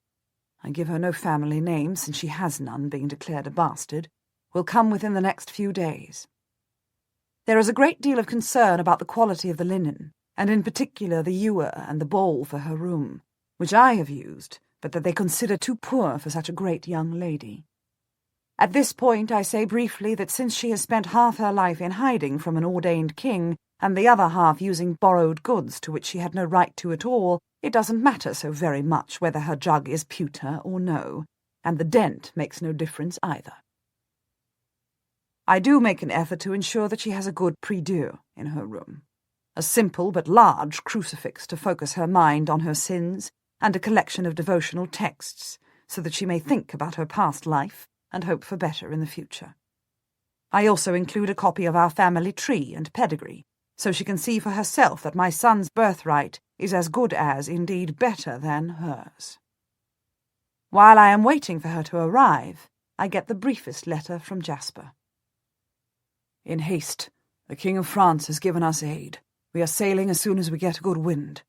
I give her no family name since she has none, being declared a bastard, will come within the next few days. There is a great deal of concern about the quality of the linen, and in particular the ewer and the bowl for her room, which I have used, but that they consider too poor for such a great young lady. At this point I say briefly that since she has spent half her life in hiding from an ordained king, and the other half using borrowed goods to which she had no right to at all, it doesn't matter so very much whether her jug is pewter or no, and the dent makes no difference either. I do make an effort to ensure that she has a good prie-dieu in her room, a simple but large crucifix to focus her mind on her sins, and a collection of devotional texts, so that she may think about her past life and hope for better in the future. I also include a copy of our family tree and pedigree, so she can see for herself that my son's birthright is as good as, indeed better than, hers. While I am waiting for her to arrive, I get the briefest letter from Jasper. In haste, the King of France has given us aid. We are sailing as soon as we get a good wind.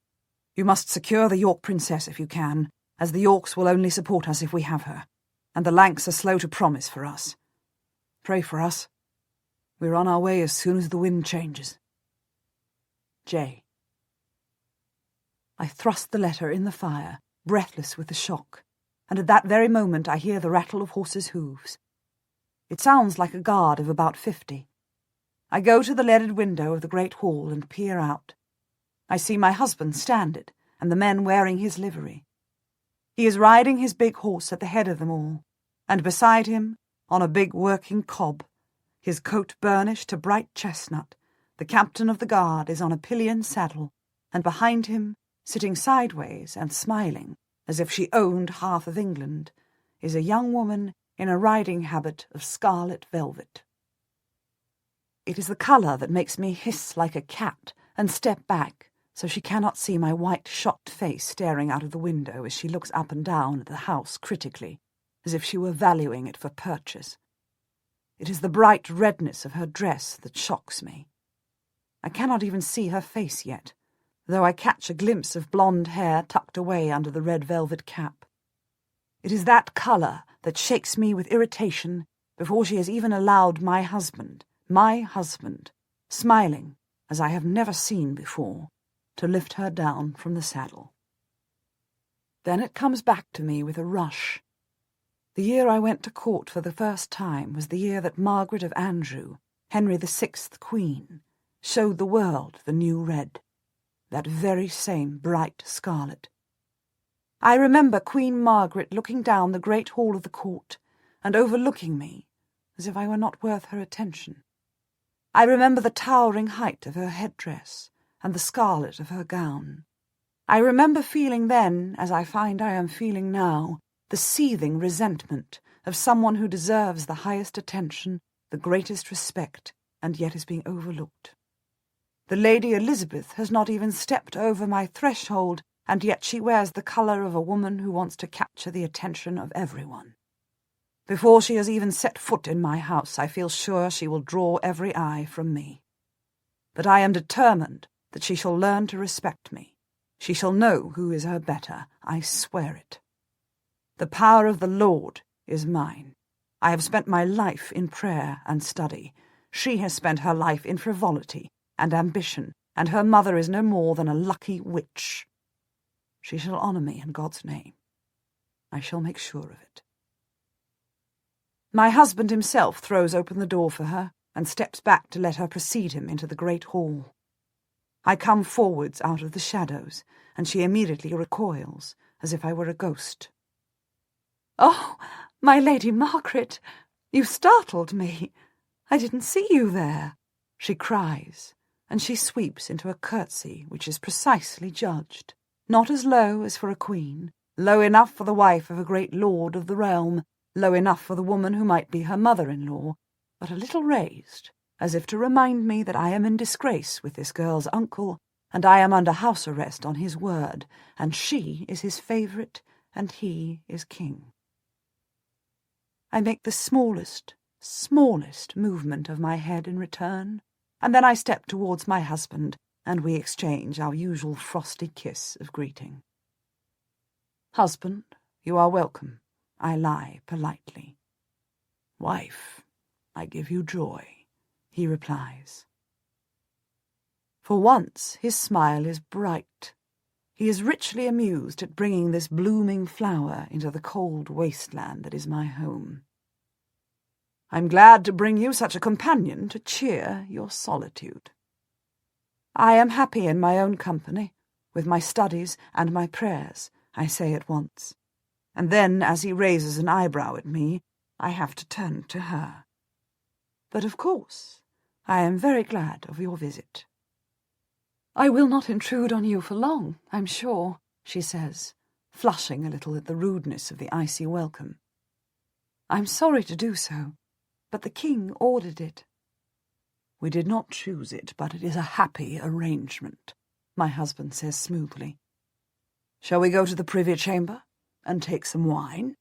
You must secure the York princess if you can, as the Yorks will only support us if we have her, and the Lancs are slow to promise for us. Pray for us. We're on our way as soon as the wind changes. J. I thrust the letter in the fire, breathless with the shock, and at that very moment I hear the rattle of horses' hooves. It sounds like a guard of about 50. I go to the leaded window of the great hall and peer out. I see my husband standing, and the men wearing his livery. He is riding his big horse at the head of them all, and beside him, on a big working cob, his coat burnished to bright chestnut, the captain of the guard is on a pillion saddle, and behind him, sitting sideways and smiling, as if she owned half of England, is a young woman in a riding habit of scarlet velvet. It is the colour that makes me hiss like a cat and step back, so she cannot see my white, shocked face staring out of the window as she looks up and down at the house critically, as if she were valuing it for purchase. It is the bright redness of her dress that shocks me. I cannot even see her face yet, though I catch a glimpse of blonde hair tucked away under the red velvet cap. It is that colour that shakes me with irritation before she has even allowed my husband, smiling as I have never seen before, to lift her down from the saddle. Then it comes back to me with a rush. The year I went to court for the first time was the year that Margaret of Anjou, Henry VI Queen, showed the world the new red, that very same bright scarlet. I remember Queen Margaret looking down the great hall of the court and overlooking me as if I were not worth her attention. I remember the towering height of her headdress and the scarlet of her gown. I remember feeling then, as I find I am feeling now, the seething resentment of someone who deserves the highest attention, the greatest respect, and yet is being overlooked. The Lady Elizabeth has not even stepped over my threshold, and yet she wears the colour of a woman who wants to capture the attention of everyone. Before she has even set foot in my house, I feel sure she will draw every eye from me. But I am determined that she shall learn to respect me. She shall know who is her better, I swear it. The power of the Lord is mine. I have spent my life in prayer and study. She has spent her life in frivolity and ambition, and her mother is no more than a lucky witch. She shall honour me in God's name. I shall make sure of it. My husband himself throws open the door for her and steps back to let her precede him into the great hall. I come forwards out of the shadows, and she immediately recoils, as if I were a ghost. "Oh, my Lady Margaret, you startled me. I didn't see you there," she cries, and she sweeps into a curtsy which is precisely judged, not as low as for a queen, low enough for the wife of a great lord of the realm, low enough for the woman who might be her mother-in-law, but a little raised, as if to remind me that I am in disgrace with this girl's uncle, and I am under house arrest on his word, and she is his favourite, and he is king. I make the smallest movement of my head in return, and then I step towards my husband, and we exchange our usual frosty kiss of greeting. "Husband, you are welcome," I lie politely. "Wife, I give you joy," he replies. For once his smile is bright. He is richly amused at bringing this blooming flower into the cold wasteland that is my home. "I'm glad to bring you such a companion to cheer your solitude." "I am happy in my own company, with my studies and my prayers," I say at once, and then, as he raises an eyebrow at me, I have to turn to her. "But of course, I am very glad of your visit." "I will not intrude on you for long, I'm sure," she says, flushing a little at the rudeness of the icy welcome. "I'm sorry to do so, but the king ordered it." "We did not choose it, but it is a happy arrangement," my husband says smoothly. "Shall we go to the privy chamber and take some wine?"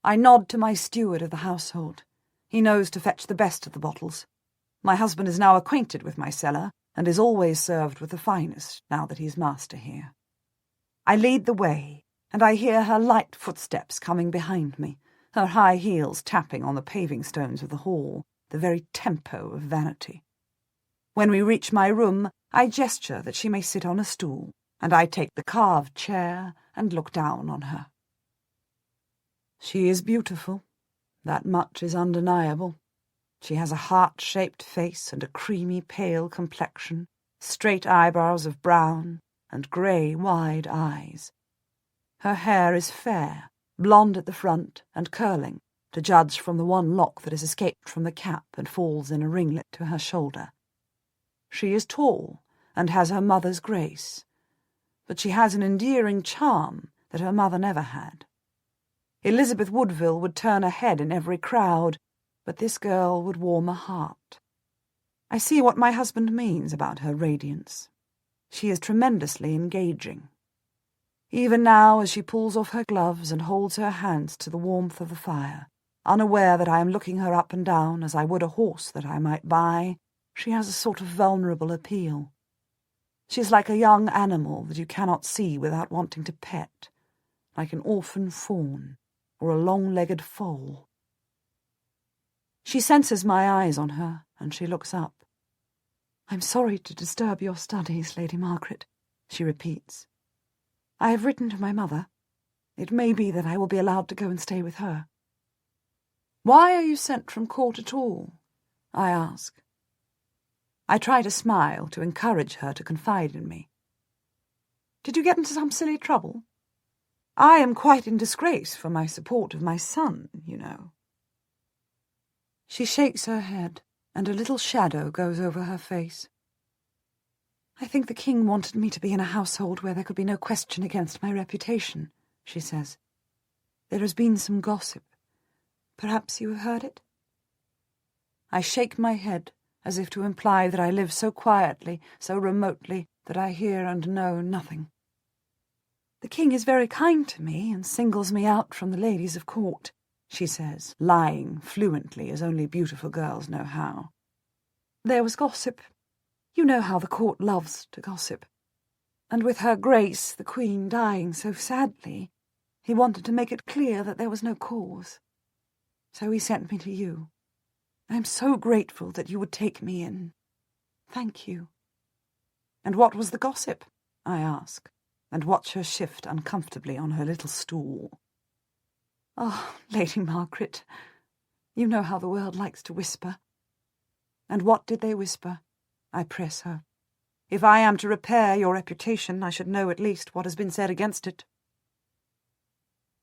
I nod to my steward of the household. He knows to fetch the best of the bottles. My husband is now acquainted with my cellar, and is always served with the finest, now that he's master here. I lead the way, and I hear her light footsteps coming behind me, her high heels tapping on the paving stones of the hall, the very tempo of vanity. When we reach my room, I gesture that she may sit on a stool, and I take the carved chair and look down on her. She is beautiful. That much is undeniable. She has a heart-shaped face and a creamy pale complexion, straight eyebrows of brown, and grey wide eyes. Her hair is fair, blonde at the front and curling, to judge from the one lock that has escaped from the cap and falls in a ringlet to her shoulder. She is tall and has her mother's grace, but she has an endearing charm that her mother never had. Elizabeth Woodville would turn a head in every crowd, but this girl would warm a heart. I see what my husband means about her radiance. She is tremendously engaging. Even now, as she pulls off her gloves and holds her hands to the warmth of the fire, unaware that I am looking her up and down as I would a horse that I might buy, she has a sort of vulnerable appeal. She is like a young animal that you cannot see without wanting to pet, like an orphan fawn or a long-legged foal. She senses my eyes on her, and she looks up. "I'm sorry to disturb your studies, Lady Margaret," she repeats. "I have written to my mother. It may be that I will be allowed to go and stay with her." "Why are you sent from court at all?" I ask. I try to smile, to encourage her to confide in me. "Did you get into some silly trouble? I am quite in disgrace for my support of my son, you know." She shakes her head, and a little shadow goes over her face. "I think the king wanted me to be in a household where there could be no question against my reputation," she says. "There has been some gossip. Perhaps you have heard it?" I shake my head, as if to imply that I live so quietly, so remotely, that I hear and know nothing. "The king is very kind to me, and singles me out from the ladies of court," she says, lying fluently as only beautiful girls know how. "There was gossip. You know how the court loves to gossip. And with her grace, the queen, dying so sadly, he wanted to make it clear that there was no cause. So he sent me to you. I am so grateful that you would take me in. Thank you." "And what was the gossip?" I ask, and watch her shift uncomfortably on her little stool. Oh, Lady Margaret, you know how the world likes to whisper. And what did they whisper? I press her. If I am to repair your reputation, I should know at least what has been said against it.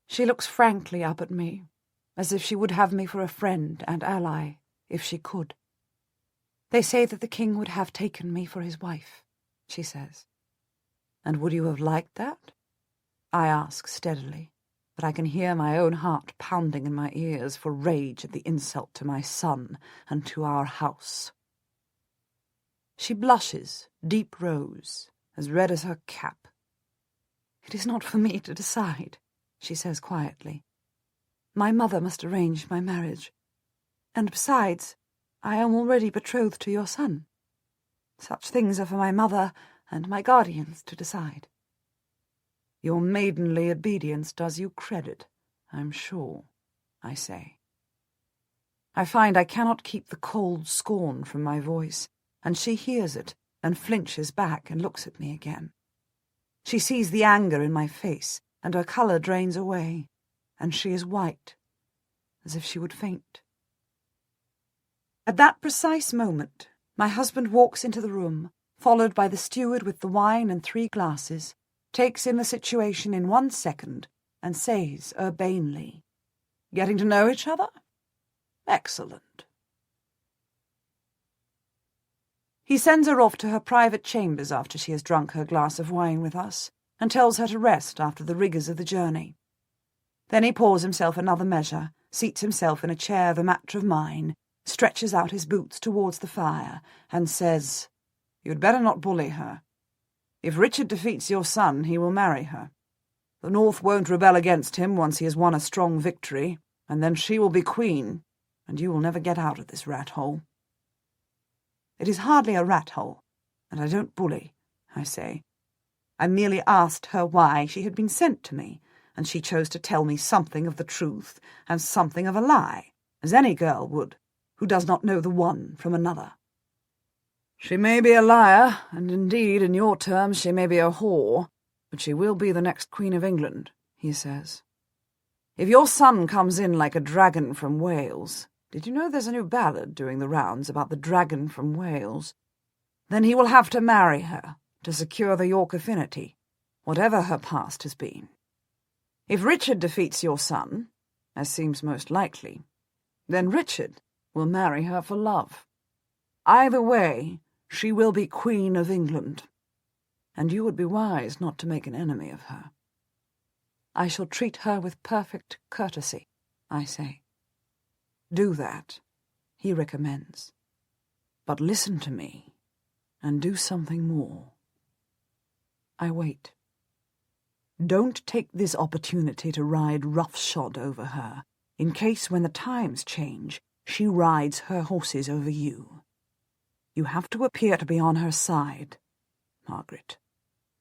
She looks frankly up at me, as if she would have me for a friend and ally, if she could. They say that the king would have taken me for his wife, she says. And would you have liked that? I ask steadily, but I can hear my own heart pounding in my ears for rage at the insult to my son and to our house. She blushes, deep rose, as red as her cap. It is not for me to decide, she says quietly. My mother must arrange my marriage. And besides, I am already betrothed to your son. Such things are for my mother and my guardians to decide. Your maidenly obedience does you credit, I'm sure, I say. I find I cannot keep the cold scorn from my voice, and she hears it and flinches back and looks at me again. She sees the anger in my face, and her colour drains away, and she is white, as if she would faint. At that precise moment, my husband walks into the room, followed by the steward with the wine and 3 glasses, takes in the situation in 1 second, and says urbanely, "Getting to know each other? Excellent." He sends her off to her private chambers after she has drunk her glass of wine with us, and tells her to rest after the rigours of the journey. Then he pours himself another measure, seats himself in a chair the match of mine, stretches out his boots towards the fire, and says, "You'd better not bully her. If Richard defeats your son, he will marry her. The North won't rebel against him once he has won a strong victory, and then she will be queen, and you will never get out of this rat-hole." It is hardly a rat-hole, and I don't bully, I say. I merely asked her why she had been sent to me, and she chose to tell me something of the truth and something of a lie, as any girl would, who does not know the one from another. She may be a liar, and indeed, in your terms, she may be a whore, but she will be the next Queen of England, he says. If your son comes in like a dragon from Wales, did you know there's a new ballad doing the rounds about the dragon from Wales? Then he will have to marry her to secure the York affinity, whatever her past has been. If Richard defeats your son, as seems most likely, then Richard will marry her for love. Either way, she will be Queen of England, and you would be wise not to make an enemy of her. I shall treat her with perfect courtesy, I say. Do that, he recommends. But listen to me, and do something more. I wait. Don't take this opportunity to ride roughshod over her, in case when the times change, she rides her horses over you. You have to appear to be on her side, Margaret.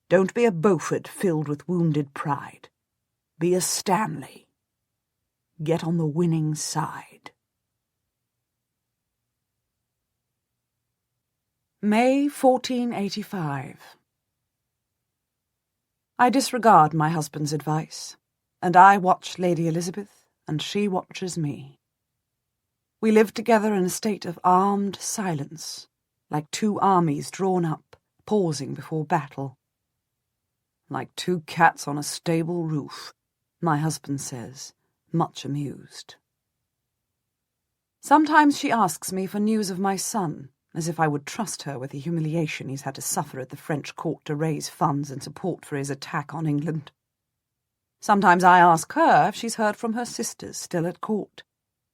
Don't be a Beaufort filled with wounded pride. Be a Stanley. Get on the winning side. May 1485. I disregard my husband's advice, and I watch Lady Elizabeth, and she watches me. We live together in a state of armed silence, like 2 armies drawn up, pausing before battle. Like 2 cats on a stable roof, my husband says, much amused. Sometimes she asks me for news of my son, as if I would trust her with the humiliation he's had to suffer at the French court to raise funds and support for his attack on England. Sometimes I ask her if she's heard from her sisters still at court,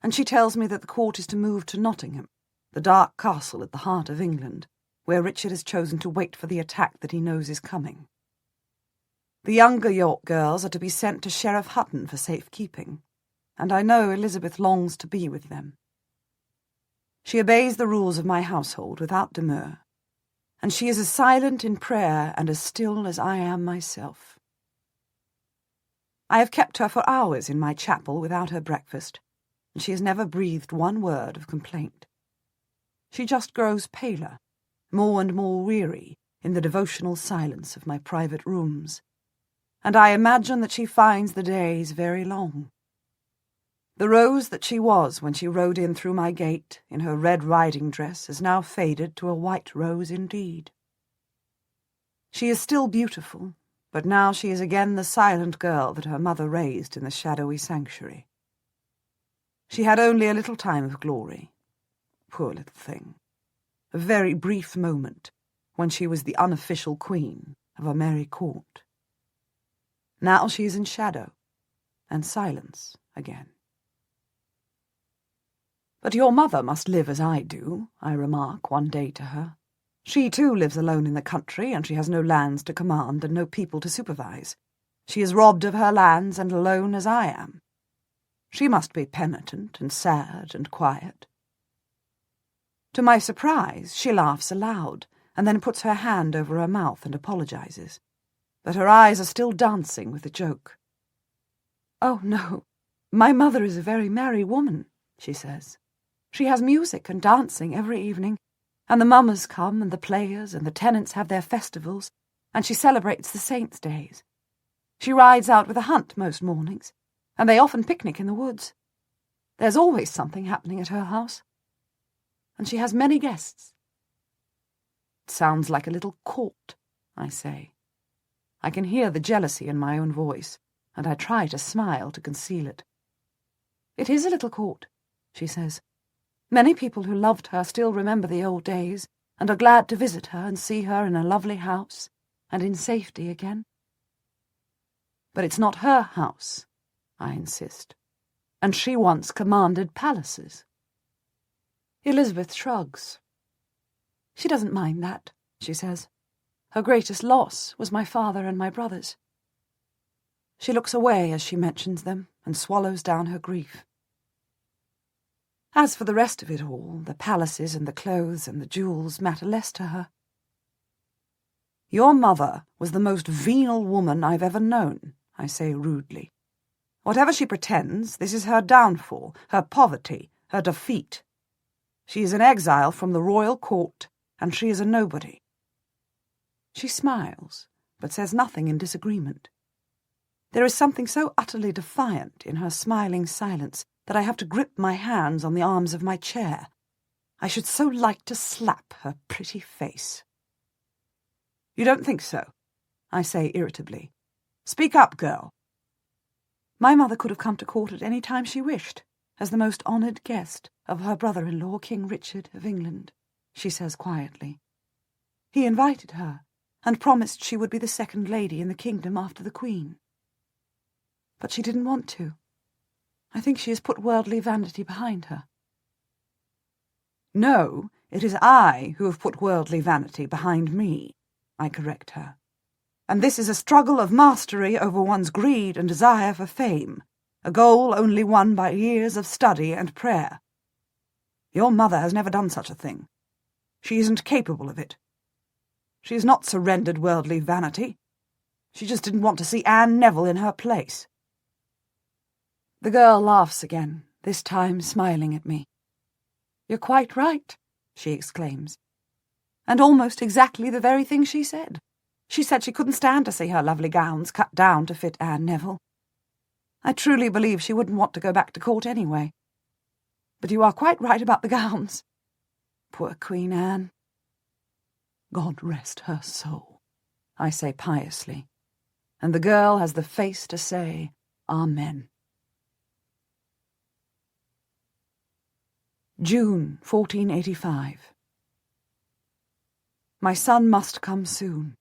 and she tells me that the court is to move to Nottingham, the dark castle at the heart of England, where Richard has chosen to wait for the attack that he knows is coming. The younger York girls are to be sent to Sheriff Hutton for safekeeping, and I know Elizabeth longs to be with them. She obeys the rules of my household without demur, and she is as silent in prayer and as still as I am myself. I have kept her for hours in my chapel without her breakfast, and she has never breathed one word of complaint. She just grows paler, more and more weary in the devotional silence of my private rooms, and I imagine that she finds the days very long. The rose that she was when she rode in through my gate in her red riding dress has now faded to a white rose indeed. She is still beautiful, but now she is again the silent girl that her mother raised in the shadowy sanctuary. She had only a little time of glory. Poor little thing. A very brief moment when she was the unofficial queen of a merry court. Now she is in shadow and silence again. "But your mother must live as I do," I remark one day to her. "She too lives alone in the country, and she has no lands to command and no people to supervise. She is robbed of her lands and alone as I am. She must be penitent and sad and quiet." To my surprise, she laughs aloud, and then puts her hand over her mouth and apologizes. But her eyes are still dancing with the joke. "Oh, no, my mother is a very merry woman," she says. "She has music and dancing every evening, and the mummers come, and the players, and the tenants have their festivals, and she celebrates the saints' days. She rides out with a hunt most mornings, and they often picnic in the woods. There's always something happening at her house. And she has many guests." "It sounds like a little court," I say. I can hear the jealousy in my own voice, and I try to smile to conceal it. "It is a little court," she says. "Many people who loved her still remember the old days, and are glad to visit her and see her in a lovely house, and in safety again." "But it's not her house," I insist, "and she once commanded palaces." Elizabeth shrugs. "She doesn't mind that," she says. "Her greatest loss was my father and my brothers." She looks away as she mentions them and swallows down her grief. As for the rest of it all, the palaces and the clothes and the jewels matter less to her. "Your mother was the most venal woman I've ever known," I say rudely. "Whatever she pretends, this is her downfall, her poverty, her defeat. She is an exile from the royal court, and she is a nobody." She smiles, but says nothing in disagreement. There is something so utterly defiant in her smiling silence that I have to grip my hands on the arms of my chair. I should so like to slap her pretty face. "You don't think so?" I say irritably. "Speak up, girl." "My mother could have come to court at any time she wished, as the most honoured guest of her brother-in-law, King Richard of England," she says quietly. "He invited her, and promised she would be the second lady in the kingdom after the Queen. But she didn't want to. I think she has put worldly vanity behind her." "No, it is I who have put worldly vanity behind me," I correct her. "And this is a struggle of mastery over one's greed and desire for fame, a goal only won by years of study and prayer. Your mother has never done such a thing. She isn't capable of it. She has not surrendered worldly vanity. She just didn't want to see Anne Neville in her place." The girl laughs again, this time smiling at me. "You're quite right," she exclaims. "And almost exactly the very thing she said. She said she couldn't stand to see her lovely gowns cut down to fit Anne Neville. I truly believe she wouldn't want to go back to court anyway. But you are quite right about the gowns. Poor Queen Anne." "God rest her soul," I say piously, and the girl has the face to say, "Amen." June 1485. My son must come soon.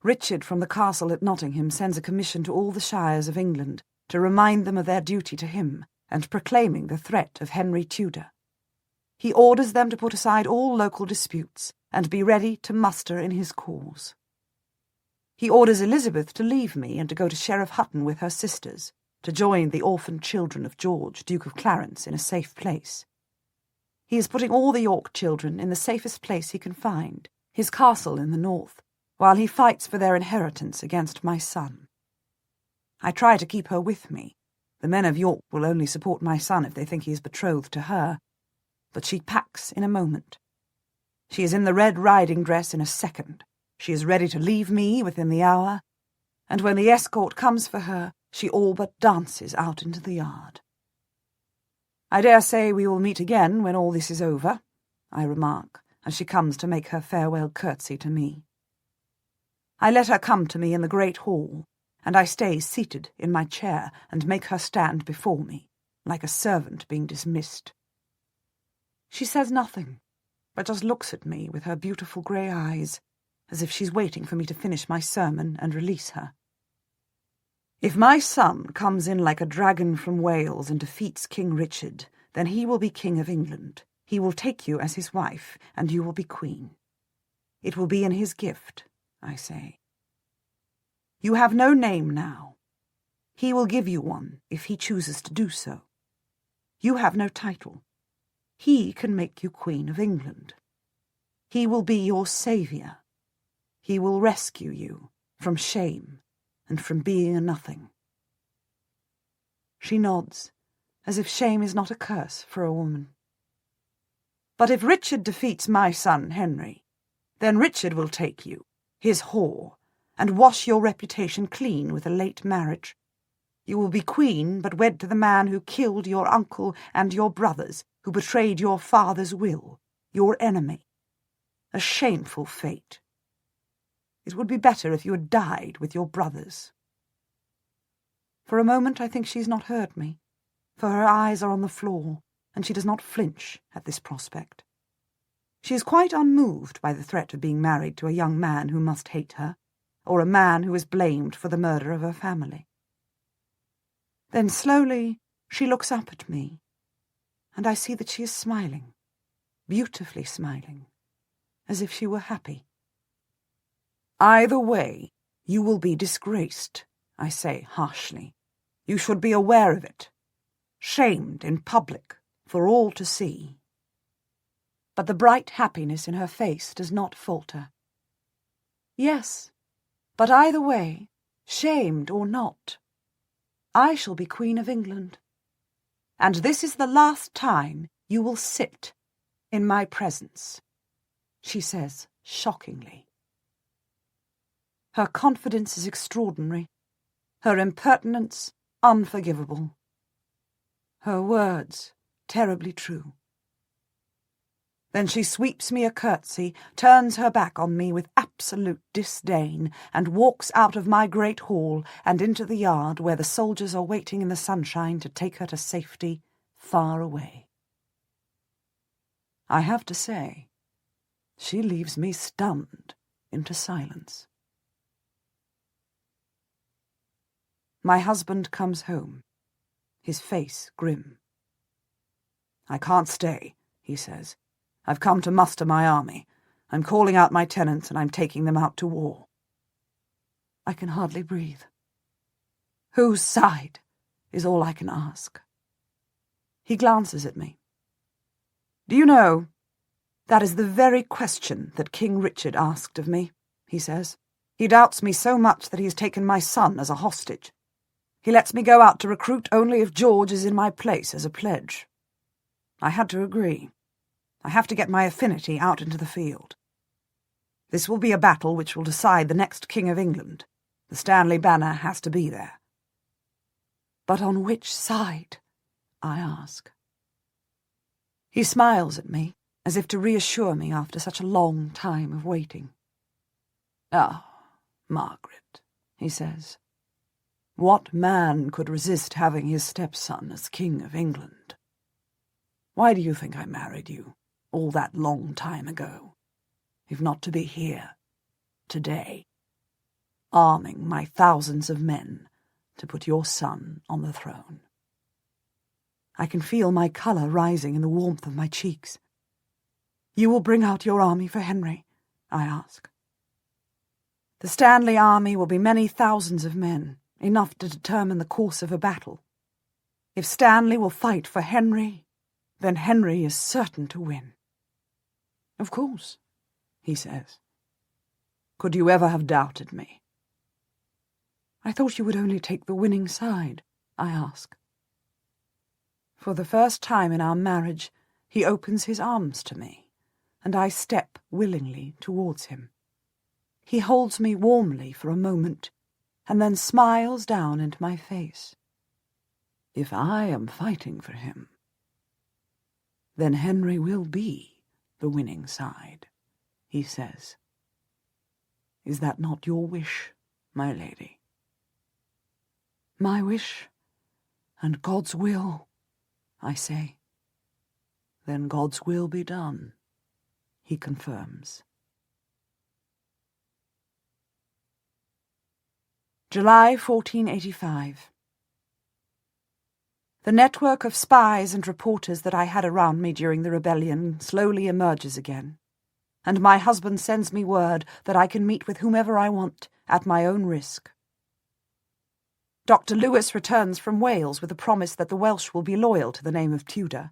Richard from the castle at Nottingham sends a commission to all the shires of England to remind them of their duty to him, and proclaiming the threat of Henry Tudor. He orders them to put aside all local disputes and be ready to muster in his cause. He orders Elizabeth to leave me and to go to Sheriff Hutton with her sisters, to join the orphaned children of George, Duke of Clarence, in a safe place. He is putting all the York children in the safest place he can find, his castle in the north, while he fights for their inheritance against my son. I try to keep her with me. The men of York will only support my son if they think he is betrothed to her, but she packs in a moment. She is in the red riding dress in a second. She is ready to leave me within the hour, and when the escort comes for her, she all but dances out into the yard. I dare say we will meet again when all this is over, I remark, as she comes to make her farewell curtsy to me. I let her come to me in the great hall, and I stay seated in my chair and make her stand before me, like a servant being dismissed. She says nothing, but just looks at me with her beautiful grey eyes, as if she's waiting for me to finish my sermon and release her. If my son comes in like a dragon from Wales and defeats King Richard, then he will be King of England. He will take you as his wife, and you will be queen. It will be in his gift, I say. You have no name now. He will give you one if he chooses to do so. You have no title. He can make you Queen of England. He will be your saviour. He will rescue you from shame and from being a nothing. She nods, as if shame is not a curse for a woman. But if Richard defeats my son Henry, then Richard will take you, his whore, and wash your reputation clean with a late marriage. You will be queen, but wed to the man who killed your uncle and your brothers, who betrayed your father's will, your enemy. A shameful fate. It would be better if you had died with your brothers. For a moment I think she has not heard me, for her eyes are on the floor, and she does not flinch at this prospect. She is quite unmoved by the threat of being married to a young man who must hate her, or a man who is blamed for the murder of her family. Then slowly she looks up at me, and I see that she is smiling, beautifully smiling, as if she were happy. Either way, you will be disgraced, I say harshly. You should be aware of it, shamed in public for all to see. But the bright happiness in her face does not falter. Yes, but either way, shamed or not, I shall be Queen of England. And this is the last time you will sit in my presence, she says shockingly. Her confidence is extraordinary, her impertinence unforgivable, her words terribly true. Then she sweeps me a curtsy, turns her back on me with absolute disdain, and walks out of my great hall and into the yard where the soldiers are waiting in the sunshine to take her to safety far away. I have to say, she leaves me stunned into silence. My husband comes home, his face grim. I can't stay, he says. I've come to muster my army. I'm calling out my tenants and I'm taking them out to war. I can hardly breathe. Whose side is all I can ask. He glances at me. Do you know, that is the very question that King Richard asked of me, he says. He doubts me so much that he has taken my son as a hostage. He lets me go out to recruit only if George is in my place as a pledge. I had to agree. I have to get my affinity out into the field. This will be a battle which will decide the next King of England. The Stanley banner has to be there. But on which side? I ask. He smiles at me, as if to reassure me after such a long time of waiting. Ah, Margaret, he says. What man could resist having his stepson as King of England? Why do you think I married you all that long time ago, if not to be here, today, arming my thousands of men to put your son on the throne? I can feel my colour rising in the warmth of my cheeks. You will bring out your army for Henry? I ask. The Stanley army will be many thousands of men, enough to determine the course of a battle. If Stanley will fight for Henry, then Henry is certain to win. Of course, he says. Could you ever have doubted me? I thought you would only take the winning side, I ask. For the first time in our marriage, he opens his arms to me, and I step willingly towards him. He holds me warmly for a moment, and then smiles down into my face. If I am fighting for him, Then Henry will be the winning side, he says. Is that not your wish, my lady? My wish, and God's will, I say. Then God's will be done, he confirms. July 1485. The network of spies and reporters that I had around me during the rebellion slowly emerges again, and my husband sends me word that I can meet with whomever I want at my own risk. Dr. Lewis returns from Wales with a promise that the Welsh will be loyal to the name of Tudor.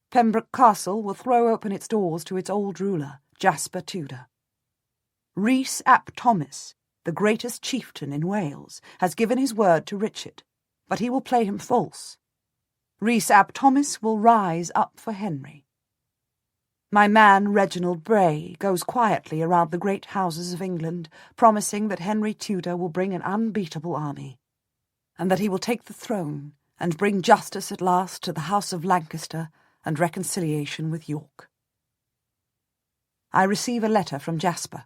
Pembroke Castle will throw open its doors to its old ruler, Jasper Tudor. Rhys ap Thomas, the greatest chieftain in Wales, has given his word to Richard, but he will play him false. Rhys ap Thomas will rise up for Henry. My man Reginald Bray goes quietly around the great houses of England, promising that Henry Tudor will bring an unbeatable army, and that he will take the throne and bring justice at last to the House of Lancaster and reconciliation with York. I receive a letter from Jasper.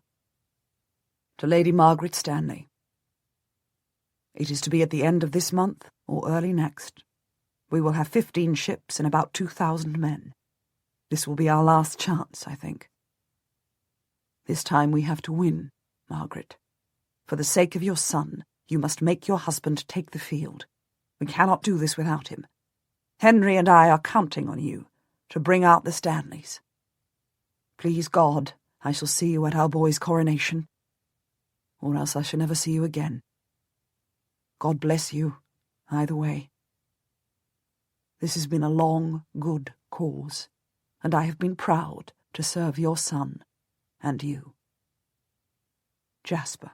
To Lady Margaret Stanley. It is to be at the end of this month or early next. We will have 15 ships and about 2,000 men. This will be our last chance, I think. This time we have to win, Margaret. For the sake of your son, you must make your husband take the field. We cannot do this without him. Henry and I are counting on you to bring out the Stanleys. Please God, I shall see you at our boy's coronation, or else I shall never see you again. God bless you, either way. This has been a long, good cause, and I have been proud to serve your son and you. Jasper.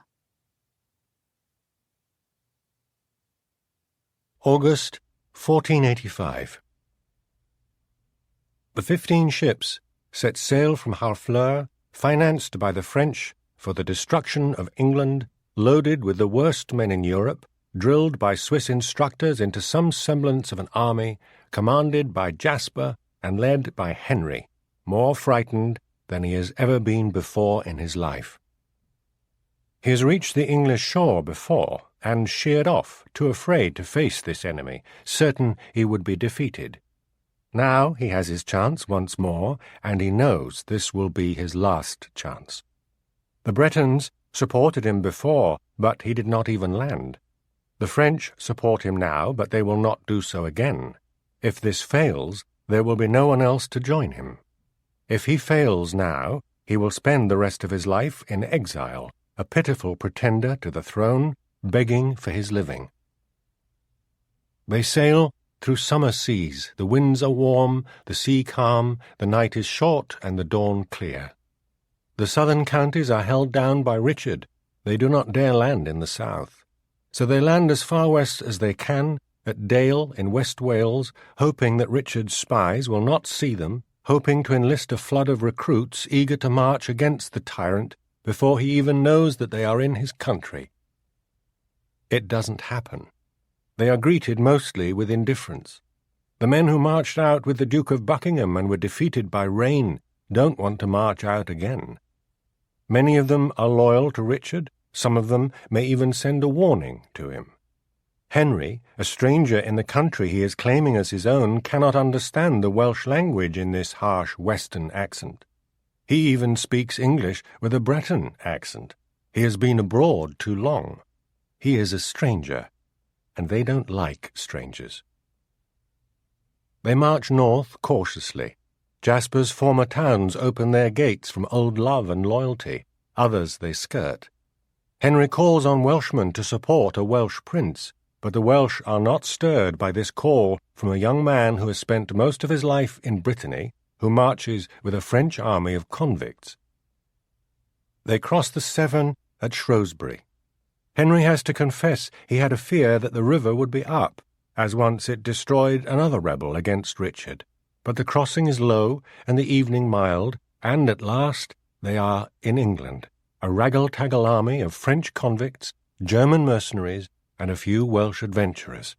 August 1485. The 15 ships set sail from Harfleur, financed by the French for the destruction of England, loaded with the worst men in Europe, drilled by Swiss instructors into some semblance of an army, commanded by Jasper and led by Henry, more frightened than he has ever been before in his life. He has reached the English shore before, and sheered off, too afraid to face this enemy, certain he would be defeated. Now he has his chance once more, and he knows this will be his last chance. The Bretons supported him before, but he did not even land. The French support him now, but they will not do so again. If this fails, there will be no one else to join him. If he fails now, he will spend the rest of his life in exile, a pitiful pretender to the throne, begging for his living. They sail through summer seas. The winds are warm, the sea calm, the night is short, and the dawn clear. The southern counties are held down by Richard. They do not dare land in the south. So they land as far west as they can, at Dale in West Wales, hoping that Richard's spies will not see them, hoping to enlist a flood of recruits eager to march against the tyrant before he even knows that they are in his country. It doesn't happen. They are greeted mostly with indifference. The men who marched out with the Duke of Buckingham and were defeated by rain don't want to march out again. Many of them are loyal to Richard. Some of them may even send a warning to him. Henry, a stranger in the country he is claiming as his own, cannot understand the Welsh language in this harsh Western accent. He even speaks English with a Breton accent. He has been abroad too long. He is a stranger, and they don't like strangers. They march north cautiously. Jasper's former towns open their gates from old love and loyalty. Others they skirt. Henry calls on Welshmen to support a Welsh prince, but the Welsh are not stirred by this call from a young man who has spent most of his life in Brittany, who marches with a French army of convicts. They cross the Severn at Shrewsbury. Henry has to confess he had a fear that the river would be up, as once it destroyed another rebel against Richard. But the crossing is low and the evening mild, and at last they are in England, a raggle-taggle army of French convicts, German mercenaries, and a few Welsh adventurers.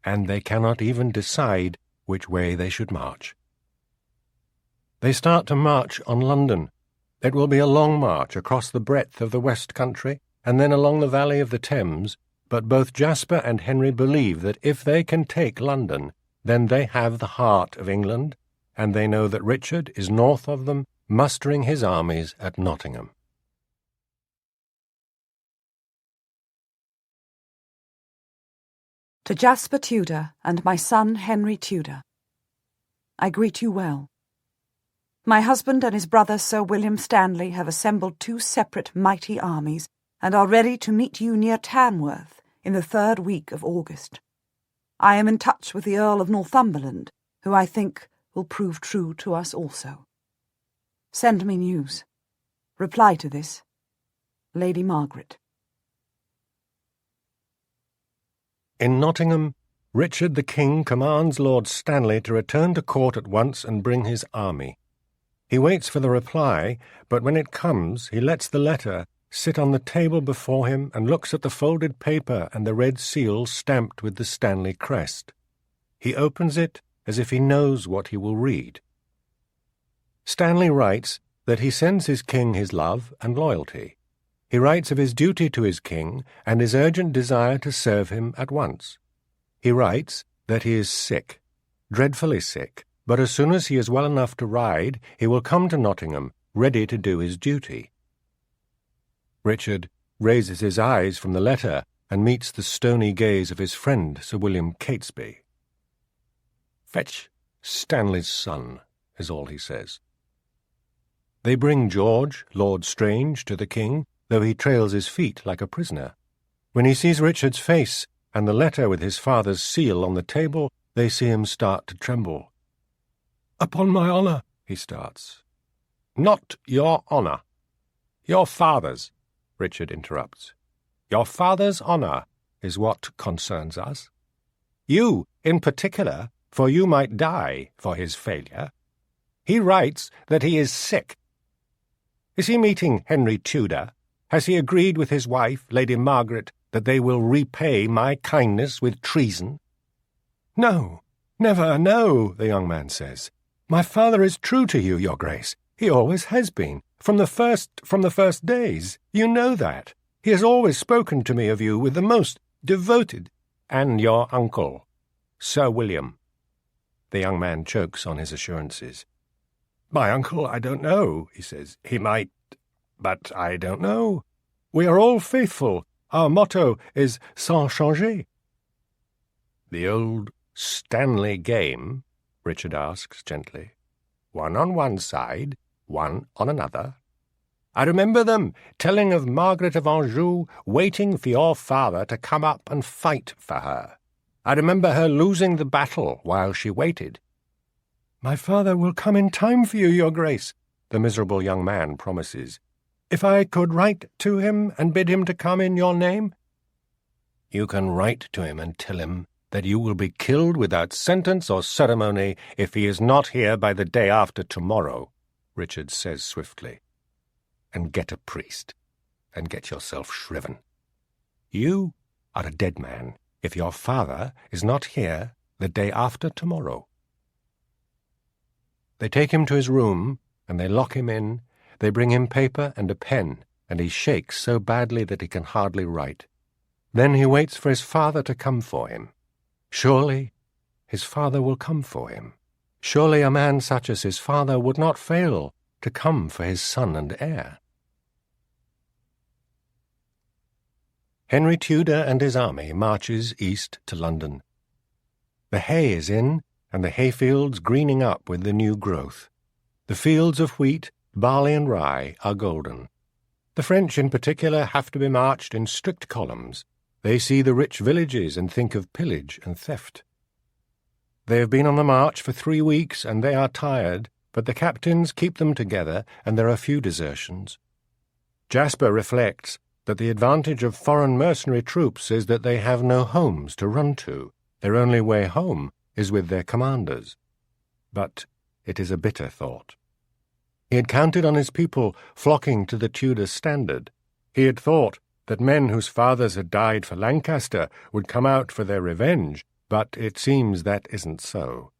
And they cannot even decide which way they should march. They start to march on London. It will be a long march across the breadth of the West Country and then along the valley of the Thames, but both Jasper and Henry believe that if they can take London, then they have the heart of England, and they know that Richard is north of them, mustering his armies at Nottingham. To Jasper Tudor and my son Henry Tudor, I greet you well. My husband and his brother Sir William Stanley have assembled 2 separate mighty armies and are ready to meet you near Tamworth in the 3rd week of August. I am in touch with the Earl of Northumberland, who I think will prove true to us also. Send me news. Reply to this. Lady Margaret. In Nottingham, Richard the King commands Lord Stanley to return to court at once and bring his army. He waits for the reply, but when it comes, he lets the letter sit on the table before him and looks at the folded paper and the red seal stamped with the Stanley crest. He opens it as if he knows what he will read. Stanley writes that he sends his king his love and loyalty. He writes of his duty to his king and his urgent desire to serve him at once. He writes that he is sick, dreadfully sick, but as soon as he is well enough to ride, he will come to Nottingham, ready to do his duty. Richard raises his eyes from the letter and meets the stony gaze of his friend Sir William Catesby. "Fetch Stanley's son," is all he says. They bring George, Lord Strange, to the king, though he trails his feet like a prisoner. When he sees Richard's face and the letter with his father's seal on the table, they see him start to tremble. "Upon my honour," he starts. "Not your honour. Your father's," Richard interrupts. "Your father's honour is what concerns us. You, in particular, for you might die for his failure. He writes that he is sick. Is he meeting Henry Tudor? Has he agreed with his wife, Lady Margaret, that they will repay my kindness with treason?" "No, never, no," the young man says. "My father is true to you, your grace. He always has been, from the first days. You know that. He has always spoken to me of you with the most devoted—" "And your uncle, Sir William." The young man chokes on his assurances. "My uncle, I don't know," he says. "He might, but I don't know. We are all faithful. Our motto is sans changer." "The old Stanley game?" Richard asks gently. "One on one side, one on another. I remember them telling of Margaret of Anjou waiting for your father to come up and fight for her. I remember her losing the battle while she waited." "My father will come in time for you, your grace," the miserable young man promises. "If I could write to him and bid him to come in your name?" "You can write to him and tell him that you will be killed without sentence or ceremony if he is not here by the day after tomorrow," Richard says swiftly. "And get a priest, and get yourself shriven. You are a dead man if your father is not here the day after tomorrow." They take him to his room, and they lock him in. They bring him paper and a pen, and he shakes so badly that he can hardly write. Then he waits for his father to come for him. Surely his father will come for him. Surely a man such as his father would not fail to come for his son and heir. Henry Tudor and his army marches east to London. The hay is in, and the hayfields greening up with the new growth. The fields of wheat, barley and rye are golden. The French in particular have to be marched in strict columns. They see the rich villages and think of pillage and theft. They have been on the march for 3 weeks, and they are tired, but the captains keep them together, and there are few desertions. Jasper reflects that the advantage of foreign mercenary troops is that they have no homes to run to. Their only way home is with their commanders. But it is a bitter thought. He had counted on his people flocking to the Tudor standard. He had thought that men whose fathers had died for Lancaster would come out for their revenge, but it seems that isn't so.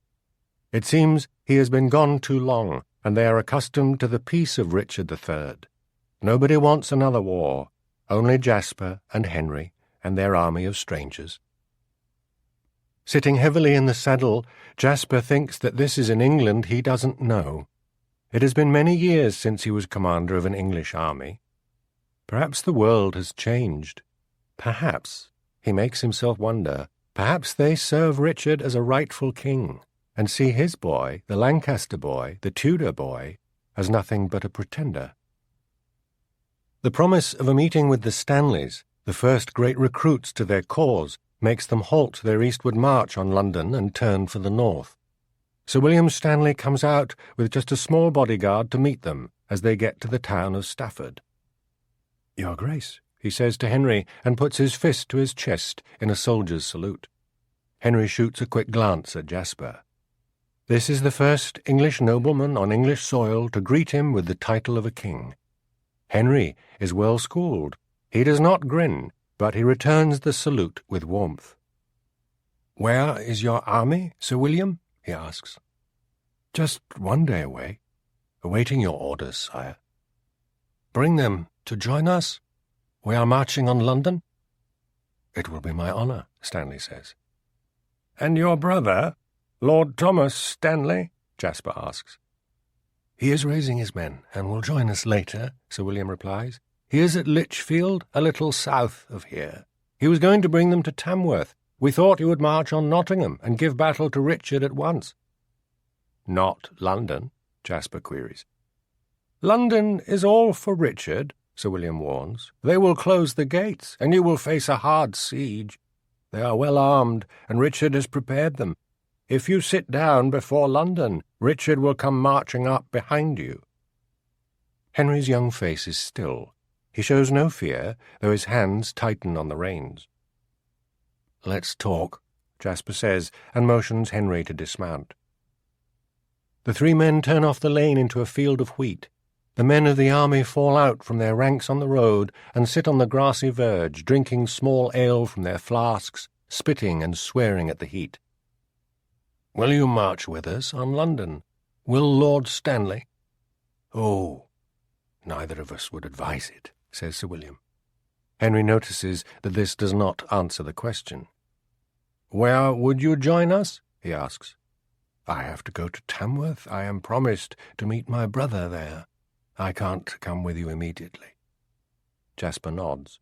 It seems he has been gone too long, and they are accustomed to the peace of Richard III. Nobody wants another war, only Jasper and Henry and their army of strangers. Sitting heavily in the saddle, Jasper thinks that this is an England he doesn't know. It has been many years since he was commander of an English army. Perhaps the world has changed. Perhaps, he makes himself wonder, perhaps they serve Richard as a rightful king, and see his boy, the Lancaster boy, the Tudor boy, as nothing but a pretender. The promise of a meeting with the Stanleys, the first great recruits to their cause, makes them halt their eastward march on London and turn for the north. Sir William Stanley comes out with just a small bodyguard to meet them as they get to the town of Stafford. "Your Grace," he says to Henry, and puts his fist to his chest in a soldier's salute. Henry shoots a quick glance at Jasper. This is the first English nobleman on English soil to greet him with the title of a king. Henry is well schooled. He does not grin, but he returns the salute with warmth. "Where is your army, Sir William?" he asks. "Just one day away, awaiting your orders, sire." "Bring them to join us? We are marching on London?" "It will be my honour," Stanley says. "And your brother, Lord Thomas Stanley?" Jasper asks. "He is raising his men, and will join us later," Sir William replies. "He is at Lichfield, a little south of here. He was going to bring them to Tamworth. We thought he would march on Nottingham and give battle to Richard at once." "Not London?" Jasper queries. "London is all for Richard," Sir William warns. "They will close the gates, and you will face a hard siege. They are well armed, and Richard has prepared them. If you sit down before London, Richard will come marching up behind you." Henry's young face is still. He shows no fear, though his hands tighten on the reins. "Let's talk," Jasper says, and motions Henry to dismount. The three men turn off the lane into a field of wheat. The men of the army fall out from their ranks on the road and sit on the grassy verge, drinking small ale from their flasks, spitting and swearing at the heat. "Will you march with us on London? Will Lord Stanley?" "Oh, neither of us would advise it," says Sir William. Henry notices that this does not answer the question. "Where would you join us?" he asks. "I have to go to Tamworth. I am promised to meet my brother there. I can't come with you immediately." Jasper nods.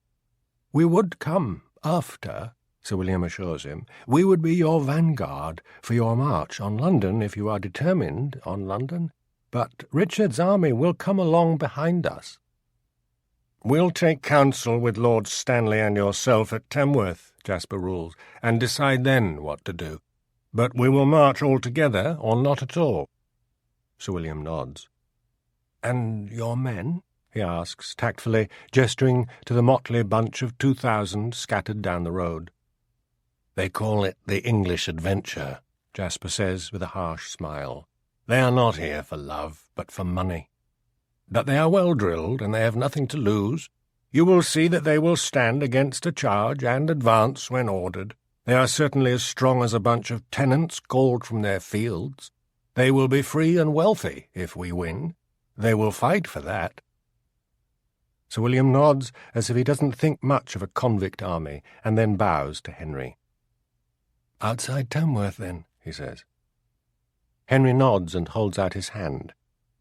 "We would come after," Sir William assures him. "We would be your vanguard for your march on London if you are determined on London. But Richard's army will come along behind us." "We'll take counsel with Lord Stanley and yourself at Tamworth," Jasper rules, "and decide then what to do. But we will march all together or not at all." Sir William nods. "And your men?" he asks tactfully, gesturing to the motley bunch of 2,000 scattered down the road. "They call it the English adventure," Jasper says with a harsh smile. "They are not here for love, but for money. But they are well drilled, and they have nothing to lose. You will see that they will stand against a charge and advance when ordered. They are certainly as strong as a bunch of tenants called from their fields. They will be free and wealthy if we win. They will fight for that." Sir William nods as if he doesn't think much of a convict army, and then bows to Henry. "Outside Tamworth, then," he says. Henry nods and holds out his hand.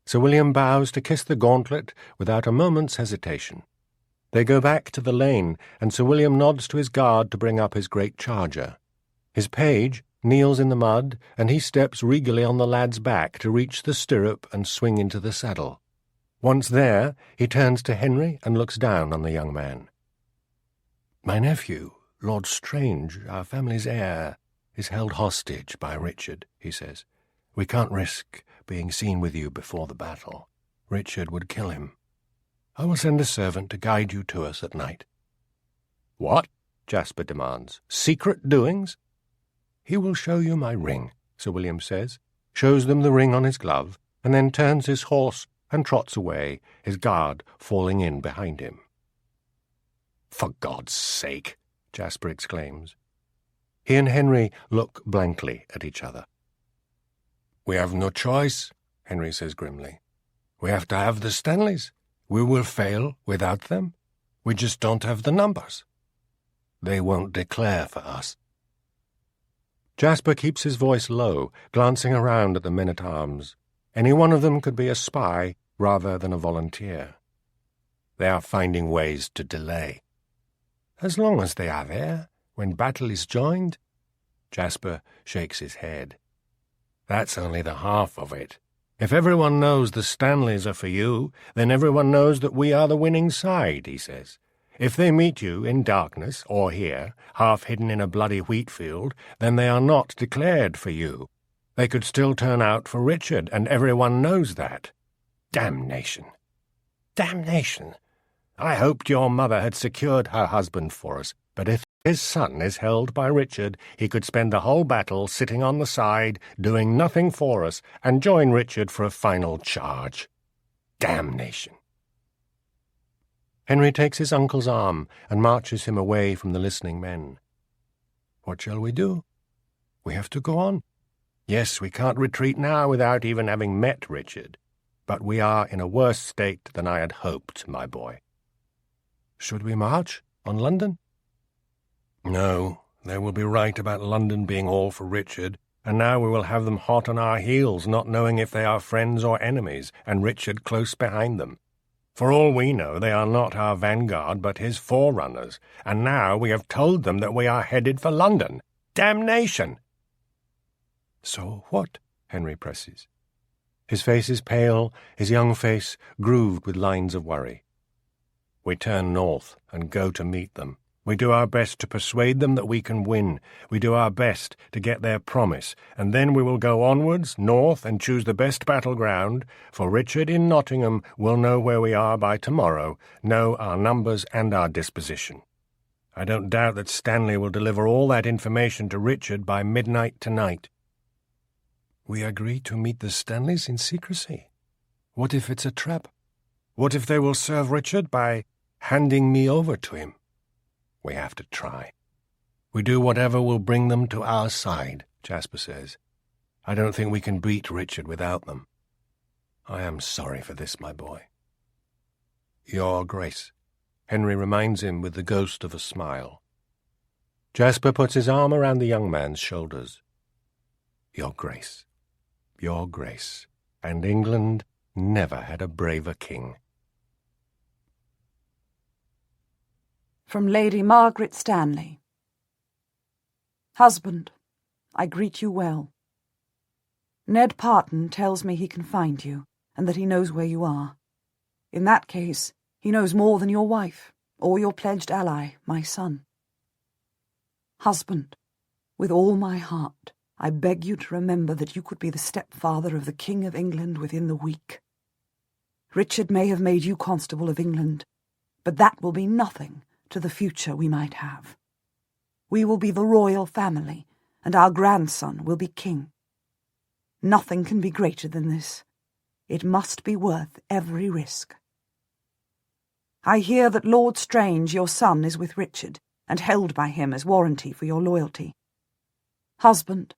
Sir William bows to kiss the gauntlet without a moment's hesitation. They go back to the lane, and Sir William nods to his guard to bring up his great charger. His page kneels in the mud, and he steps regally on the lad's back to reach the stirrup and swing into the saddle. Once there, he turns to Henry and looks down on the young man. "My nephew, Lord Strange, our family's heir, is held hostage by Richard," he says. "We can't risk being seen with you before the battle. Richard would kill him. I will send a servant to guide you to us at night." "What?" Jasper demands. "Secret doings?" "He will show you my ring," Sir William says, shows them the ring on his glove, and then turns his horse and trots away, his guard falling in behind him. "For God's sake!" Jasper exclaims. He and Henry look blankly at each other. "We have no choice," Henry says grimly. "We have to have the Stanleys. We will fail without them. We just don't have the numbers. They won't declare for us." Jasper keeps his voice low, glancing around at the men-at-arms. Any one of them could be a spy rather than a volunteer. They are finding ways to delay. As long as they are there, when battle is joined. Jasper shakes his head. That's only the half of it. If everyone knows the Stanleys are for you, then everyone knows that we are the winning side, he says. If they meet you in darkness, or here, half hidden in a bloody wheat field, then they are not declared for you. They could still turn out for Richard, and everyone knows that. Damnation! Damnation! I hoped your mother had secured her husband for us, but if his son is held by Richard, he could spend the whole battle sitting on the side, doing nothing for us, and join Richard for a final charge. Damnation! Henry takes his uncle's arm and marches him away from the listening men. What shall we do? We have to go on. Yes, we can't retreat now without even having met Richard, but we are in a worse state than I had hoped, my boy. Should we march on London? No, they will be right about London being all for Richard, and now we will have them hot on our heels, not knowing if they are friends or enemies, and Richard close behind them. For all we know, they are not our vanguard, but his forerunners, and now we have told them that we are headed for London. Damnation! So what? Henry presses. His face is pale, his young face grooved with lines of worry. We turn north and go to meet them. We do our best to persuade them that we can win. We do our best to get their promise, and then we will go onwards, north, and choose the best battleground, for Richard in Nottingham will know where we are by tomorrow, know our numbers and our disposition. I don't doubt that Stanley will deliver all that information to Richard by midnight tonight. We agree to meet the Stanleys in secrecy. What if it's a trap? What if they will serve Richard by handing me over to him? We have to try. We do whatever will bring them to our side, Jasper says. I don't think we can beat Richard without them. I am sorry for this, my boy. Your Grace, Henry reminds him with the ghost of a smile. Jasper puts his arm around the young man's shoulders. Your Grace, and England never had a braver king. From Lady Margaret Stanley. Husband, I greet you well. Ned Parton tells me he can find you, and that he knows where you are. In that case, he knows more than your wife, or your pledged ally, my son. Husband, with all my heart, I beg you to remember that you could be the stepfather of the King of England within the week. Richard may have made you Constable of England, but that will be nothing to the future we might have. We will be the royal family, and our grandson will be king. Nothing can be greater than this. It must be worth every risk. I hear that Lord Strange, your son, is with Richard, and held by him as warranty for your loyalty. Husband,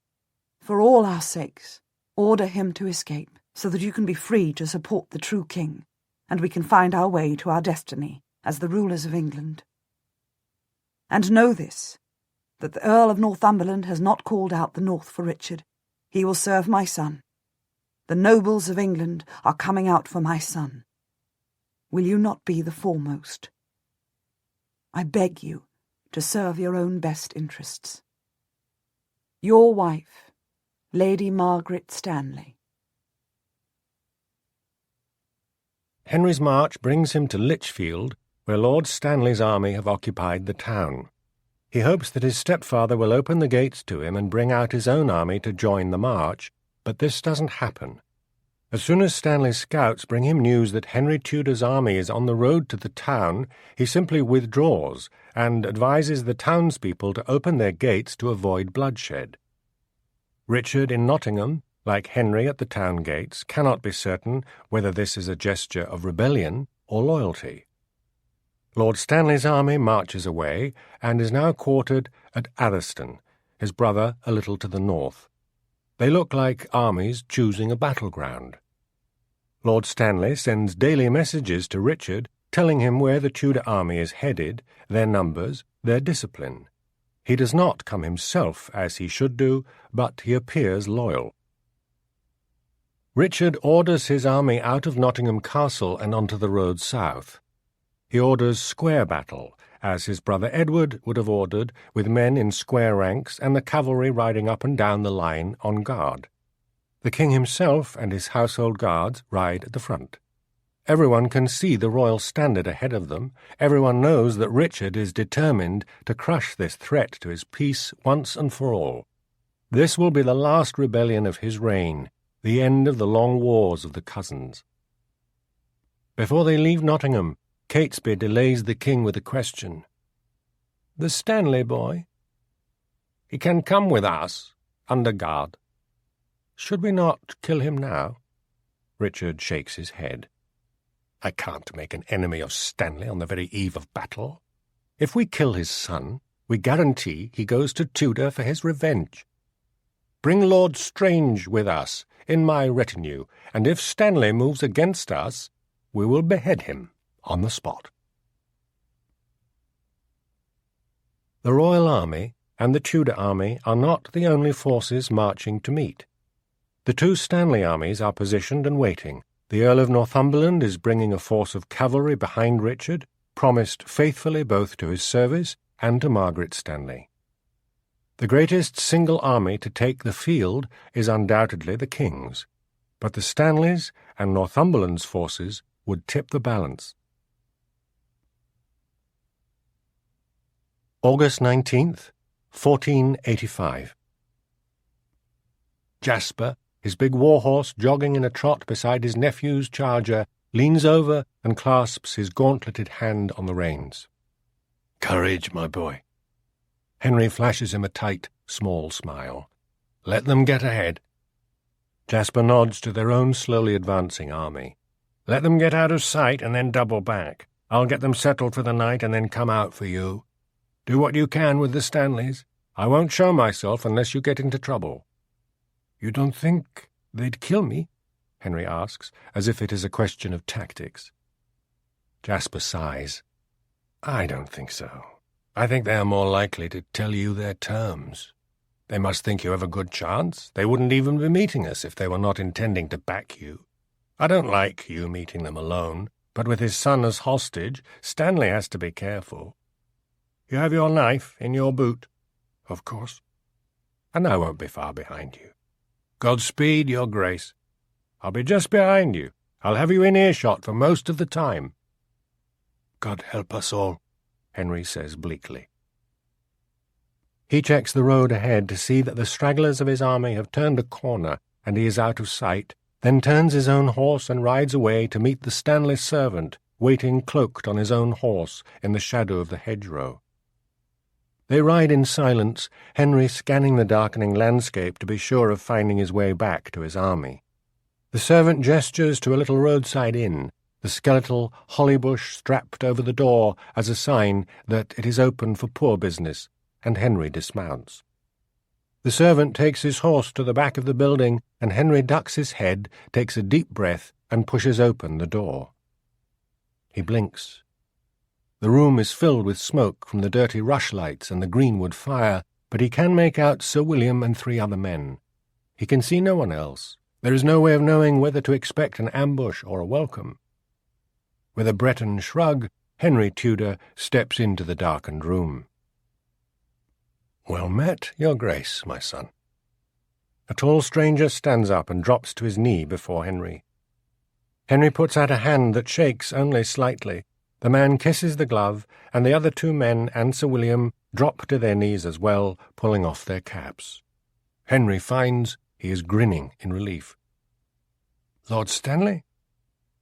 for all our sakes, order him to escape, so that you can be free to support the true king, and we can find our way to our destiny as the rulers of England. And know this, that the Earl of Northumberland has not called out the north for Richard. He will serve my son. The nobles of England are coming out for my son. Will you not be the foremost? I beg you to serve your own best interests. Your wife, Lady Margaret Stanley. Henry's march brings him to Lichfield, where Lord Stanley's army have occupied the town. He hopes that his stepfather will open the gates to him and bring out his own army to join the march, but this doesn't happen. As soon as Stanley's scouts bring him news that Henry Tudor's army is on the road to the town, he simply withdraws and advises the townspeople to open their gates to avoid bloodshed. Richard in Nottingham, like Henry at the town gates, cannot be certain whether this is a gesture of rebellion or loyalty. Lord Stanley's army marches away and is now quartered at Atherstone, his brother a little to the north. They look like armies choosing a battleground. Lord Stanley sends daily messages to Richard telling him where the Tudor army is headed, their numbers, their discipline. He does not come himself as he should do, but he appears loyal. Richard orders his army out of Nottingham Castle and onto the road south. He orders square battle, as his brother Edward would have ordered, with men in square ranks and the cavalry riding up and down the line on guard. The king himself and his household guards ride at the front. Everyone can see the royal standard ahead of them. Everyone knows that Richard is determined to crush this threat to his peace once and for all. This will be the last rebellion of his reign, the end of the long wars of the cousins. Before they leave Nottingham, Catesby delays the king with a question. "The Stanley boy?" "He can come with us, under guard." "Should we not kill him now?" Richard shakes his head. "I can't make an enemy of Stanley on the very eve of battle. If we kill his son, we guarantee he goes to Tudor for his revenge. Bring Lord Strange with us, in my retinue, and if Stanley moves against us, we will behead him on the spot." The Royal Army and the Tudor army are not the only forces marching to meet. The two Stanley armies are positioned and waiting. The Earl of Northumberland is bringing a force of cavalry behind Richard, promised faithfully both to his service and to Margaret Stanley. The greatest single army to take the field is undoubtedly the King's, but the Stanleys and Northumberland's forces would tip the balance. August 19th, 1485. Jasper, his big war-horse jogging in a trot beside his nephew's charger, leans over and clasps his gauntleted hand on the reins. "Courage, my boy." Henry flashes him a tight, small smile. "Let them get ahead." Jasper nods to their own slowly advancing army. "Let them get out of sight and then double back. I'll get them settled for the night and then come out for you. Do what you can with the Stanleys. I won't show myself unless you get into trouble." "You don't think they'd kill me?" Henry asks, as if it is a question of tactics. Jasper sighs. "I don't think so. I think they are more likely to tell you their terms. They must think you have a good chance. They wouldn't even be meeting us if they were not intending to back you. I don't like you meeting them alone, but with his son as hostage, Stanley has to be careful. You have your knife in your boot?" "Of course." "And I won't be far behind you." "Godspeed, your grace." "I'll be just behind you. I'll have you in earshot for most of the time." "God help us all," Henry says bleakly. He checks the road ahead to see that the stragglers of his army have turned a corner and he is out of sight, then turns his own horse and rides away to meet the Stanley servant, waiting cloaked on his own horse in the shadow of the hedgerow. They ride in silence, Henry scanning the darkening landscape to be sure of finding his way back to his army. The servant gestures to a little roadside inn, the skeletal holly bush strapped over the door as a sign that it is open for poor business, and Henry dismounts. The servant takes his horse to the back of the building, and Henry ducks his head, takes a deep breath, and pushes open the door. He blinks. The room is filled with smoke from the dirty rushlights and the greenwood fire, but he can make out Sir William and 3 other men. He can see no one else. There is no way of knowing whether to expect an ambush or a welcome. With a Breton shrug, Henry Tudor steps into the darkened room. "Well met, your grace, my son." A tall stranger stands up and drops to his knee before Henry. Henry puts out a hand that shakes only slightly. The man kisses the glove, and the other 2 men and Sir William drop to their knees as well, pulling off their caps. Henry finds he is grinning in relief. "Lord Stanley?"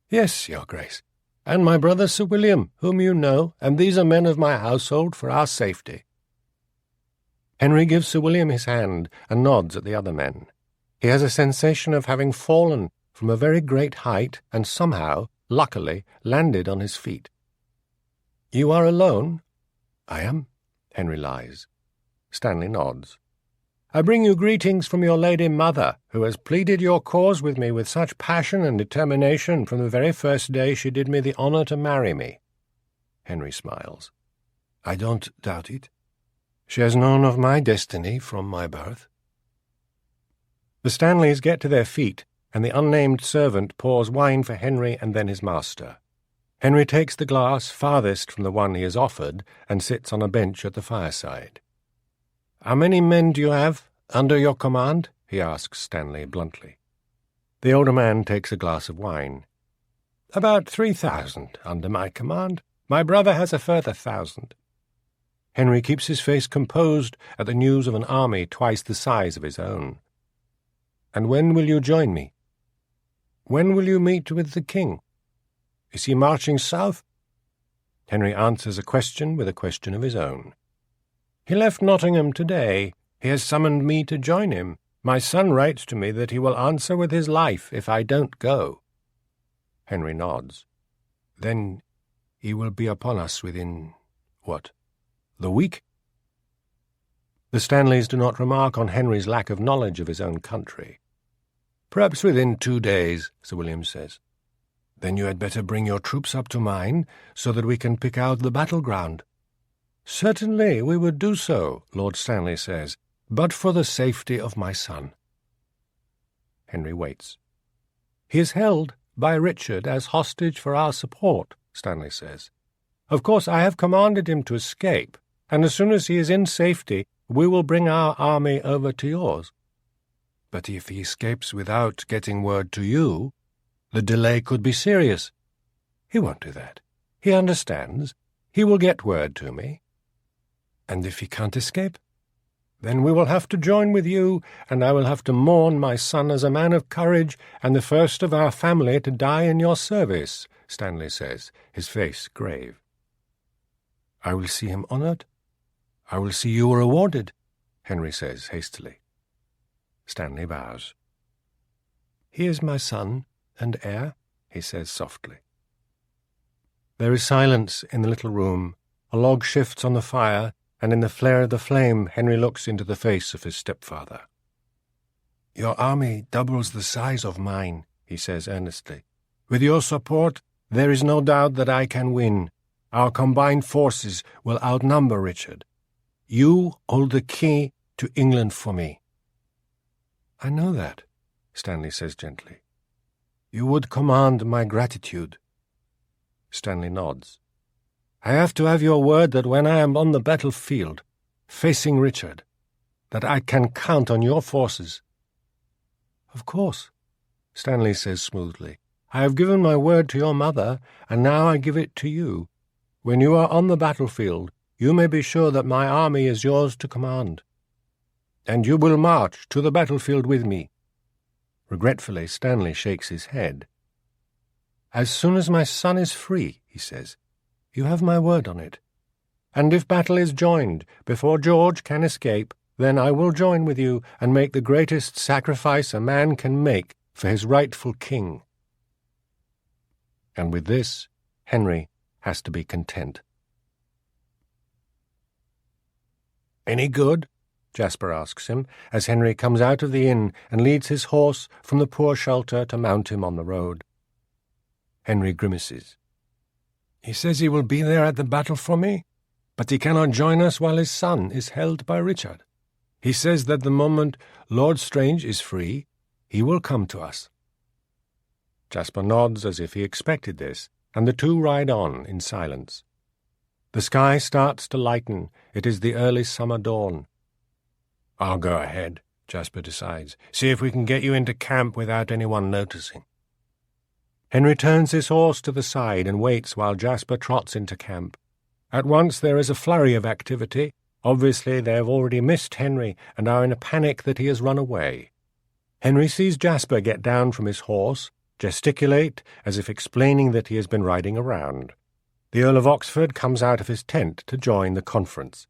"Yes, your grace. And my brother Sir William, whom you know, and these are men of my household for our safety." Henry gives Sir William his hand and nods at the other men. He has a sensation of having fallen from a very great height and somehow, luckily, landed on his feet. "You are alone?" "I am," Henry lies. Stanley nods. I bring you greetings from your lady mother, who has pleaded your cause with me with such passion and determination from the very first day she did me the honour to marry me." Henry smiles. "I don't doubt it. She has known of my destiny from my birth." The Stanleys get to their feet, and the unnamed servant pours wine for Henry and then his master. Henry takes the glass farthest from the one he is offered and sits on a bench at the fireside. "How many men do you have under your command?" he asks Stanley bluntly. The older man takes a glass of wine. "About 3,000 under my command. My brother has a further 1,000. Henry keeps his face composed at the news of an army twice the size of his own. "And when will you join me? When will you meet with the king? Is he marching south?" Henry answers a question with a question of his own. "He left Nottingham today. He has summoned me to join him. My son writes to me that he will answer with his life if I don't go." Henry nods. "Then he will be upon us within, what, the week?" The Stanleys do not remark on Henry's lack of knowledge of his own country. "Perhaps within 2 days," Sir William says. "Then you had better bring your troops up to mine, so that we can pick out the battleground." "Certainly we would do so," Lord Stanley says, "but for the safety of my son." Henry waits. "He is held by Richard as hostage for our support," Stanley says. "Of course I have commanded him to escape, and as soon as he is in safety we will bring our army over to yours." "But if he escapes without getting word to you, the delay could be serious." "He won't do that. He understands. He will get word to me." "And if he can't escape?" "Then we will have to join with you, and I will have to mourn my son as a man of courage and the first of our family to die in your service," Stanley says, his face grave. "I will see him honoured. I will see you rewarded," Henry says hastily. Stanley bows. "He is my son and heir," he says softly. There is silence in the little room. A log shifts on the fire, and in the flare of the flame Henry looks into the face of his stepfather. "Your army doubles the size of mine," he says earnestly. "With your support, there is no doubt that I can win. Our combined forces will outnumber Richard. You hold the key to England for me." "I know that," Stanley says gently. "You would command my gratitude." Stanley nods. "I have to have your word that when I am on the battlefield, facing Richard, that I can count on your forces." "Of course," Stanley says smoothly. "I have given my word to your mother, and now I give it to you. When you are on the battlefield, you may be sure that my army is yours to command. And you will march to the battlefield with me." Regretfully, Stanley shakes his head. "As soon as my son is free," he says, "you have my word on it. And if battle is joined before George can escape, then I will join with you and make the greatest sacrifice a man can make for his rightful king." And with this, Henry has to be content. "Any good?" Jasper asks him, as Henry comes out of the inn and leads his horse from the poor shelter to mount him on the road. Henry grimaces. "He says he will be there at the battle for me, but he cannot join us while his son is held by Richard. He says that the moment Lord Strange is free, he will come to us." Jasper nods as if he expected this, and the two ride on in silence. The sky starts to lighten. It is the early summer dawn. "I'll go ahead," Jasper decides. "See if we can get you into camp without anyone noticing." Henry turns his horse to the side and waits while Jasper trots into camp. At once there is a flurry of activity. Obviously they have already missed Henry and are in a panic that he has run away. Henry sees Jasper get down from his horse, gesticulate as if explaining that he has been riding around. The Earl of Oxford comes out of his tent to join the conference.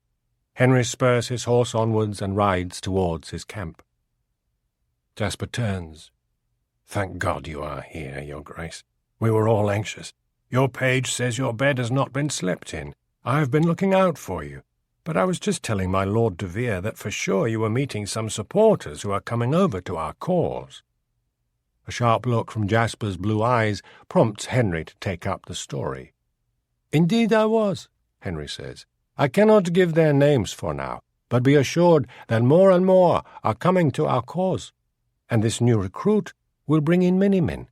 Henry spurs his horse onwards and rides towards his camp. Jasper turns. "Thank God you are here, Your Grace. We were all anxious. Your page says your bed has not been slept in. I have been looking out for you. But I was just telling my Lord de Vere that for sure you were meeting some supporters who are coming over to our cause. A sharp look from Jasper's blue eyes prompts Henry to take up the story. Indeed I was, Henry says. I cannot give their names for now, but be assured that more and more are coming to our cause, and this new recruit will bring in many men.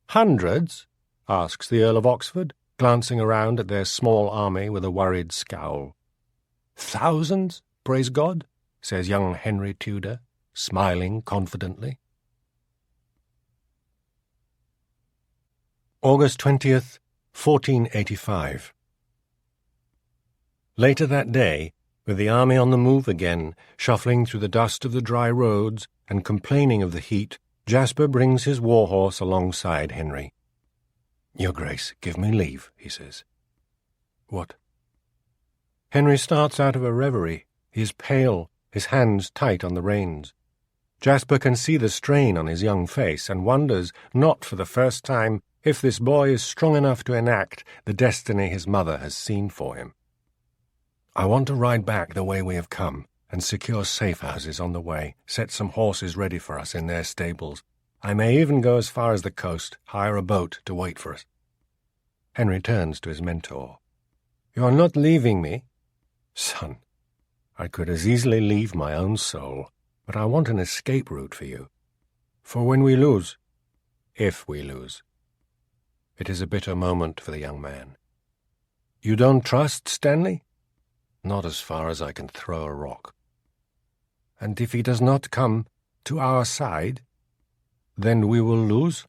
Hundreds? Asks the Earl of Oxford, glancing around at their small army with a worried scowl. Thousands, praise God, says young Henry Tudor, smiling confidently. August 20th, 1485. Later that day, with the army on the move again, shuffling through the dust of the dry roads and complaining of the heat, Jasper brings his war-horse alongside Henry. Your Grace, give me leave, he says. What? Henry starts out of a reverie. He is pale, his hands tight on the reins. Jasper can see the strain on his young face and wonders, not for the first time, if this boy is strong enough to enact the destiny his mother has seen for him. I want to ride back the way we have come and secure safe houses on the way, set some horses ready for us in their stables. I may even go as far as the coast, hire a boat to wait for us. Henry turns to his mentor. You are not leaving me? Son, I could as easily leave my own soul, but I want an escape route for you. For when we lose, if we lose. It is a bitter moment for the young man. You don't trust Stanley? Not as far as I can throw a rock. And if he does not come to our side, then we will lose?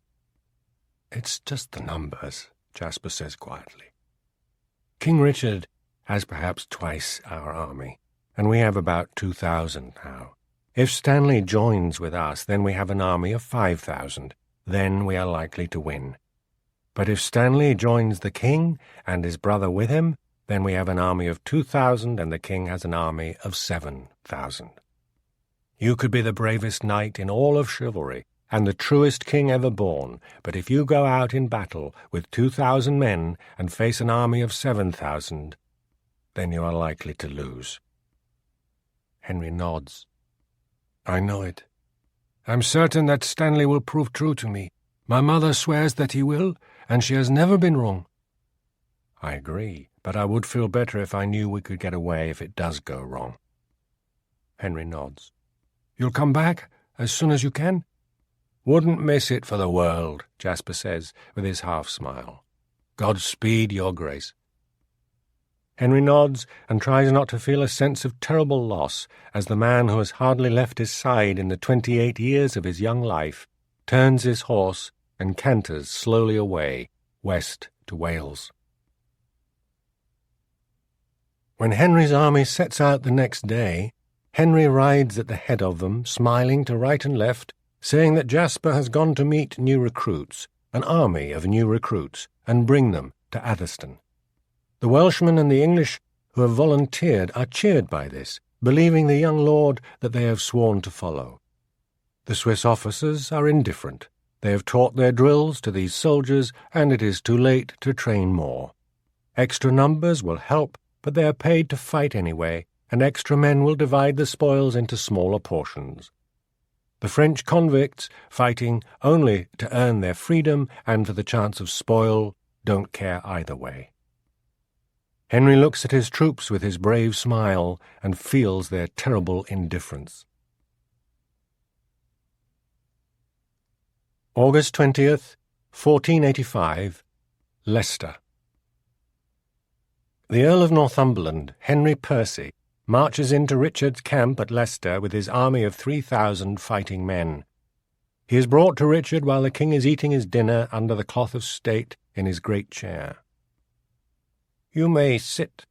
It's just the numbers, Jasper says quietly. King Richard has perhaps twice our army, and we have about 2,000 now. If Stanley joins with us, then we have an army of 5,000. Then we are likely to win. But if Stanley joins the king and his brother with him, then we have an army of 2,000 and the king has an army of 7,000. You could be the bravest knight in all of chivalry and the truest king ever born, but if you go out in battle with 2,000 men and face an army of 7,000, then you are likely to lose. Henry nods. I know it. I'm certain that Stanley will prove true to me. My mother swears that he will, and she has never been wrong. I agree, but I would feel better if I knew we could get away if it does go wrong. Henry nods. You'll come back as soon as you can? Wouldn't miss it for the world, Jasper says, with his half-smile. Godspeed, Your Grace. Henry nods and tries not to feel a sense of terrible loss as the man who has hardly left his side in the 28 years of his young life turns his horse and canters slowly away, west to Wales. When Henry's army sets out the next day, Henry rides at the head of them, smiling to right and left, saying that Jasper has gone to meet new recruits, an army of new recruits, and bring them to Atherstone. The Welshmen and the English who have volunteered are cheered by this, believing the young lord that they have sworn to follow. The Swiss officers are indifferent. They have taught their drills to these soldiers, and it is too late to train more. Extra numbers will help, but they are paid to fight anyway, and extra men will divide the spoils into smaller portions. The French convicts, fighting only to earn their freedom and for the chance of spoil, don't care either way. Henry looks at his troops with his brave smile and feels their terrible indifference. August 20th, 1485, Leicester. The Earl of Northumberland, Henry Percy, marches into Richard's camp at Leicester with his army of 3,000 fighting men. He is brought to Richard while the king is eating his dinner under the cloth of state in his great chair. You may sit,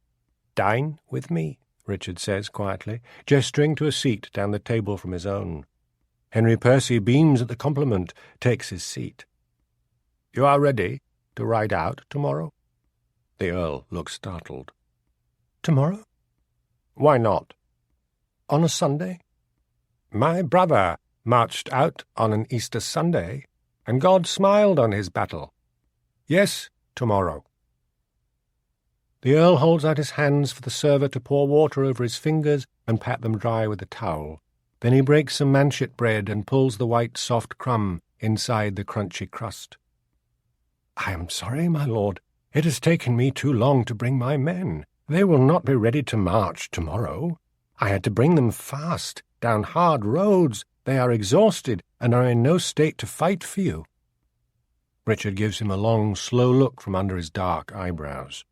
dine with me, Richard says quietly, gesturing to a seat down the table from his own. Henry Percy beams at the compliment, takes his seat. You are ready to ride out tomorrow? The Earl looks startled. Tomorrow? Why not? On a Sunday? My brother marched out on an Easter Sunday, and God smiled on his battle. Yes, tomorrow. The Earl holds out his hands for the server to pour water over his fingers and pat them dry with a towel. Then he breaks some manchet bread and pulls the white soft crumb inside the crunchy crust. "I am sorry, my lord. It has taken me too long to bring my men. They will not be ready to march tomorrow. I had to bring them fast, down hard roads. They are exhausted and are in no state to fight for you." Richard gives him a long, slow look from under his dark eyebrows.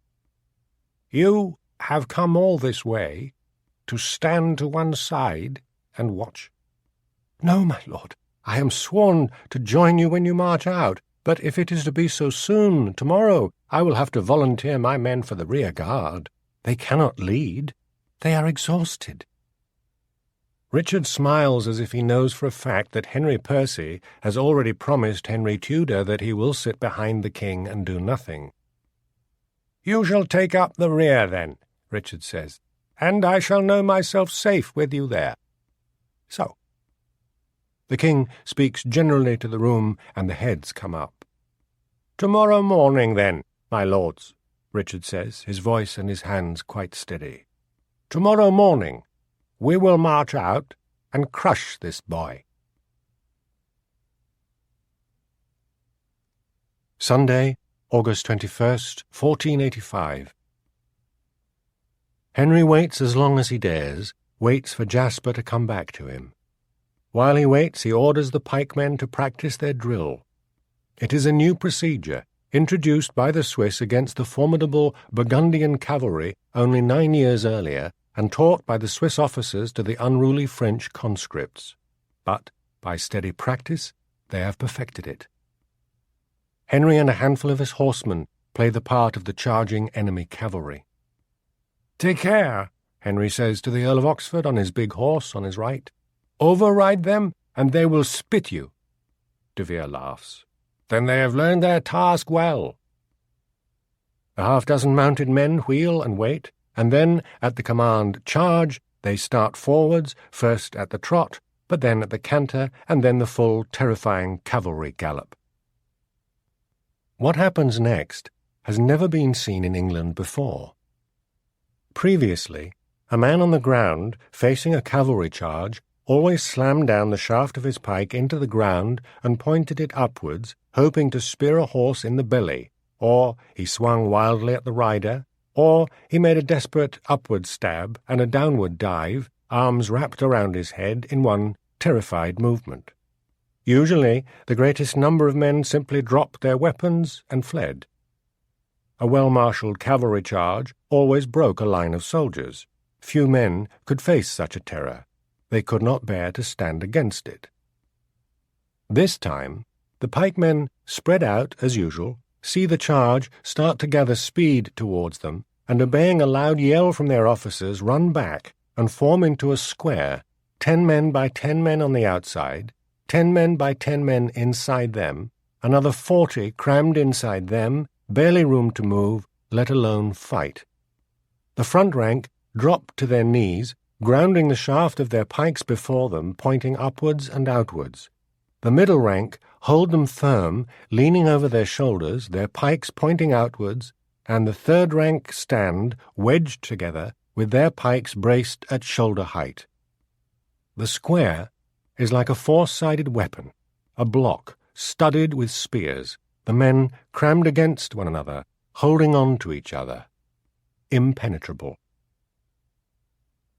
"You have come all this way to stand to one side and watch?" "No, my lord. I am sworn to join you when you march out, but if it is to be so soon, tomorrow, I will have to volunteer my men for the rear guard. They cannot lead. They are exhausted." Richard smiles as if he knows for a fact that Henry Percy has already promised Henry Tudor that he will sit behind the king and do nothing. "You shall take up the rear, then," Richard says, "and I shall know myself safe with you there. So." The king speaks generally to the room, and the heads come up. "Tomorrow morning, then, my lords," Richard says, his voice and his hands quite steady. "Tomorrow morning we will march out and crush this boy." Sunday, August 21st, 1485. Henry waits as long as he dares, waits for Jasper to come back to him. While he waits, he orders the pikemen to practice their drill. It is a new procedure, introduced by the Swiss against the formidable Burgundian cavalry only 9 years earlier, and taught by the Swiss officers to the unruly French conscripts. But, by steady practice, they have perfected it. Henry and a handful of his horsemen play the part of the charging enemy cavalry. "Take care," Henry says to the Earl of Oxford on his big horse on his right. "Override them, and they will spit you." De Vere laughs. "Then they have learned their task well." A half-dozen mounted men wheel and wait, and then, at the command "charge," they start forwards, first at the trot, but then at the canter, and then the full, terrifying cavalry gallop. What happens next has never been seen in England before. Previously, a man on the ground, facing a cavalry charge, always slammed down the shaft of his pike into the ground and pointed it upwards, hoping to spear a horse in the belly, or he swung wildly at the rider, or he made a desperate upward stab and a downward dive, arms wrapped around his head in one terrified movement. Usually, the greatest number of men simply dropped their weapons and fled. A well-marshalled cavalry charge always broke a line of soldiers. Few men could face such a terror. They could not bear to stand against it. This time, the pikemen spread out as usual, see the charge, start to gather speed towards them, and obeying a loud yell from their officers, run back and form into a square, 10 men by 10 men on the outside, 10 men by 10 men inside them, another 40 crammed inside them, barely room to move, let alone fight. The front rank dropped to their knees, grounding the shaft of their pikes before them, pointing upwards and outwards. The middle rank hold them firm, leaning over their shoulders, their pikes pointing outwards, and the third rank stand, wedged together, with their pikes braced at shoulder height. The square is like a four-sided weapon, a block studded with spears, the men crammed against one another, holding on to each other. Impenetrable.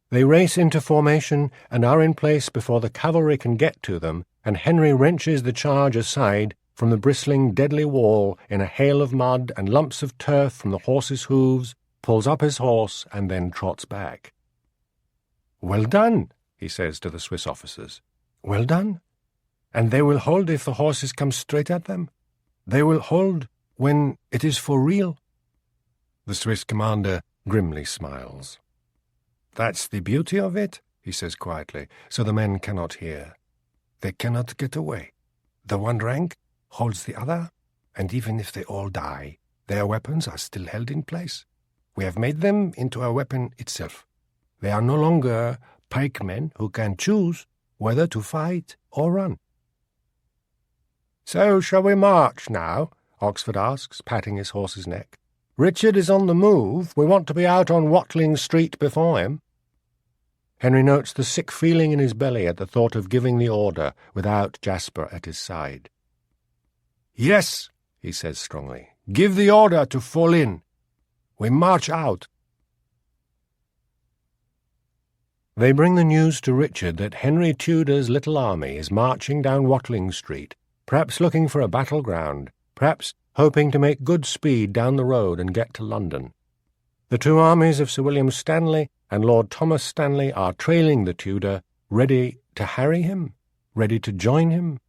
They race into formation and are in place before the cavalry can get to them, and Henry wrenches the charge aside from the bristling, deadly wall in a hail of mud and lumps of turf from the horse's hooves, pulls up his horse, and then trots back. "Well done," he says to the Swiss officers. "Well done. And they will hold if the horses come straight at them? They will hold when it is for real?" The Swiss commander grimly smiles. "That's the beauty of it," he says quietly, so the men cannot hear. "They cannot get away. The one rank holds the other, and even if they all die, their weapons are still held in place. We have made them into a weapon itself. They are no longer pikemen who can choose whether to fight or run." "So shall we march now?" Oxford asks, patting his horse's neck. Richard is on the move. We want to be out on Watling Street before him." Henry notes the sick feeling in his belly at the thought of giving the order without Jasper at his side. "Yes," he says strongly, "give the order to fall in. We march out." They bring the news to Richard that Henry Tudor's little army is marching down Watling Street, perhaps looking for a battleground, perhaps hoping to make good speed down the road and get to London. The two armies of Sir William Stanley and Lord Thomas Stanley are trailing the Tudor, ready to harry him, ready to join him.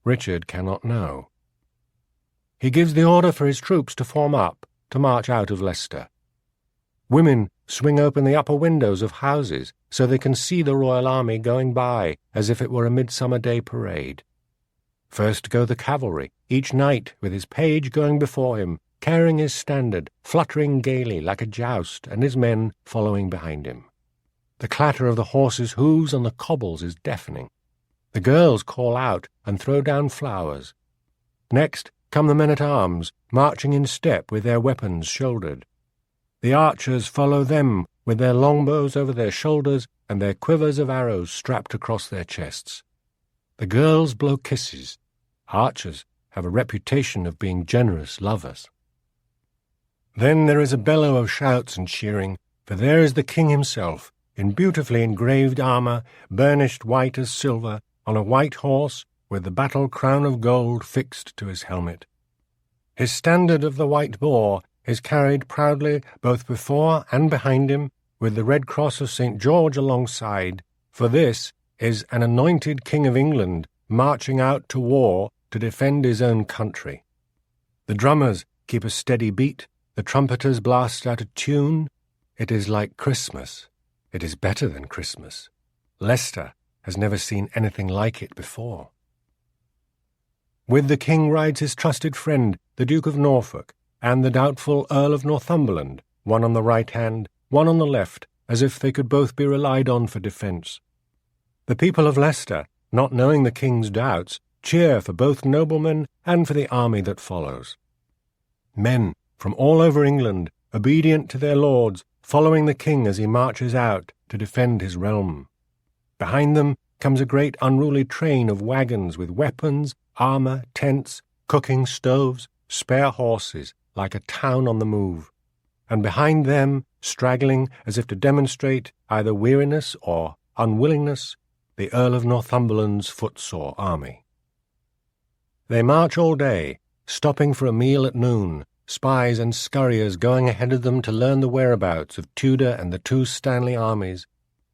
Richard cannot know. He gives the order for his troops to form up, to march out of Leicester. Women swing open the upper windows of houses so they can see the royal army going by as if it were a Midsummer Day parade. First go the cavalry, each knight with his page going before him, carrying his standard, fluttering gaily like a joust, and his men following behind him. The clatter of the horses' hoofs on the cobbles is deafening. The girls call out and throw down flowers. Next come the men-at-arms, marching in step with their weapons shouldered. The archers follow them with their longbows over their shoulders and their quivers of arrows strapped across their chests. The girls blow kisses. Archers have a reputation of being generous lovers. Then there is a bellow of shouts and cheering, for there is the king himself, in beautifully engraved armour, burnished white as silver, on a white horse, with the battle crown of gold fixed to his helmet. His standard of the white boar is carried proudly both before and behind him, with the red cross of St. George alongside, for this is an anointed king of England marching out to war to defend his own country. The drummers keep a steady beat, the trumpeters blast out a tune. It is like Christmas. It is better than Christmas. Leicester has never seen anything like it before. With the king rides his trusted friend, the Duke of Norfolk, and the doubtful Earl of Northumberland, one on the right hand, one on the left, as if they could both be relied on for defence. The people of Leicester, not knowing the king's doubts, cheer for both noblemen and for the army that follows. Men from all over England, obedient to their lords, following the king as he marches out to defend his realm. Behind them comes a great unruly train of wagons with weapons, armour, tents, cooking stoves, spare horses, like a town on the move, and behind them, straggling as if to demonstrate either weariness or unwillingness, the Earl of Northumberland's footsore army. They march all day, stopping for a meal at noon, spies and scurriers going ahead of them to learn the whereabouts of Tudor and the two Stanley armies.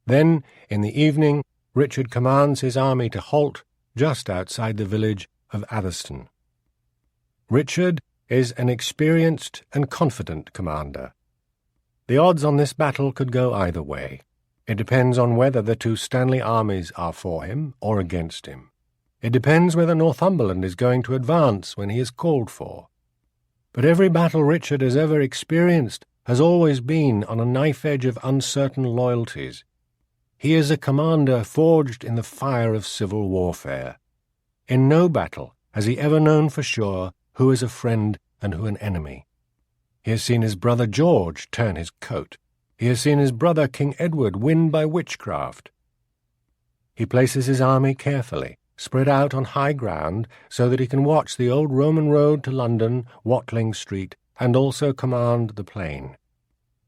Then, in the evening, Richard commands his army to halt just outside the village of Atherstone. Richard is an experienced and confident commander. The odds on this battle could go either way. It depends on whether the two Stanley armies are for him or against him. It depends whether Northumberland is going to advance when he is called for. But every battle Richard has ever experienced has always been on a knife edge of uncertain loyalties. He is a commander forged in the fire of civil warfare. In no battle has he ever known for sure who is a friend and who an enemy. He has seen his brother George turn his coat. He has seen his brother King Edward win by witchcraft. He places his army carefully, spread out on high ground, so that he can watch the old Roman road to London, Watling Street, and also command the plain.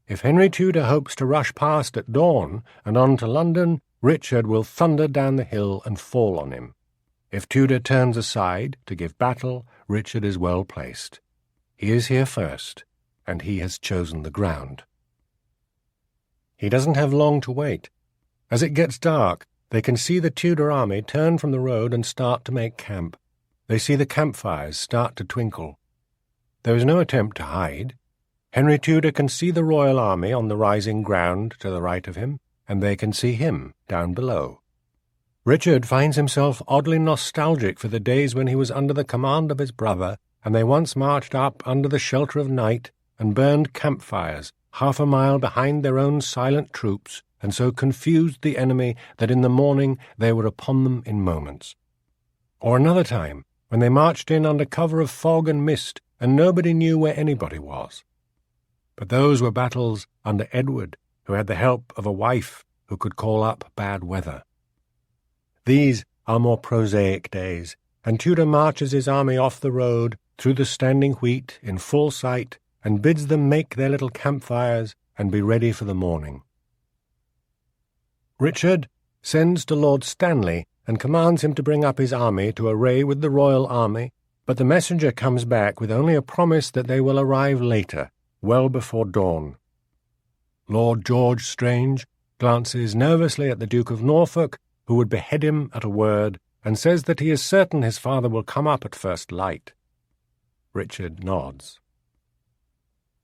If Henry Tudor hopes to rush past at dawn and on to London, Richard will thunder down the hill and fall on him. If Tudor turns aside to give battle, Richard is well placed. He is here first, and he has chosen the ground. He doesn't have long to wait. As it gets dark, they can see the Tudor army turn from the road and start to make camp. They see the campfires start to twinkle. There is no attempt to hide. Henry Tudor can see the royal army on the rising ground to the right of him, and they can see him down below. Richard finds himself oddly nostalgic for the days when he was under the command of his brother, and they once marched up under the shelter of night and burned campfires 1/2 mile behind their own silent troops, and so confused the enemy that in the morning they were upon them in moments. Or another time, when they marched in under cover of fog and mist, and nobody knew where anybody was. But those were battles under Edward, who had the help of a wife who could call up bad weather. These are more prosaic days, and Tudor marches his army off the road through the standing wheat in full sight, and bids them make their little campfires and be ready for the morning. Richard sends to Lord Stanley and commands him to bring up his army to array with the royal army, but the messenger comes back with only a promise that they will arrive later, well before dawn. Lord George Strange glances nervously at the Duke of Norfolk, who would behead him at a word, and says that he is certain his father will come up at first light. Richard nods.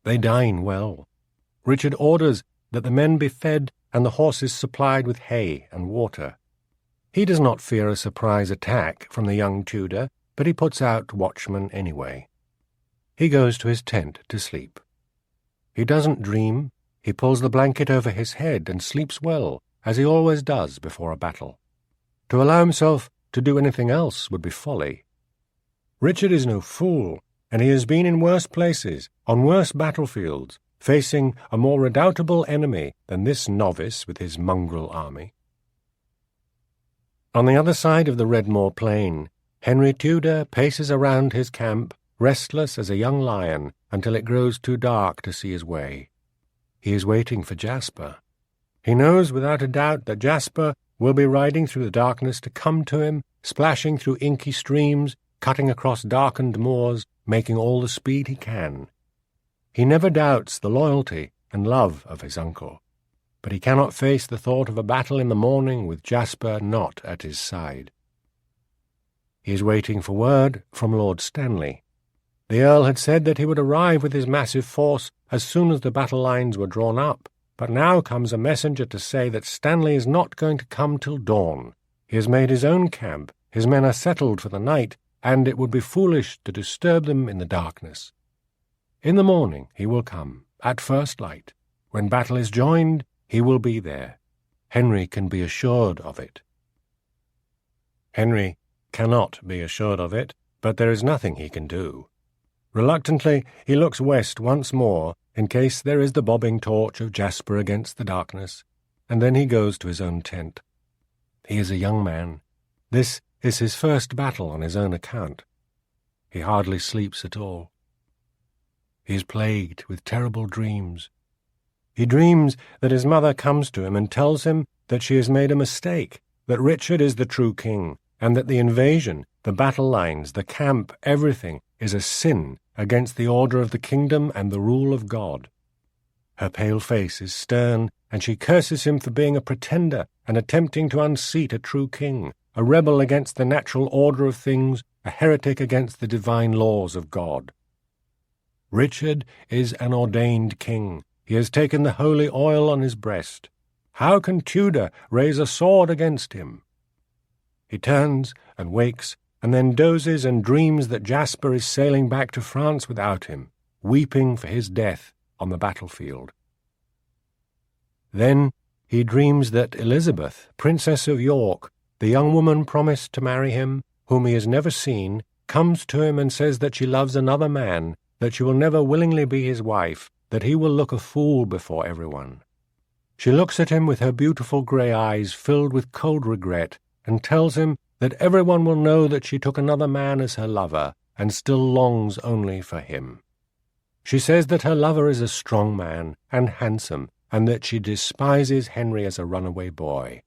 They dine well. Richard orders that the men be fed and the horses supplied with hay and water. He does not fear a surprise attack from the young Tudor, but he puts out watchmen anyway. He goes to his tent to sleep. He doesn't dream. He pulls the blanket over his head and sleeps well, as he always does before a battle. To allow himself to do anything else would be folly. Richard is no fool, and he has been in worse places, on worse battlefields, facing a more redoubtable enemy than this novice with his mongrel army. On the other side of the Redmoor plain, Henry Tudor paces around his camp, restless as a young lion, until it grows too dark to see his way. He is waiting for Jasper. He knows without a doubt that Jasper will be riding through the darkness to come to him, splashing through inky streams, cutting across darkened moors, making all the speed he can. He never doubts the loyalty and love of his uncle, but he cannot face the thought of a battle in the morning with Jasper not at his side. He is waiting for word from Lord Stanley. The Earl had said that he would arrive with his massive force as soon as the battle lines were drawn up, but now comes a messenger to say that Stanley is not going to come till dawn. He has made his own camp, his men are settled for the night, and it would be foolish to disturb them in the darkness. In the morning he will come, at first light. When battle is joined, he will be there. Henry can be assured of it. Henry cannot be assured of it, but there is nothing he can do. Reluctantly, he looks west once more, in case there is the bobbing torch of Jasper against the darkness, and then he goes to his own tent. He is a young man. This is his first battle on his own account. He hardly sleeps at all. He is plagued with terrible dreams. He dreams that his mother comes to him and tells him that she has made a mistake, that Richard is the true king, and that the invasion, the battle lines, the camp, everything is a sin against the order of the kingdom and the rule of God. Her pale face is stern, and she curses him for being a pretender and attempting to unseat a true king, a rebel against the natural order of things, a heretic against the divine laws of God. Richard is an ordained king. He has taken the holy oil on his breast. How can Tudor raise a sword against him? He turns and wakes, and then dozes and dreams that Jasper is sailing back to France without him, weeping for his death on the battlefield. Then he dreams that Elizabeth, Princess of York, the young woman promised to marry him, whom he has never seen, comes to him and says that she loves another man, that she will never willingly be his wife, that he will look a fool before everyone. She looks at him with her beautiful grey eyes filled with cold regret, and tells him that everyone will know that she took another man as her lover, and still longs only for him. She says that her lover is a strong man and handsome, and that she despises Henry as a runaway boy.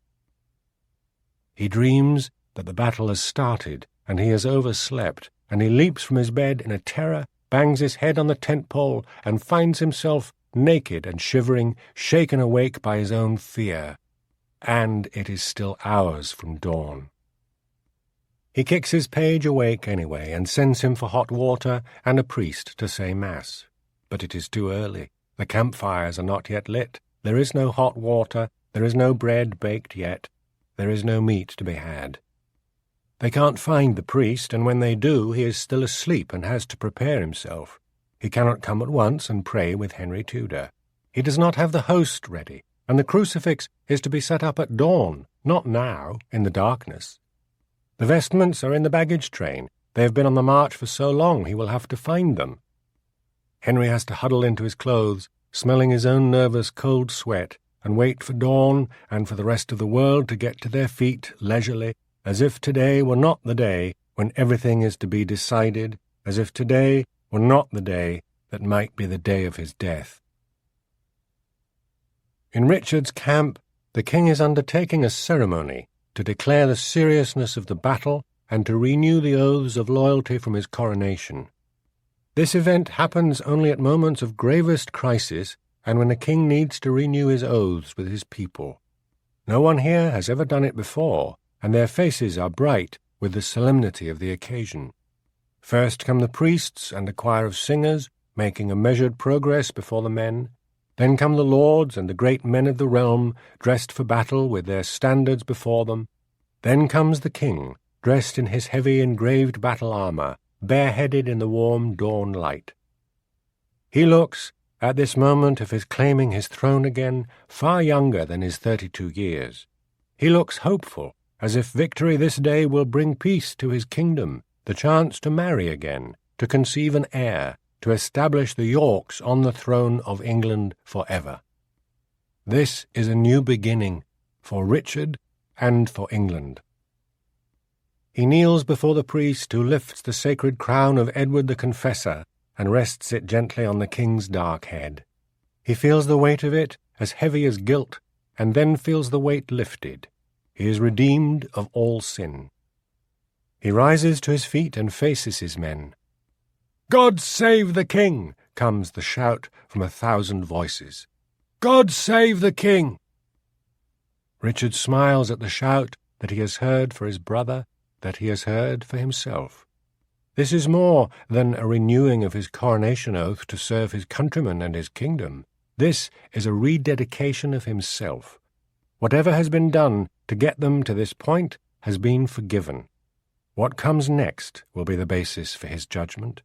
He dreams that the battle has started, and he has overslept, and he leaps from his bed in a terror, bangs his head on the tent-pole, and finds himself naked and shivering, shaken awake by his own fear. And it is still hours from dawn. He kicks his page awake anyway, and sends him for hot water and a priest to say Mass. But it is too early. The campfires are not yet lit. There is no hot water. There is no bread baked yet. There is no meat to be had. They can't find the priest, and when they do, he is still asleep and has to prepare himself. He cannot come at once and pray with Henry Tudor. He does not have the host ready, and the crucifix is to be set up at dawn, not now, in the darkness. The vestments are in the baggage train. They have been on the march for so long he will have to find them. Henry has to huddle into his clothes, smelling his own nervous cold sweat, and wait for dawn and for the rest of the world to get to their feet leisurely, as if today were not the day when everything is to be decided, as if today were not the day that might be the day of his death. In Richard's camp, the king is undertaking a ceremony to declare the seriousness of the battle and to renew the oaths of loyalty from his coronation. This event happens only at moments of gravest crisis and when a king needs to renew his oaths with his people. No one here has ever done it before, and their faces are bright with the solemnity of the occasion. First come the priests and a choir of singers, making a measured progress before the men. Then come the lords and the great men of the realm, dressed for battle with their standards before them. Then comes the king, dressed in his heavy engraved battle armour, bareheaded in the warm dawn light. He looks, at this moment of his claiming his throne again, far younger than his 32 years. He looks hopeful, as if victory this day will bring peace to his kingdom, the chance to marry again, to conceive an heir, to establish the Yorks on the throne of England forever. This is a new beginning for Richard and for England. He kneels before the priest who lifts the sacred crown of Edward the Confessor and rests it gently on the king's dark head. He feels the weight of it as heavy as guilt, and then feels the weight lifted. He is redeemed of all sin. He rises to his feet and faces his men. "God save the king!" comes the shout from 1,000 voices. "God save the king!" Richard smiles at the shout that he has heard for his brother, that he has heard for himself. This is more than a renewing of his coronation oath to serve his countrymen and his kingdom. This is a rededication of himself. Whatever has been done to get them to this point has been forgiven. What comes next will be the basis for his judgment.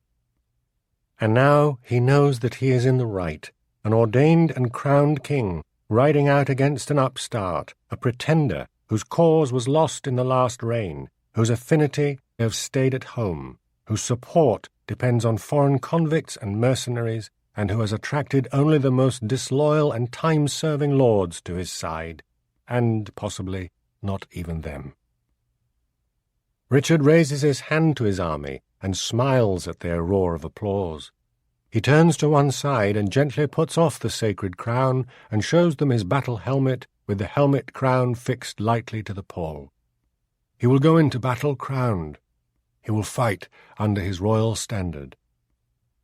And now he knows that he is in the right, an ordained and crowned king, riding out against an upstart, a pretender whose cause was lost in the last reign, whose affinity they have stayed at home, whose support depends on foreign convicts and mercenaries, and who has attracted only the most disloyal and time-serving lords to his side, and possibly not even them. Richard raises his hand to his army and smiles at their roar of applause. He turns to one side and gently puts off the sacred crown and shows them his battle helmet with the helmet crown fixed lightly to the pole. He will go into battle crowned. He will fight under his royal standard.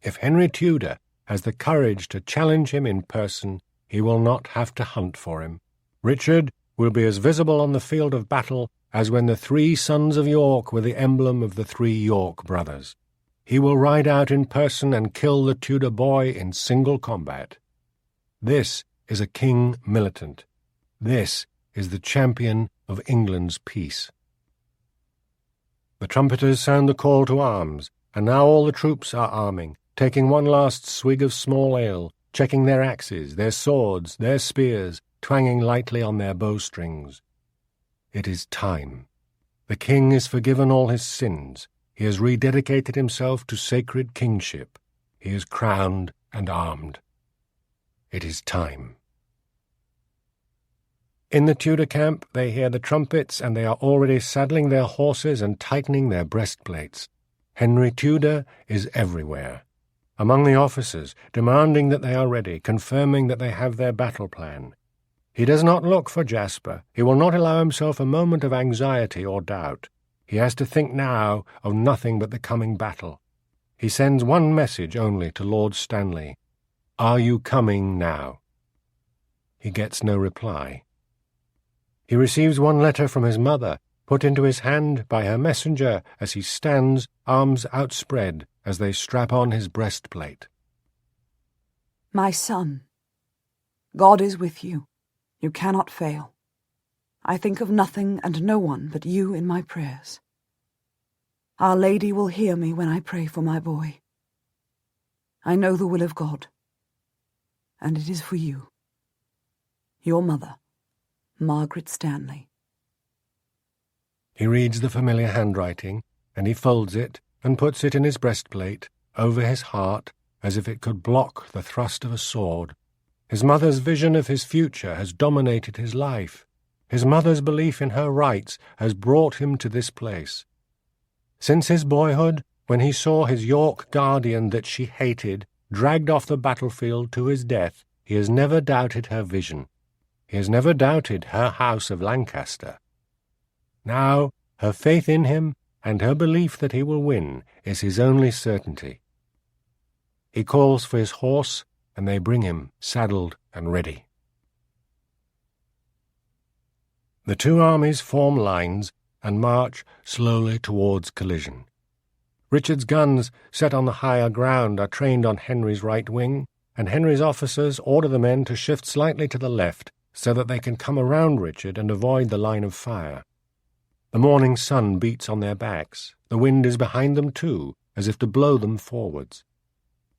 If Henry Tudor has the courage to challenge him in person, he will not have to hunt for him. Richard will be as visible on the field of battle as when the 3 sons of York were the emblem of the 3 York brothers. He will ride out in person and kill the Tudor boy in single combat. This is a king militant. This is the champion of England's peace. The trumpeters sound the call to arms, and now all the troops are arming, taking one last swig of small ale, checking their axes, their swords, their spears, twanging lightly on their bowstrings. It is time. The king is forgiven all his sins. He has rededicated himself to sacred kingship. He is crowned and armed. It is time. In the Tudor camp they hear the trumpets, and they are already saddling their horses and tightening their breastplates. Henry Tudor is everywhere. Among the officers, demanding that they are ready, confirming that they have their battle plan. He does not look for Jasper. He will not allow himself a moment of anxiety or doubt. He has to think now of nothing but the coming battle. He sends one message only to Lord Stanley. "Are you coming now?" He gets no reply. He receives one letter from his mother, put into his hand by her messenger as he stands, arms outspread, as they strap on his breastplate. My son, God is with you. You cannot fail. I think of nothing and no one but you in my prayers. Our Lady will hear me when I pray for my boy. I know the will of God, and it is for you. Your mother, Margaret Stanley. He reads the familiar handwriting, and he folds it and puts it in his breastplate, over his heart, as if it could block the thrust of a sword. His mother's vision of his future has dominated his life. His mother's belief in her rights has brought him to this place. Since his boyhood, when he saw his York guardian that she hated dragged off the battlefield to his death, he has never doubted her vision. He has never doubted her house of Lancaster. Now, her faith in him and her belief that he will win is his only certainty. He calls for his horse, and they bring him saddled and ready. The two armies form lines and march slowly towards collision. Richard's guns, set on the higher ground, are trained on Henry's right wing, and Henry's officers order the men to shift slightly to the left so that they can come around Richard and avoid the line of fire. The morning sun beats on their backs. The wind is behind them too, as if to blow them forwards.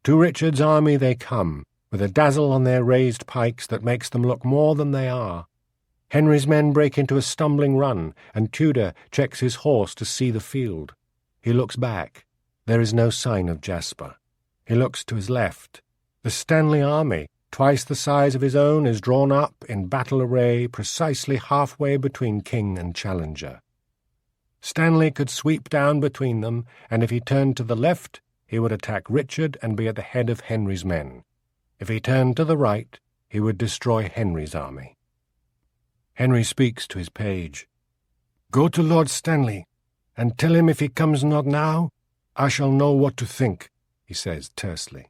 To Richard's army they come, with a dazzle on their raised pikes that makes them look more than they are. Henry's men break into a stumbling run, and Tudor checks his horse to see the field. He looks back. There is no sign of Jasper. He looks to his left. The Stanley army, twice the size of his own, is drawn up in battle array precisely halfway between king and challenger. Stanley could sweep down between them, and if he turned to the left, he would attack Richard and be at the head of Henry's men. If he turned to the right, he would destroy Henry's army. Henry speaks to his page. "Go to Lord Stanley, and tell him if he comes not now, I shall know what to think," he says tersely.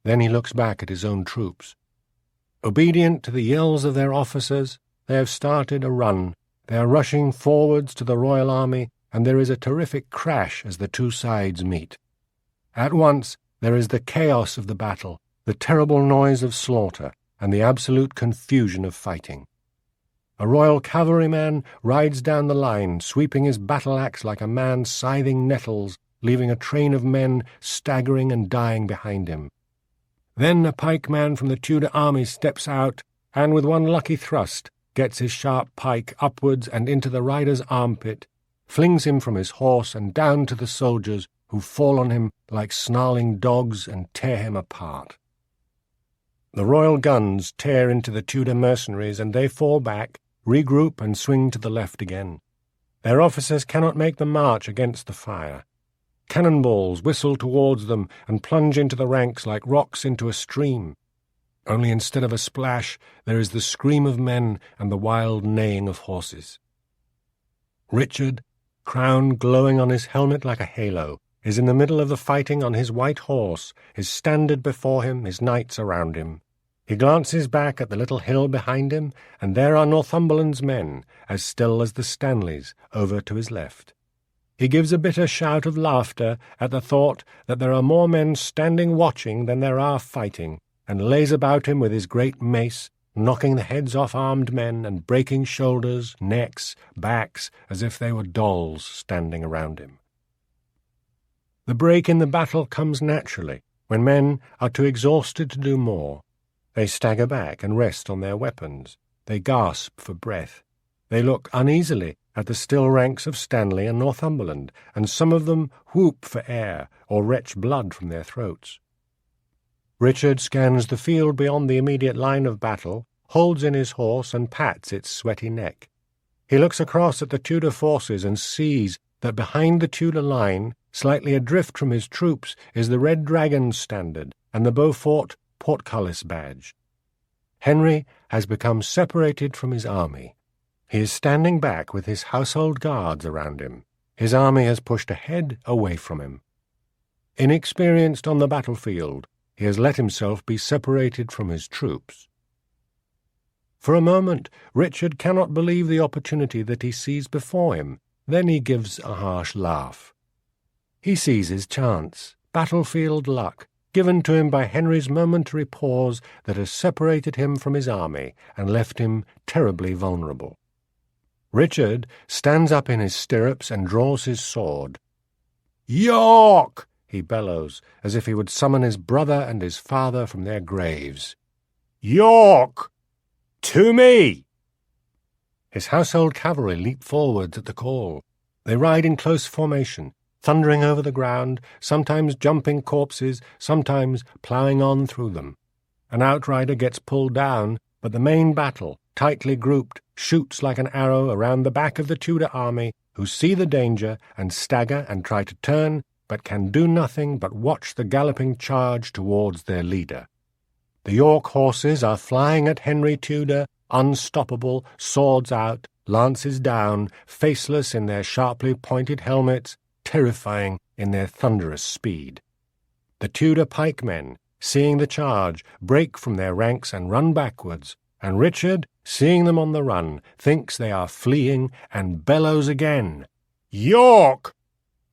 Then he looks back at his own troops. Obedient to the yells of their officers, they have started a run. They are rushing forwards to the royal army, and there is a terrific crash as the two sides meet. At once there is the chaos of the battle, the terrible noise of slaughter, and the absolute confusion of fighting. A royal cavalryman rides down the line, sweeping his battle-axe like a man scything nettles, leaving a train of men staggering and dying behind him. Then a pikeman from the Tudor army steps out, and with one lucky thrust gets his sharp pike upwards and into the rider's armpit, flings him from his horse and down to the soldiers, who fall on him like snarling dogs and tear him apart. The royal guns tear into the Tudor mercenaries, and they fall back, regroup and swing to the left again. Their officers cannot make the march against the fire. Cannonballs whistle towards them and plunge into the ranks like rocks into a stream. Only instead of a splash, there is the scream of men and the wild neighing of horses. Richard, crown glowing on his helmet like a halo, is in the middle of the fighting on his white horse, his standard before him, his knights around him. He glances back at the little hill behind him, and there are Northumberland's men, as still as the Stanleys, over to his left. He gives a bitter shout of laughter at the thought that there are more men standing watching than there are fighting, and lays about him with his great mace, knocking the heads off armed men and breaking shoulders, necks, backs, as if they were dolls standing around him. The break in the battle comes naturally, when men are too exhausted to do more. They stagger back and rest on their weapons. They gasp for breath. They look uneasily at the still ranks of Stanley and Northumberland, and some of them whoop for air or retch blood from their throats. Richard scans the field beyond the immediate line of battle, holds in his horse and pats its sweaty neck. He looks across at the Tudor forces and sees that behind the Tudor line, slightly adrift from his troops, is the Red Dragon's standard and the Beaufort portcullis badge. Henry has become separated from his army. He is standing back with his household guards around him. His army has pushed ahead away from him. Inexperienced on the battlefield, he has let himself be separated from his troops. For a moment, Richard cannot believe the opportunity that he sees before him. Then he gives a harsh laugh. He sees his chance, battlefield luck, given to him by Henry's momentary pause that has separated him from his army and left him terribly vulnerable. Richard stands up in his stirrups and draws his sword. "York!" he bellows, as if he would summon his brother and his father from their graves. "York! To me!" His household cavalry leap forwards at the call. They ride in close formation. thundering over the ground, sometimes jumping corpses, sometimes ploughing on through them. An outrider gets pulled down, but the main battle, tightly grouped, shoots like an arrow around the back of the Tudor army, who see the danger and stagger and try to turn, but can do nothing but watch the galloping charge towards their leader. The York horses are flying at Henry Tudor, unstoppable, swords out, lances down, faceless in their sharply pointed helmets, terrifying in their thunderous speed. The Tudor pikemen, seeing the charge, break from their ranks and run backwards, and Richard, seeing them on the run, thinks they are fleeing and bellows again, "York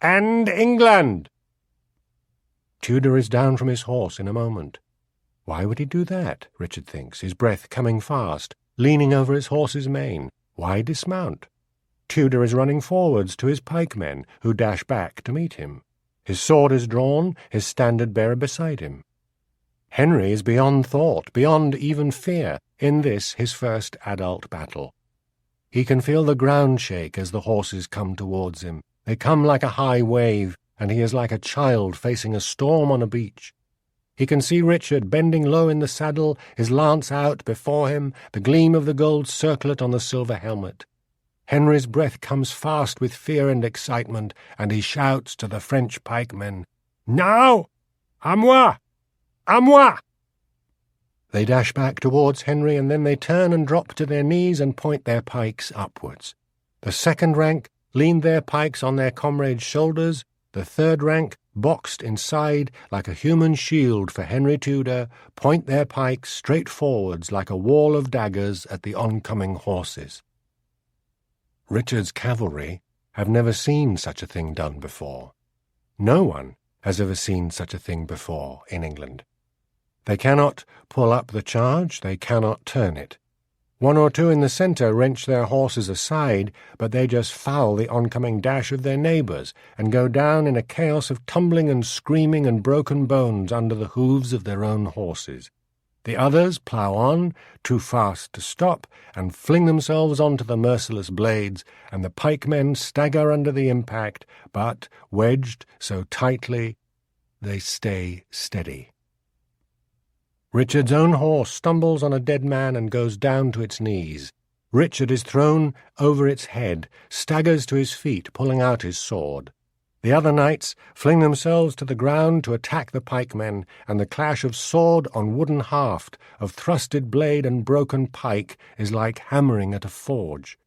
and England!" Tudor is down from his horse in a moment. Why would he do that, Richard thinks, his breath coming fast, leaning over his horse's mane? Why dismount? Tudor is running forwards to his pikemen, who dash back to meet him. His sword is drawn, his standard-bearer beside him. Henry is beyond thought, beyond even fear, in this his first adult battle. He can feel the ground shake as the horses come towards him. They come like a high wave, and he is like a child facing a storm on a beach. He can see Richard bending low in the saddle, his lance out before him, the gleam of the gold circlet on the silver helmet. Henry's breath comes fast with fear and excitement, and he shouts to the French pikemen, "Now! À moi! À moi!" They dash back towards Henry, and then they turn and drop to their knees and point their pikes upwards. The second rank leaned their pikes on their comrades' shoulders, the third rank, boxed inside like a human shield for Henry Tudor, point their pikes straight forwards like a wall of daggers at the oncoming horses. Richard's cavalry have never seen such a thing done before. No one has ever seen such a thing before in England. They cannot pull up the charge, they cannot turn it. One or two in the centre wrench their horses aside, but they just foul the oncoming dash of their neighbours, and go down in a chaos of tumbling and screaming and broken bones under the hoofs of their own horses. The others plough on, too fast to stop, and fling themselves onto the merciless blades, and the pikemen stagger under the impact, but, wedged so tightly, they stay steady. Richard's own horse stumbles on a dead man and goes down to its knees. Richard is thrown over its head, staggers to his feet, pulling out his sword. The other knights fling themselves to the ground to attack the pikemen, and the clash of sword on wooden haft, of thrusted blade and broken pike, is like hammering at a forge.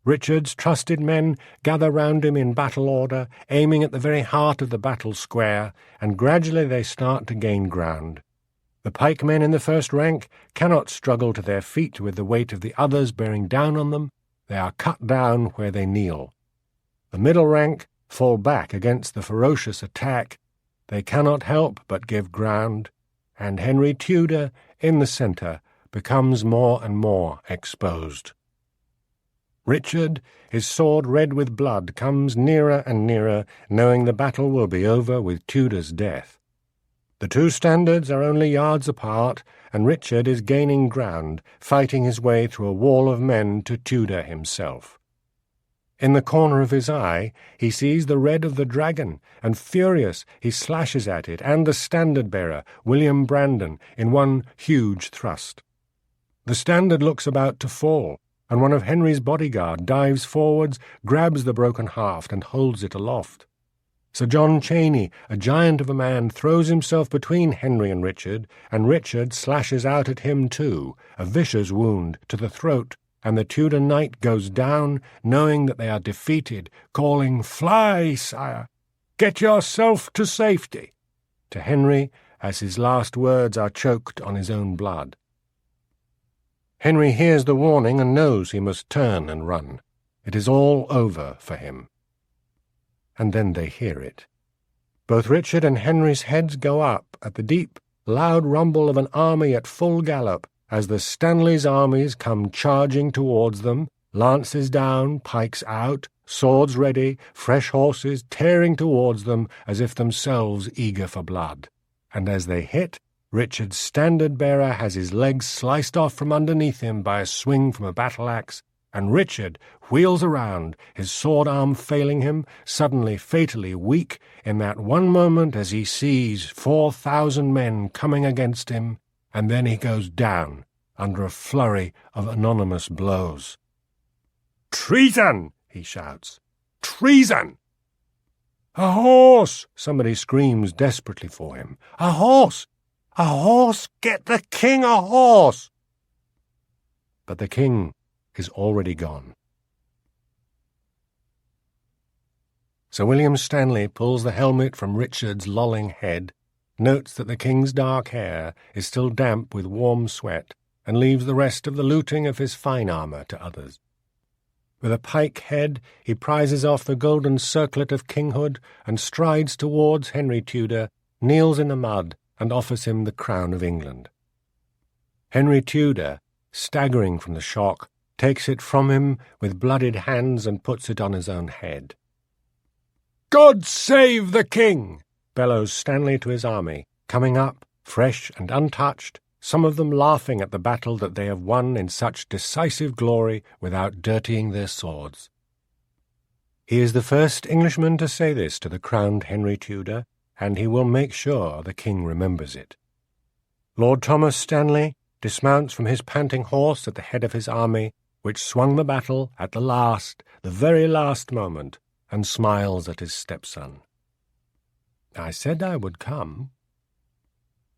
Richard's trusted men gather round him in battle order, aiming at the very heart of the battle square, and gradually they start to gain ground. The pikemen in the first rank cannot struggle to their feet with the weight of the others bearing down on them. They are cut down where they kneel. The middle rank fall back against the ferocious attack. They cannot help but give ground, and Henry Tudor, in the centre, becomes more and more exposed. Richard, his sword red with blood, comes nearer and nearer, knowing the battle will be over with Tudor's death. The two standards are only yards apart, and Richard is gaining ground, fighting his way through a wall of men to Tudor himself. In the corner of his eye he sees the red of the dragon, and furious he slashes at it and the standard-bearer, William Brandon, in one huge thrust. The standard looks about to fall, and one of Henry's bodyguard dives forwards, grabs the broken haft, and holds it aloft. Sir John Cheney, a giant of a man, throws himself between Henry and Richard slashes out at him too, a vicious wound to the throat, and the Tudor knight goes down, knowing that they are defeated, calling, "Fly, sire! Get yourself to safety!" to Henry, as his last words are choked on his own blood. Henry hears the warning and knows he must turn and run. It is all over for him. And then they hear it. Both Richard and Henry's heads go up at the deep, loud rumble of an army at full gallop, as the Stanley's armies come charging towards them, lances down, pikes out, swords ready, fresh horses tearing towards them as if themselves eager for blood. And as they hit, Richard's standard-bearer has his legs sliced off from underneath him by a swing from a battle-axe, and Richard wheels around, his sword-arm failing him, suddenly fatally weak in that one moment as he sees 4,000 men coming against him, and then he goes down under a flurry of anonymous blows. "Treason!" he shouts. "Treason!" "A horse!" somebody screams desperately for him. "A horse! A horse! Get the king a horse!" But the king is already gone. Sir William Stanley pulls the helmet from Richard's lolling head, notes that the king's dark hair is still damp with warm sweat, and leaves the rest of the looting of his fine armour to others. With a pike head, he prizes off the golden circlet of kinghood and strides towards Henry Tudor, kneels in the mud, and offers him the crown of England. Henry Tudor, staggering from the shock, takes it from him with blooded hands and puts it on his own head. "God save the king!" bellows Stanley to his army, coming up, fresh and untouched, some of them laughing at the battle that they have won in such decisive glory without dirtying their swords. He is the first Englishman to say this to the crowned Henry Tudor, and he will make sure the king remembers it. Lord Thomas Stanley dismounts from his panting horse at the head of his army, which swung the battle at the very last moment, and smiles at his stepson. "I said I would come."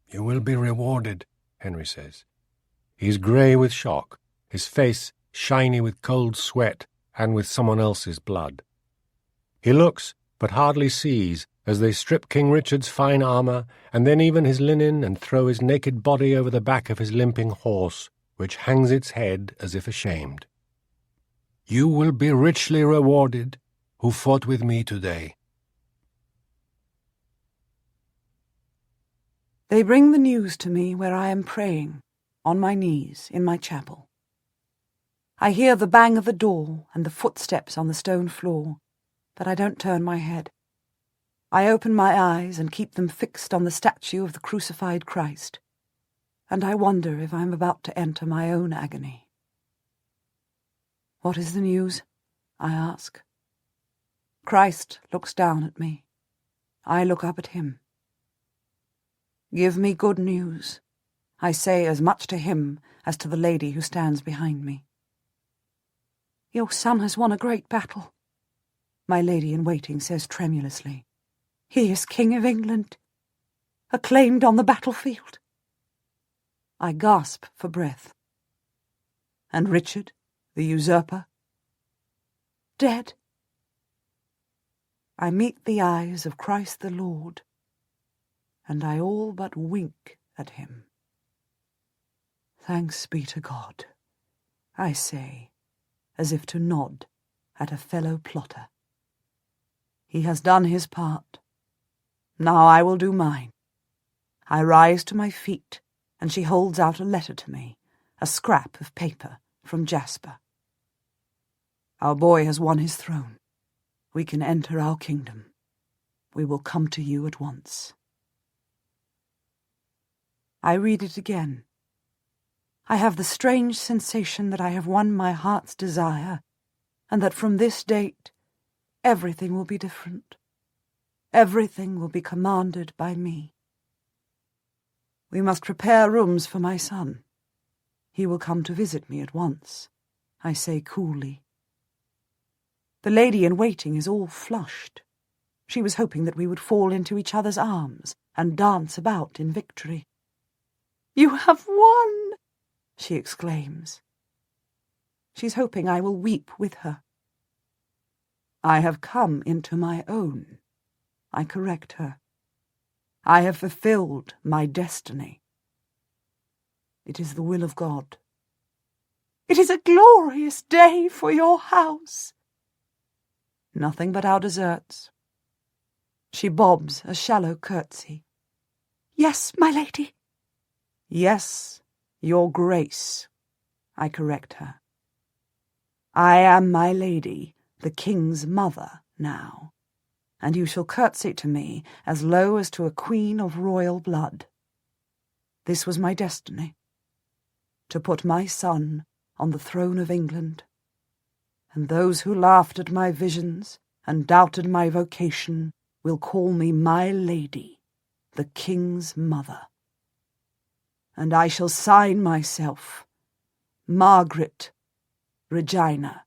"You will be rewarded," Henry says. He is grey with shock, his face shiny with cold sweat and with someone else's blood. He looks, but hardly sees, as they strip King Richard's fine armour, and then even his linen, and throw his naked body over the back of his limping horse, which hangs its head as if ashamed. "You will be richly rewarded, who fought with me today." They bring the news to me where I am praying, on my knees, in my chapel. I hear the bang of the door and the footsteps on the stone floor, but I don't turn my head. I open my eyes and keep them fixed on the statue of the crucified Christ, and I wonder if I am about to enter my own agony. "What is the news?" I ask. Christ looks down at me. I look up at him. "Give me good news," I say as much to him as to the lady who stands behind me. "Your son has won a great battle," my lady-in-waiting says tremulously. "He is King of England, acclaimed on the battlefield." I gasp for breath. "And Richard, the usurper?" "Dead." I meet the eyes of Christ the Lord, and I all but wink at him. "Thanks be to God," I say, as if to nod at a fellow plotter. He has done his part. Now I will do mine. I rise to my feet, and she holds out a letter to me, a scrap of paper from Jasper. "Our boy has won his throne. We can enter our kingdom. We will come to you at once." I read it again. I have the strange sensation that I have won my heart's desire, and that from this date everything will be different. Everything will be commanded by me. "We must prepare rooms for my son. He will come to visit me at once," I say coolly. The lady-in-waiting is all flushed. She was hoping that we would fall into each other's arms and dance about in victory. "You have won!" she exclaims. She's hoping I will weep with her. "I have come into my own," I correct her. "I have fulfilled my destiny. It is the will of God." "It is a glorious day for your house." "Nothing but our deserts." She bobs a shallow curtsy. "Yes, my lady." "Yes, your grace," I correct her. "I am my lady, the king's mother, now, and you shall curtsy to me as low as to a queen of royal blood. This was my destiny, to put my son on the throne of England and those who laughed at my visions and doubted my vocation will call me my lady, the king's mother. And I shall sign myself Margaret Regina.